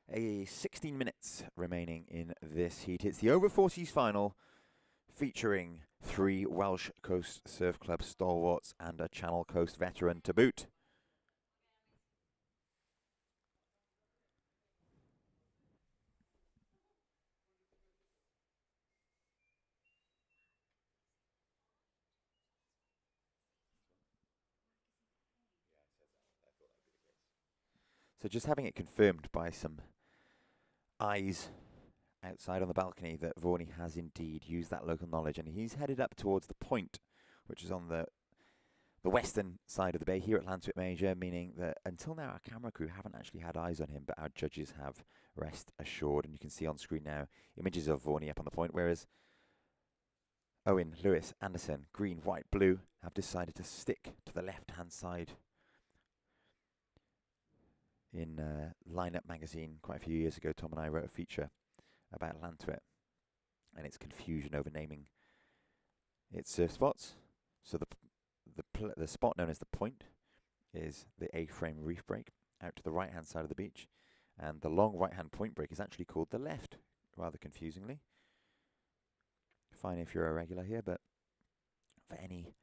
B: 16 minutes remaining in this heat. It's the over 40s final, featuring 3 Welsh Coast Surf Club stalwarts and a Channel Coast veteran to boot. So just having it confirmed by some eyes outside on the balcony that Vaughan has indeed used that local knowledge, and he's headed up towards the point, which is on the western side of the bay here at Lantwick Major, meaning that until now our camera crew haven't actually had eyes on him, but our judges have, rest assured. And you can see on screen now images of Vaughan up on the point, whereas Owen, Lewis, Anderson, green, white, blue have decided to stick to the left-hand side. In Lineup magazine quite a few years ago, Tom and I wrote a feature about Lantwick and its confusion over naming its surf spots. So the spot known as the point is the A-frame reef break out to the right-hand side of the beach, and the long right-hand point break is actually called the left, rather confusingly. Fine if you're a regular here, but for any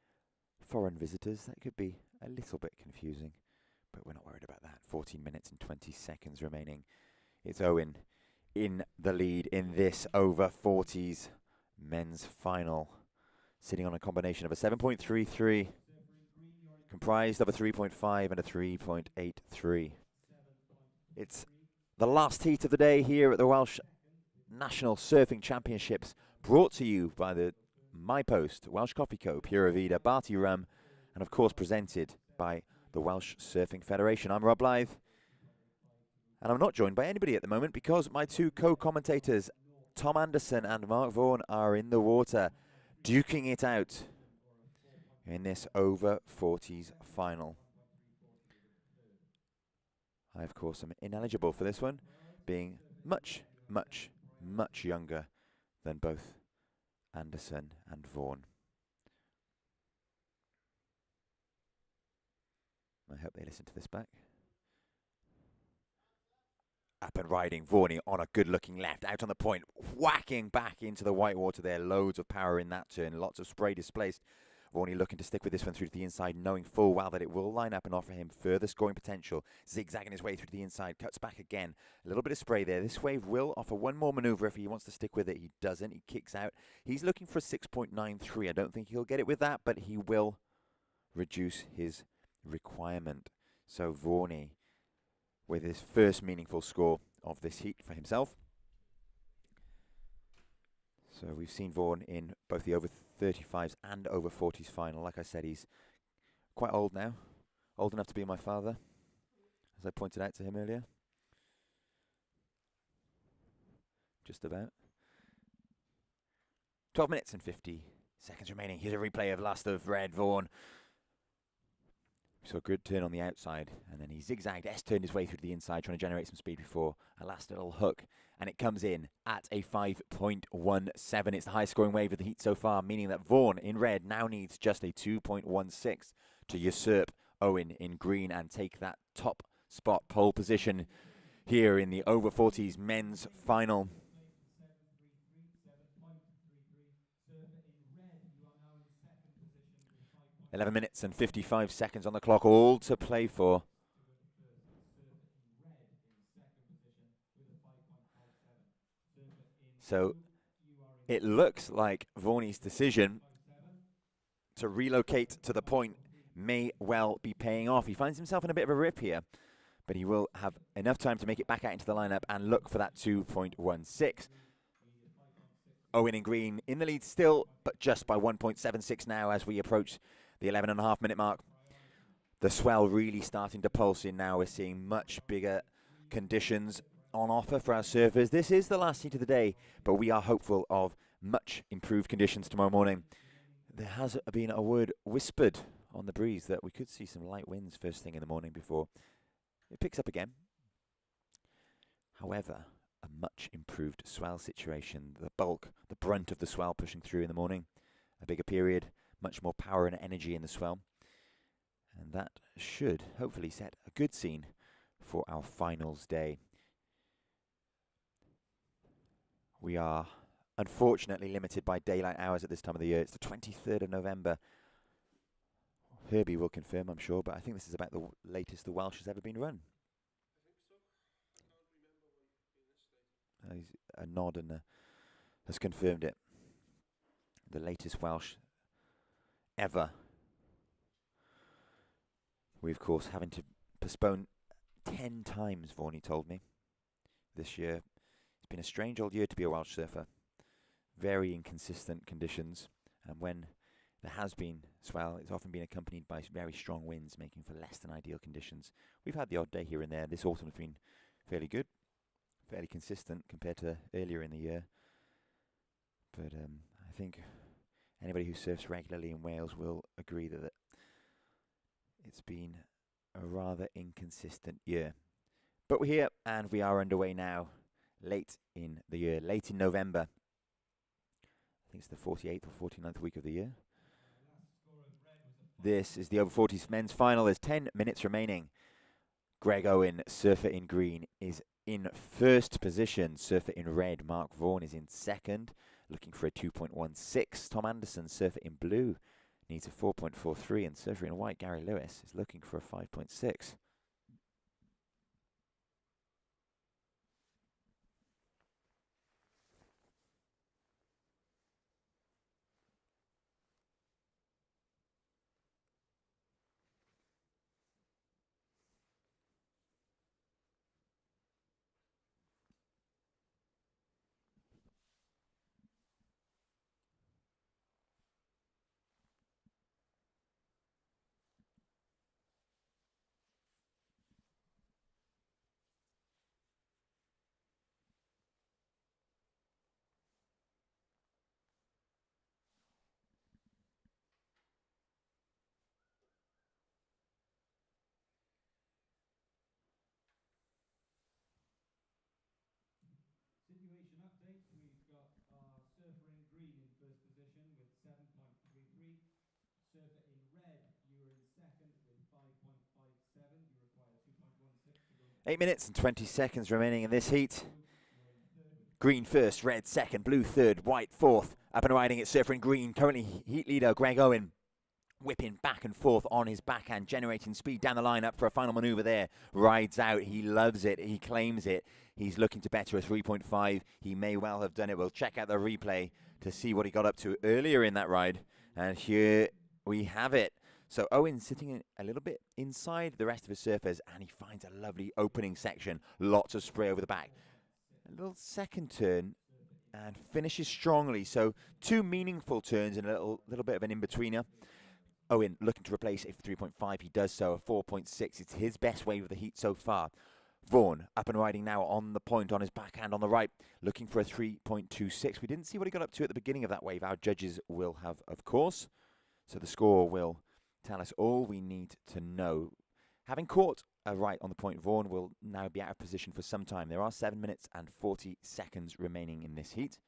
B: foreign visitors that could be a little bit confusing. But we're not worried about that. 14 minutes and 20 seconds remaining. It's Owen in the lead in this over 40s men's final, sitting on a combination of a 7.33, comprised of a 3.5 and a 3.83. It's the last heat of the day here at the Welsh National Surfing Championships, brought to you by the My Post, Welsh Coffee Co, Pura Vida, Barty Rum, and of course presented by the Welsh Surfing Federation. I'm Rob Blythe, and I'm not joined by anybody at the moment because my two co-commentators, Tom Anderson and Mark Vaughan, are in the water, duking it out in this over 40s final. I, of course, am ineligible for this one, being much, much, much younger than both Anderson and Vaughan. I hope they listen to this back. Up and riding, Vaughan on a good-looking left, out on the point, whacking back into the white water there. Loads of power in that turn, lots of spray displaced. Vaughan looking to stick with this one through to the inside, knowing full well that it will line up and offer him further scoring potential. Zigzagging his way through to the inside, cuts back again. A little bit of spray there. This wave will offer one more manoeuvre if he wants to stick with it. He doesn't. He kicks out. He's looking for a 6.93. I don't think he'll get it with that, but he will reduce his requirement. So Vaughan with his first meaningful score of this heat for himself. So we've seen Vaughan in both the over 35s and over 40s final. Like I said, he's quite old now. Old enough to be my father, as I pointed out to him earlier. Just about. 12 minutes and 50 seconds remaining. Here's a replay of last of red. Vaughan. We saw a good turn on the outside, and then he zigzagged, S-turned his way through to the inside, trying to generate some speed before a last little hook, and it comes in at a 5.17. It's the highest scoring wave of the heat so far, meaning that Vaughan in red now needs just a 2.16 to usurp Owen in green and take that top spot pole position here in the over 40s men's final. 11 minutes and 55 seconds on the clock, all to play for. So it looks like Vaughan's decision to relocate to the point may well be paying off. He finds himself in a bit of a rip here, but he will have enough time to make it back out into the lineup and look for that 2.16. Owen in green in the lead still, but just by 1.76 now as we approach the 11.5 minute mark. The swell really starting to pulse in now. We're seeing much bigger conditions on offer for our surfers. This is the last heat of the day, but we are hopeful of much improved conditions tomorrow morning. There has been a word whispered on the breeze that we could see some light winds first thing in the morning before it picks up again. However, a much improved swell situation. The bulk, the brunt of the swell pushing through in the morning. A bigger period, much more power and energy in the swell. And that should hopefully set a good scene for our finals day. We are unfortunately limited by daylight hours at this time of the year. It's the 23rd of November. Herbie will confirm, I'm sure, but I think this is about the latest the Welsh has ever been run. He's a nod and has confirmed it. The latest Welsh ever. We, of course, having to postpone 10 times, Vaughan told me, this year. It's been a strange old year to be a Welsh surfer. Very inconsistent conditions, and when there has been swell, it's often been accompanied by very strong winds, making for less than ideal conditions. We've had the odd day here and there. This autumn has been fairly good, fairly consistent compared to earlier in the year. But I think anybody who surfs regularly in Wales will agree that it's been a rather inconsistent year. But we're here, and we are underway now, late in the year, late in November. I think it's the 48th or 49th week of the year. This is the over 40s men's final. There's 10 minutes remaining. Greg Owen, surfer in green, is in first position. Surfer in red, Mark Vaughan, is in second, looking for a 2.16. Tom Anderson, surfer in blue, needs a 4.43, and surfer in white, Gary Lewis, is looking for a 5.6. 8 minutes and 20 seconds remaining in this heat. Green first, red second, blue third, white fourth. Up and riding it, surfer in green. Currently heat leader Greg Owen. Whipping back and forth on his backhand, generating speed down the line, up for a final manoeuvre there. Rides out, he loves it, he claims it. He's looking to better a 3.5. He may well have done it. We'll check out the replay to see what he got up to earlier in that ride. And here we have it. So Owen sitting a little bit inside the rest of his surfers, and he finds a lovely opening section. Lots of spray over the back. A little second turn and finishes strongly. So 2 meaningful turns and a little bit of an in-betweener. Owen looking to replace a 3.5. He does so, a 4.6. It's his best wave of the heat so far. Vaughan up and riding now on the point on his backhand on the right, looking for a 3.26. We didn't see what he got up to at the beginning of that wave. Our judges will have, of course. So the score will tell us all we need to know. Having caught a right on the point, Vaughan will now be out of position for some time. There are 7 minutes and 40 seconds remaining in this heat.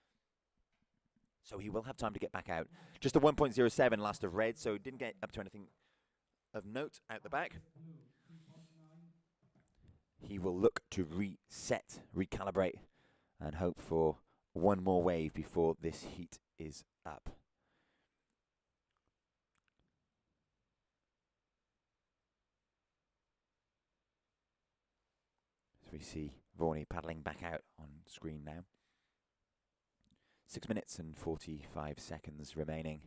B: So he will have time to get back out. Just a 1.07 last of red, so didn't get up to anything of note out the back. He will look to reset, recalibrate, and hope for one more wave before this heat is up. So we see Vaughan paddling back out on screen now. 6 minutes and 45 seconds remaining.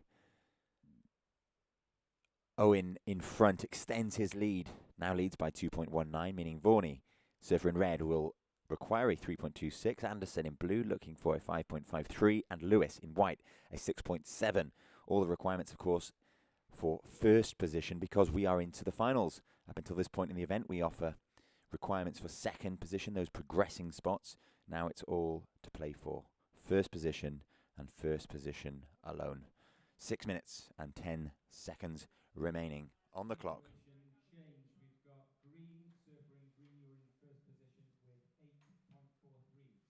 B: Owen in front extends his lead. Now leads by 2.19, meaning Vaughan, surfer in red, will require a 3.26. Anderson in blue looking for a 5.53. And Lewis in white, a 6.7. All the requirements, of course, for first position because we are into the finals. Up until this point in the event, we offer requirements for second position, those progressing spots. Now it's all to play for first position and first position alone. 6 minutes and 10 seconds remaining on the clock.
D: Change. We've got green, surfer in green, you're in first position with 8.43.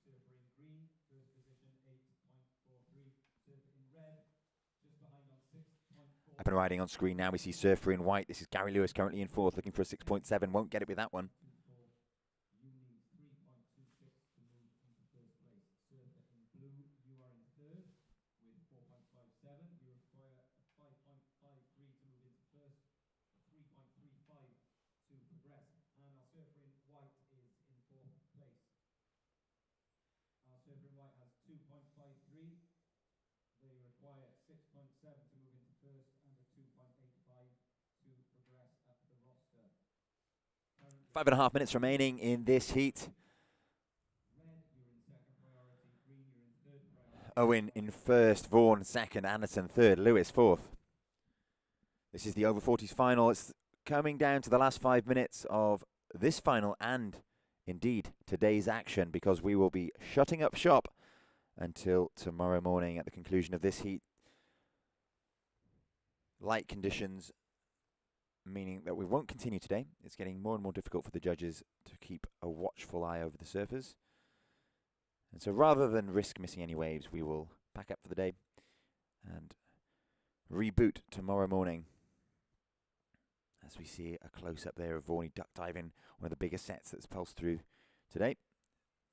D: Surfer in green, first position, 8.43. Surfer in red, just behind on 6.4.
B: Up and riding on screen now, we see surfer in white. This is Gary Lewis currently in fourth, looking for a 6.7. Won't get it with that one.
D: You need 3.26 to move into first place. Surfer in blue, you are in third with 4.57. You require a 5.53 to move into first, a 3.35 to progress. And our surfer in white is in fourth place. Our surfer in white has 2.53. They require 6.7 to move into first and a 2.85 to progress up the roster.
B: 5.5 minutes remaining in this heat.
D: Red, you're in second priority. Green, you're in third priority.
B: Owen in first, Vaughan second, Anderson third, Lewis fourth. This is the over 40s final. It's coming down to the last 5 minutes of this final and indeed today's action, because we will be shutting up shop until tomorrow morning at the conclusion of this heat. Light conditions, meaning that we won't continue today. It's getting more and more difficult for the judges to keep a watchful eye over the surfers. And so rather than risk missing any waves, we will pack up for the day and reboot tomorrow morning. As we see a close-up there of Vaughan duck diving, one of the biggest sets that's pulsed through today.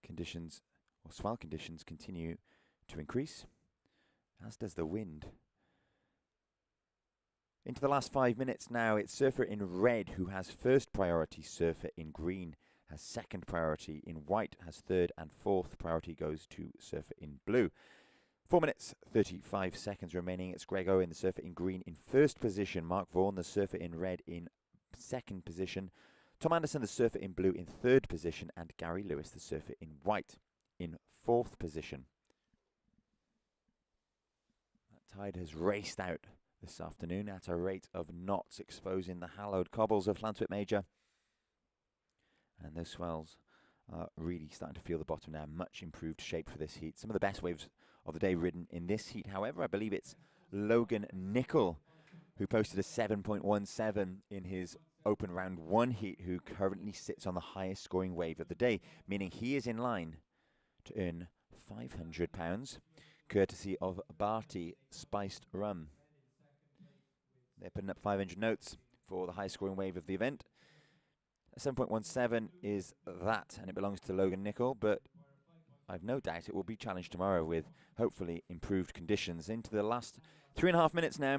B: Conditions, or swell conditions, continue to increase, as does the wind. Into the last 5 minutes now, it's surfer in red who has first priority, surfer in green has second priority, in white has third, and fourth priority goes to surfer in blue. 4 minutes, 35 seconds remaining. It's Greg Owen, the surfer in green, in first position. Mark Vaughan, the surfer in red, in second position. Tom Anderson, the surfer in blue, in third position. And Gary Lewis, the surfer in white, in fourth position. That tide has raced out this afternoon at a rate of knots, exposing the hallowed cobbles of Llantwit Major. And those swells are really starting to feel the bottom now. Much improved shape for this heat. Some of the best waves of the day ridden in this heat. However, I believe it's Logan Nicol who posted a 7.17 in his open round one heat, who currently sits on the highest scoring wave of the day, meaning he is in line to earn £500, courtesy of Barty Spiced Rum. They're putting up 500 notes for the highest scoring wave of the event. 7.17 is that, and it belongs to Logan Nicol, but I've no doubt it will be challenged tomorrow with hopefully improved conditions. Into the last 3.5 minutes now.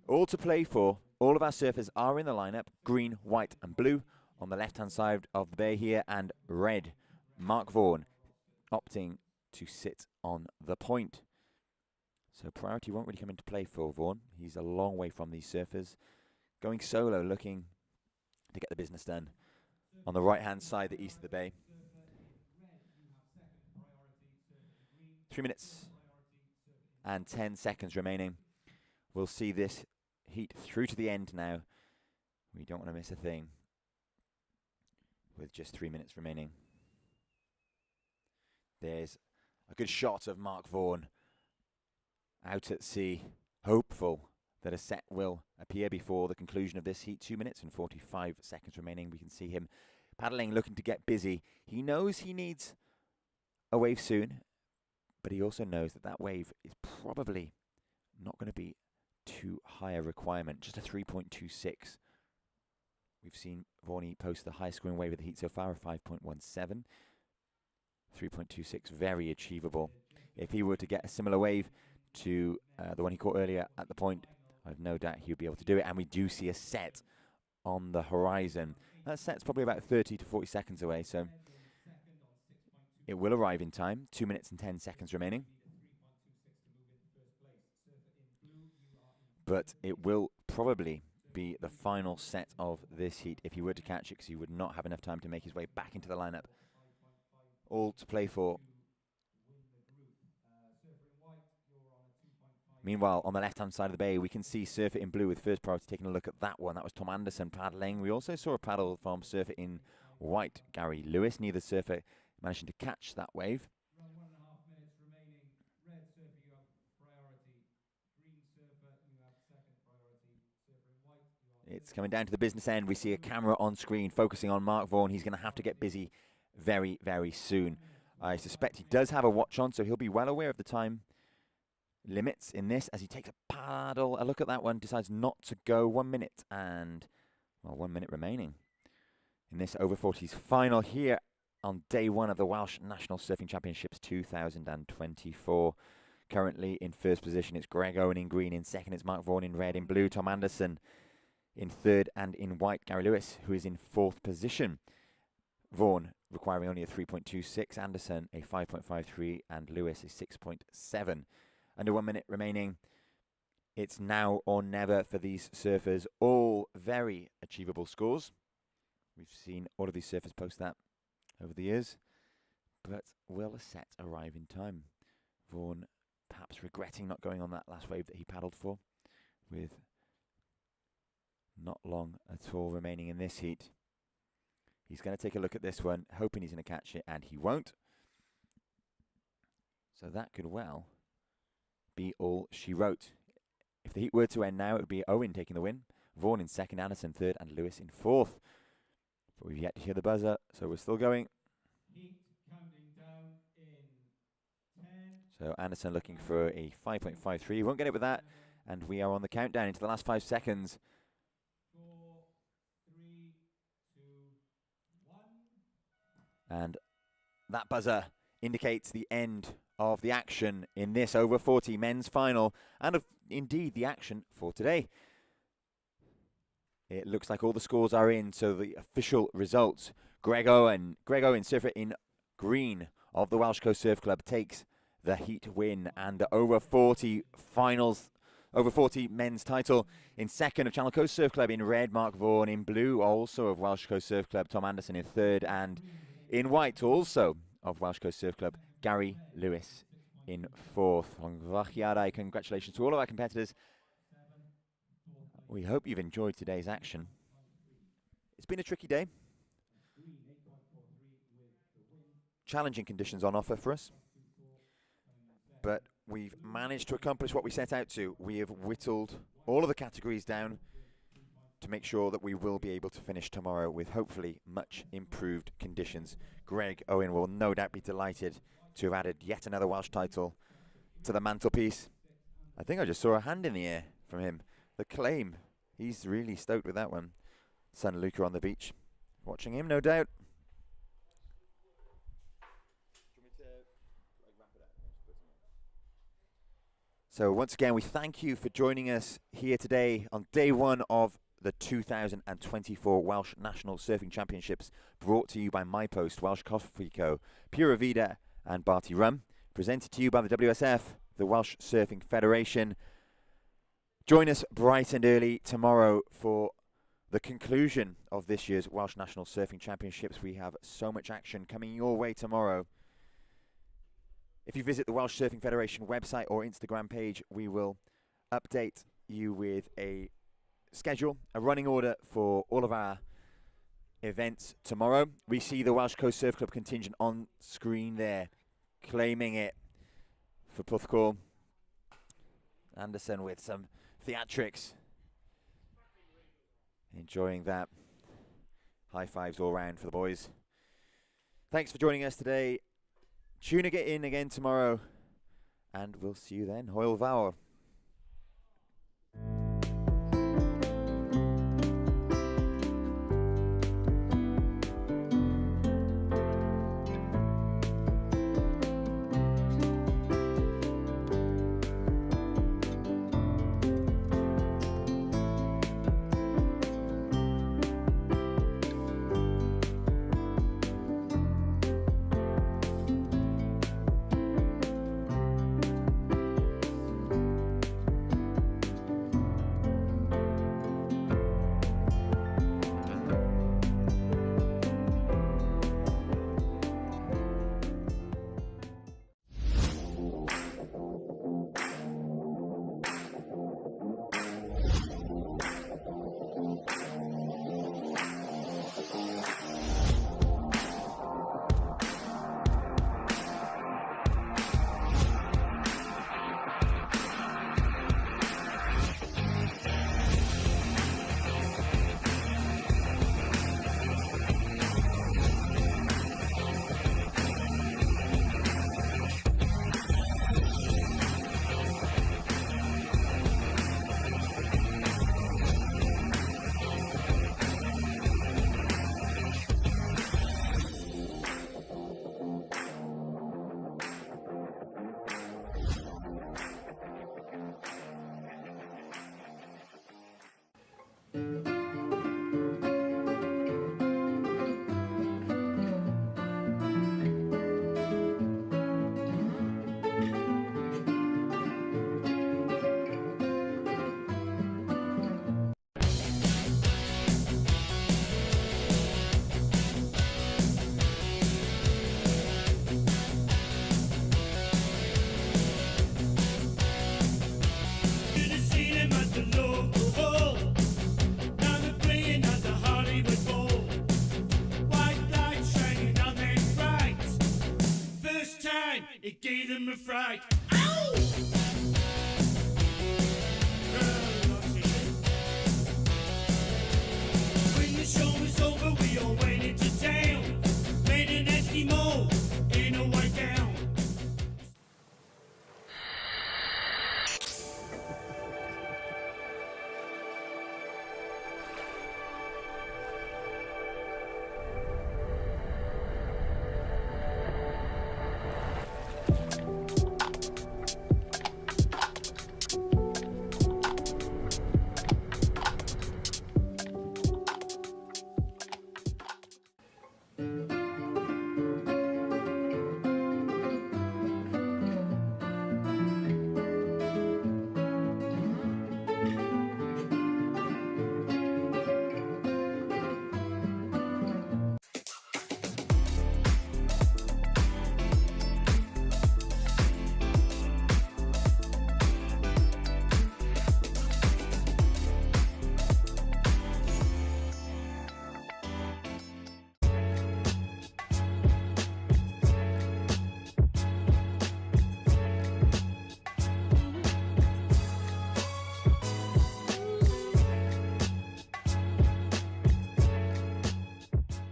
B: All to play for. All of our surfers are in the lineup. Green, white and blue on the left-hand side of the bay here, and red. Mark Vaughan opting to sit on the point. So priority won't really come into play for Vaughan. He's a long way from these surfers. Going solo, looking to get the business done. On the right-hand side, the east of the bay. 3 minutes and 10 seconds remaining. We'll see this heat through to the end now. We don't want to miss a thing with just 3 minutes remaining. There's a good shot of Mark Vaughan out at sea, hopeful that a set will appear before the conclusion of this heat. 2 minutes and 45 seconds remaining. We can see him paddling, looking to get busy. He knows he needs a wave soon, but he also knows that that wave is probably not going to be too high a requirement, just a 3.26. We've seen Vaughan post the highest scoring wave of the heat so far, a 5.17. 3.26, very achievable. If he were to get a similar wave to the one he caught earlier at the point, I've no doubt he would be able to do it. And we do see a set on the horizon. That set's probably about 30 to 40 seconds away, so it will arrive in time. 2 minutes and 10 seconds remaining. But it will probably be the final set of this heat if he were to catch it, because he would not have enough time to make his way back into the lineup. All to play for. Meanwhile, on the left-hand side of the bay, we can see Surfer in Blue with first priority taking a look at that one. That was Tom Anderson paddling. We also saw a paddle from Surfer in White, Gary Lewis. Neither surfer managing to catch that wave.
D: Around 1.5 minutes remaining. Red surfer, you have priority. Green surfer, you have second priority. Surfer in white, you are...
B: It's coming down to the business end. We see a camera on screen focusing on Mark Vaughan. He's going to have to get busy very, very soon. I suspect he does have a watch on, so he'll be well aware of the time limits in this as he takes a paddle. A look at that one, decides not to go. 1 minute and, well, 1 minute remaining in this over 40s final here on day one of the Welsh National Surfing Championships 2024. Currently in first position, it's Greg Owen in green. In second, it's Mark Vaughan in red. In blue, Tom Anderson. In third and in white, Gary Lewis, who is in fourth position. Vaughan requiring only a 3.26, Anderson a 5.53, and Lewis a 6.7. Under 1 minute remaining. It's now or never for these surfers. All very achievable scores. We've seen all of these surfers post that over the years. But will a set arrive in time? Vaughan perhaps regretting not going on that last wave that he paddled for, with not long at all remaining in this heat. He's going to take a look at this one, hoping he's going to catch it, and he won't. So that could well be all she wrote. If the heat were to end now, it would be Owen taking the win, Vaughan in second, Anderson third, and Lewis in fourth. But we've yet to hear the buzzer, so we're still going.
D: Heat counting down in 10.
B: So Anderson looking for a 5.53. He won't get it with that. And we are on the countdown into the last 5 seconds.
D: 4, 3, 2, 1.
B: And that buzzer indicates the end of the action in this over 40 men's final, and of indeed the action for today. It looks like all the scores are in, so the official results: Greg Owen, surfer in green of the Welsh Coast Surf Club, takes the heat win and the over 40 finals, over 40 men's title. In second of Channel Coast Surf Club in red, Mark Vaughan. In blue, also of Welsh Coast Surf Club, Tom Anderson in third, and in white, also of Welsh Coast Surf Club, Gary Lewis in fourth. Congratulations to all of our competitors. We hope you've enjoyed today's action. It's been a tricky day. Challenging conditions on offer for us. But we've managed to accomplish what we set out to. We have whittled all of the categories down to make sure that we will be able to finish tomorrow with hopefully much improved conditions. Greg Owen will no doubt be delighted to have added yet another Welsh title to the mantelpiece. I think I just saw a hand in the air from him. The claim. He's really stoked with that one. Son Luca on the beach. Watching him, no doubt. So once again, we thank you for joining us here today on day one of the 2024 Welsh National Surfing Championships, brought to you by MyPost, Welsh Coffee Co, Pura Vida and Barty Rum, presented to you by the WSF, the Welsh Surfing Federation. Join us bright and early tomorrow for the conclusion of this year's Welsh National Surfing Championships. We have so much action coming your way tomorrow. If you visit the Welsh Surfing Federation website or Instagram page, we will update you with a schedule, a running order for all of our events tomorrow. We see the Welsh Coast Surf Club contingent on screen there, claiming it for Puthcall. Anderson with some theatrics. Enjoying that. High fives all round for the boys. Thanks for joining us today. Tune in again tomorrow, and we'll see you then. Hwyl fawr.
C: Should have seen him at the local. Now they're playing at the Hollywood Bowl. White light shining on their bright. First time it gave them a fright.